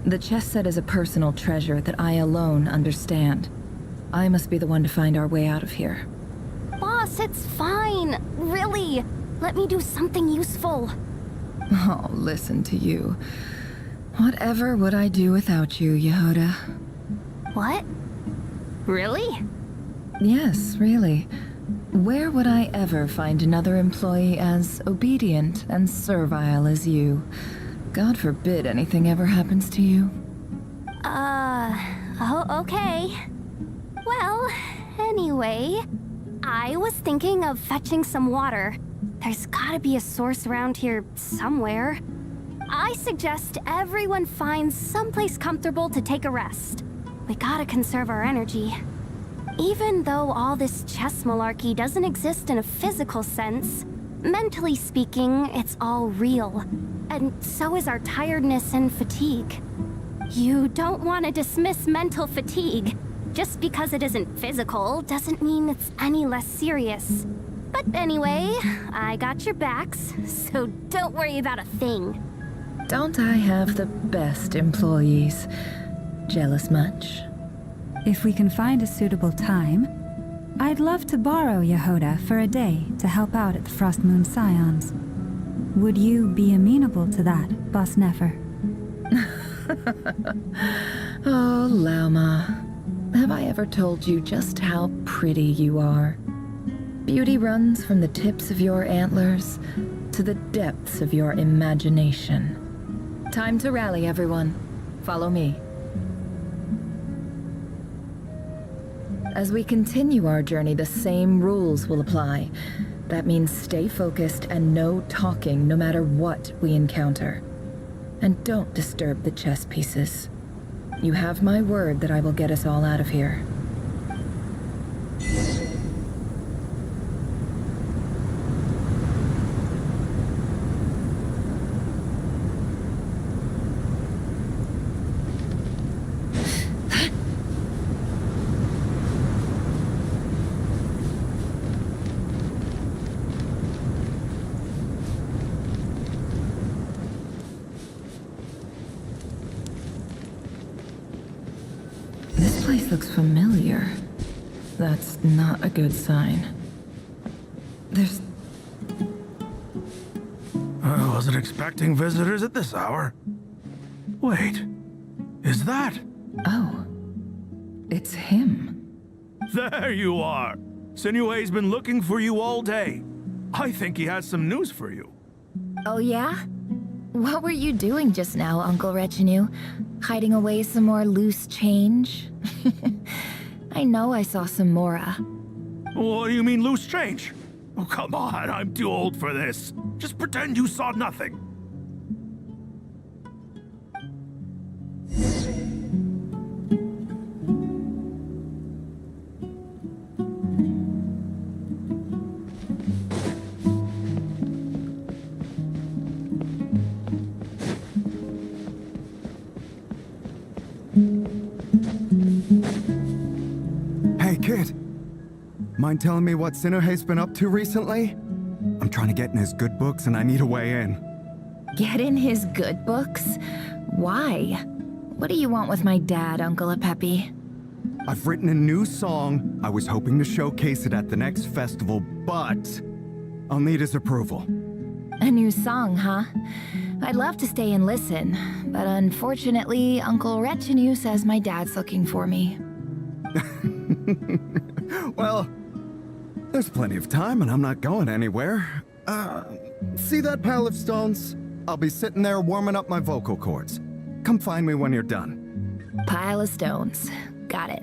The chess set is a personal treasure that I alone understand. I must be the one to find our way out of here. Boss, it's fine. Really. Let me do something useful. Oh, listen to you. Whatever would I do without you, Yehoda? What? Really? Yes, really. Where would I ever find another employee as obedient and servile as you? God forbid anything ever happens to you. Oh, okay. Well, anyway, I was thinking of fetching some water. There's gotta be a source around here somewhere. I suggest everyone finds someplace comfortable to take a rest. We gotta conserve our energy. Even though all this chess malarkey doesn't exist in a physical sense, mentally speaking, it's all real. And so is our tiredness and fatigue. You don't want to dismiss mental fatigue. Just because it isn't physical doesn't mean it's any less serious. But anyway, I got your backs, so don't worry about a thing. Don't I have the best employees? Jealous much? If we can find a suitable time, I'd love to borrow Yehoda for a day to help out at the Frost Moon Scions. Would you be amenable to that, Boss Nefer? Oh, Lauma. Have I ever told you just how pretty you are? Beauty runs from the tips of your antlers to the depths of your imagination. Time to rally, everyone. Follow me. As we continue our journey, the same rules will apply. That means stay focused and no talking no matter what we encounter. And don't disturb the chess pieces. You have my word that I will get us all out of here. This place looks familiar. That's not a good sign. There's... I wasn't expecting visitors at this hour. Wait, is that? Oh, it's him. There you are! Sinue's been looking for you all day. I think he has some news for you. Oh yeah? What were you doing just now, Uncle Retinue? Hiding away some more loose change? I know I saw some Mora. What do you mean loose change? Oh, come on, I'm too old for this. Just pretend you saw nothing. Hey, kid. Mind telling me what Sinuhe's been up to recently? I'm trying to get in his good books and I need a way in. Get in his good books? Why? What do you want with my dad, Uncle Apepi? I've written a new song. I was hoping to showcase it at the next festival, but I'll need his approval. A new song, huh? I'd love to stay and listen, but unfortunately, Uncle Retinue says my dad's looking for me. Well, there's plenty of time and I'm not going anywhere. See that pile of stones? I'll be sitting there warming up my vocal cords. Come find me when you're done. Pile of stones. Got it.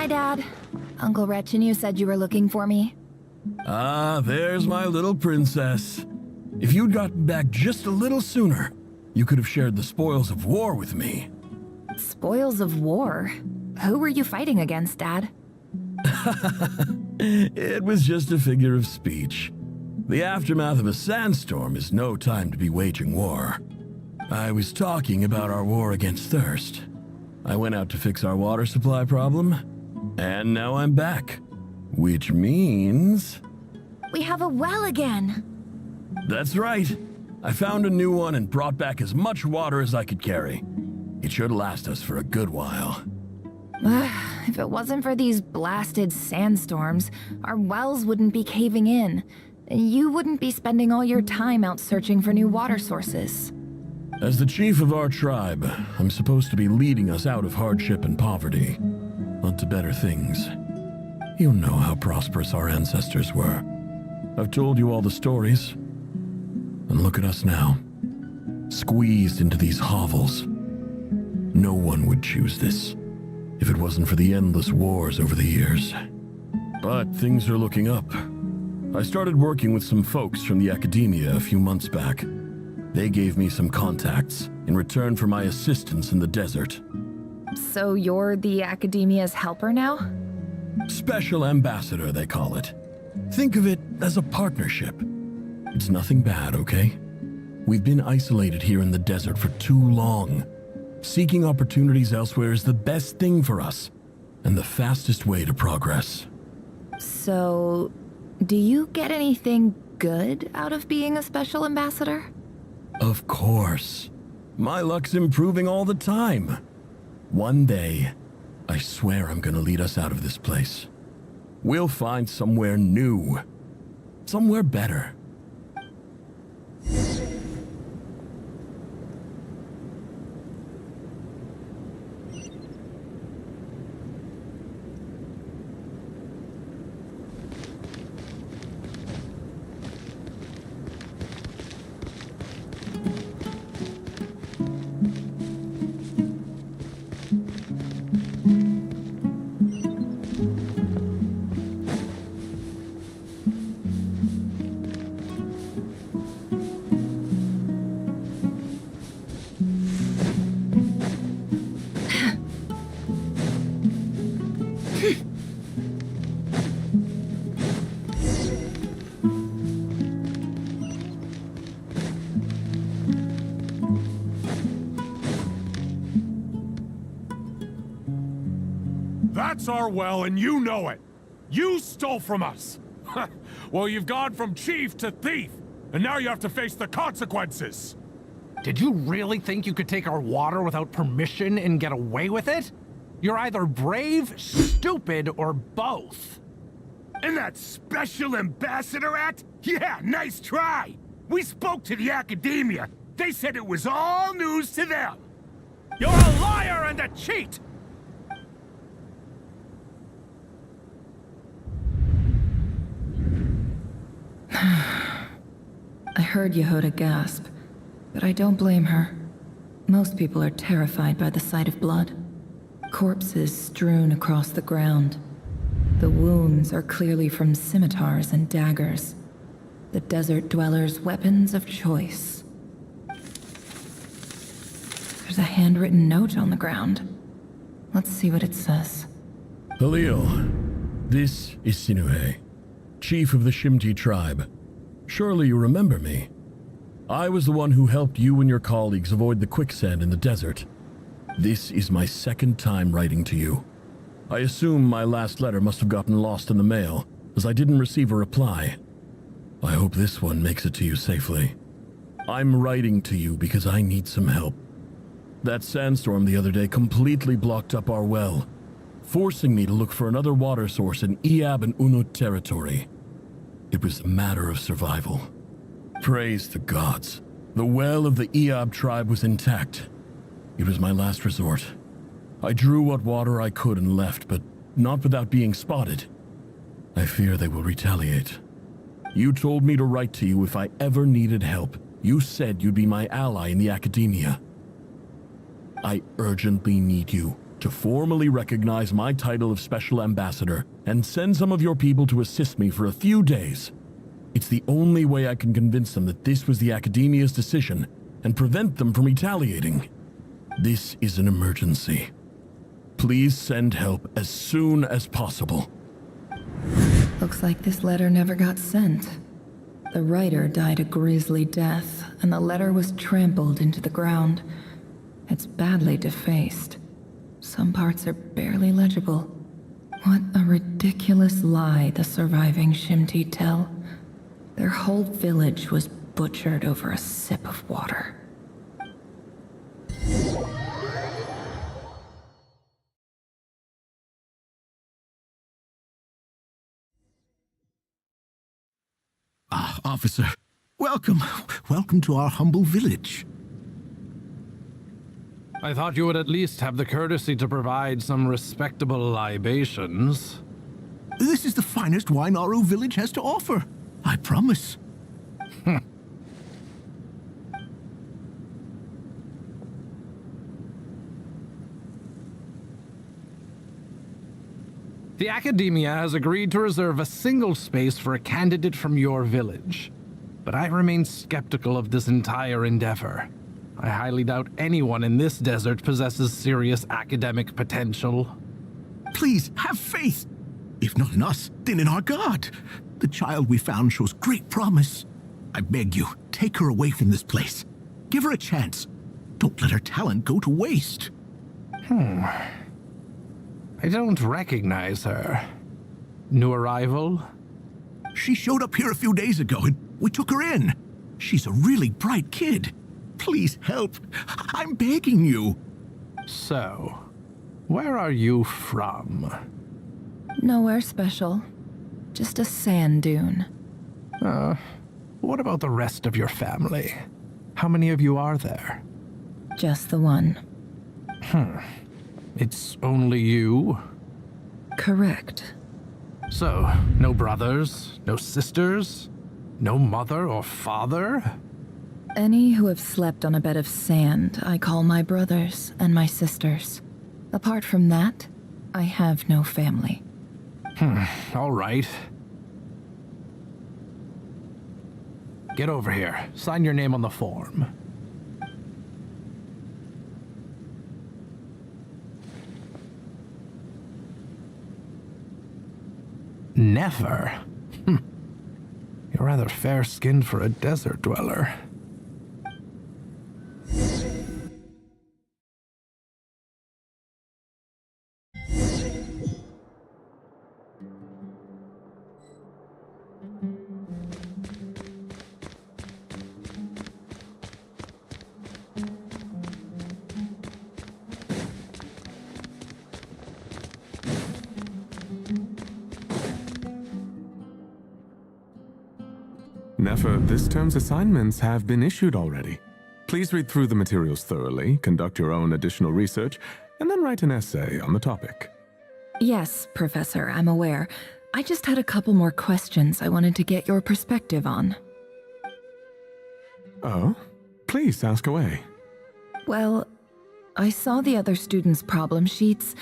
Hi, Dad. Uncle Retinue said you were looking for me. Ah, there's my little princess. If you'd gotten back just a little sooner, you could have shared the spoils of war with me. Spoils of war? Who were you fighting against, Dad? It was just a figure of speech. The aftermath of a sandstorm is no time to be waging war. I was talking about our war against thirst. I went out to fix our water supply problem, and now I'm back. Which means... We have a well again! That's right. I found a new one and brought back as much water as I could carry. It should last us for a good while. If it wasn't for these blasted sandstorms, our wells wouldn't be caving in. You wouldn't be spending all your time out searching for new water sources. As the chief of our tribe, I'm supposed to be leading us out of hardship and poverty, onto better things. You know how prosperous our ancestors were. I've told you all the stories. And look at us now, squeezed into these hovels. No one would choose this, if it wasn't for the endless wars over the years. But things are looking up. I started working with some folks from the academia a few months back. They gave me some contacts in return for my assistance in the desert. So you're the academia's helper now? Special ambassador, they call it. Think of it as a partnership. It's nothing bad, okay? We've been isolated here in the desert for too long. Seeking opportunities elsewhere is the best thing for us, and the fastest way to progress. So, do you get anything good out of being a special ambassador? Of course. My luck's improving all the time. One day, I swear I'm gonna lead us out of this place. We'll find somewhere new. Somewhere better. That's our well, and you know it. You stole from us. Well, you've gone from chief to thief, and now you have to face the consequences. Did you really think you could take our water without permission and get away with it? You're either brave, stupid, or both. And that special ambassador act? Yeah, nice try. We spoke to the academia. They said it was all news to them. You're a liar and a cheat! I heard Yehuda gasp, but I don't blame her. Most people are terrified by the sight of blood. Corpses strewn across the ground. The wounds are clearly from scimitars and daggers. The desert dwellers' weapons of choice. There's a handwritten note on the ground. Let's see what it says. Halil, this is Sinuhe, chief of the Shimti tribe. Surely you remember me. I was the one who helped you and your colleagues avoid the quicksand in the desert. This is my second time writing to you. I assume my last letter must have gotten lost in the mail, as I didn't receive a reply. I hope this one makes it to you safely. I'm writing to you because I need some help. That sandstorm the other day completely blocked up our well, forcing me to look for another water source in Iab and Unut territory. It was a matter of survival. Praise the gods. The well of the Iab tribe was intact. It was my last resort. I drew what water I could and left, but not without being spotted. I fear they will retaliate. You told me to write to you if I ever needed help. You said you'd be my ally in the academia. I urgently need you. to formally recognize my title of Special Ambassador and send some of your people to assist me for a few days. It's the only way I can convince them that this was the Academia's decision and prevent them from retaliating. This is an emergency. Please send help as soon as possible. Looks like this letter never got sent. The writer died a grisly death, and the letter was trampled into the ground. It's badly defaced. Some parts are barely legible. What a ridiculous lie the surviving Shimti tell. Their whole village was butchered over a sip of water. Ah, officer. Welcome. Welcome to our humble village. I thought you would at least have the courtesy to provide some respectable libations. This is the finest wine our village has to offer. I promise. The Academia has agreed to reserve a single space for a candidate from your village. But I remain skeptical of this entire endeavor. I highly doubt anyone in this desert possesses serious academic potential. Please, have faith. If not in us, then in our god. The child we found shows great promise. I beg you, take her away from this place. Give her a chance. Don't let her talent go to waste. I don't recognize her. New arrival? She showed up here a few days ago and we took her in. She's a really bright kid. Please help. I'm begging you. So, where are you from? Nowhere special. Just a sand dune. What about the rest of your family? How many of you are there? Just the one. It's only you? Correct. So, no brothers, no sisters, no mother or father? Any who have slept on a bed of sand, I call my brothers and my sisters. Apart from that, I have no family. All right. Get over here. Sign your name on the form. Never? You're rather fair-skinned for a desert dweller. Nefer, this term's assignments have been issued already. Please read through the materials thoroughly, conduct your own additional research, and then write an essay on the topic. Yes, Professor, I'm aware. I just had a couple more questions I wanted to get your perspective on. Oh? Please ask away. Well, I saw the other students' problem sheets,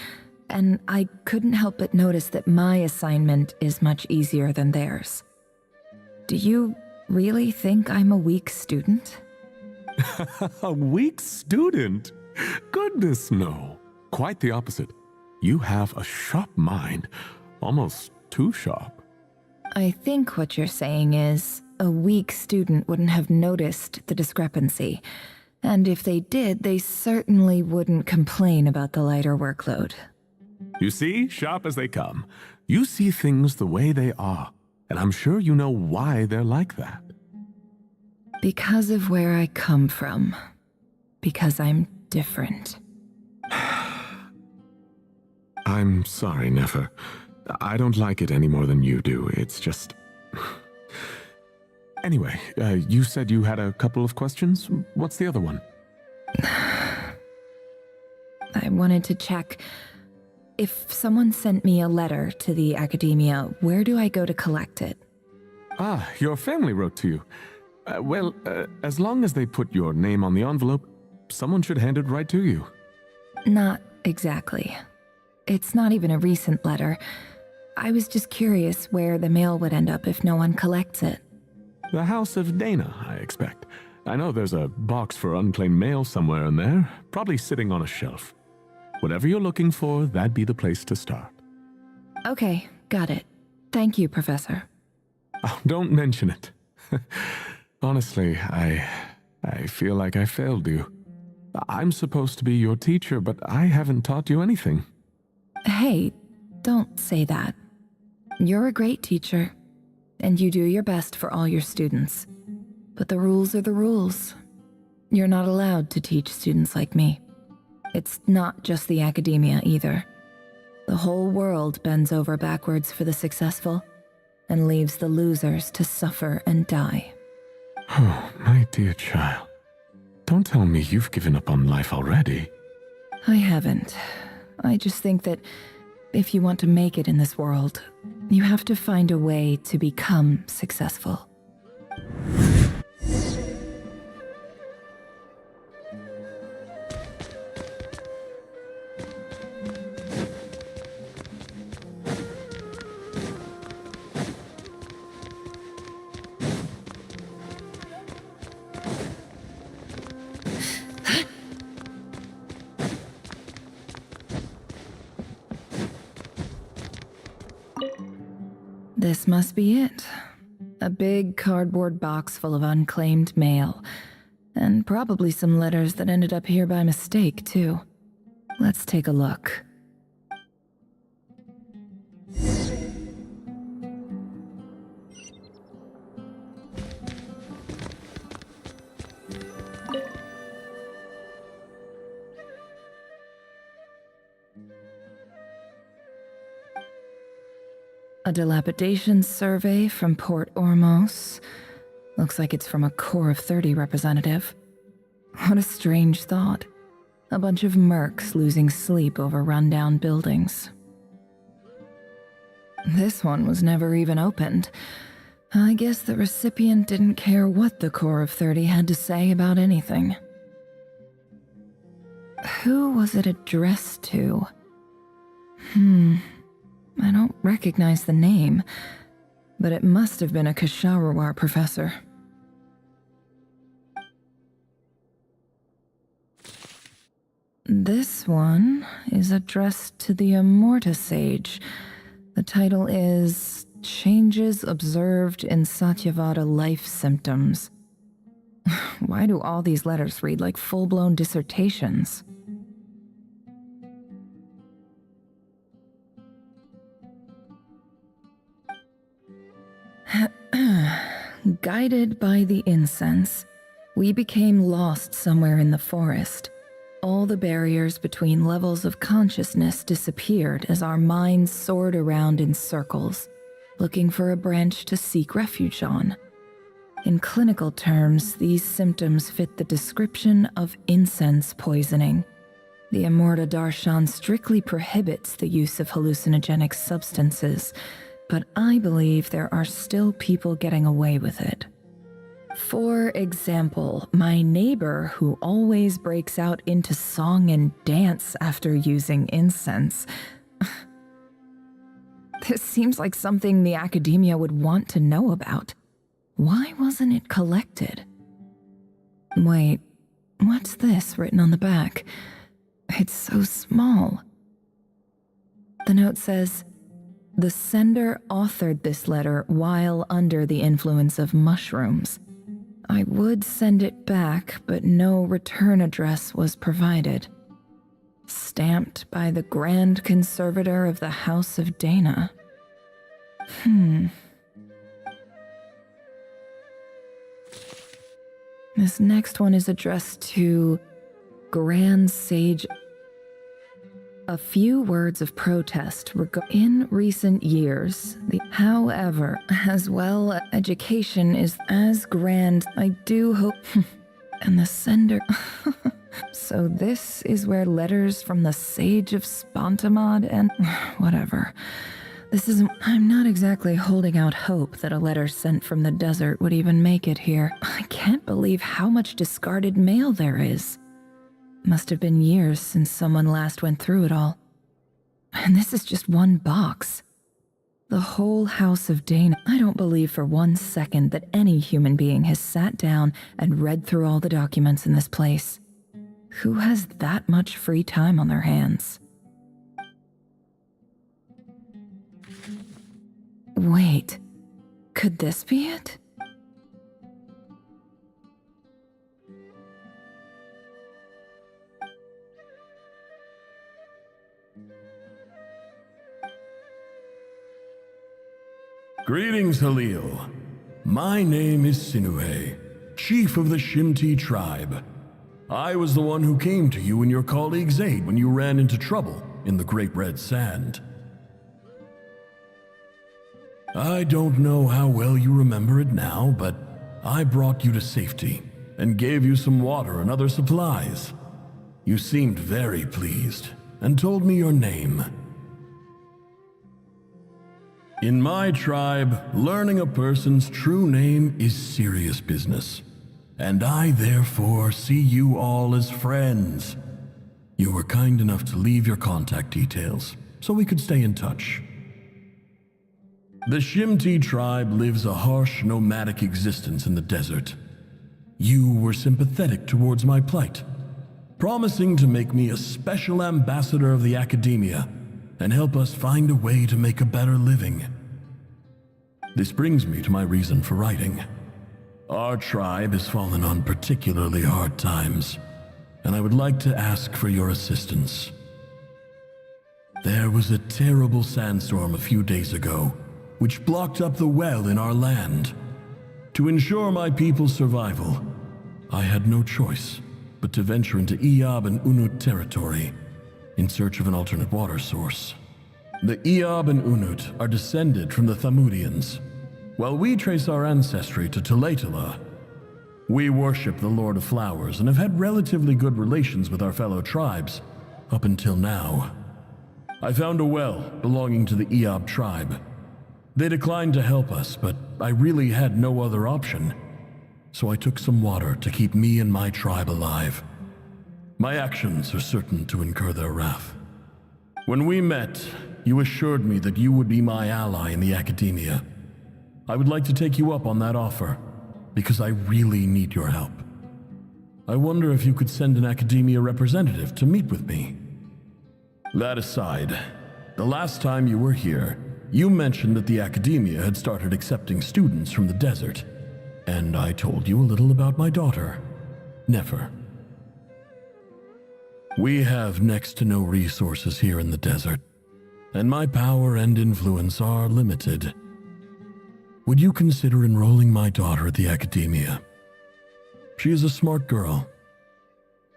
and I couldn't help but notice that my assignment is much easier than theirs. Do you really think I'm a weak student? A weak student? Goodness, no. Quite the opposite. You have a sharp mind, almost too sharp. I think what you're saying is, a weak student wouldn't have noticed the discrepancy. And if they did, they certainly wouldn't complain about the lighter workload. You see, sharp as they come. You see things the way they are, and I'm sure you know why they're like that. Because of where I come from. Because I'm different. I'm sorry, Nefer. I don't like it any more than you do. It's just... Anyway, you said you had a couple of questions. What's the other one? I wanted to check. If someone sent me a letter to the Academia, where do I go to collect it? Ah, your family wrote to you. Well, as long as they put your name on the envelope, someone should hand it right to you. Not Exactly. It's not even a recent letter. I was just curious where the mail would end up if no one collects it. The House of Dana, I expect. I know there's a box for unclaimed mail somewhere in there, probably sitting on a shelf. Whatever you're looking for, that'd be the place to start. Okay, got it. Thank you, Professor. Oh, don't mention it. Honestly, I feel like I failed you. I'm supposed to be your teacher, but I haven't taught you anything. Hey, don't say that. You're a great teacher, and you do your best for all your students. But the rules are the rules. You're not allowed to teach students like me. It's not just the academia either. The whole world bends over backwards for the successful and leaves the losers to suffer and die. Oh, my dear child. Don't tell me you've given up on life already. I haven't. I just think that if you want to make it in this world, you have to find a way to become successful. This must be it. A big cardboard box full of unclaimed mail. And probably some letters that ended up here by mistake, too. Let's take a look. A dilapidation survey from Port Ormos. Looks like it's from a Core of 30 representative. What a strange thought. A bunch of mercs losing sleep over rundown buildings. This one was never even opened. I guess the recipient didn't care what the Core of 30 had to say about anything. Who was it addressed to? I don't recognize the name, but it must have been a Ksharawar professor. This one is addressed to the Immorta Sage. The title is Changes Observed in Satyavada Life Symptoms. Why do all these letters read like full-blown dissertations? Guided by the incense, we became lost somewhere in the forest. All the barriers between levels of consciousness disappeared as our minds soared around in circles, looking for a branch to seek refuge on. In clinical terms, these symptoms fit the description of incense poisoning. The Immorta Darshan strictly prohibits the use of hallucinogenic substances, but I believe there are still people getting away with it. For example, my neighbor who always breaks out into song and dance after using incense. This seems like something the academia would want to know about. Why wasn't it collected? Wait, what's this written on the back? It's so small. The note says, "The sender authored this letter while under the influence of mushrooms. I would send it back, but no return address was provided. Stamped by the Grand Conservator of the House of Dana." This next one is addressed to Grand Sage. A few words of protest in recent years. However, as well, education is as grand. I do hope. And the sender. So this is where letters from the Sage of Spontamod and whatever. This isn't. I'm not exactly holding out hope that a letter sent from the desert would even make it here. I can't believe how much discarded mail there is. Must have been years since someone last went through it all. And this is just one box. The whole House of Dana. I don't believe for 1 second that any human being has sat down and read through all the documents in this place. Who has that much free time on their hands? Wait, could this be it? Greetings, Halil. My name is Sinuhe, chief of the Shimti tribe. I was the one who came to you and your colleague's aid when you ran into trouble in the Great Red Sand. I don't know how well you remember it now, but I brought you to safety and gave you some water and other supplies. You seemed very pleased and told me your name. In my tribe, learning a person's true name is serious business, and I therefore see you all as friends. You were kind enough to leave your contact details, so we could stay in touch. The Shimti tribe lives a harsh, nomadic existence in the desert. You were sympathetic towards my plight, promising to make me a special ambassador of the academia and help us find a way to make a better living. This brings me to my reason for writing. Our tribe has fallen on particularly hard times, and I would like to ask for your assistance. There was a terrible sandstorm a few days ago, which blocked up the well in our land. To ensure my people's survival, I had no choice but to venture into Eob and Unut territory in search of an alternate water source. The Eob and Unut are descended from the Thamudians, while we trace our ancestry to Tulatala. We worship the Lord of Flowers and have had relatively good relations with our fellow tribes up until now. I found a well belonging to the Eob tribe. They declined to help us, but I really had no other option, so I took some water to keep me and my tribe alive. My actions are certain to incur their wrath. When we met, you assured me that you would be my ally in the academia. I would like to take you up on that offer, because I really need your help. I wonder if you could send an academia representative to meet with me. That aside, the last time you were here, you mentioned that the academia had started accepting students from the desert, and I told you a little about my daughter, Nefer. We have next to no resources here in the desert, and my power and influence are limited. Would you consider enrolling my daughter at the academia? She is a smart girl.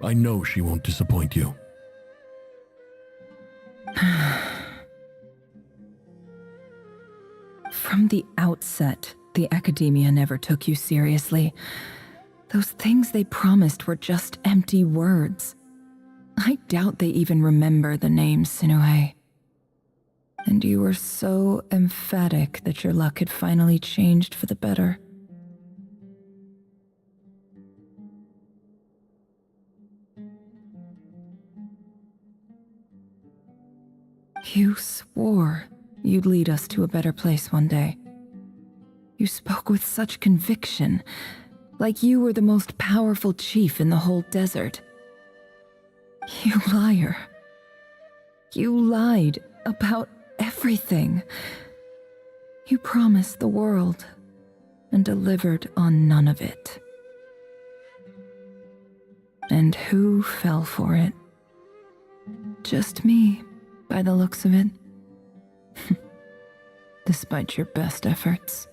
I know she won't disappoint you. From the outset, the academia never took you seriously. Those things they promised were just empty words. I doubt they even remember the name Sinuhe. And you were so emphatic that your luck had finally changed for the better. You swore you'd lead us to a better place one day. You spoke with such conviction, like you were the most powerful chief in the whole desert. You liar. You lied about everything. You promised the world and delivered on none of it. And who fell for it? Just me, by the looks of it. Despite your best efforts.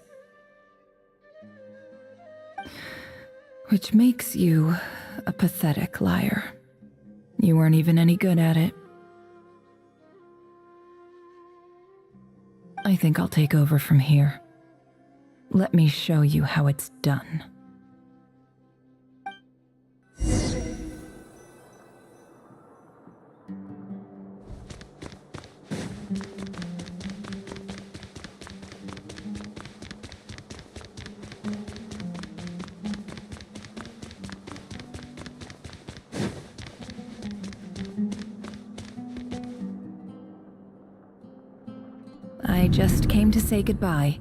Which makes you a pathetic liar. You weren't even any good at it. I think I'll take over from here. Let me show you how it's done. I just came to say goodbye.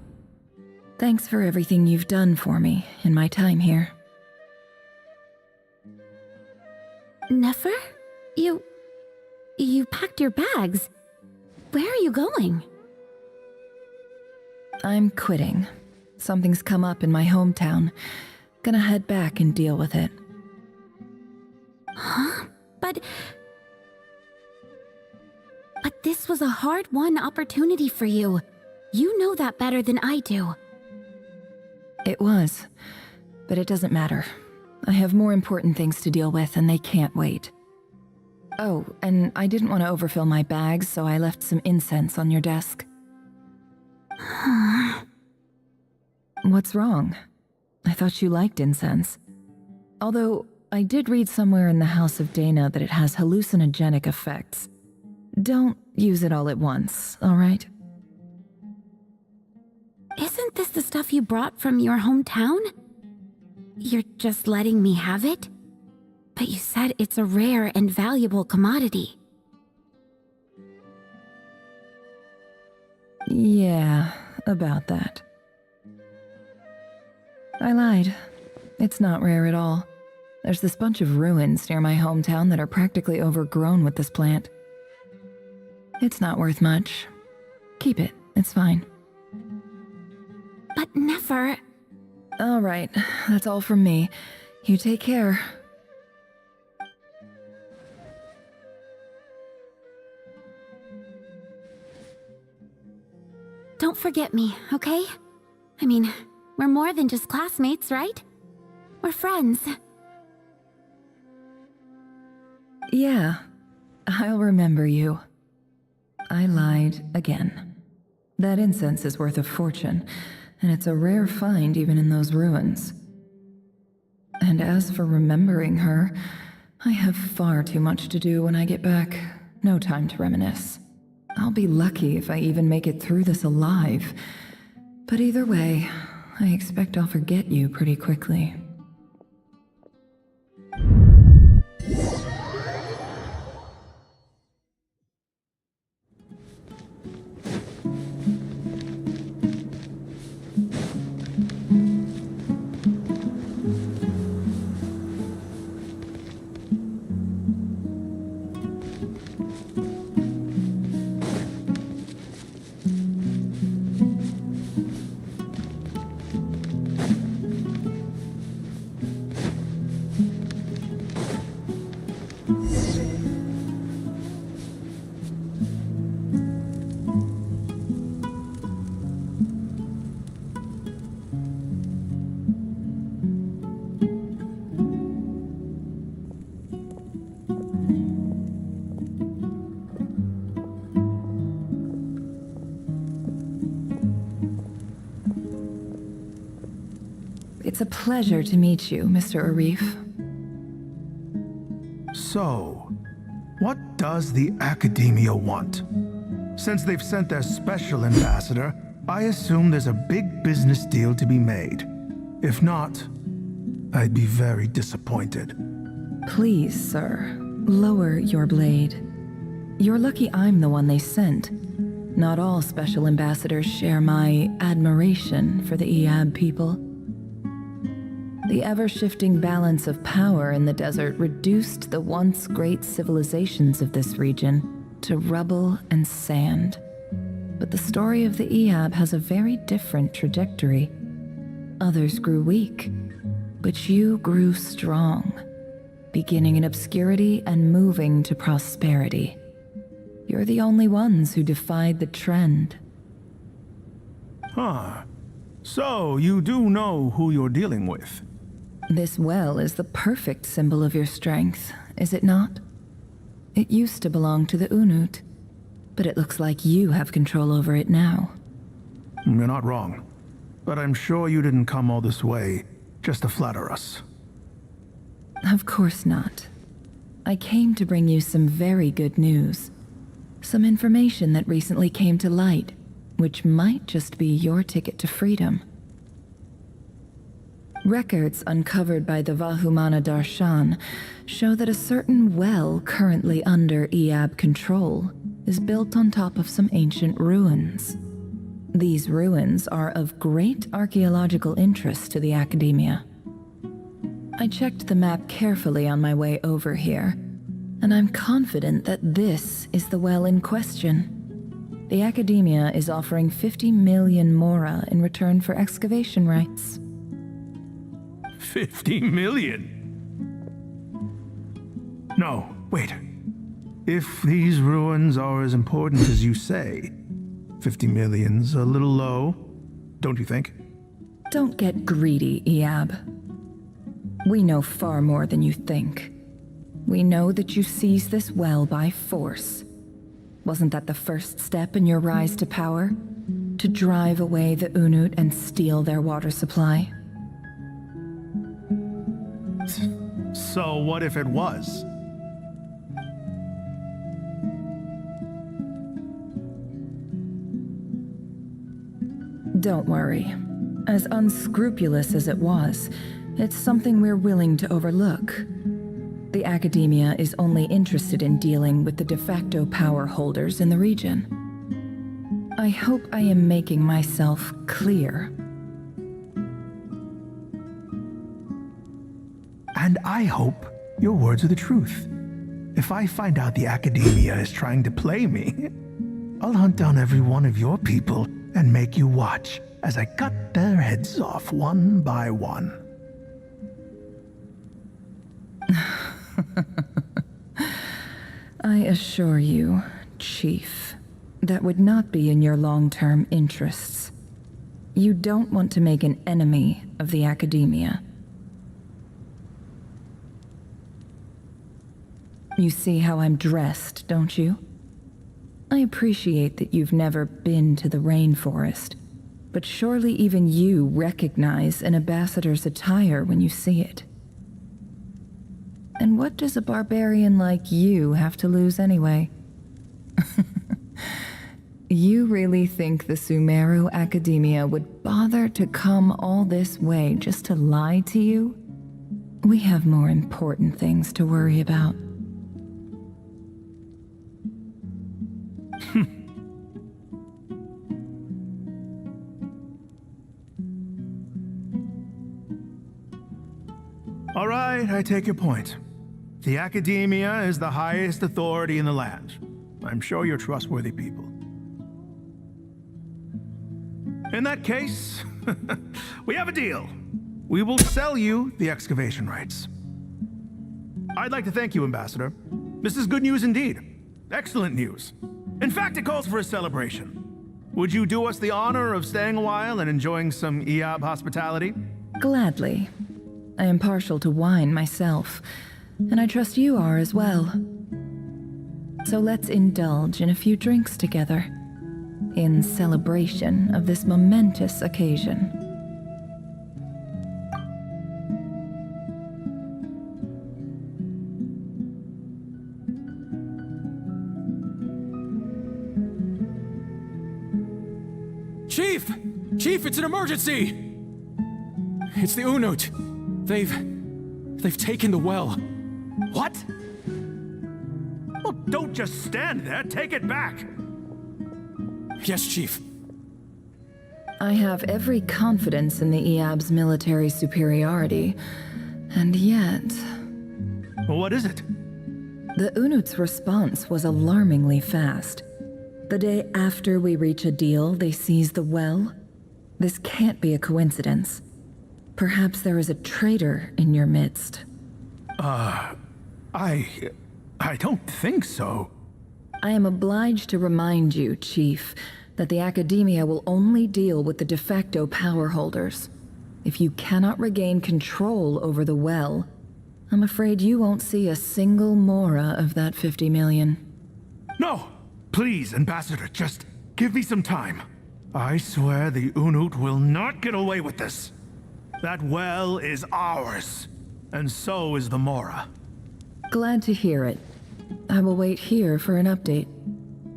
Thanks for everything you've done for me in my time here. Nefer? You packed your bags. Where are you going? I'm quitting. Something's come up in my hometown. Gonna head back and deal with it. Huh? But this was a hard-won opportunity for you. You know that better than I do. It was, but it doesn't matter. I have more important things to deal with and they can't wait. Oh, and I didn't want to overfill my bags, so I left some incense on your desk. What's wrong? I thought you liked incense. Although, I did read somewhere in the House of Dana that it has hallucinogenic effects. Don't use it all at once, alright? Isn't this the stuff you brought from your hometown? You're just letting me have it? But you said it's a rare and valuable commodity. Yeah, about that. I lied. It's not rare at all. There's this bunch of ruins near my hometown that are practically overgrown with this plant. It's not worth much. Keep it, it's fine. But Nefer... All right, that's all from me. You take care. Don't forget me, okay? I mean, we're more than just classmates, right? We're friends. Yeah, I'll remember you. I lied again. That incense is worth a fortune, and it's a rare find even in those ruins. And as for remembering her, I have far too much to do when I get back. No time to reminisce. I'll be lucky if I even make it through this alive. But either way, I expect I'll forget you pretty quickly. It's a pleasure to meet you, Mr. Arif. So, what does the Academia want? Since they've sent their special ambassador, I assume there's a big business deal to be made. If not, I'd be very disappointed. Please, sir, lower your blade. You're lucky I'm the one they sent. Not all special ambassadors share my admiration for the Iab people. The ever-shifting balance of power in the desert reduced the once great civilizations of this region to rubble and sand. But the story of the Iab has a very different trajectory. Others grew weak, but you grew strong, beginning in obscurity and moving to prosperity. You're the only ones who defied the trend. Huh. So, you do know who you're dealing with? This well is the perfect symbol of your strength, is it not? It used to belong to the Unut, but it looks like you have control over it now. You're not wrong. But I'm sure you didn't come all this way just to flatter us. Of course not. I came to bring you some very good news. Some information that recently came to light, which might just be your ticket to freedom. Records uncovered by the Vahumana Darshan show that a certain well currently under Iab control is built on top of some ancient ruins. These ruins are of great archaeological interest to the Academia. I checked the map carefully on my way over here, and I'm confident that this is the well in question. The Academia is offering 50 million mora in return for excavation rights. 50 million? No, wait. If these ruins are as important as you say, 50 million's a little low, don't you think? Don't get greedy, Iab. We know far more than you think. We know that you seized this well by force. Wasn't that the first step in your rise to power? To drive away the Unut and steal their water supply? So what if it was? Don't worry. As unscrupulous as it was, it's something we're willing to overlook. The Academia is only interested in dealing with the de facto power holders in the region. I hope I am making myself clear. And I hope your words are the truth. If I find out the Academia is trying to play me, I'll hunt down every one of your people and make you watch as I cut their heads off one by one. I assure you, Chief, that would not be in your long-term interests. You don't want to make an enemy of the Academia. You see how I'm dressed, don't you? I appreciate that you've never been to the rainforest, but surely even you recognize an ambassador's attire when you see it. And what does a barbarian like you have to lose anyway? You really think the Sumeru Academia would bother to come all this way just to lie to you? We have more important things to worry about. All right, I take your point. The Academia is the highest authority in the land. I'm sure you're trustworthy people. In that case, we have a deal. We will sell you the excavation rights. I'd like to thank you, Ambassador. This is good news indeed. Excellent news. In fact, it calls for a celebration. Would you do us the honor of staying a while and enjoying some Iab hospitality? Gladly. I am partial to wine myself, and I trust you are as well. So let's indulge in a few drinks together, in celebration of this momentous occasion. Chief! Chief, it's an emergency! It's the Unut. They've taken the well. What? Well, don't just stand there. Take it back. Yes, Chief. I have every confidence in the Iab's military superiority, and yet... What is it? The Unut's response was alarmingly fast. The day after we reach a deal, they seize the well. This can't be a coincidence. Perhaps there is a traitor in your midst. I don't think so. I am obliged to remind you, Chief, that the Academia will only deal with the de facto power holders. If you cannot regain control over the well, I'm afraid you won't see a single mora of that 50 million. No! Please, Ambassador, just give me some time. I swear the Unut will not get away with this. That well is ours, and so is the mora. Glad to hear it. I will wait here for an update.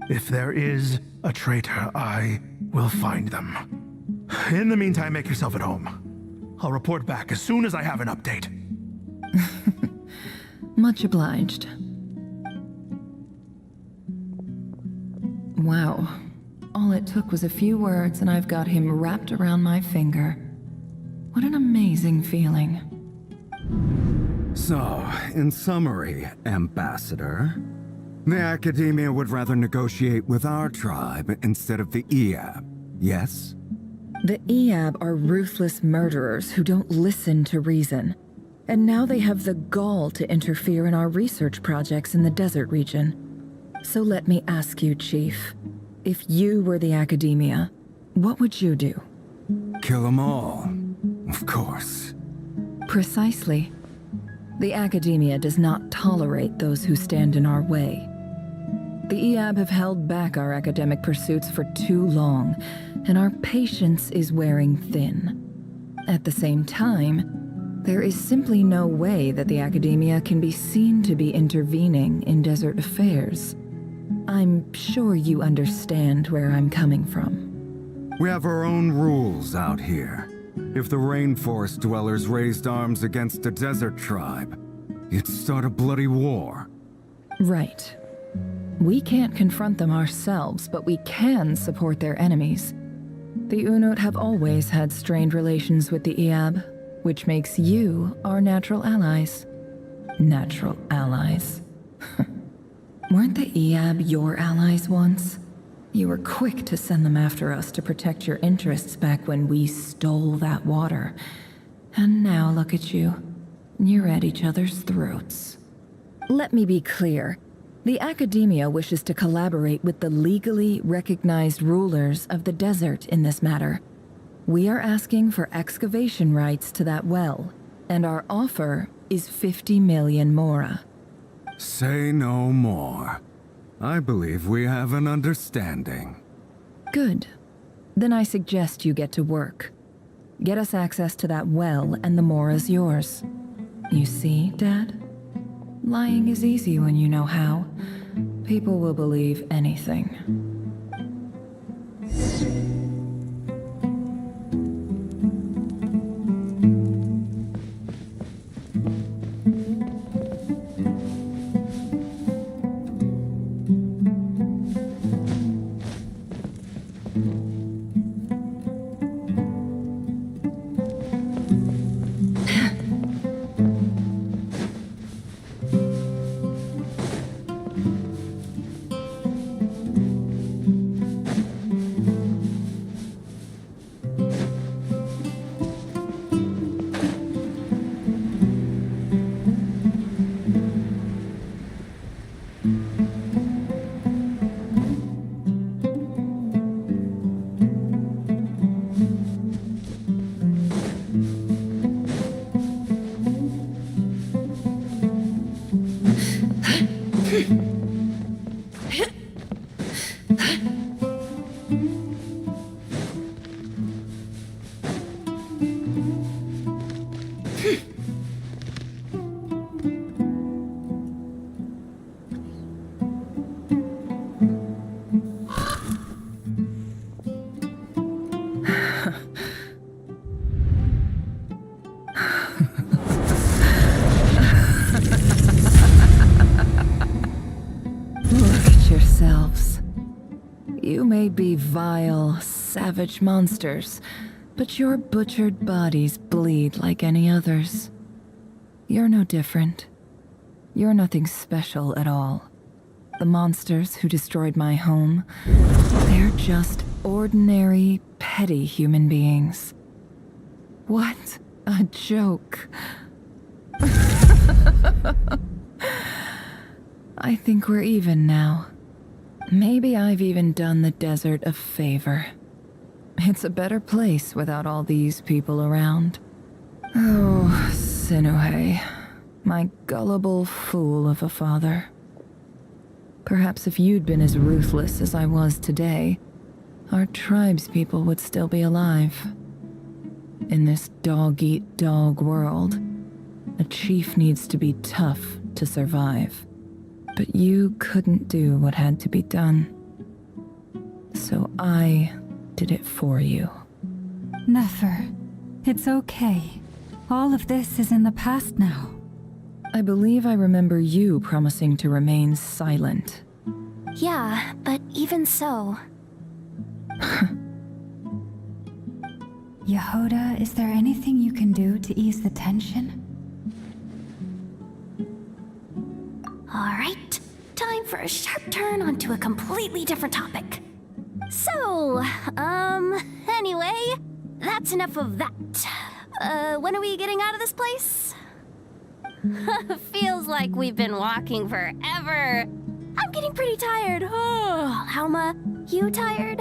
If there is a traitor, I will find them. In the meantime, make yourself at home. I'll report back as soon as I have an update. Much obliged. Wow. All it took was a few words and I've got him wrapped around my finger. What an amazing feeling. So, in summary, Ambassador, the Academia would rather negotiate with our tribe instead of the EAB, yes? The EAB are ruthless murderers who don't listen to reason. And now they have the gall to interfere in our research projects in the desert region. So let me ask you, Chief. If you were the Academia, what would you do? Kill them all, of course. Precisely. The Academia does not tolerate those who stand in our way. The EAB have held back our academic pursuits for too long, and our patience is wearing thin. At the same time, there is simply no way that the Academia can be seen to be intervening in desert affairs. I'm sure you understand where I'm coming from. We have our own rules out here. If the rainforest dwellers raised arms against a desert tribe, it'd start a bloody war. Right. We can't confront them ourselves, but we can support their enemies. The Unut have always had strained relations with the EAB, which makes you our natural allies. Natural allies. Weren't the EAB your allies once? You were quick to send them after us to protect your interests back when we stole that water. And now look at you. You're at each other's throats. Let me be clear. The Academia wishes to collaborate with the legally recognized rulers of the desert in this matter. We are asking for excavation rights to that well, and our offer is 50 million mora. Say no more. I believe we have an understanding. Good. Then I suggest you get to work. Get us access to that well, and the mora's yours. You see, Dad? Lying is easy when you know how. People will believe anything. You may be vile, savage monsters, but your butchered bodies bleed like any others. You're no different. You're nothing special at all. The monsters who destroyed my home, they're just ordinary, petty human beings. What a joke. I think we're even now. Maybe I've even done the desert a favor. It's a better place without all these people around. Oh, Sinuhe, my gullible fool of a father. Perhaps if you'd been as ruthless as I was today, our tribespeople would still be alive. In this dog-eat-dog world, a chief needs to be tough to survive. But you couldn't do what had to be done. So I did it for you. Nefer, it's okay. All of this is in the past now. I believe I remember you promising to remain silent. Yeah, but even so... Yehoda, is there anything you can do to ease the tension? Alright, time for a sharp turn onto a completely different topic. So, anyway, that's enough of that. When are we getting out of this place? Feels like we've been walking forever. I'm getting pretty tired. Oh, Alma, you tired?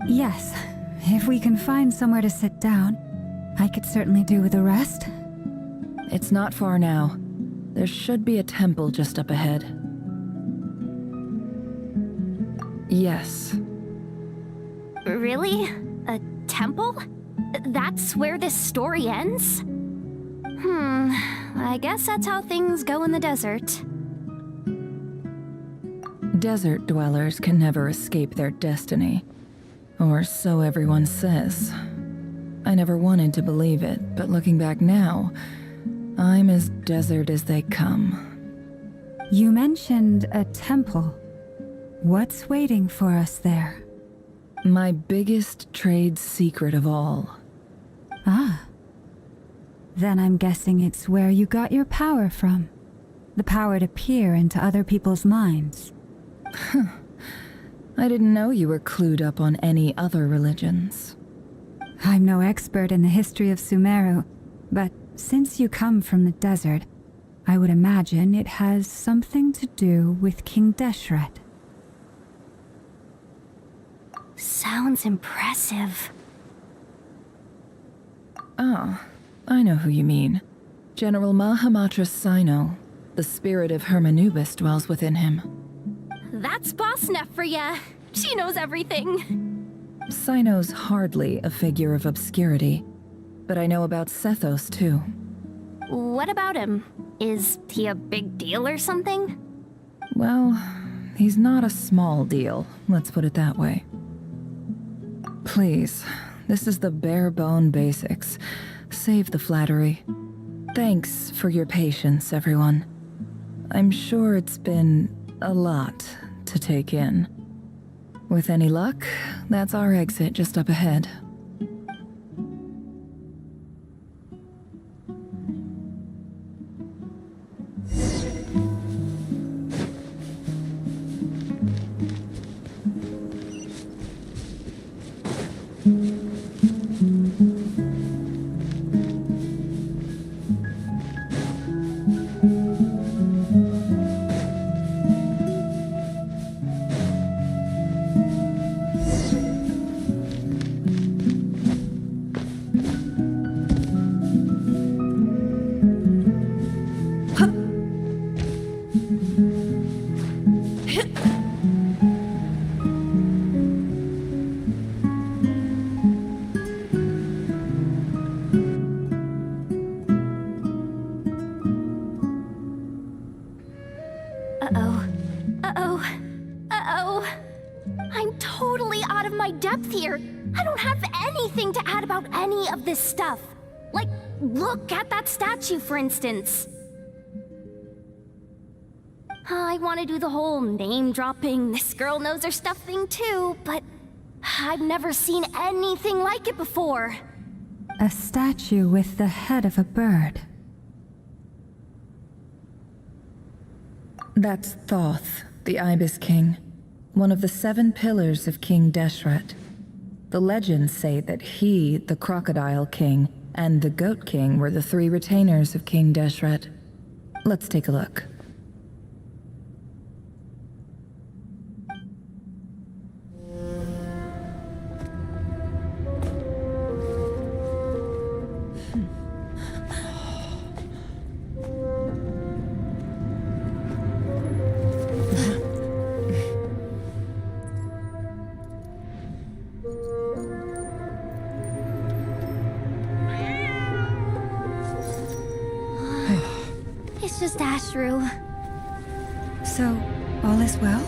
Yes. If we can find somewhere to sit down, I could certainly do with a rest. It's not far now. There should be a temple just up ahead. Yes. Really? A temple? That's where this story ends? I guess that's how things go in the desert. Desert dwellers can never escape their destiny. Or so everyone says. I never wanted to believe it, but looking back now, I'm as desert as they come. You mentioned a temple. What's waiting for us there? My biggest trade secret of all. Ah. Then I'm guessing it's where you got your power from. The power to peer into other people's minds. I didn't know you were clued up on any other religions. I'm no expert in the history of Sumeru, but since you come from the desert, I would imagine it has something to do with King Deshret. Sounds impressive. Ah, I know who you mean. General Mahamatra Sino. The spirit of Hermanubis dwells within him. That's Boss Neff for ya. She knows everything. Sino's hardly a figure of obscurity, but I know about Sethos too. What about him? Is he a big deal or something? Well, he's not a small deal, let's put it that way. Please, this is the bare bone basics. Save the flattery. Thanks for your patience, everyone. I'm sure it's been a lot to take in. With any luck, that's our exit just up ahead. Stuff. Like, look at that statue, for instance. I want to do the whole name-dropping, this girl knows her stuff thing too, but I've never seen anything like it before. A statue with the head of a bird. That's Thoth, the Ibis King, one of the 7 pillars of King Deshret. The legends say that he, the Crocodile King, and the Goat King were the 3 retainers of King Deshret. Let's take a look. It's just Ashru. So, all is well?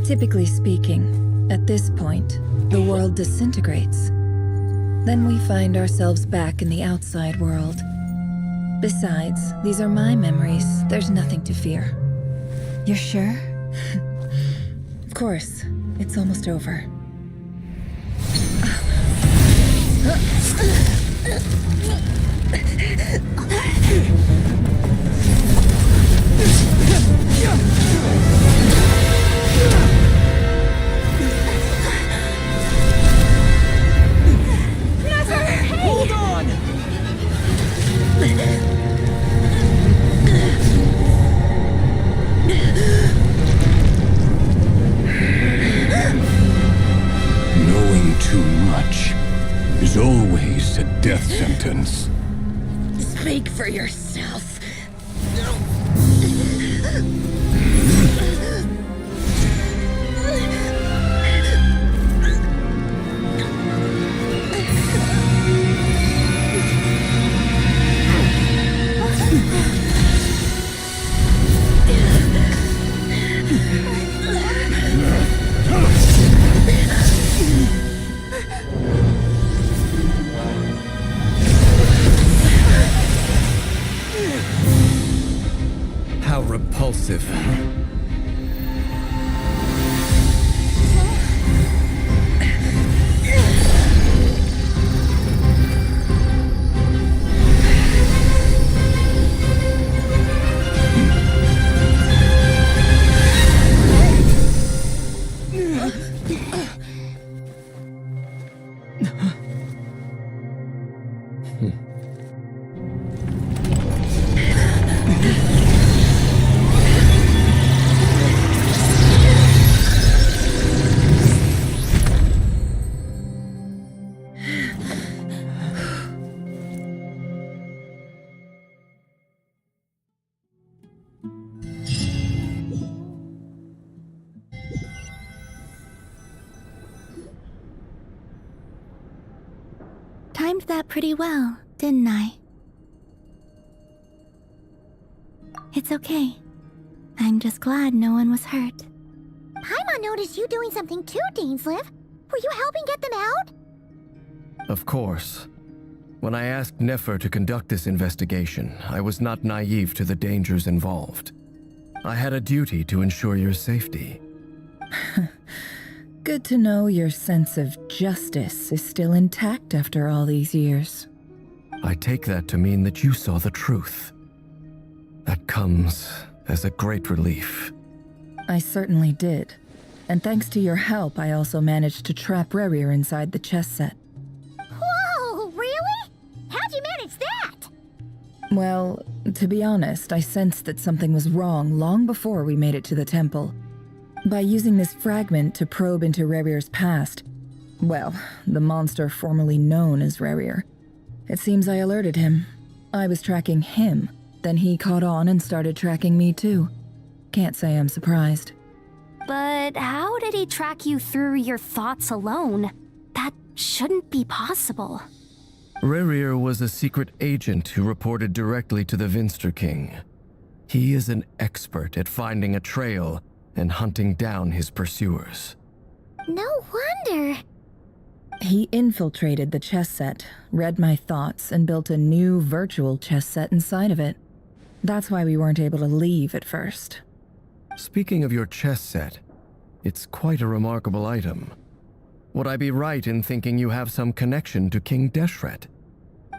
Typically speaking, At this point, the world disintegrates. Then we find ourselves back in the outside world. Besides, these are my memories. There's nothing to fear. You're sure? Of course. It's almost over. Hold on! Knowing too much is always a death sentence. Speak for yourself. How repulsive. Timed that pretty well, didn't I? It's okay. I'm just glad no one was hurt. Paimon noticed you doing something too, Dainsleif. Were you helping get them out? Of course. When I asked Nefer to conduct this investigation, I was not naive to the dangers involved. I had a duty to ensure your safety. Good to know your sense of justice is still intact after all these years. I take that to mean that you saw the truth. That comes as a great relief. I certainly did. And thanks to your help, I also managed to trap Rerir inside the chess set. Whoa, really? How'd you manage that? Well, to be honest, I sensed that something was wrong long before we made it to the temple. By using this fragment to probe into Rerir's past, well, the monster formerly known as Rerir, it seems I alerted him. I was tracking him, then he caught on and started tracking me too. Can't say I'm surprised. But how did he track you through your thoughts alone? That shouldn't be possible. Rerir was a secret agent who reported directly to the Vinster King. He is an expert at finding a trail and hunting down his pursuers. No wonder. He infiltrated the chess set, read my thoughts, and built a new virtual chess set inside of it. That's why we weren't able to leave at first. Speaking of your chess set, it's quite a remarkable item. Would I be right in thinking you have some connection to King Deshret?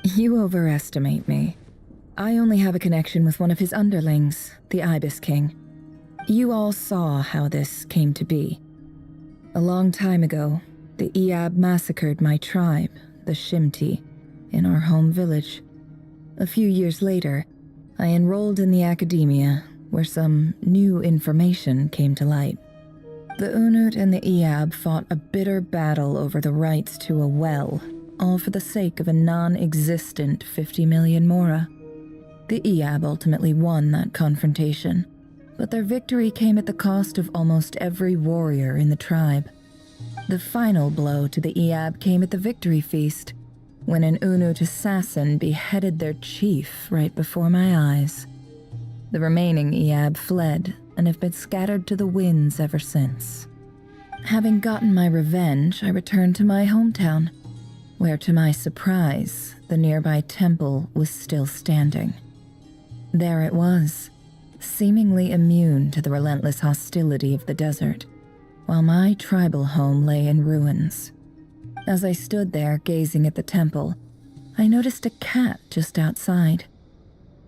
You overestimate me. I only have a connection with one of his underlings, the Ibis King. You all saw how this came to be. A long time ago, the Iab massacred my tribe, the Shimti, in our home village. A few years later, I enrolled in the academia, where some new information came to light. The Unut and the Iab fought a bitter battle over the rights to a well, all for the sake of a non-existent 50 million Mora. The Iab ultimately won that confrontation, but their victory came at the cost of almost every warrior in the tribe. The final blow to the Iab came at the victory feast, when an Unut assassin beheaded their chief right before my eyes. The remaining Iab fled and have been scattered to the winds ever since. Having gotten my revenge, I returned to my hometown, where to my surprise, the nearby temple was still standing. There it was, seemingly immune to the relentless hostility of the desert, while my tribal home lay in ruins. As I stood there gazing at the temple, I noticed a cat just outside.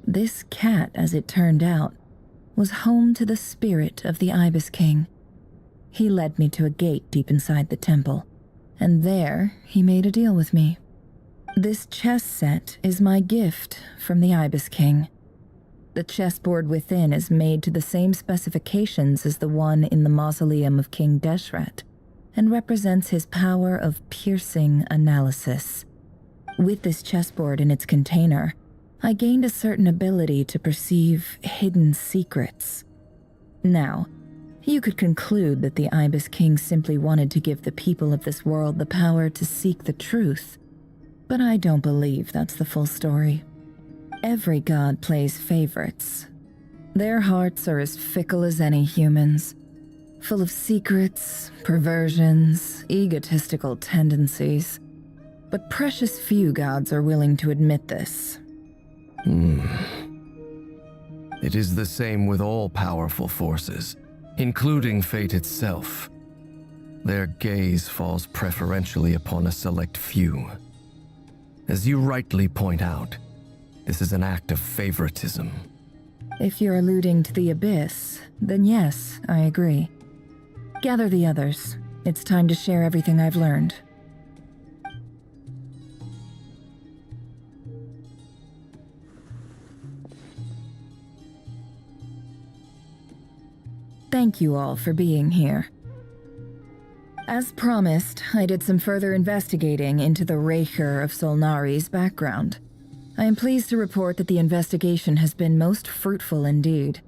This cat, as it turned out, was home to the spirit of the Ibis King. He led me to a gate deep inside the temple, and there he made a deal with me. This chess set is my gift from the Ibis King. The chessboard within is made to the same specifications as the one in the mausoleum of King Deshret, and represents his power of piercing analysis. With this chessboard in its container, I gained a certain ability to perceive hidden secrets. Now, you could conclude that the Ibis King simply wanted to give the people of this world the power to seek the truth, but I don't believe that's the full story. Every god plays favorites. Their hearts are as fickle as any human's, full of secrets, perversions, egotistical tendencies. But precious few gods are willing to admit this. It is the same with all powerful forces, including fate itself. Their gaze falls preferentially upon a select few. As you rightly point out, this is an act of favoritism. If you're alluding to the Abyss, then yes, I agree. Gather the others. It's time to share everything I've learned. Thank you all for being here. As promised, I did some further investigating into the Rerir of Solnari's background. I am pleased to report that the investigation has been most fruitful indeed.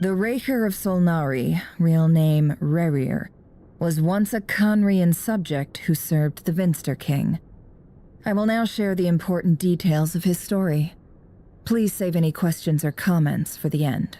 The Rerir of Solnari, real name Rerir, was once a Khanrian subject who served the Vinster King. I will now share the important details of his story. Please save any questions or comments for the end.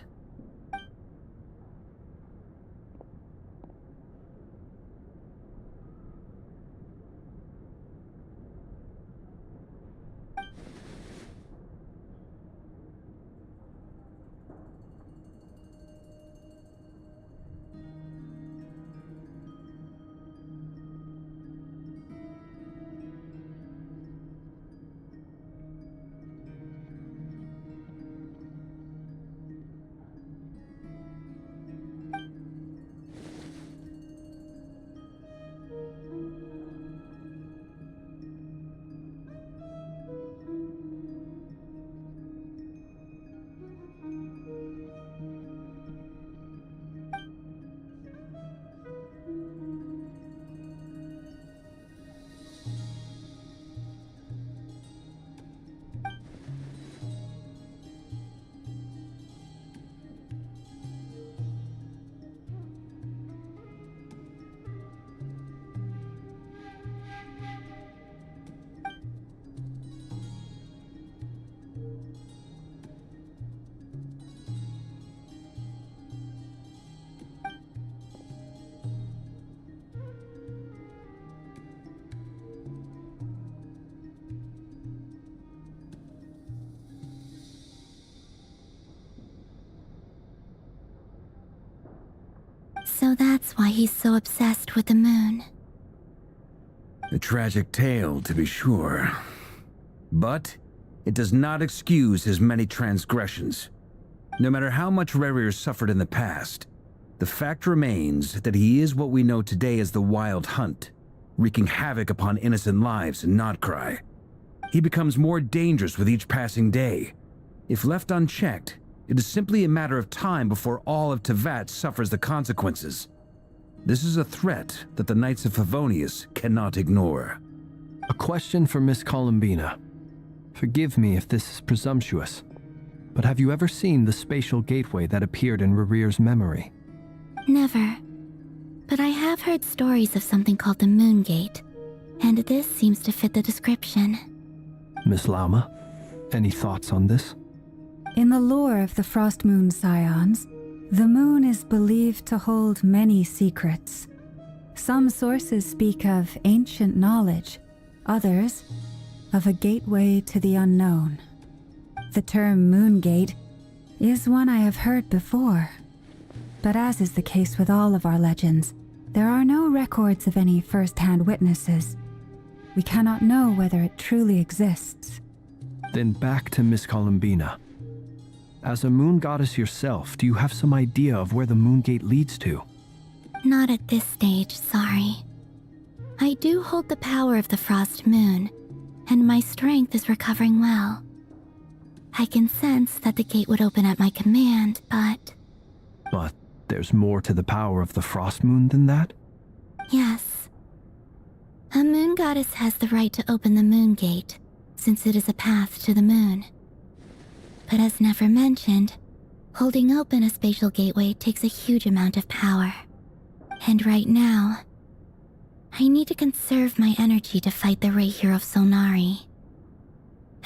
So that's why he's so obsessed with the moon. A tragic tale, to be sure. But it does not excuse his many transgressions. No matter how much Rerir suffered in the past, the fact remains that he is what we know today as the Wild Hunt, wreaking havoc upon innocent lives in Nod-Krai. He becomes more dangerous with each passing day. If left unchecked, it is simply a matter of time before all of Teyvat suffers the consequences. This is a threat that the Knights of Favonius cannot ignore. A question for Miss Columbina. Forgive me if this is presumptuous, but have you ever seen the spatial gateway that appeared in Rerir's memory? Never. But I have heard stories of something called the Moon Gate, and this seems to fit the description. Miss Lauma, any thoughts on this? In the lore of the Frost Moon Scions, the moon is believed to hold many secrets. Some sources speak of ancient knowledge, others of a gateway to the unknown. The term Moongate is one I have heard before, but as is the case with all of our legends, there are no records of any first-hand witnesses. We cannot know whether it truly exists. Then back to Miss Columbina. As a moon goddess yourself, do you have some idea of where the Moongate leads to? Not at this stage, sorry. I do hold the power of the Frost Moon, and my strength is recovering well. I can sense that the gate would open at my command, but... But there's more to the power of the Frost Moon than that? Yes. A moon goddess has the right to open the Moongate, since it is a path to the moon. But as Nefer mentioned, holding open a spatial gateway takes a huge amount of power. And right now, I need to conserve my energy to fight the Rerir of Solnari.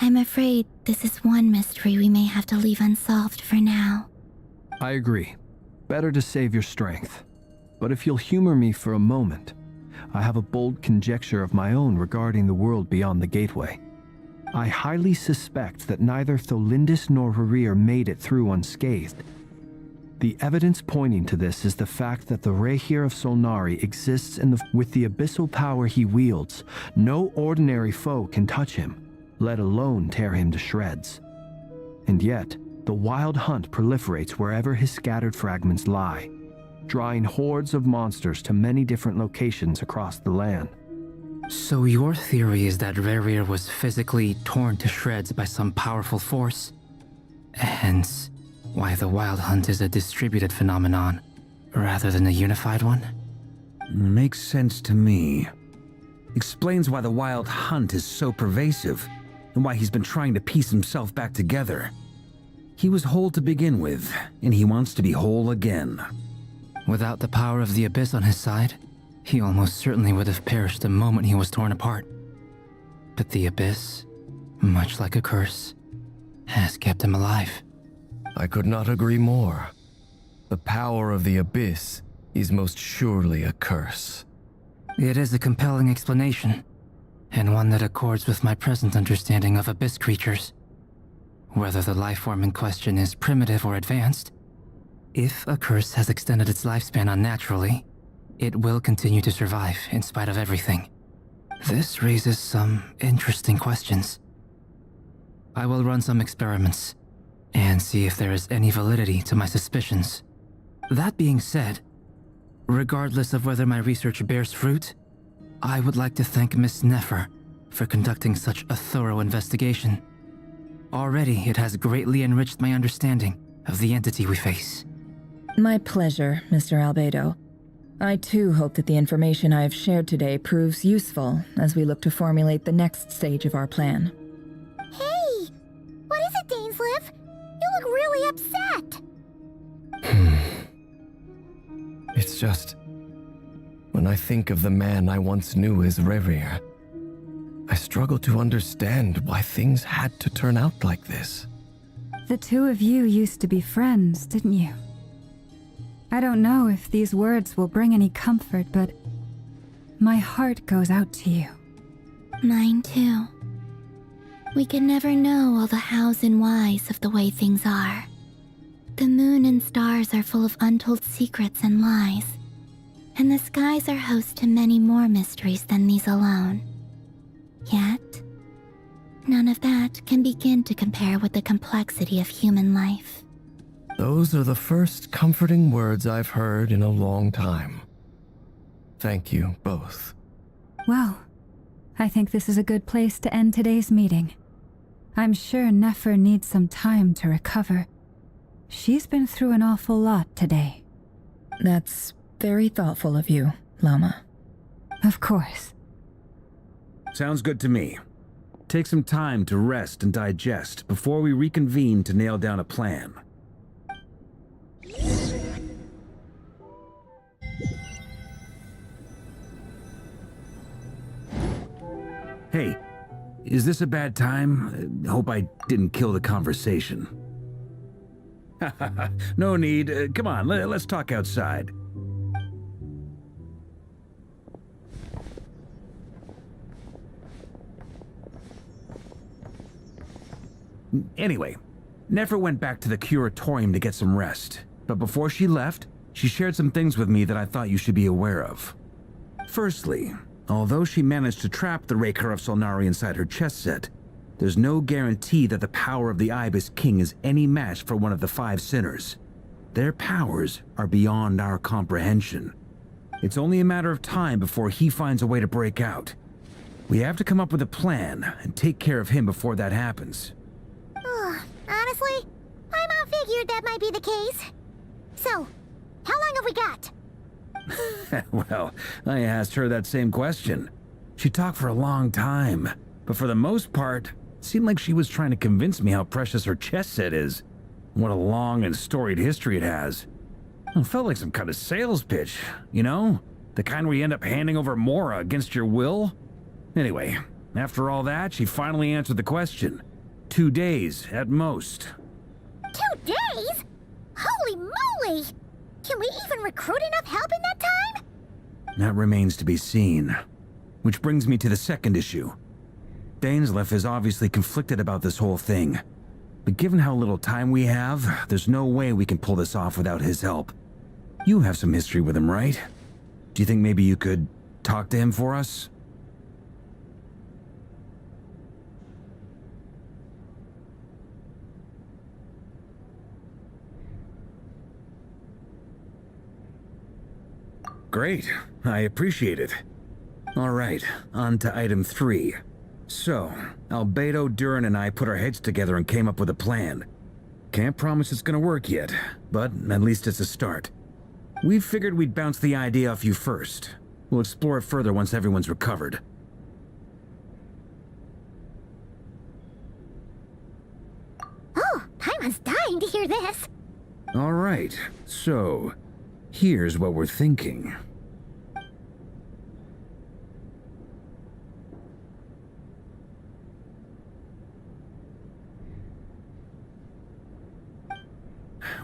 I'm afraid this is one mystery we may have to leave unsolved for now. I agree. Better to save your strength. But if you'll humor me for a moment, I have a bold conjecture of my own regarding the world beyond the gateway. I highly suspect that neither Tholindis nor Rerir made it through unscathed. The evidence pointing to this is the fact that the Rerir of Solnari exists with the abyssal power he wields. No ordinary foe can touch him, let alone tear him to shreds. And yet, the wild hunt proliferates wherever his scattered fragments lie, drawing hordes of monsters to many different locations across the land. So your theory is that Rerir was physically torn to shreds by some powerful force? Hence, why the wild hunt is a distributed phenomenon, rather than a unified one? Makes sense to me. Explains why the wild hunt is so pervasive, and why he's been trying to piece himself back together. He was whole to begin with, and he wants to be whole again. Without the power of the Abyss on his side, he almost certainly would have perished the moment he was torn apart. But the Abyss, much like a curse, has kept him alive. I could not agree more. The power of the Abyss is most surely a curse. It is a compelling explanation, and one that accords with my present understanding of Abyss creatures. Whether the life form in question is primitive or advanced, if a curse has extended its lifespan unnaturally, it will continue to survive in spite of everything. This raises some interesting questions. I will run some experiments and see if there is any validity to my suspicions. That being said, regardless of whether my research bears fruit, I would like to thank Miss Nefer for conducting such a thorough investigation. Already, it has greatly enriched my understanding of the entity we face. My pleasure, Mr. Albedo. I too hope that the information I have shared today proves useful as we look to formulate the next stage of our plan. Hey! What is it, Dainsleif? You look really upset! It's just... when I think of the man I once knew as Rerir, I struggle to understand why things had to turn out like this. The two of you used to be friends, didn't you? I don't know if these words will bring any comfort, but my heart goes out to you. Mine too. We can never know all the hows and whys of the way things are. The moon and stars are full of untold secrets and lies, and the skies are host to many more mysteries than these alone. Yet, none of that can begin to compare with the complexity of human life. Those are the first comforting words I've heard in a long time. Thank you both. Well, I think this is a good place to end today's meeting. I'm sure Nefer needs some time to recover. She's been through an awful lot today. That's very thoughtful of you, Lama. Of course. Sounds good to me. Take some time to rest and digest before we reconvene to nail down a plan. Hey, is this a bad time? Hope I didn't kill the conversation. No need. Come on, let's talk outside. Anyway, Nefer went back to the curatorium to get some rest, but before she left, she shared some things with me that I thought you should be aware of. Firstly, although she managed to trap the Rerir of Solnari inside her chess set, there's no guarantee that the power of the Ibis King is any match for one of the 5 sinners. Their powers are beyond our comprehension. It's only a matter of time before he finds a way to break out. We have to come up with a plan and take care of him before that happens. Honestly, I about figured that might be the case. So, how long have we got? Well, I asked her that same question. She talked for a long time, but for the most part, it seemed like she was trying to convince me how precious her chess set is. What a long and storied history it has. It felt like some kind of sales pitch, you know? The kind where you end up handing over Mora against your will? Anyway, after all that, she finally answered the question. 2 days, at most. 2 days? Holy moly! Can we even recruit enough help in that time? That remains to be seen. Which brings me to the second issue. Dainsleif is obviously conflicted about this whole thing. But given how little time we have, there's no way we can pull this off without his help. You have some history with him, right? Do you think maybe you could talk to him for us? Great, I appreciate it. All right, on to item 3. So, Albedo, Durin, and I put our heads together and came up with a plan. Can't promise it's gonna work yet, but at least it's a start. We figured we'd bounce the idea off you first. We'll explore it further once everyone's recovered. Oh, Paimon's dying to hear this. All right, so here's what we're thinking.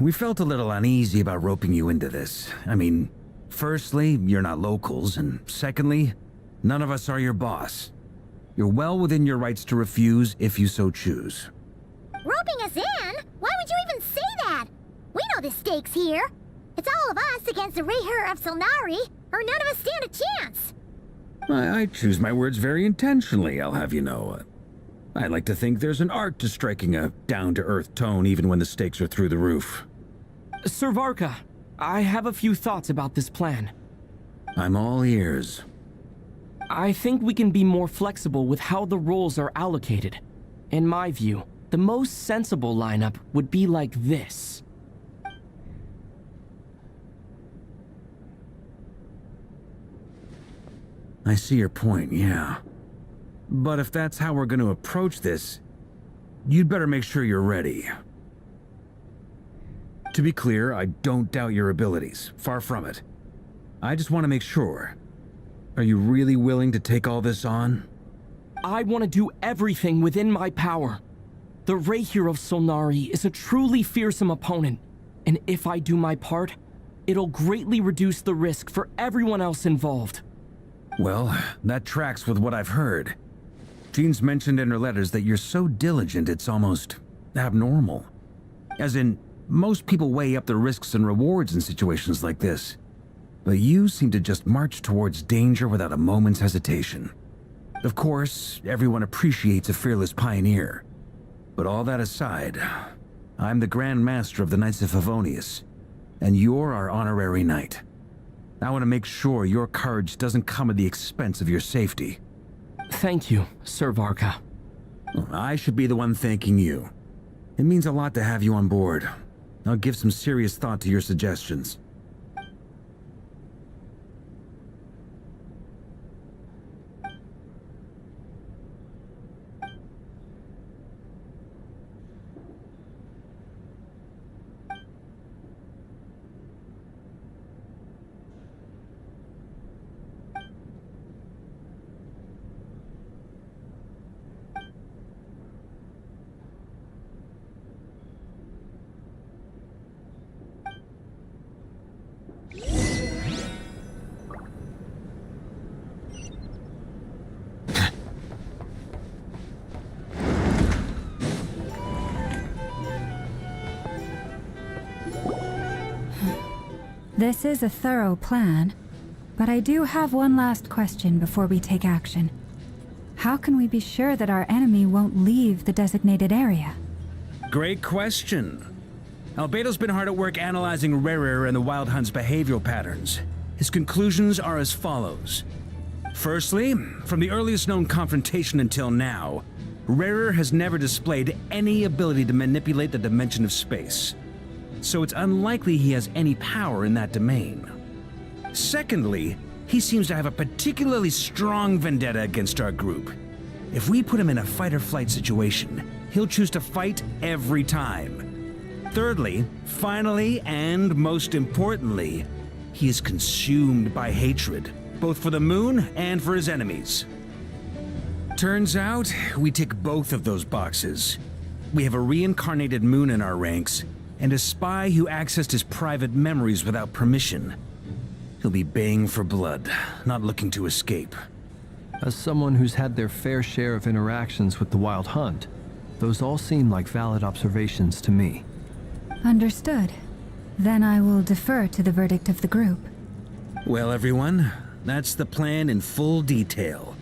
We felt a little uneasy about roping you into this. I mean, firstly, you're not locals, and secondly, none of us are your boss. You're well within your rights to refuse if you so choose. Roping us in? Why would you even say that? We know the stakes here. It's all of us against the Rerir of Solnari, or none of us stand a chance. I choose my words very intentionally, I'll have you know. I like to think there's an art to striking a down-to-earth tone even when the stakes are through the roof. Sir Varka, I have a few thoughts about this plan. I'm all ears. I think we can be more flexible with how the roles are allocated. In my view, the most sensible lineup would be like this. I see your point, yeah. But if that's how we're going to approach this, you'd better make sure you're ready. To be clear, I don't doubt your abilities. Far from it. I just want to make sure. Are you really willing to take all this on? I want to do everything within my power. The Rerir of Solnari is a truly fearsome opponent, and if I do my part, it'll greatly reduce the risk for everyone else involved. Well, that tracks with what I've heard. Jean's mentioned in her letters that you're so diligent it's almost abnormal. As in, most people weigh up the risks and rewards in situations like this. But you seem to just march towards danger without a moment's hesitation. Of course, everyone appreciates a fearless pioneer. But all that aside, I'm the Grand Master of the Knights of Favonius, and you're our honorary knight. I want to make sure your courage doesn't come at the expense of your safety. Thank you, Sir Varka. I should be the one thanking you. It means a lot to have you on board. I'll give some serious thought to your suggestions. This is a thorough plan, but I do have one last question before we take action. How can we be sure that our enemy won't leave the designated area? Great question. Albedo's been hard at work analyzing Rerir and the Wild Hunt's behavioral patterns. His conclusions are as follows. Firstly, from the earliest known confrontation until now, Rerir has never displayed any ability to manipulate the dimension of space. So it's unlikely he has any power in that domain. Secondly, he seems to have a particularly strong vendetta against our group. If we put him in a fight-or-flight situation, he'll choose to fight every time. Thirdly, finally, and most importantly, he is consumed by hatred, both for the moon and for his enemies. Turns out, we tick both of those boxes. We have a reincarnated moon in our ranks, and a spy who accessed his private memories without permission. He'll be baying for blood, not looking to escape. As someone who's had their fair share of interactions with the Wild Hunt, those all seem like valid observations to me. Understood. Then I will defer to the verdict of the group. Well, everyone, that's the plan in full detail.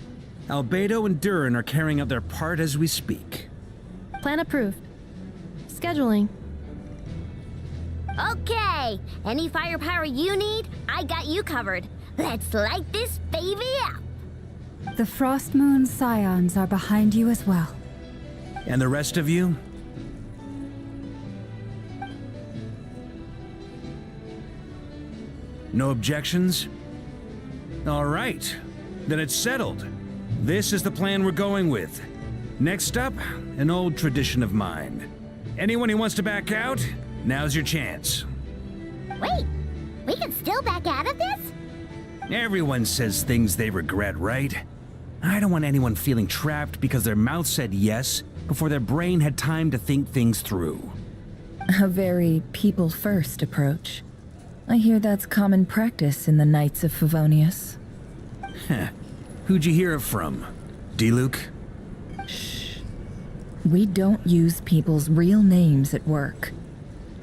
Albedo and Durin are carrying out their part as we speak. Plan approved. Scheduling. Okay, any firepower you need, I got you covered. Let's light this baby up. The Frost Moon Scions are behind you as well. And the rest of you? No objections? All right, then it's settled. This is the plan we're going with. Next up, an old tradition of mine. Anyone who wants to back out, now's your chance. Wait, we can still back out of this? Everyone says things they regret, right? I don't want anyone feeling trapped because their mouth said yes before their brain had time to think things through. A very people-first approach. I hear that's common practice in the Knights of Favonius. Heh. Who'd you hear it from? D-Luke? Shh. We don't use people's real names at work.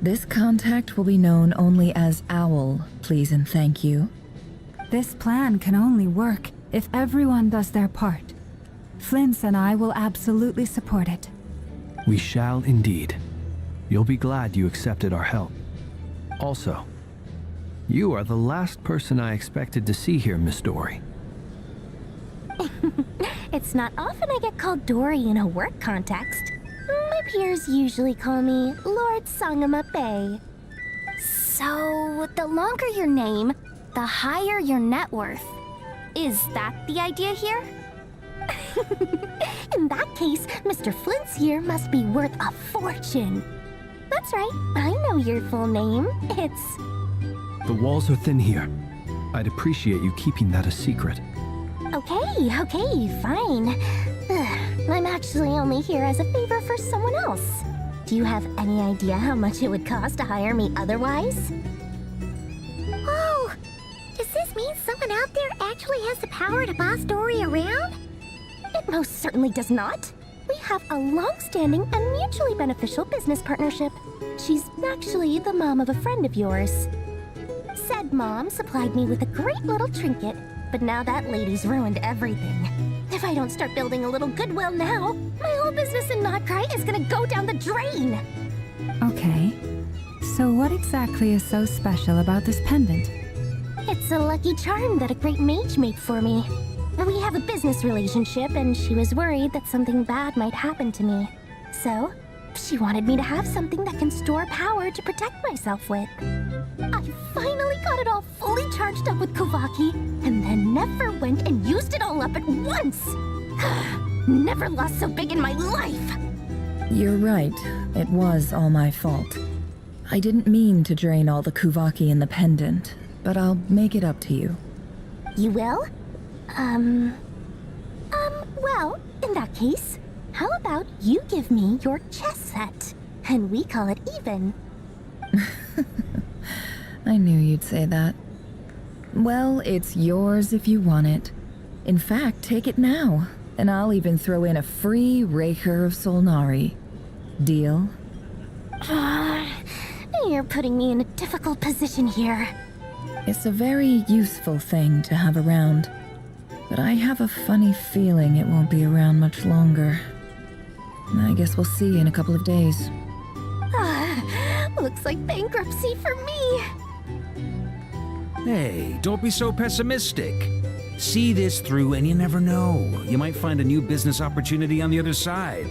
This contact will be known only as Owl, please and thank you. This plan can only work if everyone does their part. Flint's and I will absolutely support it. We shall indeed. You'll be glad you accepted our help. Also, you are the last person I expected to see here, Miss Dory. It's not often I get called Dory in a work context. My peers usually call me Lord Sangamape. So, the longer your name, the higher your net worth. Is that the idea here? In that case, Mr. Flint's here must be worth a fortune. That's right, I know your full name. It's... The walls are thin here. I'd appreciate you keeping that a secret. Okay, fine. I'm actually only here as a favor for someone else. Do you have any idea how much it would cost to hire me otherwise? Oh, does this mean someone out there actually has the power to boss Dory around? It most certainly does not. We have a long-standing and mutually beneficial business partnership. She's actually the mom of a friend of yours. Said mom supplied me with a great little trinket, but now that lady's ruined everything. If I don't start building a little goodwill now, my whole business in Nod-Krai is gonna go down the drain! Okay. So what exactly is so special about this pendant? It's a lucky charm that a great mage made for me. We have a business relationship, and she was worried that something bad might happen to me. So, she wanted me to have something that can store power to protect myself with. I finally got it all fully charged up with Kuvaki, and then never went and used it all up at once! Never lost so big in my life! You're right. It was all my fault. I didn't mean to drain all the Kuvaki in the pendant, but I'll make it up to you. You will? Well, in that case, how about you give me your chess set, and we call it even? I knew you'd say that. Well, it's yours if you want it. In fact, take it now, and I'll even throw in a free Rerir of Solnari. Deal? You're putting me in a difficult position here. It's a very useful thing to have around, but I have a funny feeling it won't be around much longer. I guess we'll see in a couple of days. Looks like bankruptcy for me. Hey, don't be so pessimistic. See this through and you never know. You might find a new business opportunity on the other side.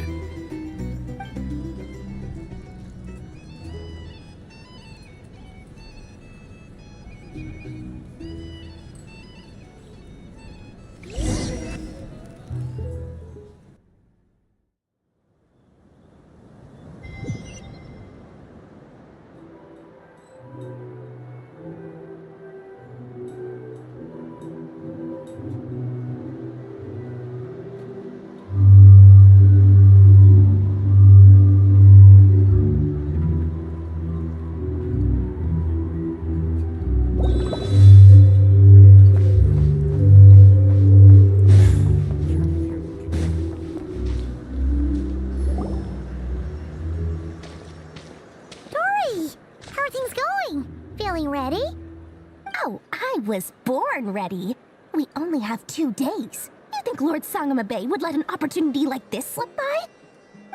Was born ready. We only have 2 days. You think Lord Sangamabe would let an opportunity like this slip by?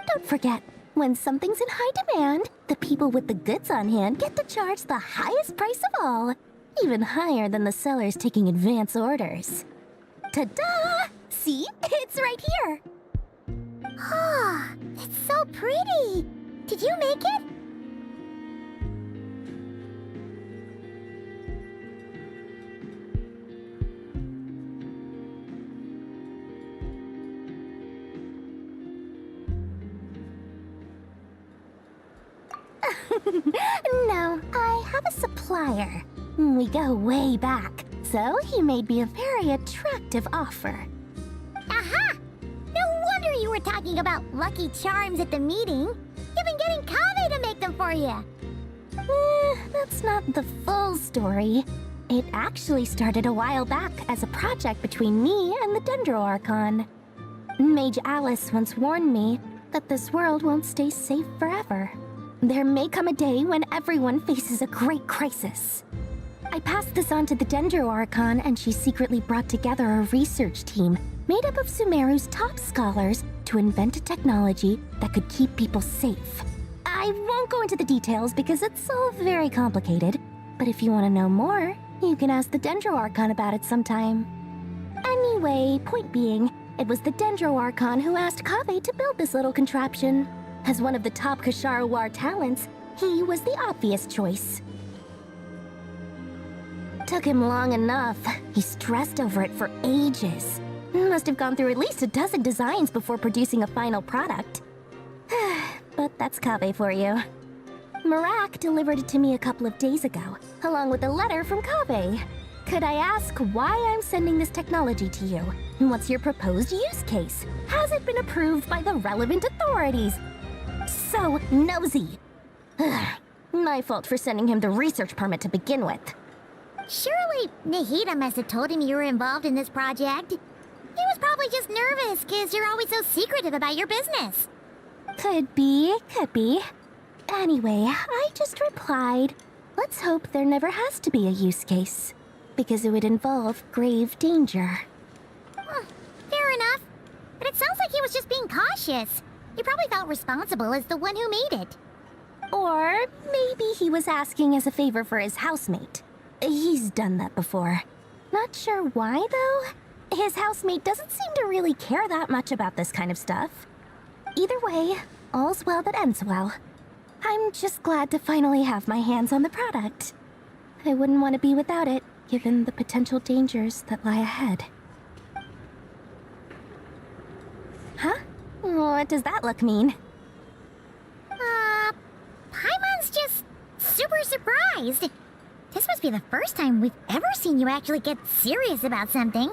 Don't forget, when something's in high demand, the people with the goods on hand get to charge the highest price of all, even higher than the sellers taking advance orders. Ta-da! See? It's right here. Ah, it's so pretty. Did you make it? No, I have a supplier. We go way back, so he made me a very attractive offer. Aha! No wonder you were talking about Lucky Charms at the meeting. You've been getting Kaveh to make them for you. That's not the full story. It actually started a while back as a project between me and the Dendro Archon. Mage Alice once warned me that this world won't stay safe forever. There may come a day when everyone faces a great crisis. I passed this on to the Dendro Archon, and she secretly brought together a research team made up of Sumeru's top scholars to invent a technology that could keep people safe. I won't go into the details because it's all very complicated, but if you want to know more, you can ask the Dendro Archon about it sometime. Anyway, point being, it was the Dendro Archon who asked Kaveh to build this little contraption. As one of the top Kashara War talents, he was the obvious choice. Took him long enough. He stressed over it for ages. Must have gone through at least a dozen designs before producing a final product. But that's Kaveh for you. Marak delivered it to me a couple of days ago, along with a letter from Kaveh. Could I ask why I'm sending this technology to you? What's your proposed use case? Has it been approved by the relevant authorities? So nosy. My fault for sending him the research permit to begin with. Surely Nahida must have told him you were involved in this project. He was probably just nervous because you're always so secretive about your business. Could be, could be. Anyway, I just replied, let's hope there never has to be a use case, because it would involve grave danger. Fair enough. But it sounds like he was just being cautious. He probably felt responsible as the one who made it. Or maybe he was asking as a favor for his housemate. He's done that before. Not sure why, though. His housemate doesn't seem to really care that much about this kind of stuff. Either way, all's well that ends well. I'm just glad to finally have my hands on the product. I wouldn't want to be without it, given the potential dangers that lie ahead. Huh? What does that look mean? Paimon's just super surprised. This must be the first time we've ever seen you actually get serious about something.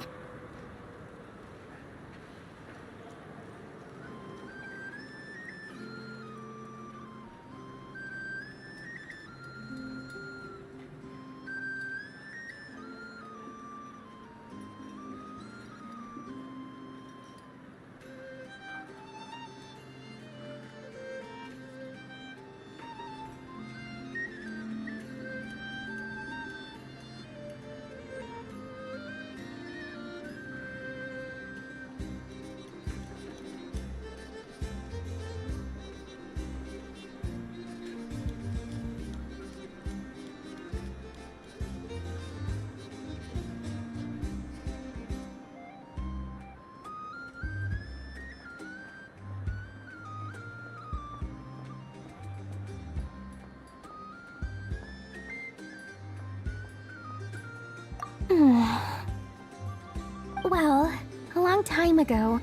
time ago,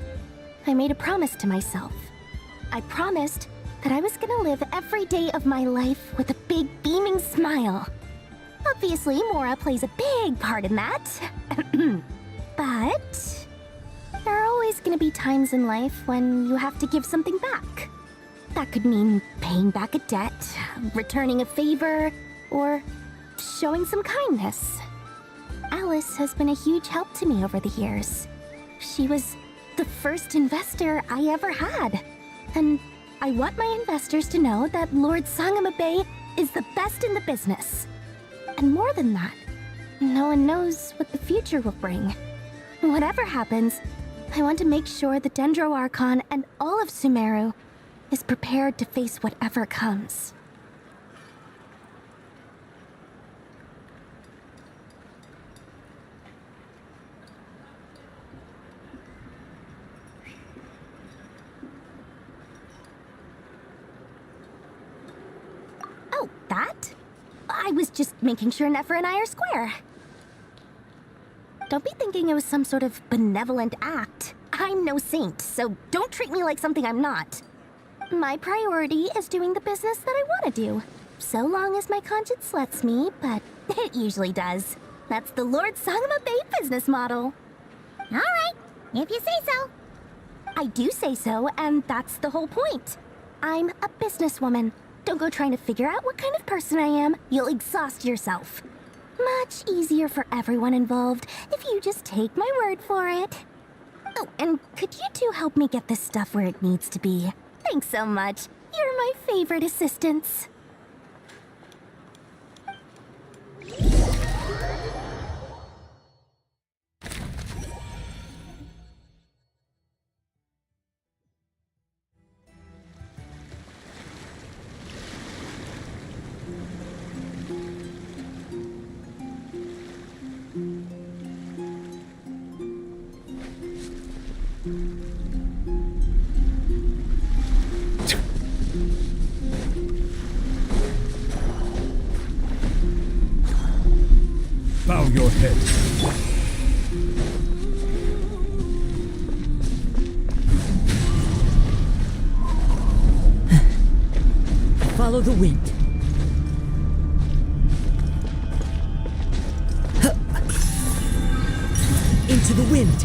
I made a promise to myself. I promised that I was gonna live every day of my life with a big beaming smile. Obviously, Mora plays a big part in that. But there are always gonna be times in life when you have to give something back. That could mean paying back a debt, returning a favor, or showing some kindness. Alice has been a huge help to me over the years. She was the first investor I ever had. And I want my investors to know that Lord Sangama Bay is the best in the business. And more than that, no one knows what the future will bring. Whatever happens, I want to make sure the Dendro Archon and all of Sumeru is prepared to face whatever comes. Oh, that? I was just making sure Nefer and I are square. Don't be thinking it was some sort of benevolent act. I'm no saint, so don't treat me like something I'm not. My priority is doing the business that I want to do. So long as my conscience lets me, but it usually does. That's the Lord Sangama Bay business model. Alright, if you say so. I do say so, and that's the whole point. I'm a businesswoman. Don't go trying to figure out what kind of person I am. You'll exhaust yourself. Much easier for everyone involved if you just take my word for it. Oh, and could you two help me get this stuff where it needs to be? Thanks so much. You're my favorite assistants. Bow your head. Follow the wind. Into the wind.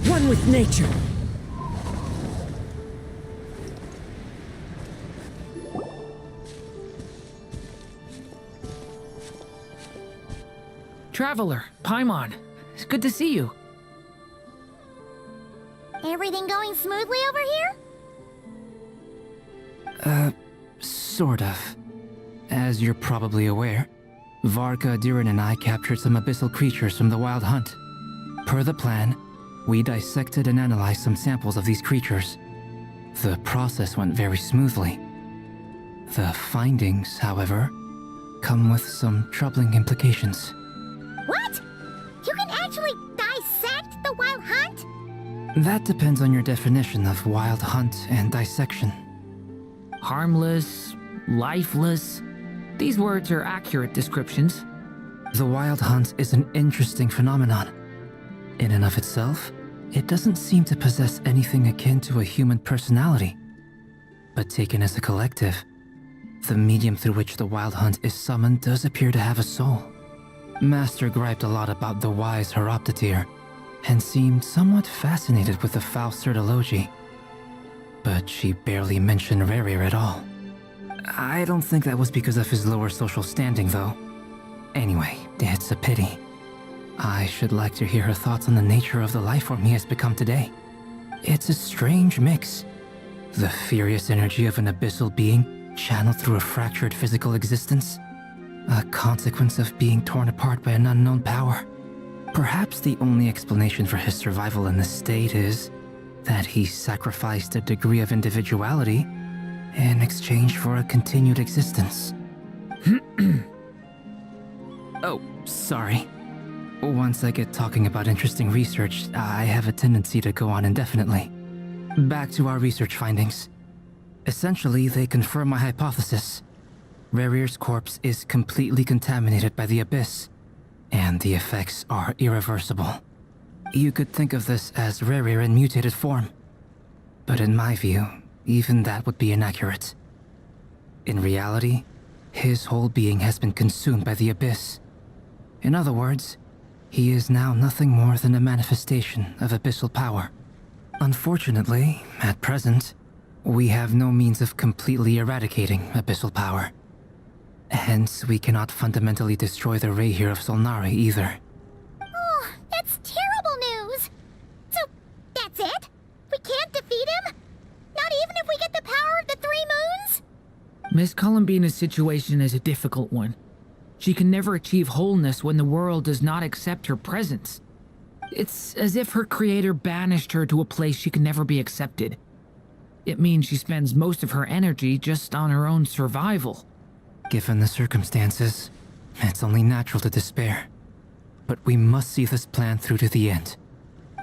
One with nature. Traveler, Paimon, it's good to see you. Everything going smoothly over here? Sort of. As you're probably aware, Varka, Diren, and I captured some abyssal creatures from the Wild Hunt. Per the plan, we dissected and analyzed some samples of these creatures. The process went very smoothly. The findings, however, come with some troubling implications. What? You can actually dissect the Wild Hunt? That depends on your definition of Wild Hunt and dissection. Harmless, lifeless. These words are accurate descriptions. The Wild Hunt is an interesting phenomenon. In and of itself, it doesn't seem to possess anything akin to a human personality. But taken as a collective, the medium through which the Wild Hunt is summoned does appear to have a soul. Master griped a lot about the wise Horoptatyr, and seemed somewhat fascinated with the Fausted Elegy. But she barely mentioned Rerir at all. I don't think that was because of his lower social standing, though. Anyway, it's a pity. I should like to hear her thoughts on the nature of the lifeform he has become today. It's a strange mix. The furious energy of an abyssal being channeled through a fractured physical existence. A consequence of being torn apart by an unknown power. Perhaps the only explanation for his survival in this state is that he sacrificed a degree of individuality in exchange for a continued existence. Oh, sorry. Once I get talking about interesting research, I have a tendency to go on indefinitely. Back to our research findings. Essentially, they confirm my hypothesis. Rerir's corpse is completely contaminated by the Abyss, and the effects are irreversible. You could think of this as Rerir in mutated form. But in my view, even that would be inaccurate. In reality, his whole being has been consumed by the Abyss. In other words, he is now nothing more than a manifestation of abyssal power. Unfortunately, at present, we have no means of completely eradicating abyssal power. Hence, we cannot fundamentally destroy the Rerir of Solnari either. Oh, that's terrible news! So, that's it? We can't defeat him? Not even if we get the power of the Three Moons? Miss Columbina's situation is a difficult one. She can never achieve wholeness when the world does not accept her presence. It's as if her creator banished her to a place she can never be accepted. It means she spends most of her energy just on her own survival. Given the circumstances, it's only natural to despair. But we must see this plan through to the end.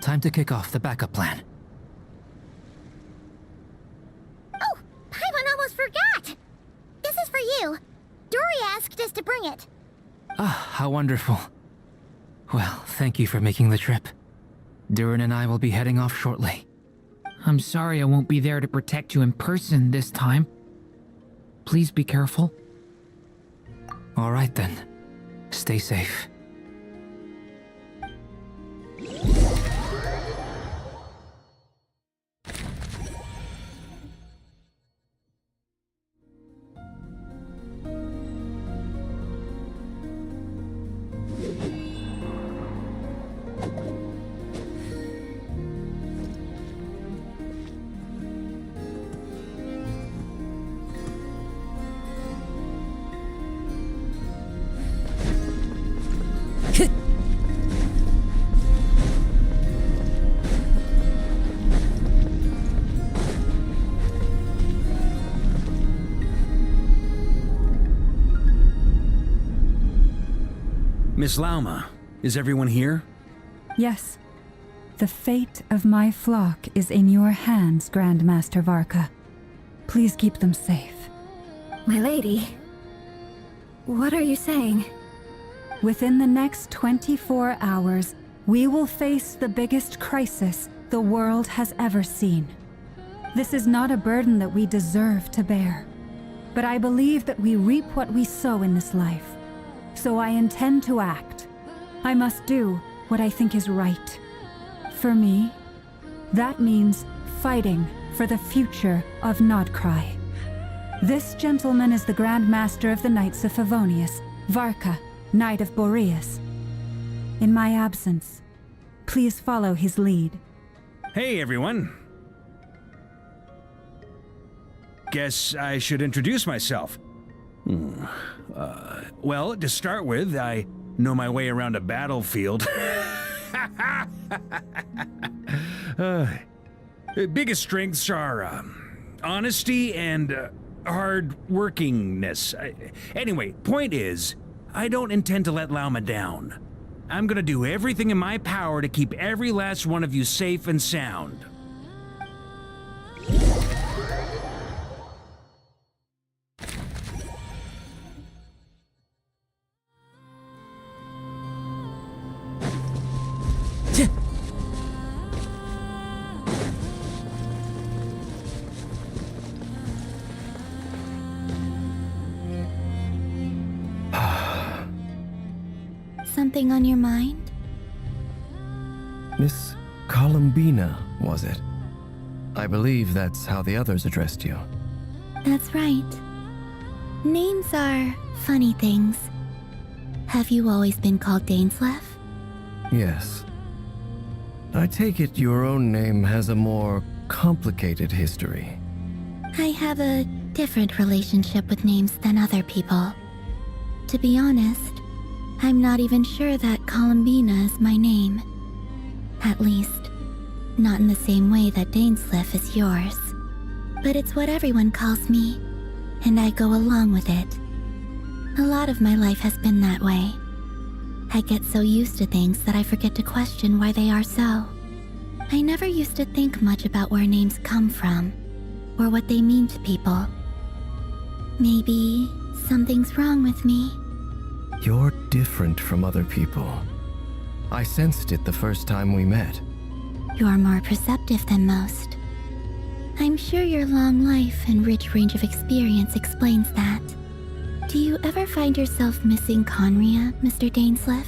Time to kick off the backup plan. Oh, Paimon almost forgot! This is for you. Dory asked us to bring it. Ah, how wonderful. Well, thank you for making the trip. Durin and I will be heading off shortly. I'm sorry I won't be there to protect you in person this time. Please be careful. All right then. Stay safe. Miss Lauma, is everyone here? Yes. The fate of my flock is in your hands, Grandmaster Varka. Please keep them safe. My lady, what are you saying? Within the next 24 hours, we will face the biggest crisis the world has ever seen. This is not a burden that we deserve to bear, but I believe that we reap what we sow in this life. So I intend to act. I must do what I think is right. For me, that means fighting for the future of Nod-Krai. This gentleman is the Grand Master of the Knights of Favonius, Varka, Knight of Boreas. In my absence, please follow his lead. Hey, everyone. Guess I should introduce myself. Well, to start with, I know my way around a battlefield. Biggest strengths are honesty and hard-workingness. Anyway, point is, I don't intend to let Lauma down. I'm gonna do everything in my power to keep every last one of you safe and sound. Something on your mind? Miss Columbina, was it? I believe that's how the others addressed you. That's right. Names are funny things. Have you always been called Dainsleff? Yes. I take it your own name has a more complicated history. I have a different relationship with names than other people. To be honest, I'm not even sure that Columbina is my name. At least, not in the same way that Dainsleff is yours. But it's what everyone calls me, and I go along with it. A lot of my life has been that way. I get so used to things that I forget to question why they are so. I never used to think much about where names come from, or what they mean to people. Maybe something's wrong with me. You're different from other people. I sensed it the first time we met. You're more perceptive than most. I'm sure your long life and rich range of experience explains that. Do you ever find yourself missing Conria, Mr. Dainsleif?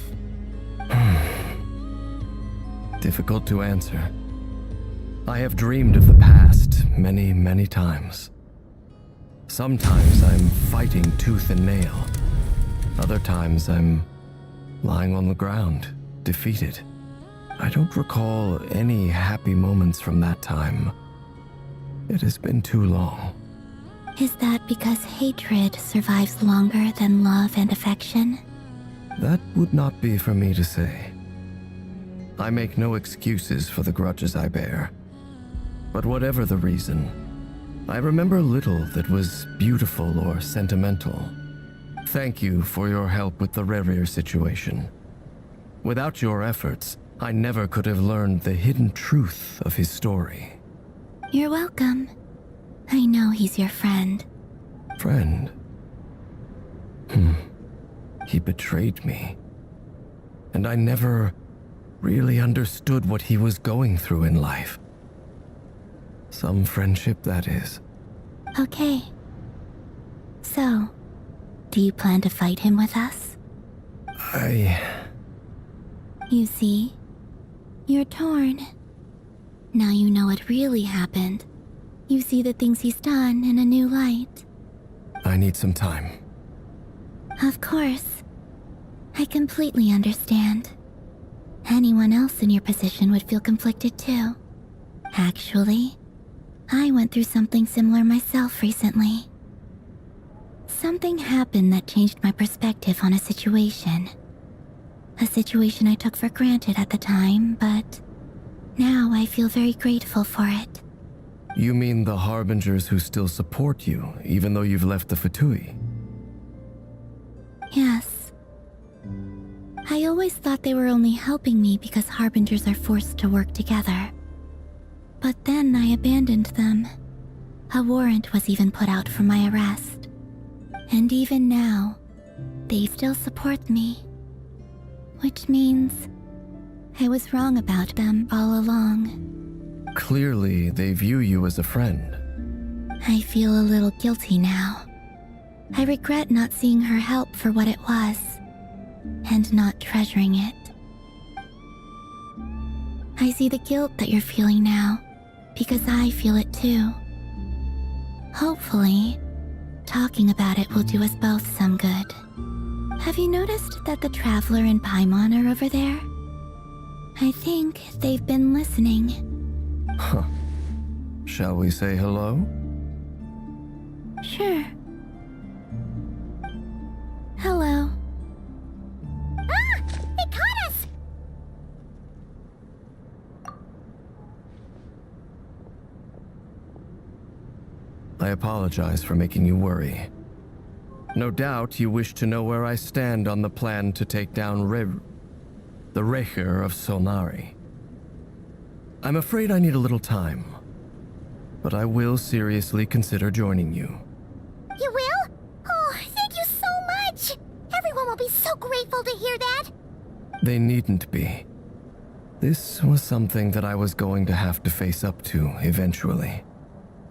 Difficult to answer. I have dreamed of the past many, many times. Sometimes I'm fighting tooth and nail. Other times I'm lying on the ground, defeated. I don't recall any happy moments from that time. It has been too long. Is that because hatred survives longer than love and affection? That would not be for me to say. I make no excuses for the grudges I bear. But whatever the reason, I remember little that was beautiful or sentimental. Thank you for your help with the Rerir situation. Without your efforts, I never could have learned the hidden truth of his story. You're welcome. I know he's your friend. Friend? He betrayed me. And I never really understood what he was going through in life. Some friendship, that is. Okay. So, do you plan to fight him with us? You see, you're torn. Now you know what really happened. You see the things he's done in a new light. I need some time. Of course. I completely understand. Anyone else in your position would feel conflicted too. Actually, I went through something similar myself recently. Something happened that changed my perspective on a situation. A situation I took for granted at the time, but now I feel very grateful for it. You mean the Harbingers who still support you, even though you've left the Fatui? Yes. I always thought they were only helping me because Harbingers are forced to work together. But then I abandoned them. A warrant was even put out for my arrest. And even now, they still support me. Which means I was wrong about them all along. Clearly, they view you as a friend. I feel a little guilty now. I regret not seeing her help for what it was, and not treasuring it. I see the guilt that you're feeling now, because I feel it too. Hopefully, talking about it will do us both some good. Have you noticed that the Traveler and Paimon are over there? I think they've been listening. Huh. Shall we say hello? Sure. Hello. Ah! They caught us! I apologize for making you worry. No doubt you wish to know where I stand on the plan to take down the Rerir of Solnari. I'm afraid I need a little time, but I will seriously consider joining you. You will? Oh, thank you so much! Everyone will be so grateful to hear that! They needn't be. This was something that I was going to have to face up to eventually.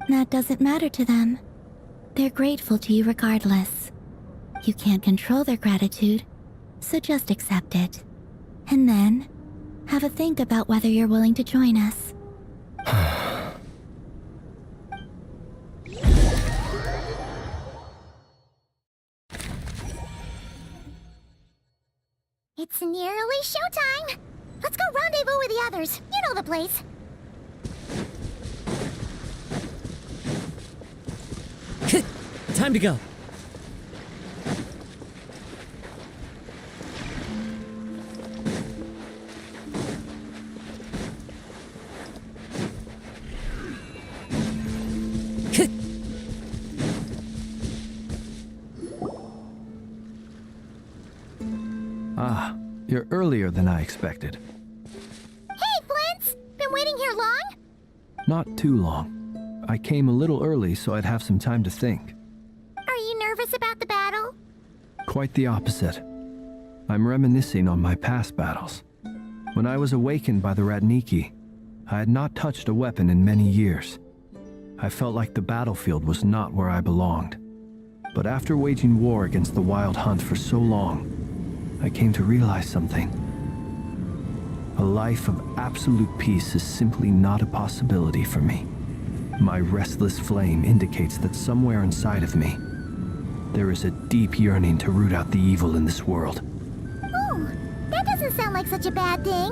That doesn't matter to them. They're grateful to you regardless. You can't control their gratitude, so just accept it. And then, have a think about whether you're willing to join us. It's nearly showtime! Let's go rendezvous with the others. You know the place. Time to go. Ah, you're earlier than I expected. Hey, Flint's! Been waiting here long? Not too long. I came a little early so I'd have some time to think. Are you nervous about the battle? Quite the opposite. I'm reminiscing on my past battles. When I was awakened by the Radniki, I had not touched a weapon in many years. I felt like the battlefield was not where I belonged. But after waging war against the Wild Hunt for so long, I came to realize something. A life of absolute peace is simply not a possibility for me. My restless flame indicates that somewhere inside of me, there is a deep yearning to root out the evil in this world. Oh, that doesn't sound like such a bad thing.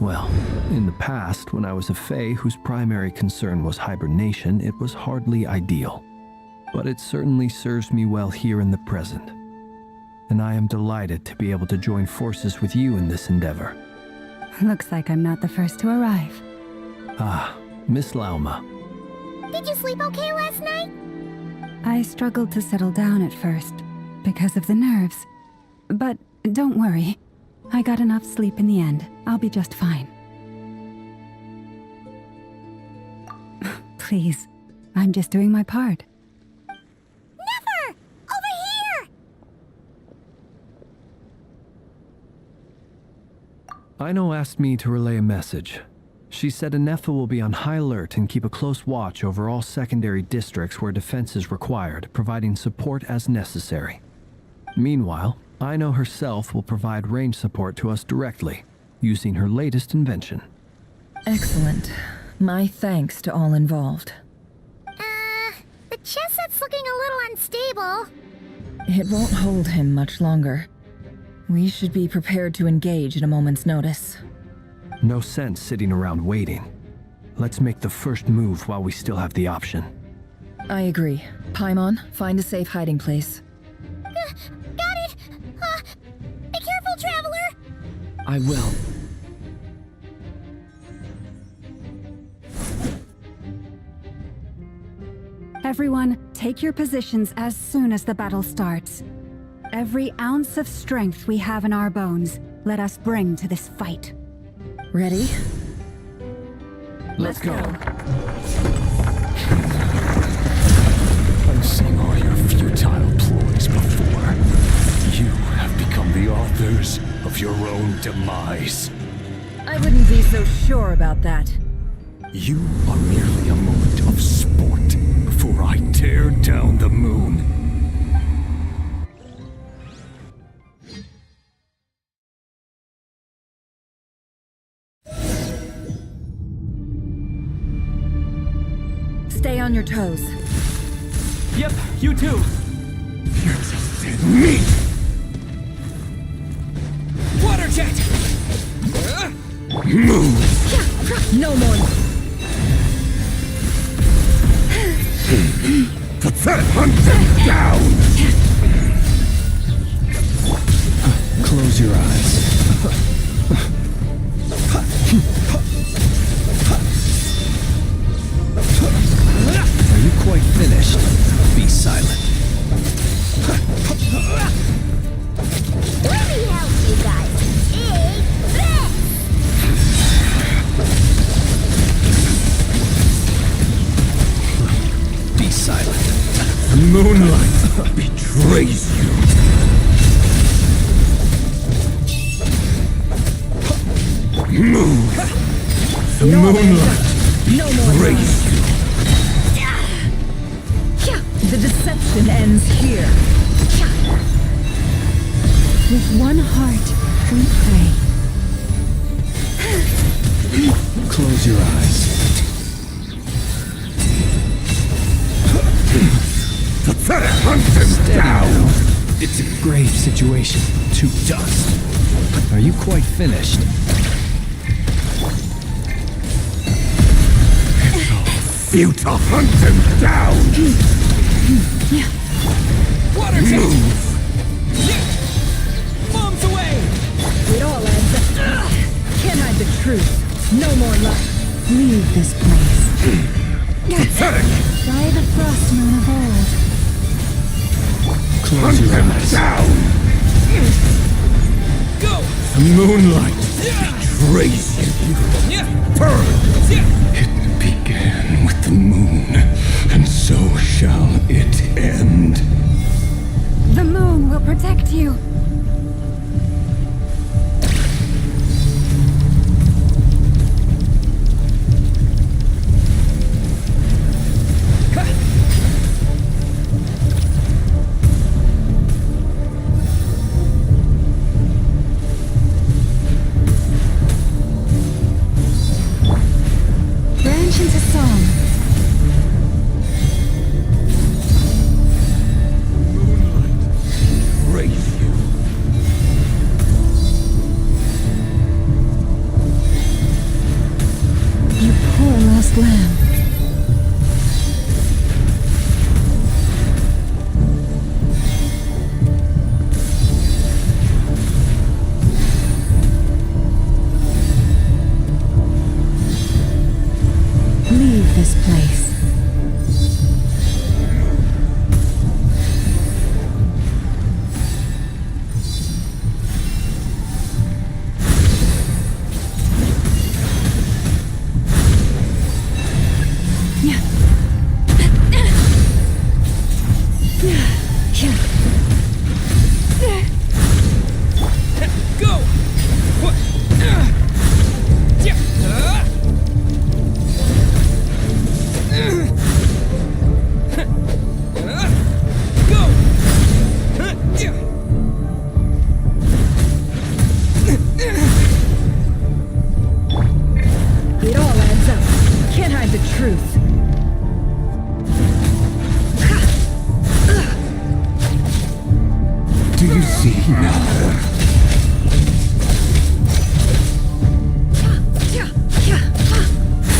Well, in the past, when I was a Fae whose primary concern was hibernation, it was hardly ideal. But it certainly serves me well here in the present. And I am delighted to be able to join forces with you in this endeavor. Looks like I'm not the first to arrive. Ah, Miss Lauma. Did you sleep okay last night? I struggled to settle down at first, because of the nerves. But don't worry. I got enough sleep in the end. I'll be just fine. Please, I'm just doing my part. Never! Over here! Aino asked me to relay a message. She said Anefa will be on high alert and keep a close watch over all secondary districts where defense is required, providing support as necessary. Meanwhile, Aino herself will provide range support to us directly, using her latest invention. Excellent. My thanks to all involved. The chess set's looking a little unstable. It won't hold him much longer. We should be prepared to engage at a moment's notice. No sense sitting around waiting. Let's make the first move while we still have the option. I agree. Paimon, find a safe hiding place. Got it! Be careful, Traveler! I will. Everyone, take your positions as soon as the battle starts. Every ounce of strength we have in our bones, let us bring to this fight. Ready? Let's go. I've seen all your futile ploys before. You have become the authors of your own demise. I wouldn't be so sure about that. You are merely a moment of sport before I tear down the moon. Stay on your toes. Yep, you too. You're just dead meat! Water jet! Move! No more. Hunt them down! Close your eyes. Are you quite finished? Be silent. Let me help you guys. Be silent. Moonlight betrays you. Move. The moonlight betrays you. The deception ends here. With one heart, we pray. Close your eyes. Hunt them down! It's a grave situation. To dust. Are you quite finished? Futile! Hunt them down! Water jet! Bombs away! It all adds up. Can't hide the truth. No more luck. Leave this place. Pathetic! By the frost moon of old. Close your eyes. Down! Go! The moonlight betrays you. Burn! It began with the moon, and so shall it end.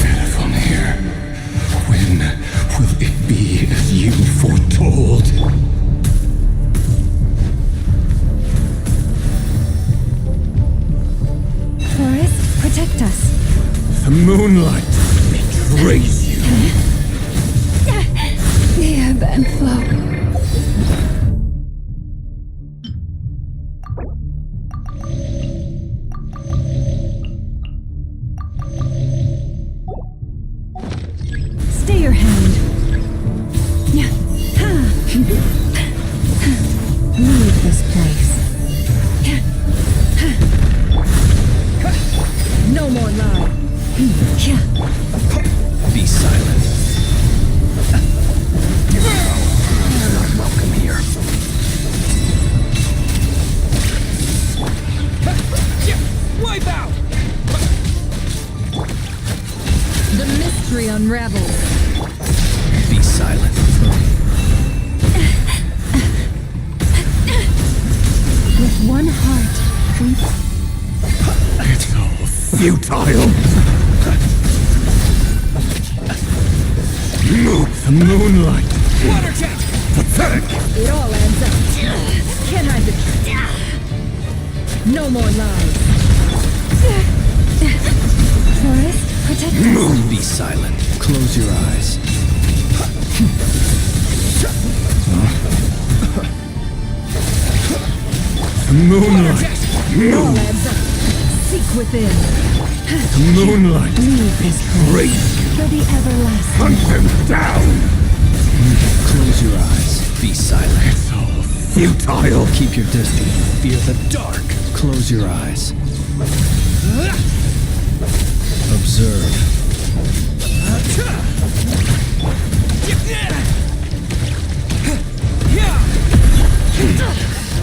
Venefonir, when will it be as you foretold? Forest, protect us. The moonlight betrays you. The ebb and flow. Stay your hand. Leave this place. No more lie. Be silent. You're not welcome here. Wipe out! The mystery unravels. Be silent. With one heart, we... It's all futile. Move the moonlight. Water jet! Pathetic. It all adds up. Can't hide the truth. No more lies. Forest, protect us. Be silent. Close your eyes. The moonlight. It all adds up. Seek within. The moonlight. Leave this Great. for the everlasting. Hunt them down. Close your eyes. Be silent. It's all futile. Keep your distance. Fear the dark. Close your eyes. Observe.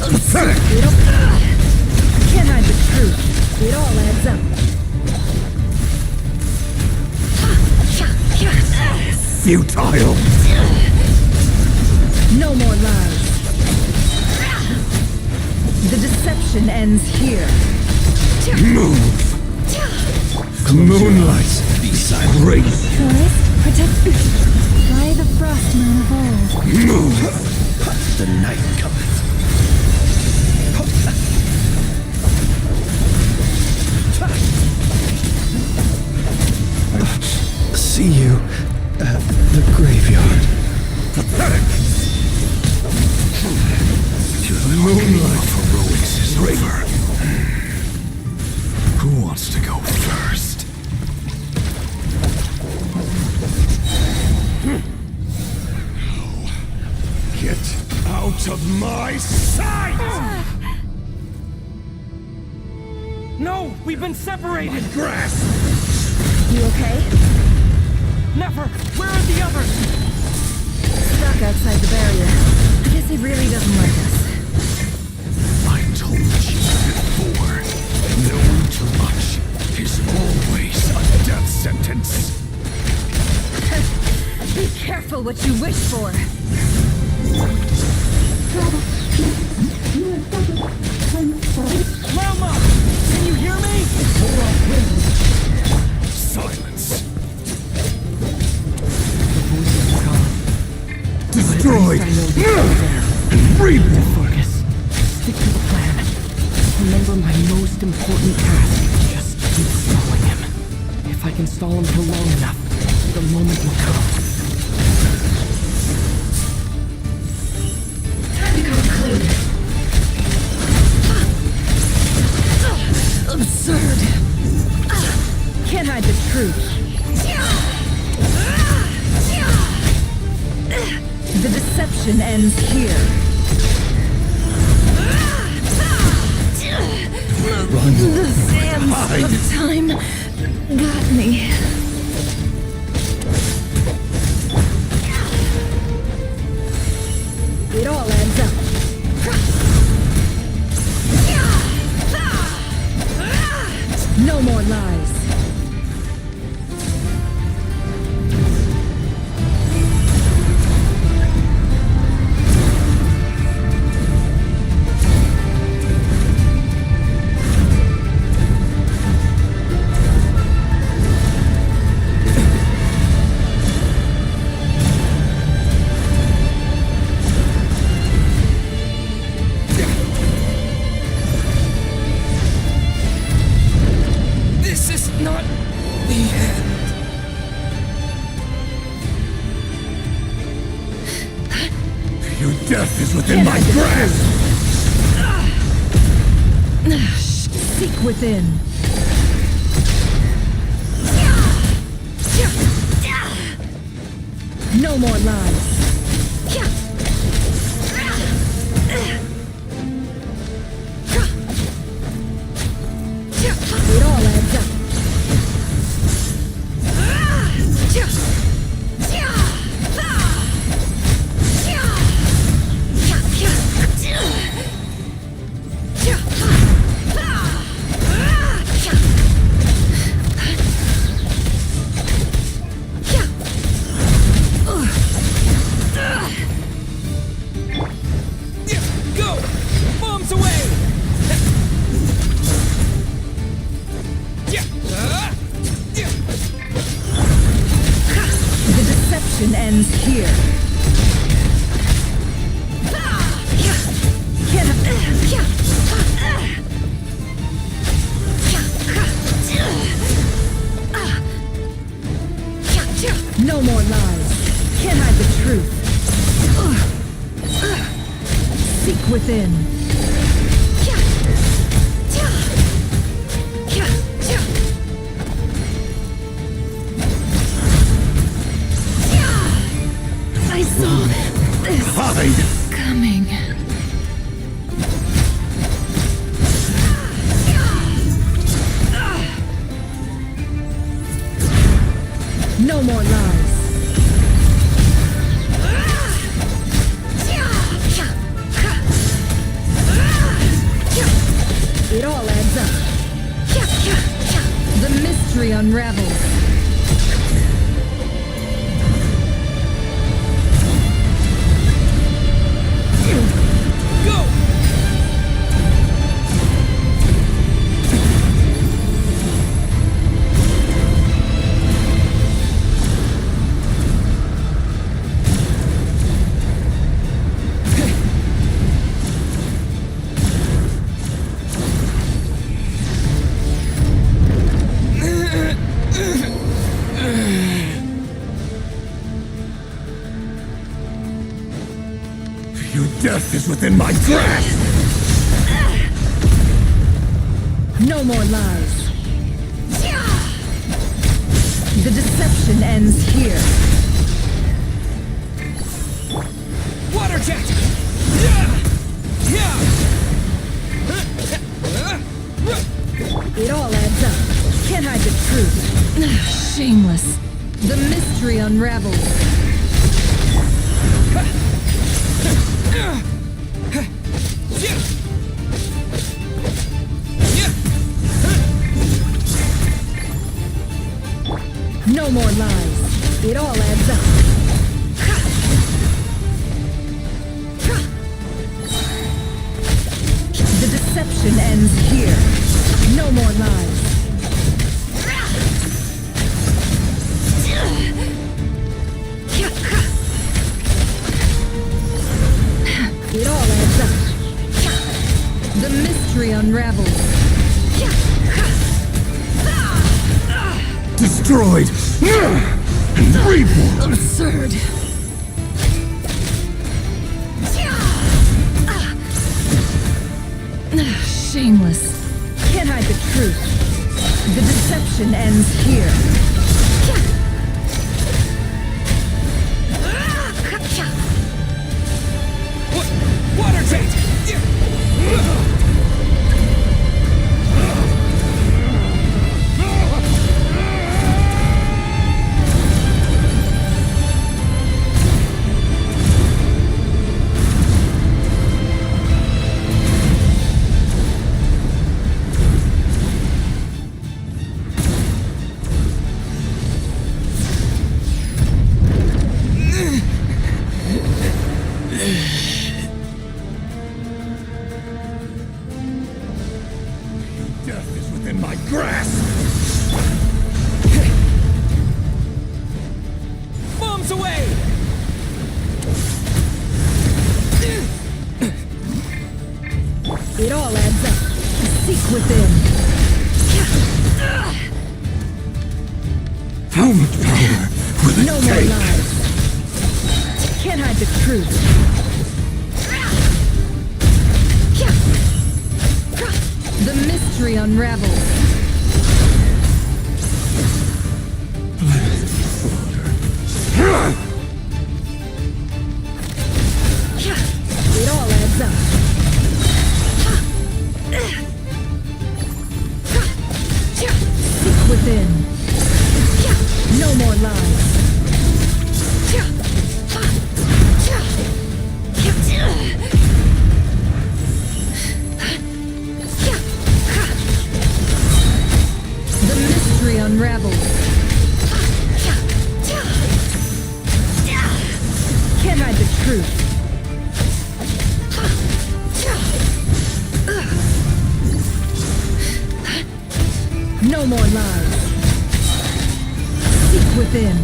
Pathetic. Can't hide the truth. It all adds up. Futile. No more lies. The deception ends here. Move. The moonlight. Be silent. Great. Forest, protect me. By the frostman of old. Move. The night cometh. See you at the graveyard. Pathetic. The moonlight heroics is over. Who wants to go first? Get out of my sight! No, we've been separated! Grasp! You okay? Never! Where are the others? Stuck outside the barrier. I guess he really doesn't like us. I told you before, knowing too much is always a death sentence. Be careful what you wish for. Mama! Can you hear me? Silence. The voices are gone. Destroyed! But at least I know they're there. And reborn! Focus. Stick to the plan. Remember my most important task. Just keep stalling him. If I can stall him for long enough, the moment will come. Time to conclude. Absurd. Can't hide the truth. The deception ends here. The sands of time got me. It all adds up. No more lies. Death is within my grasp! Seek within. No more lies. It all adds up. Go! Bombs away! The deception ends here. No more lies. Can't hide the truth. Seek within. I saw this coming. No more lies. It all adds up. The mystery unravels. Go! Your death is within my grasp! No more lies. The deception ends here. Water jet! It all adds up. Can't hide the truth. Shameless. The mystery unravels. No more lies. It all adds up. The deception ends here. No more lies. It all adds up. The mystery unravels. Destroyed! And reborn! Absurd. Shameless. Can't hide the truth. The deception ends here. Water jet! Death is within my grasp! Bombs away! It all adds up. Seek within. How much power will it No more take? lies. Can't hide the truth. unravels. It all adds up. Seek within. No more lies. The mystery unravels. Can't hide the truth. No more lies. Seek within.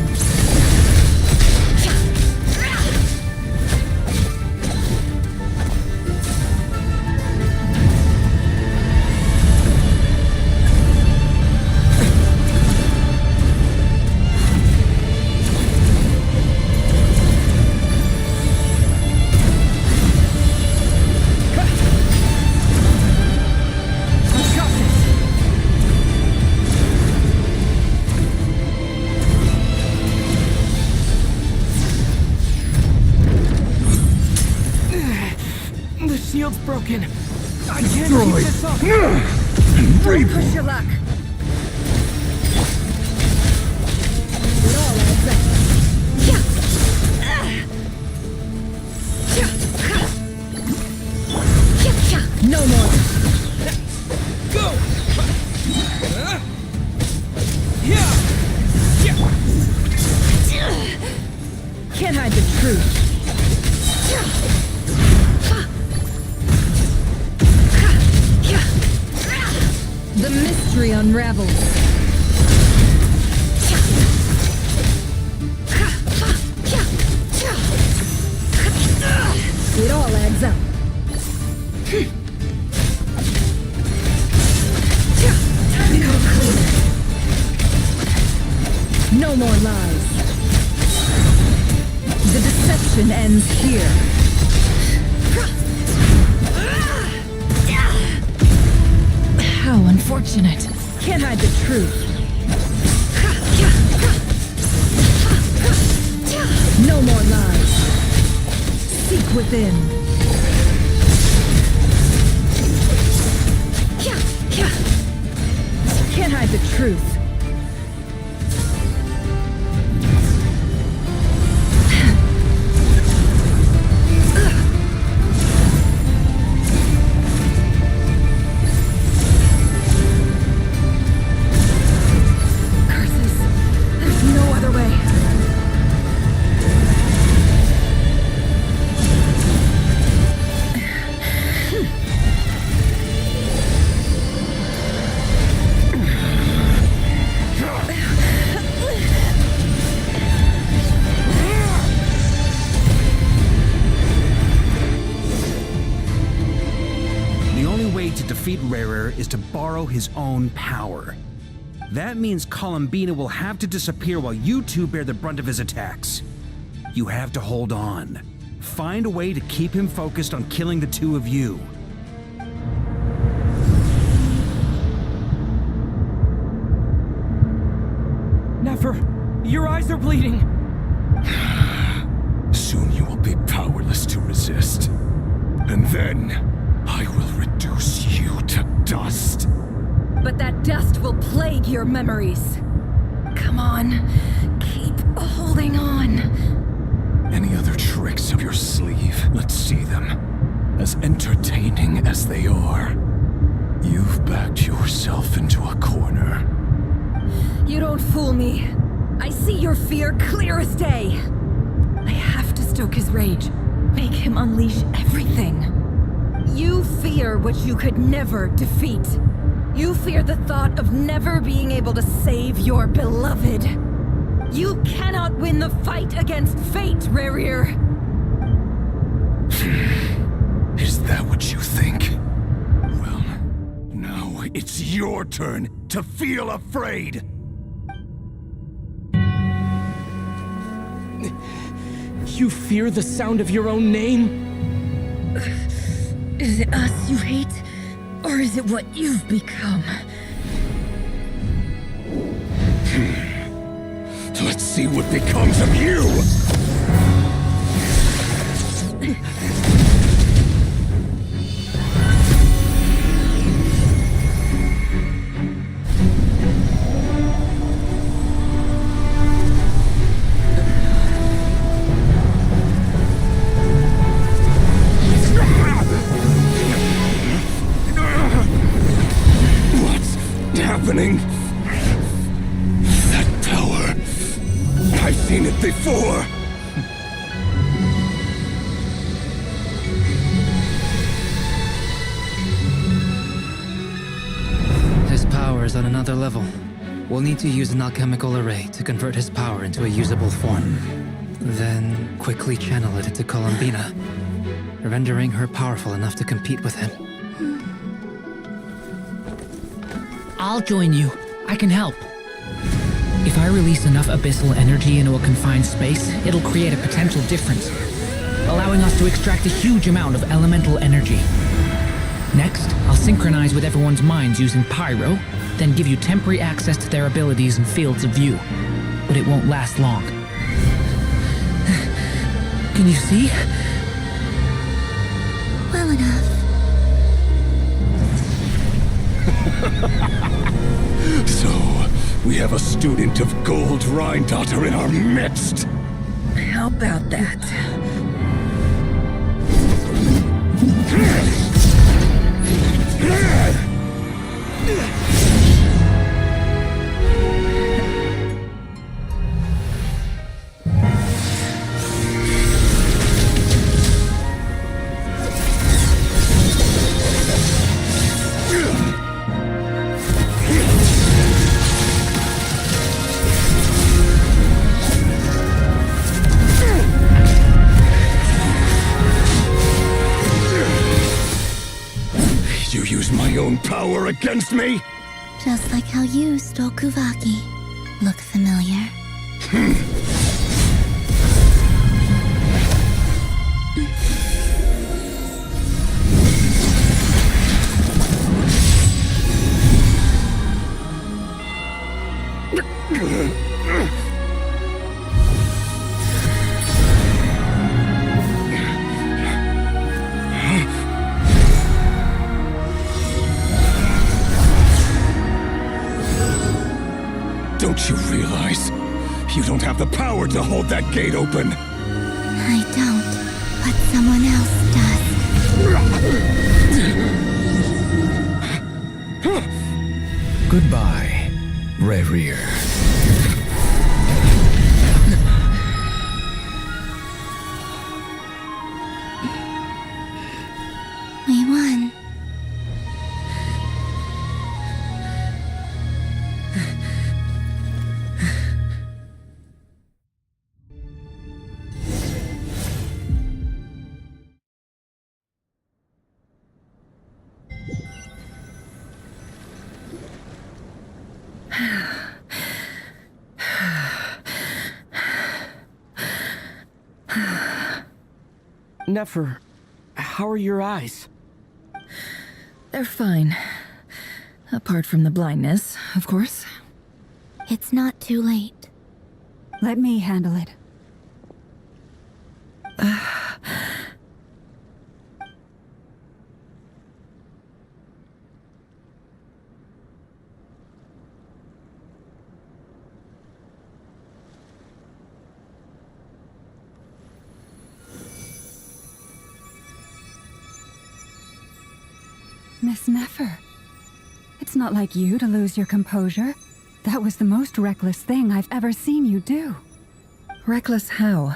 Shield's broken. I can't keep this up. Don't push your luck. It all adds up. No more. Go. Can't hide the truth. The mystery unravels. It all adds up. Time to go clean. No more lies. The deception ends here. How unfortunate. Can't hide the truth. No more lies. Seek within. Can't hide the truth. Rerir is to borrow his own power. That means Columbina will have to disappear while you two bear the brunt of his attacks. You have to hold on. Find a way to keep him focused on killing the two of you. Never. Your eyes are bleeding. Soon you will be powerless to resist. And then I will reduce you to dust. But that dust will plague your memories. Come on, keep holding on. Any other tricks up your sleeve? Let's see them. As entertaining as they are. You've backed yourself into a corner. You don't fool me. I see your fear clear as day. I have to stoke his rage. Make him unleash everything. You fear what you could never defeat. You fear the thought of never being able to save your beloved. You cannot win the fight against fate, Rerir. Is that what you think? Well, now it's your turn to feel afraid. You fear the sound of your own name? Is it us you hate? Or is it what you've become? Let's see what becomes of you! What's happening? That power. I've seen it before! His power is on another level. We'll need to use an alchemical array to convert his power into a usable form. Then quickly channel it into Columbina, rendering her powerful enough to compete with him. I'll join you. I can help. If I release enough abyssal energy into a confined space, it'll create a potential difference, allowing us to extract a huge amount of elemental energy. Next, I'll synchronize with everyone's minds using Pyro, then give you temporary access to their abilities and fields of view. But it won't last long. Can you see? Well enough. So, we have a student of Gold Rheindotter in our midst! How about that? You use my own power against me? Just like how you stole Kuvaki. Look familiar? Don't you realize? You don't have the power to hold that gate open! I don't, but someone else does. Goodbye, Rerir. We won. Nefer, how are your eyes? They're fine. Apart from the blindness, of course. It's not too late. Let me handle it. Miss Nefer, it's not like you to lose your composure. That was the most reckless thing I've ever seen you do. Reckless how?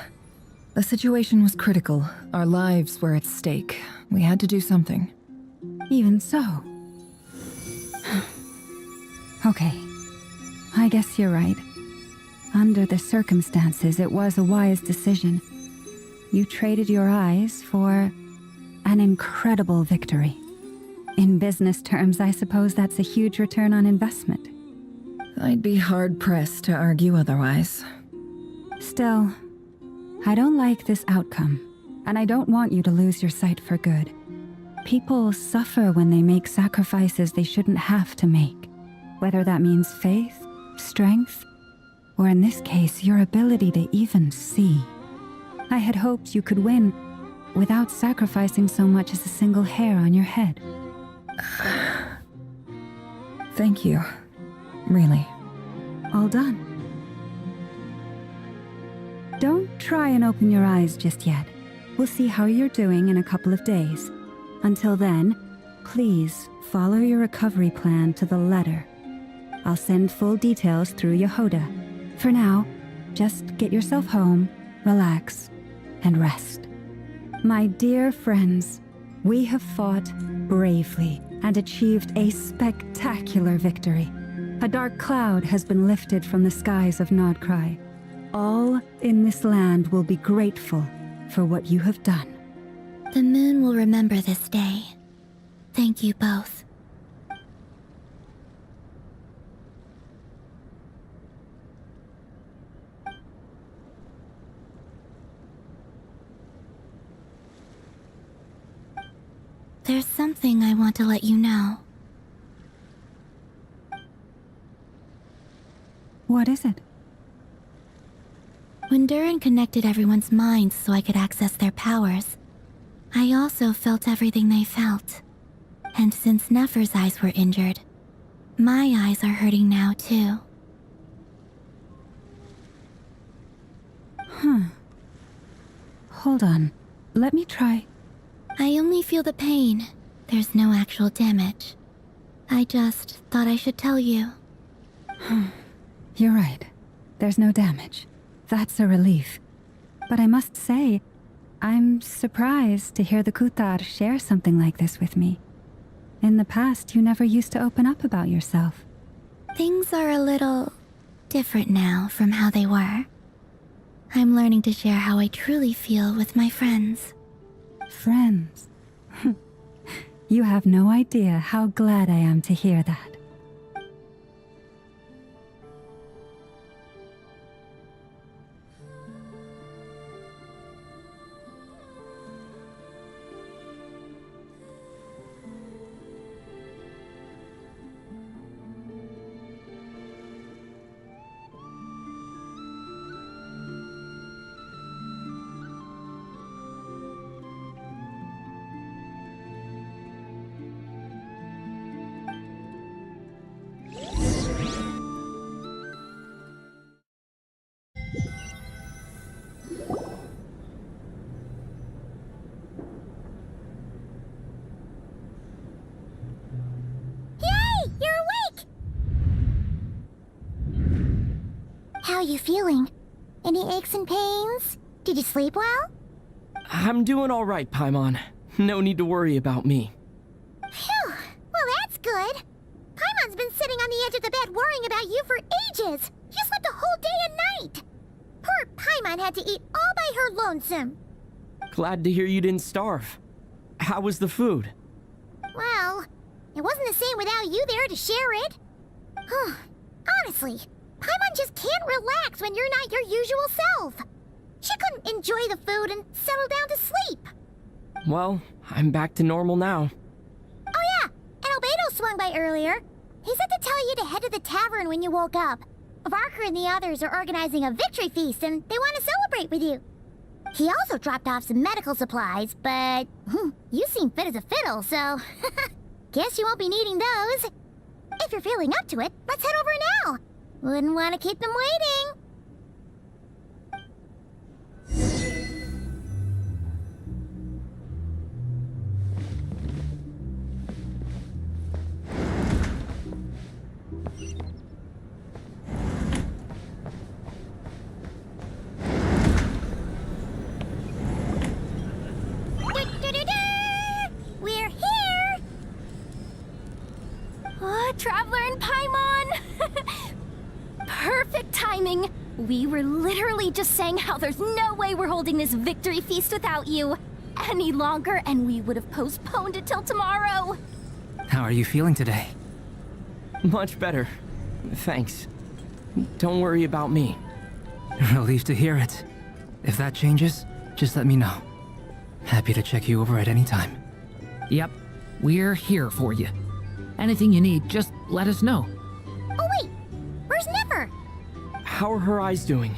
The situation was critical. Our lives were at stake. We had to do something. Even so. Okay. I guess you're right. Under the circumstances, it was a wise decision. You traded your eyes for an incredible victory. In business terms, I suppose that's a huge return on investment. I'd be hard-pressed to argue otherwise. Still, I don't like this outcome, and I don't want you to lose your sight for good. People suffer when they make sacrifices they shouldn't have to make, whether that means faith, strength, or in this case, your ability to even see. I had hoped you could win without sacrificing so much as a single hair on your head. Thank you. Really. All done. Don't try and open your eyes just yet. We'll see how you're doing in a couple of days. Until then, please follow your recovery plan to the letter. I'll send full details through Yehoda. For now, just get yourself home, relax, and rest. My dear friends, we have fought bravely and achieved a spectacular victory. A dark cloud has been lifted from the skies of Nod-Krai. All in this land will be grateful for what you have done. The moon will remember this day. Thank you both. There's something I want to let you know. What is it? When Durin connected everyone's minds so I could access their powers, I also felt everything they felt. And since Nefer's eyes were injured, my eyes are hurting now too. Hold on. Let me try. I only feel the pain. There's no actual damage. I just thought I should tell you. You're right. There's no damage. That's a relief. But I must say, I'm surprised to hear the Kutar share something like this with me. In the past, you never used to open up about yourself. Things are a little different now from how they were. I'm learning to share how I truly feel with my friends. Friends? You have no idea how glad I am to hear that. How are you feeling? Any aches and pains? Did you sleep well? I'm doing all right, Paimon. No need to worry about me. Phew! Well, that's good. Paimon's been sitting on the edge of the bed worrying about you for ages. You slept a whole day and night. Poor Paimon had to eat all by her lonesome. Glad to hear you didn't starve. How was the food? Well, it wasn't the same without you there to share it. Honestly, Paimon just can't relax when you're not your usual self. She couldn't enjoy the food and settle down to sleep. Well, I'm back to normal now. Oh yeah, and Albedo swung by earlier. He said to tell you to head to the tavern when you woke up. Varka and the others are organizing a victory feast and they want to celebrate with you. He also dropped off some medical supplies, but you seem fit as a fiddle, so guess you won't be needing those. If you're feeling up to it, let's head over now. Wouldn't want to keep them waiting. We're here! Traveler and Paimon! Perfect timing! We were literally just saying how there's no way we're holding this victory feast without you any longer, and we would have postponed it till tomorrow. How are you feeling today? Much better. Thanks. Don't worry about me. Relieved to hear it. If that changes, just let me know. Happy to check you over at any time. Yep, we're here for you. Anything you need, just let us know. Oh wait, where's Nefer? How are her eyes doing?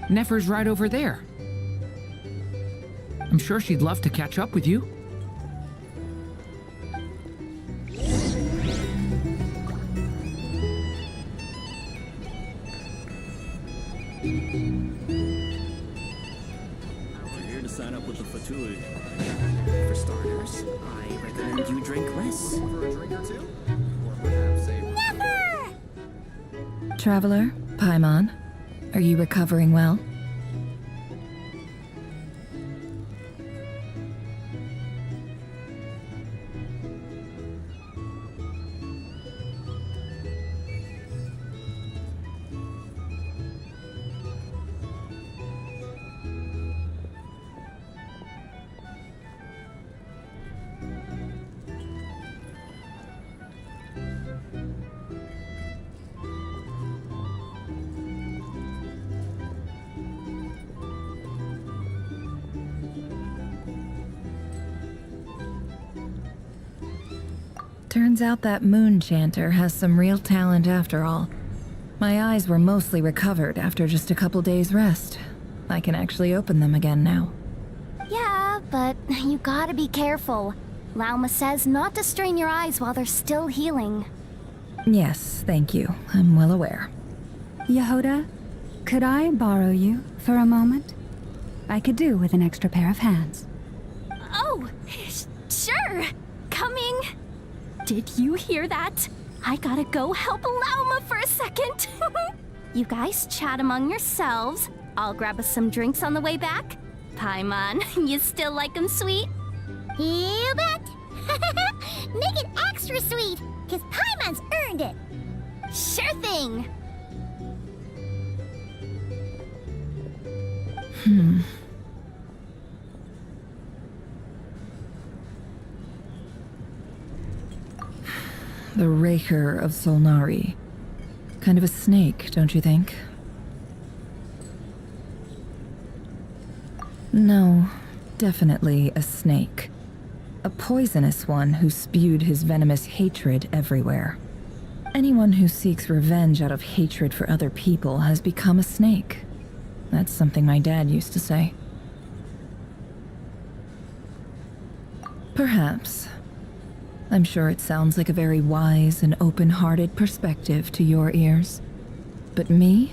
Nefer's right over there. I'm sure she'd love to catch up with you. We're here to sign up with the Fatui. For starters, I recommend you drink less. For a drink or two? Or perhaps a... Nefer! Traveler, Paimon, are you recovering well? Turns out that moon chanter has some real talent after all. My eyes were mostly recovered after just a couple days rest. I can actually open them again now. Yeah, but you gotta be careful. Lauma says not to strain your eyes while they're still healing. Yes, thank you. I'm well aware. Yehoda, could I borrow you for a moment? I could do with an extra pair of hands. Oh, sure. Coming. Did you hear that? I gotta go help Lauma for a second. You guys chat among yourselves. I'll grab us some drinks on the way back. Paimon, you still like 'em sweet? You bet! Make it extra sweet, cause Paimon's earned it! Sure thing! The Rerir of Solnari. Kind of a snake, don't you think? No, definitely a snake. A poisonous one who spewed his venomous hatred everywhere. Anyone who seeks revenge out of hatred for other people has become a snake. That's something my dad used to say. Perhaps. I'm sure it sounds like a very wise and open-hearted perspective to your ears. But me?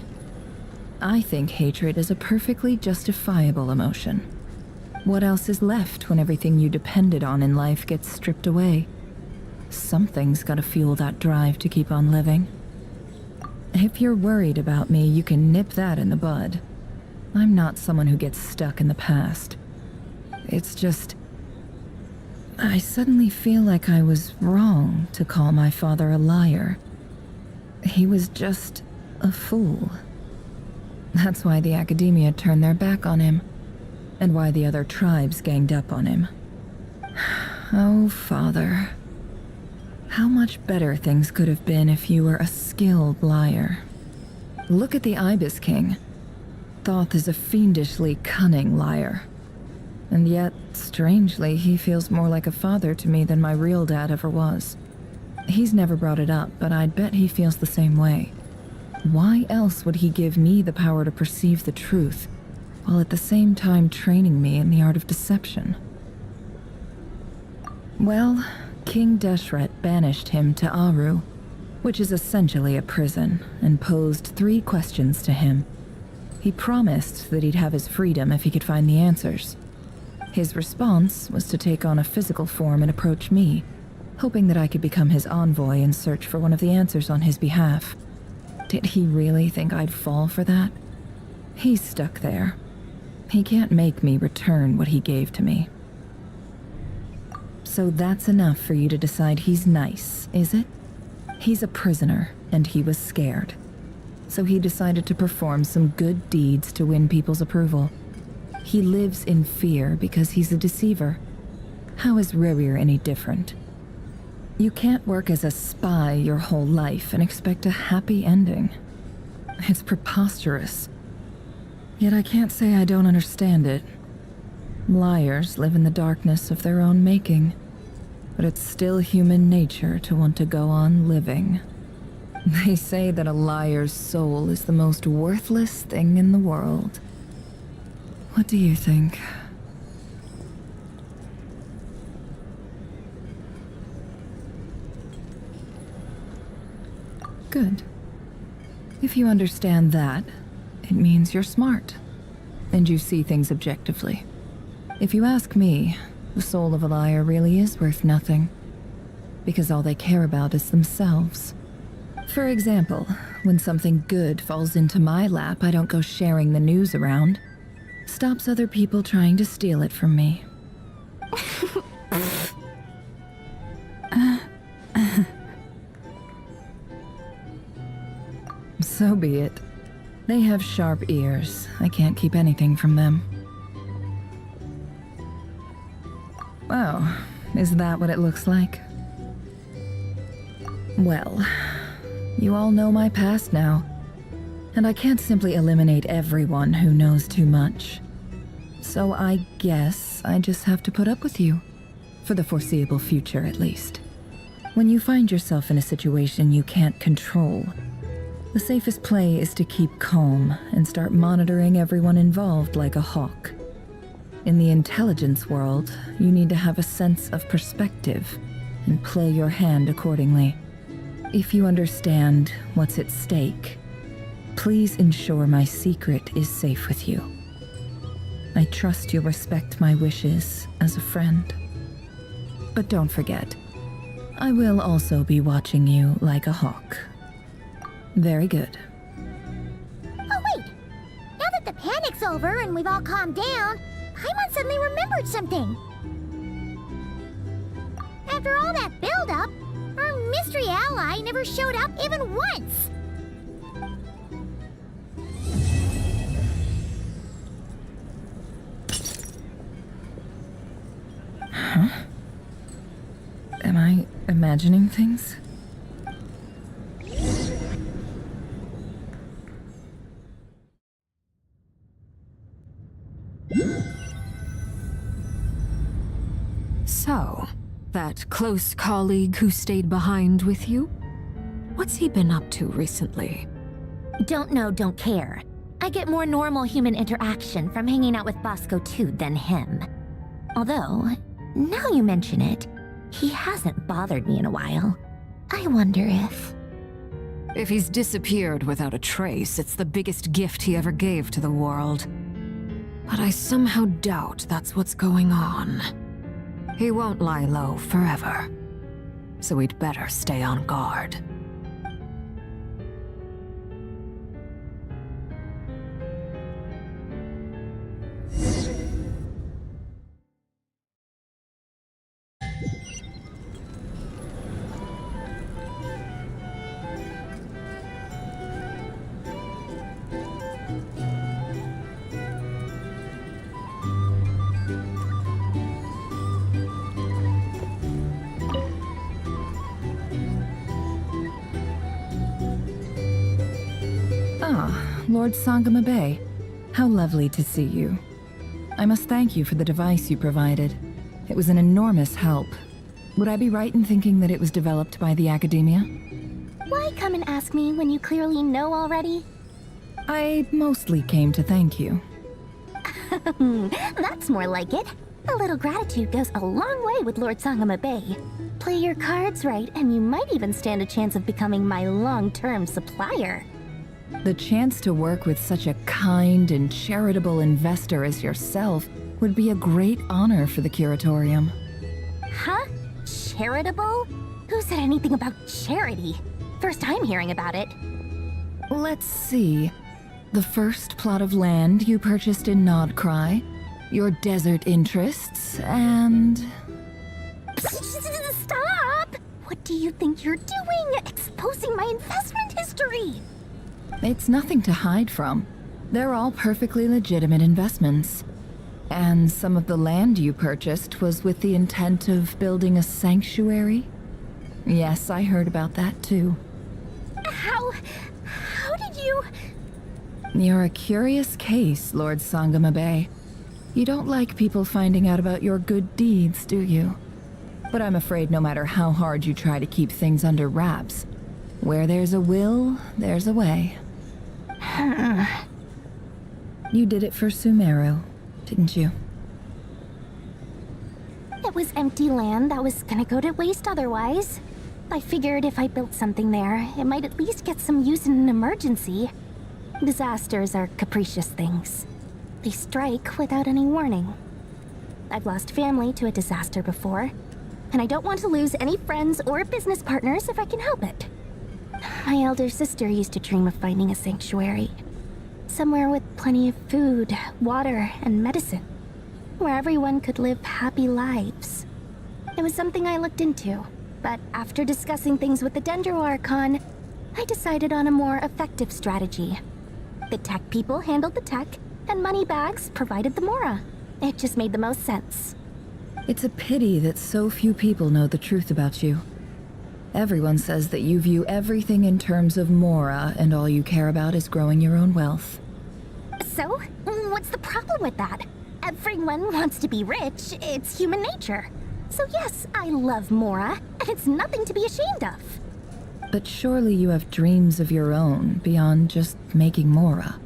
I think hatred is a perfectly justifiable emotion. What else is left when everything you depended on in life gets stripped away? Something's gotta fuel that drive to keep on living. If you're worried about me, you can nip that in the bud. I'm not someone who gets stuck in the past. It's just... I suddenly feel like I was wrong to call my father a liar. He was just a fool. That's why the academia turned their back on him, and why the other tribes ganged up on him. Oh, Father. How much better things could have been if you were a skilled liar. Look at the Ibis King. Thoth is a fiendishly cunning liar. And yet, strangely, he feels more like a father to me than my real dad ever was. He's never brought it up, but I'd bet he feels the same way. Why else would he give me the power to perceive the truth, while at the same time training me in the art of deception? Well, King Deshret banished him to Aru, which is essentially a prison, and posed 3 questions to him. He promised that he'd have his freedom if he could find the answers. His response was to take on a physical form and approach me, hoping that I could become his envoy and search for one of the answers on his behalf. Did he really think I'd fall for that? He's stuck there. He can't make me return what he gave to me. So that's enough for you to decide he's nice, is it? He's a prisoner, and he was scared. So he decided to perform some good deeds to win people's approval. He lives in fear because he's a deceiver. How is Rerir any different? You can't work as a spy your whole life and expect a happy ending. It's preposterous. Yet I can't say I don't understand it. Liars live in the darkness of their own making. but it's still human nature to want to go on living. They say that a liar's soul is the most worthless thing in the world. What do you think? Good. If you understand that, it means you're smart, and you see things objectively. If you ask me, the soul of a liar really is worth nothing, because all they care about is themselves. For example, when something good falls into my lap, I don't go sharing the news around. Stops other people trying to steal it from me. So be it. They have sharp ears. I can't keep anything from them. Oh, is that what it looks like? Well, you all know my past now, and I can't simply eliminate everyone who knows too much. So I guess I just have to put up with you, for the foreseeable future at least. When you find yourself in a situation you can't control, the safest play is to keep calm and start monitoring everyone involved like a hawk. In the intelligence world, you need to have a sense of perspective and play your hand accordingly. If you understand what's at stake, please ensure my secret is safe with you. I trust you'll respect my wishes as a friend. But don't forget, I will also be watching you like a hawk. Very good. Oh wait! Now that the panic's over and we've all calmed down, Paimon suddenly remembered something. After all that build-up, our mystery ally never showed up even once! Huh? Am I imagining things? So, that close colleague who stayed behind with you? What's he been up to recently? Don't know, don't care. I get more normal human interaction from hanging out with Bosco too than him. Although, now you mention it, he hasn't bothered me in a while. I wonder if... If he's disappeared without a trace, it's the biggest gift he ever gave to the world. But I somehow doubt that's what's going on. He won't lie low forever, so we'd better stay on guard. Lord Sangama Bay, how lovely to see you. I must thank you for the device you provided. It was an enormous help. Would I be right in thinking that it was developed by the Academia? Why come and ask me when you clearly know already? I mostly came to thank you. That's more like it. A little gratitude goes a long way with Lord Sangama Bay. Play your cards right, and you might even stand a chance of becoming my long-term supplier. The chance to work with such a kind and charitable investor as yourself would be a great honor for the Curatorium. Huh? Charitable? Who said anything about charity? First I'm hearing about it. Let's see. The first plot of land you purchased in Nod-Krai, your desert interests, and... Stop! What do you think you're doing? Exposing my investment history! It's nothing to hide from. They're all perfectly legitimate investments. And some of the land you purchased was with the intent of building a sanctuary? Yes, I heard about that too. How did you... You're a curious case, Lord Sangama Bay. You don't like people finding out about your good deeds, do you? But I'm afraid no matter how hard you try to keep things under wraps, where there's a will, there's a way. You did it for Sumeru, didn't you? It was empty land that was gonna go to waste otherwise. I figured if I built something there, it might at least get some use in an emergency. Disasters are capricious things. They strike without any warning. I've lost family to a disaster before, and I don't want to lose any friends or business partners if I can help it. My elder sister used to dream of finding a sanctuary. Somewhere with plenty of food, water, and medicine. Where everyone could live happy lives. It was something I looked into, but after discussing things with the Dendro Archon, I decided on a more effective strategy. The tech people handled the tech, and Moneybags provided the Mora. It just made the most sense. It's a pity that so few people know the truth about you. Everyone says that you view everything in terms of Mora, and all you care about is growing your own wealth. So, what's the problem with that? Everyone wants to be rich, it's human nature. So yes, I love Mora, and it's nothing to be ashamed of. But surely you have dreams of your own, beyond just making Mora.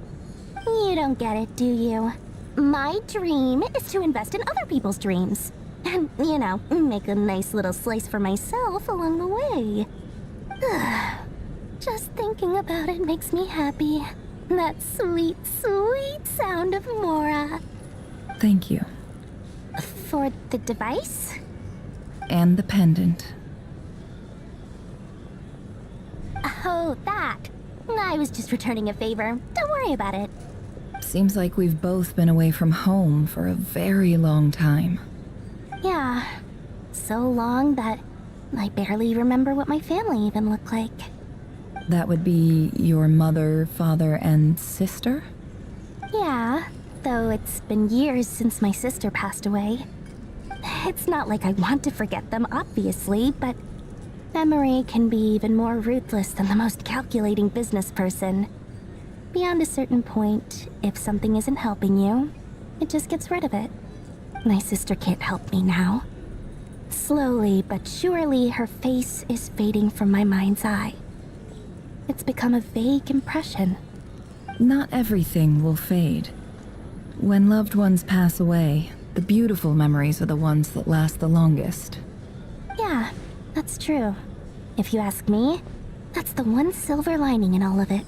You don't get it, do you? My dream is to invest in other people's dreams. And, you know, make a nice little slice for myself along the way. Just thinking about it makes me happy. That sweet, sweet sound of Mora. Thank you. For the device? And the pendant. Oh, that. I was just returning a favor. Don't worry about it. Seems like we've both been away from home for a very long time. Yeah. So long that I barely remember what my family even looked like. That would be your mother, father, and sister? Yeah, though it's been years since my sister passed away. It's not like I want to forget them, obviously, but memory can be even more ruthless than the most calculating business person. Beyond a certain point, if something isn't helping you, it just gets rid of it. My sister can't help me now. Slowly but surely, her face is fading from my mind's eye. It's become a vague impression. Not everything will fade. When loved ones pass away, the beautiful memories are the ones that last the longest. Yeah, that's true. If you ask me, that's the one silver lining in all of it.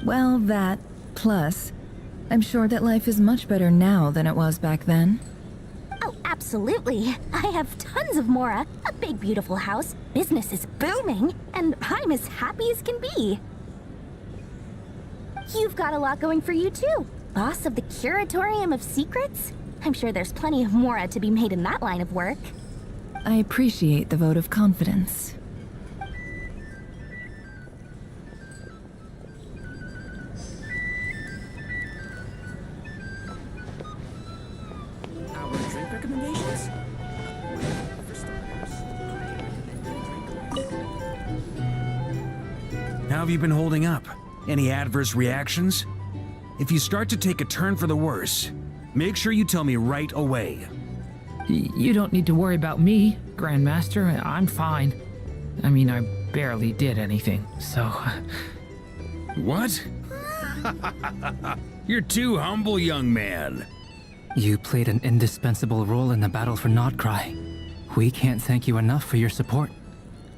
Well, that, plus, I'm sure that life is much better now than it was back then. Oh, absolutely. I have tons of Mora, a big beautiful house, business is booming, and I'm as happy as can be. You've got a lot going for you too. Boss of the Curatorium of Secrets? I'm sure there's plenty of Mora to be made in that line of work. I appreciate the vote of confidence. Our drink recommendations? For starters, I recommend you drink less. How have you been holding up? Any adverse reactions? If you start to take a turn for the worse, make sure you tell me right away. You don't need to worry about me, Grandmaster. I'm fine. I mean, I barely did anything, so... What? You're too humble, young man. You played an indispensable role in the battle for Nod-Krai. We can't thank you enough for your support.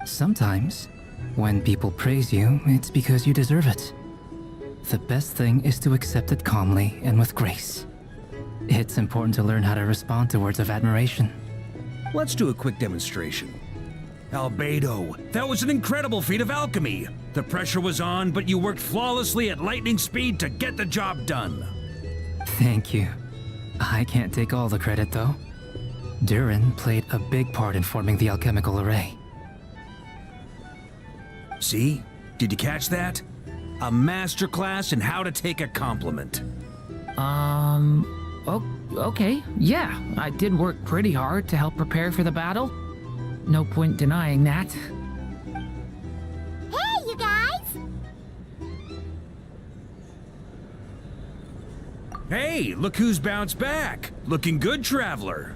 Sometimes, when people praise you, it's because you deserve it. The best thing is to accept it calmly and with grace. It's important to learn how to respond to words of admiration. Let's do a quick demonstration. Albedo, that was an incredible feat of alchemy. The pressure was on, but you worked flawlessly at lightning speed to get the job done. Thank you. I can't take all the credit, though. Durin played a big part in forming the alchemical array. See? Did you catch that? A masterclass in how to take a compliment. Okay, yeah. I did work pretty hard to help prepare for the battle. No point denying that. Hey, you guys! Hey, look who's bounced back. Looking good, traveler.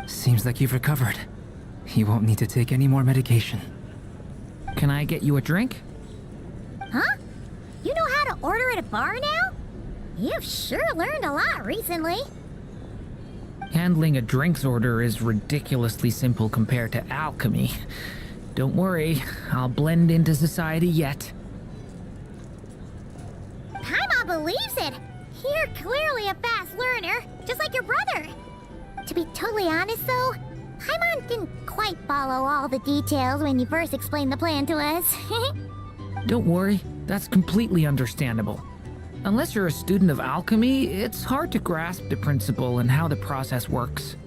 Seems like you've recovered. You won't need to take any more medication. Can I get you a drink? Huh? You know how to order at a bar now? You've sure learned a lot recently. Handling a drinks order is ridiculously simple compared to alchemy. Don't worry, I'll blend into society yet. Paimon believes it! You're clearly a fast learner, just like your brother. To be totally honest though, Paimon didn't quite follow all the details when you first explained the plan to us. Don't worry, that's completely understandable. Unless you're a student of alchemy, it's hard to grasp the principle and how the process works.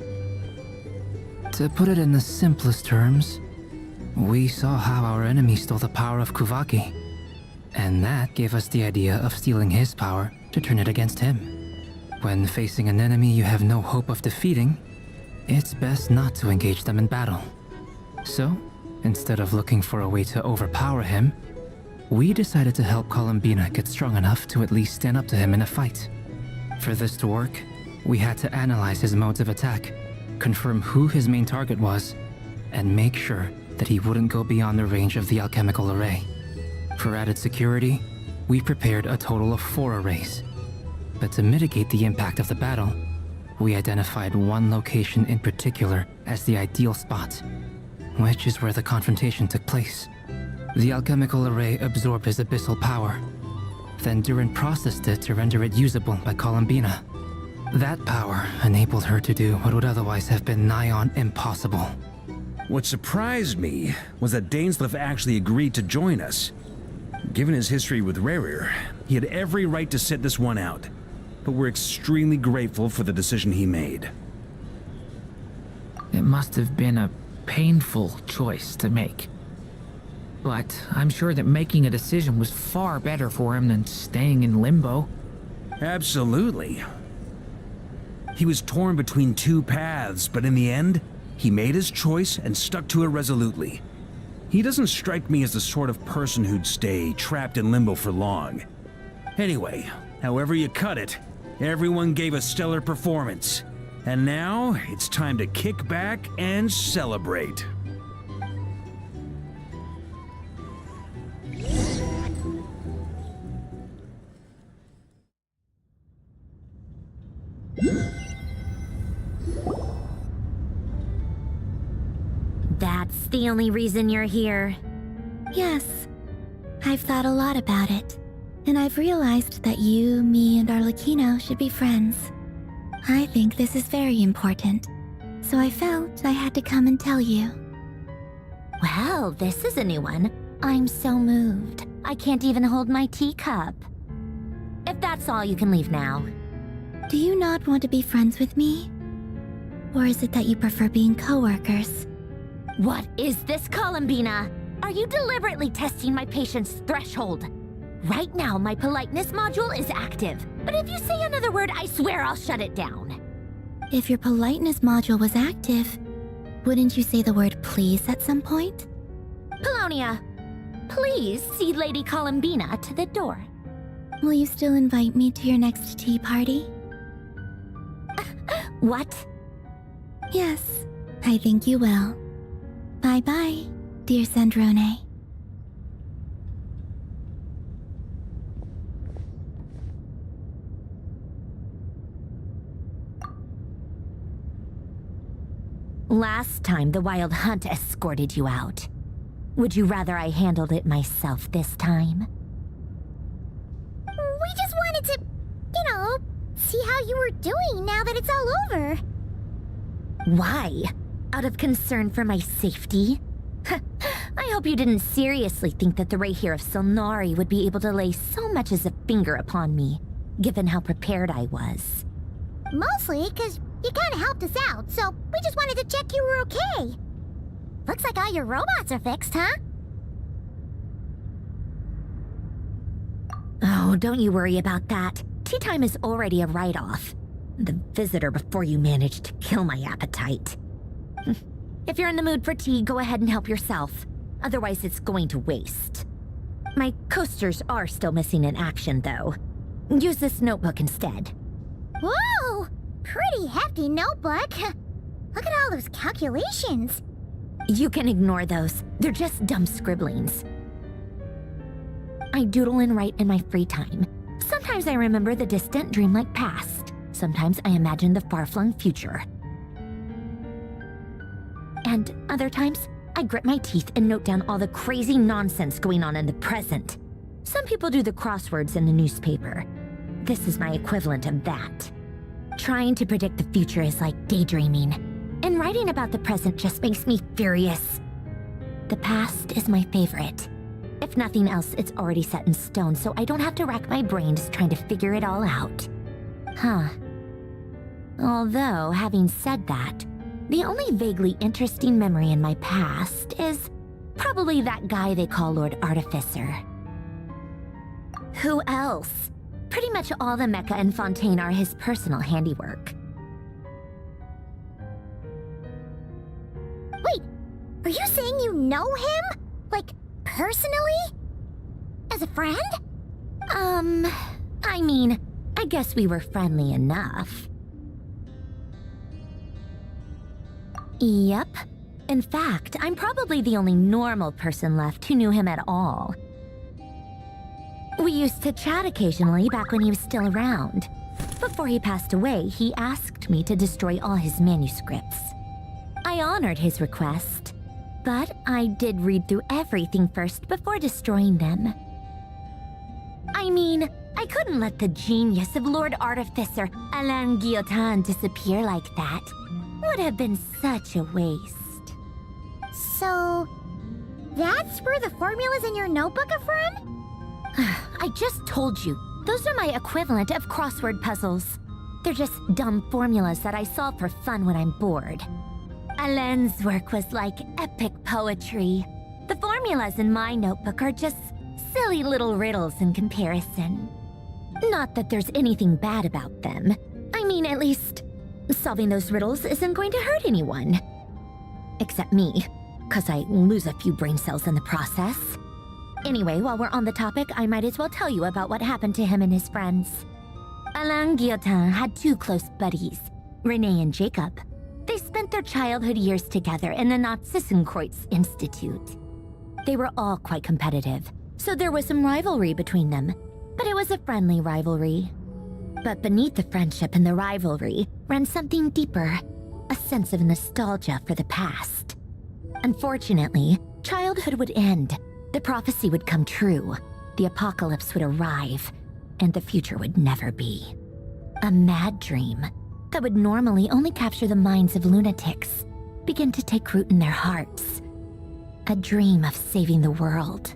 To put it in the simplest terms, we saw how our enemy stole the power of Kuvaki. And that gave us the idea of stealing his power to turn it against him. When facing an enemy you have no hope of defeating, it's best not to engage them in battle. So, instead of looking for a way to overpower him, we decided to help Columbina get strong enough to at least stand up to him in a fight. For this to work, we had to analyze his modes of attack, confirm who his main target was, and make sure that he wouldn't go beyond the range of the alchemical array. For added security, we prepared a total of 4 arrays. But to mitigate the impact of the battle, we identified one location in particular as the ideal spot, which is where the confrontation took place. The alchemical array absorbed his abyssal power. Then Durin processed it to render it usable by Columbina. That power enabled her to do what would otherwise have been nigh on impossible. What surprised me was that Dainsleif actually agreed to join us. Given his history with Rerir, he had every right to sit this one out. But we're extremely grateful for the decision he made. It must have been a painful choice to make. But I'm sure that making a decision was far better for him than staying in limbo. Absolutely. He was torn between 2 paths, but in the end, he made his choice and stuck to it resolutely. He doesn't strike me as the sort of person who'd stay trapped in limbo for long. Anyway, however you cut it, everyone gave a stellar performance. And now, it's time to kick back and celebrate. That's the only reason you're here. Yes. I've thought a lot about it, and I've realized that you, me, and Arlecchino should be friends. I think this is very important, so I felt I had to come and tell you. Well, this is a new one. I'm so moved. I can't even hold my teacup. If that's all, you can leave now. Do you not want to be friends with me? Or is it that you prefer being co-workers? What is this, Columbina? Are you deliberately testing my patience threshold? Right now, my politeness module is active, but if you say another word, I swear I'll shut it down. If your politeness module was active, wouldn't you say the word please at some point? Polonia, please see Lady Columbina to the door. Will you still invite me to your next tea party? What? Yes, I think you will. Bye-bye, dear Sandrone. Last time, the Wild Hunt escorted you out. Would you rather I handled it myself this time? We just wanted to, see how you were doing now that it's all over. Why? Out of concern for my safety? I hope you didn't seriously think that the Rerir of Solnari would be able to lay so much as a finger upon me, given how prepared I was. Mostly because you kind of helped us out, so we just wanted to check you were okay. Looks like all your robots are fixed, huh? Oh, don't you worry about that. Tea time is already a write-off. The visitor before you managed to kill my appetite. If you're in the mood for tea, go ahead and help yourself. Otherwise, it's going to waste. My coasters are still missing in action, though. Use this notebook instead. Whoa! Pretty hefty notebook. Look at all those calculations. You can ignore those. They're just dumb scribblings. I doodle and write in my free time. Sometimes I remember the distant dreamlike past. Sometimes I imagine the far-flung future. And other times, I grit my teeth and note down all the crazy nonsense going on in the present. Some people do the crosswords in the newspaper. This is my equivalent of that. Trying to predict the future is like daydreaming, and writing about the present just makes me furious. The past is my favorite. If nothing else, it's already set in stone, so I don't have to rack my brains trying to figure it all out. Huh. Although, having said that, the only vaguely interesting memory in my past is probably that guy they call Lord Artificer. Who else? Pretty much all the mecha and Fontaine are his personal handiwork. Wait, are you saying you know him? Like, personally? As a friend? I mean, I guess we were friendly enough. Yep. In fact, I'm probably the only normal person left who knew him at all. We used to chat occasionally back when he was still around. Before he passed away, he asked me to destroy all his manuscripts. I honored his request, but I did read through everything first before destroying them. I mean, I couldn't let the genius of Lord Artificer Alain Guillotin disappear like that. Would have been such a waste. So, that's where the formulas in your notebook are from? I just told you, those are my equivalent of crossword puzzles. They're just dumb formulas that I solve for fun when I'm bored. Alain's work was like epic poetry. The formulas in my notebook are just silly little riddles in comparison. Not that there's anything bad about them. I mean, at least, solving those riddles isn't going to hurt anyone. Except me, 'cause I lose a few brain cells in the process. Anyway, while we're on the topic, I might as well tell you about what happened to him and his friends. Alain Guillotin had two close buddies, Renee and Jacob. They spent their childhood years together in the Narzissenkreuz Institute. They were all quite competitive, so there was some rivalry between them, but it was a friendly rivalry. But beneath the friendship and the rivalry ran something deeper, a sense of nostalgia for the past. Unfortunately, childhood would end. The prophecy would come true, the apocalypse would arrive, and the future would never be. A mad dream that would normally only capture the minds of lunatics began to take root in their hearts. A dream of saving the world.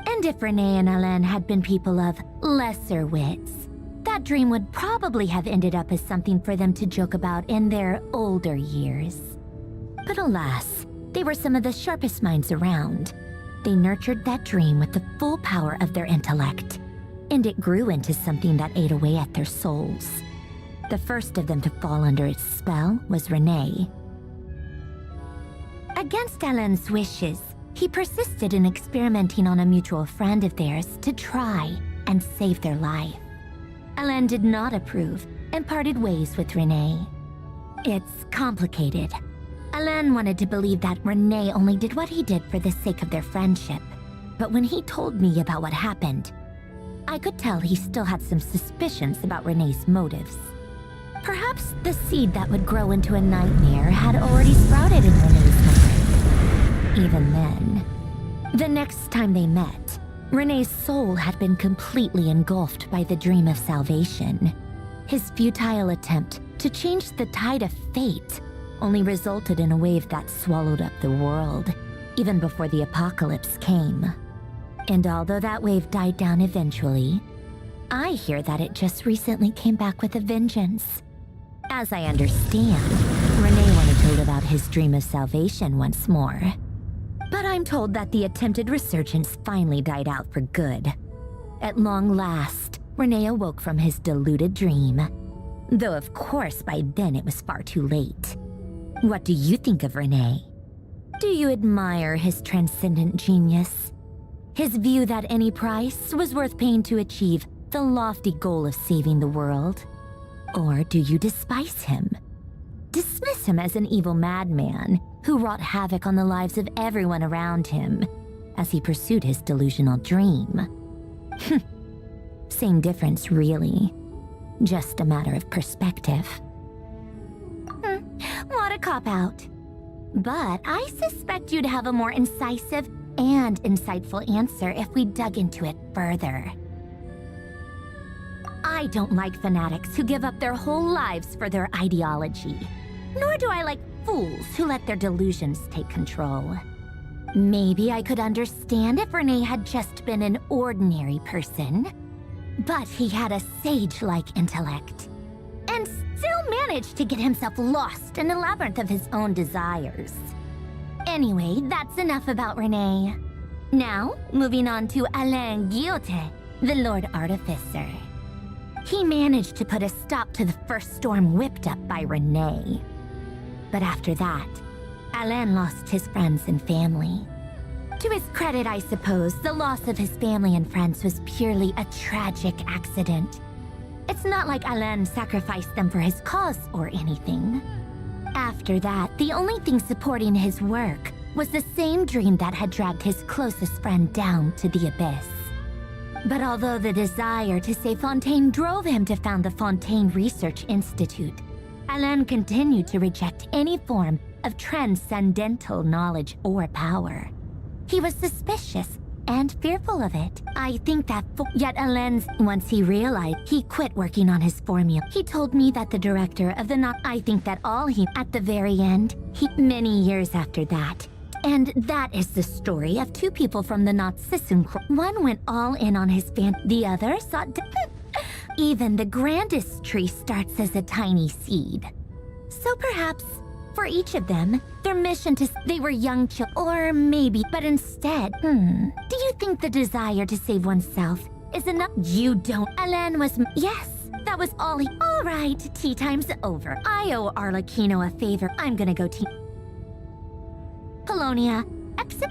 And if Renee and Alain had been people of lesser wits, that dream would probably have ended up as something for them to joke about in their older years. But alas, they were some of the sharpest minds around. They nurtured that dream with the full power of their intellect, and it grew into something that ate away at their souls. The first of them to fall under its spell was Renee. Against Alain's wishes, he persisted in experimenting on a mutual friend of theirs to try and save their life. Alain did not approve and parted ways with Renee. It's complicated. Alain wanted to believe that Renee only did what he did for the sake of their friendship. But when he told me about what happened, I could tell he still had some suspicions about Renee's motives. Perhaps the seed that would grow into a nightmare had already sprouted in Renee's mind. Even then, the next time they met, Renee's soul had been completely engulfed by the dream of salvation. His futile attempt to change the tide of fate only resulted in a wave that swallowed up the world, even before the apocalypse came. And although that wave died down eventually, I hear that it just recently came back with a vengeance. As I understand, Renee wanted to live out his dream of salvation once more. But I'm told that the attempted resurgence finally died out for good. At long last, Renee awoke from his deluded dream. Though of course by then it was far too late. What do you think of Renee? Do you admire his transcendent genius? His view that any price was worth paying to achieve the lofty goal of saving the world? Or do you despise him? Dismiss him as an evil madman who wrought havoc on the lives of everyone around him as he pursued his delusional dream. Same difference, really. Just a matter of perspective. What a cop-out. But I suspect you'd have a more incisive and insightful answer if we dug into it further. I don't like fanatics who give up their whole lives for their ideology. Nor do I like fools who let their delusions take control. Maybe I could understand if René had just been an ordinary person. But he had a sage-like intellect. And still managed to get himself lost in the labyrinth of his own desires. Anyway, that's enough about René. Now, moving on to Alain Guillotin, the Lord Artificer. He managed to put a stop to the first storm whipped up by René. But after that, Alain lost his friends and family. To his credit, I suppose, the loss of his family and friends was purely a tragic accident. It's not like Alain sacrificed them for his cause or anything. After that, the only thing supporting his work was the same dream that had dragged his closest friend down to the abyss. But although the desire to save Fontaine drove him to found the Fontaine Research Institute, Alain continued to reject any form of transcendental knowledge or power. He was suspicious and fearful of it. I think that yet Alain's, once he realized he quit working on his formula, he told me that the director of the I think that all he, at the very end, many years after that. And that is the story of two people from the Nazism. One went all in on his the other sought even the grandest tree starts as a tiny seed. So perhaps, for each of them, their mission they were young children, or maybe, but instead, do you think the desire to save oneself is enough? You don't. Alain was, yes, that was all he, all right, tea time's over. I owe Arlecchino a favor. I'm gonna go tea. Polonia, exit.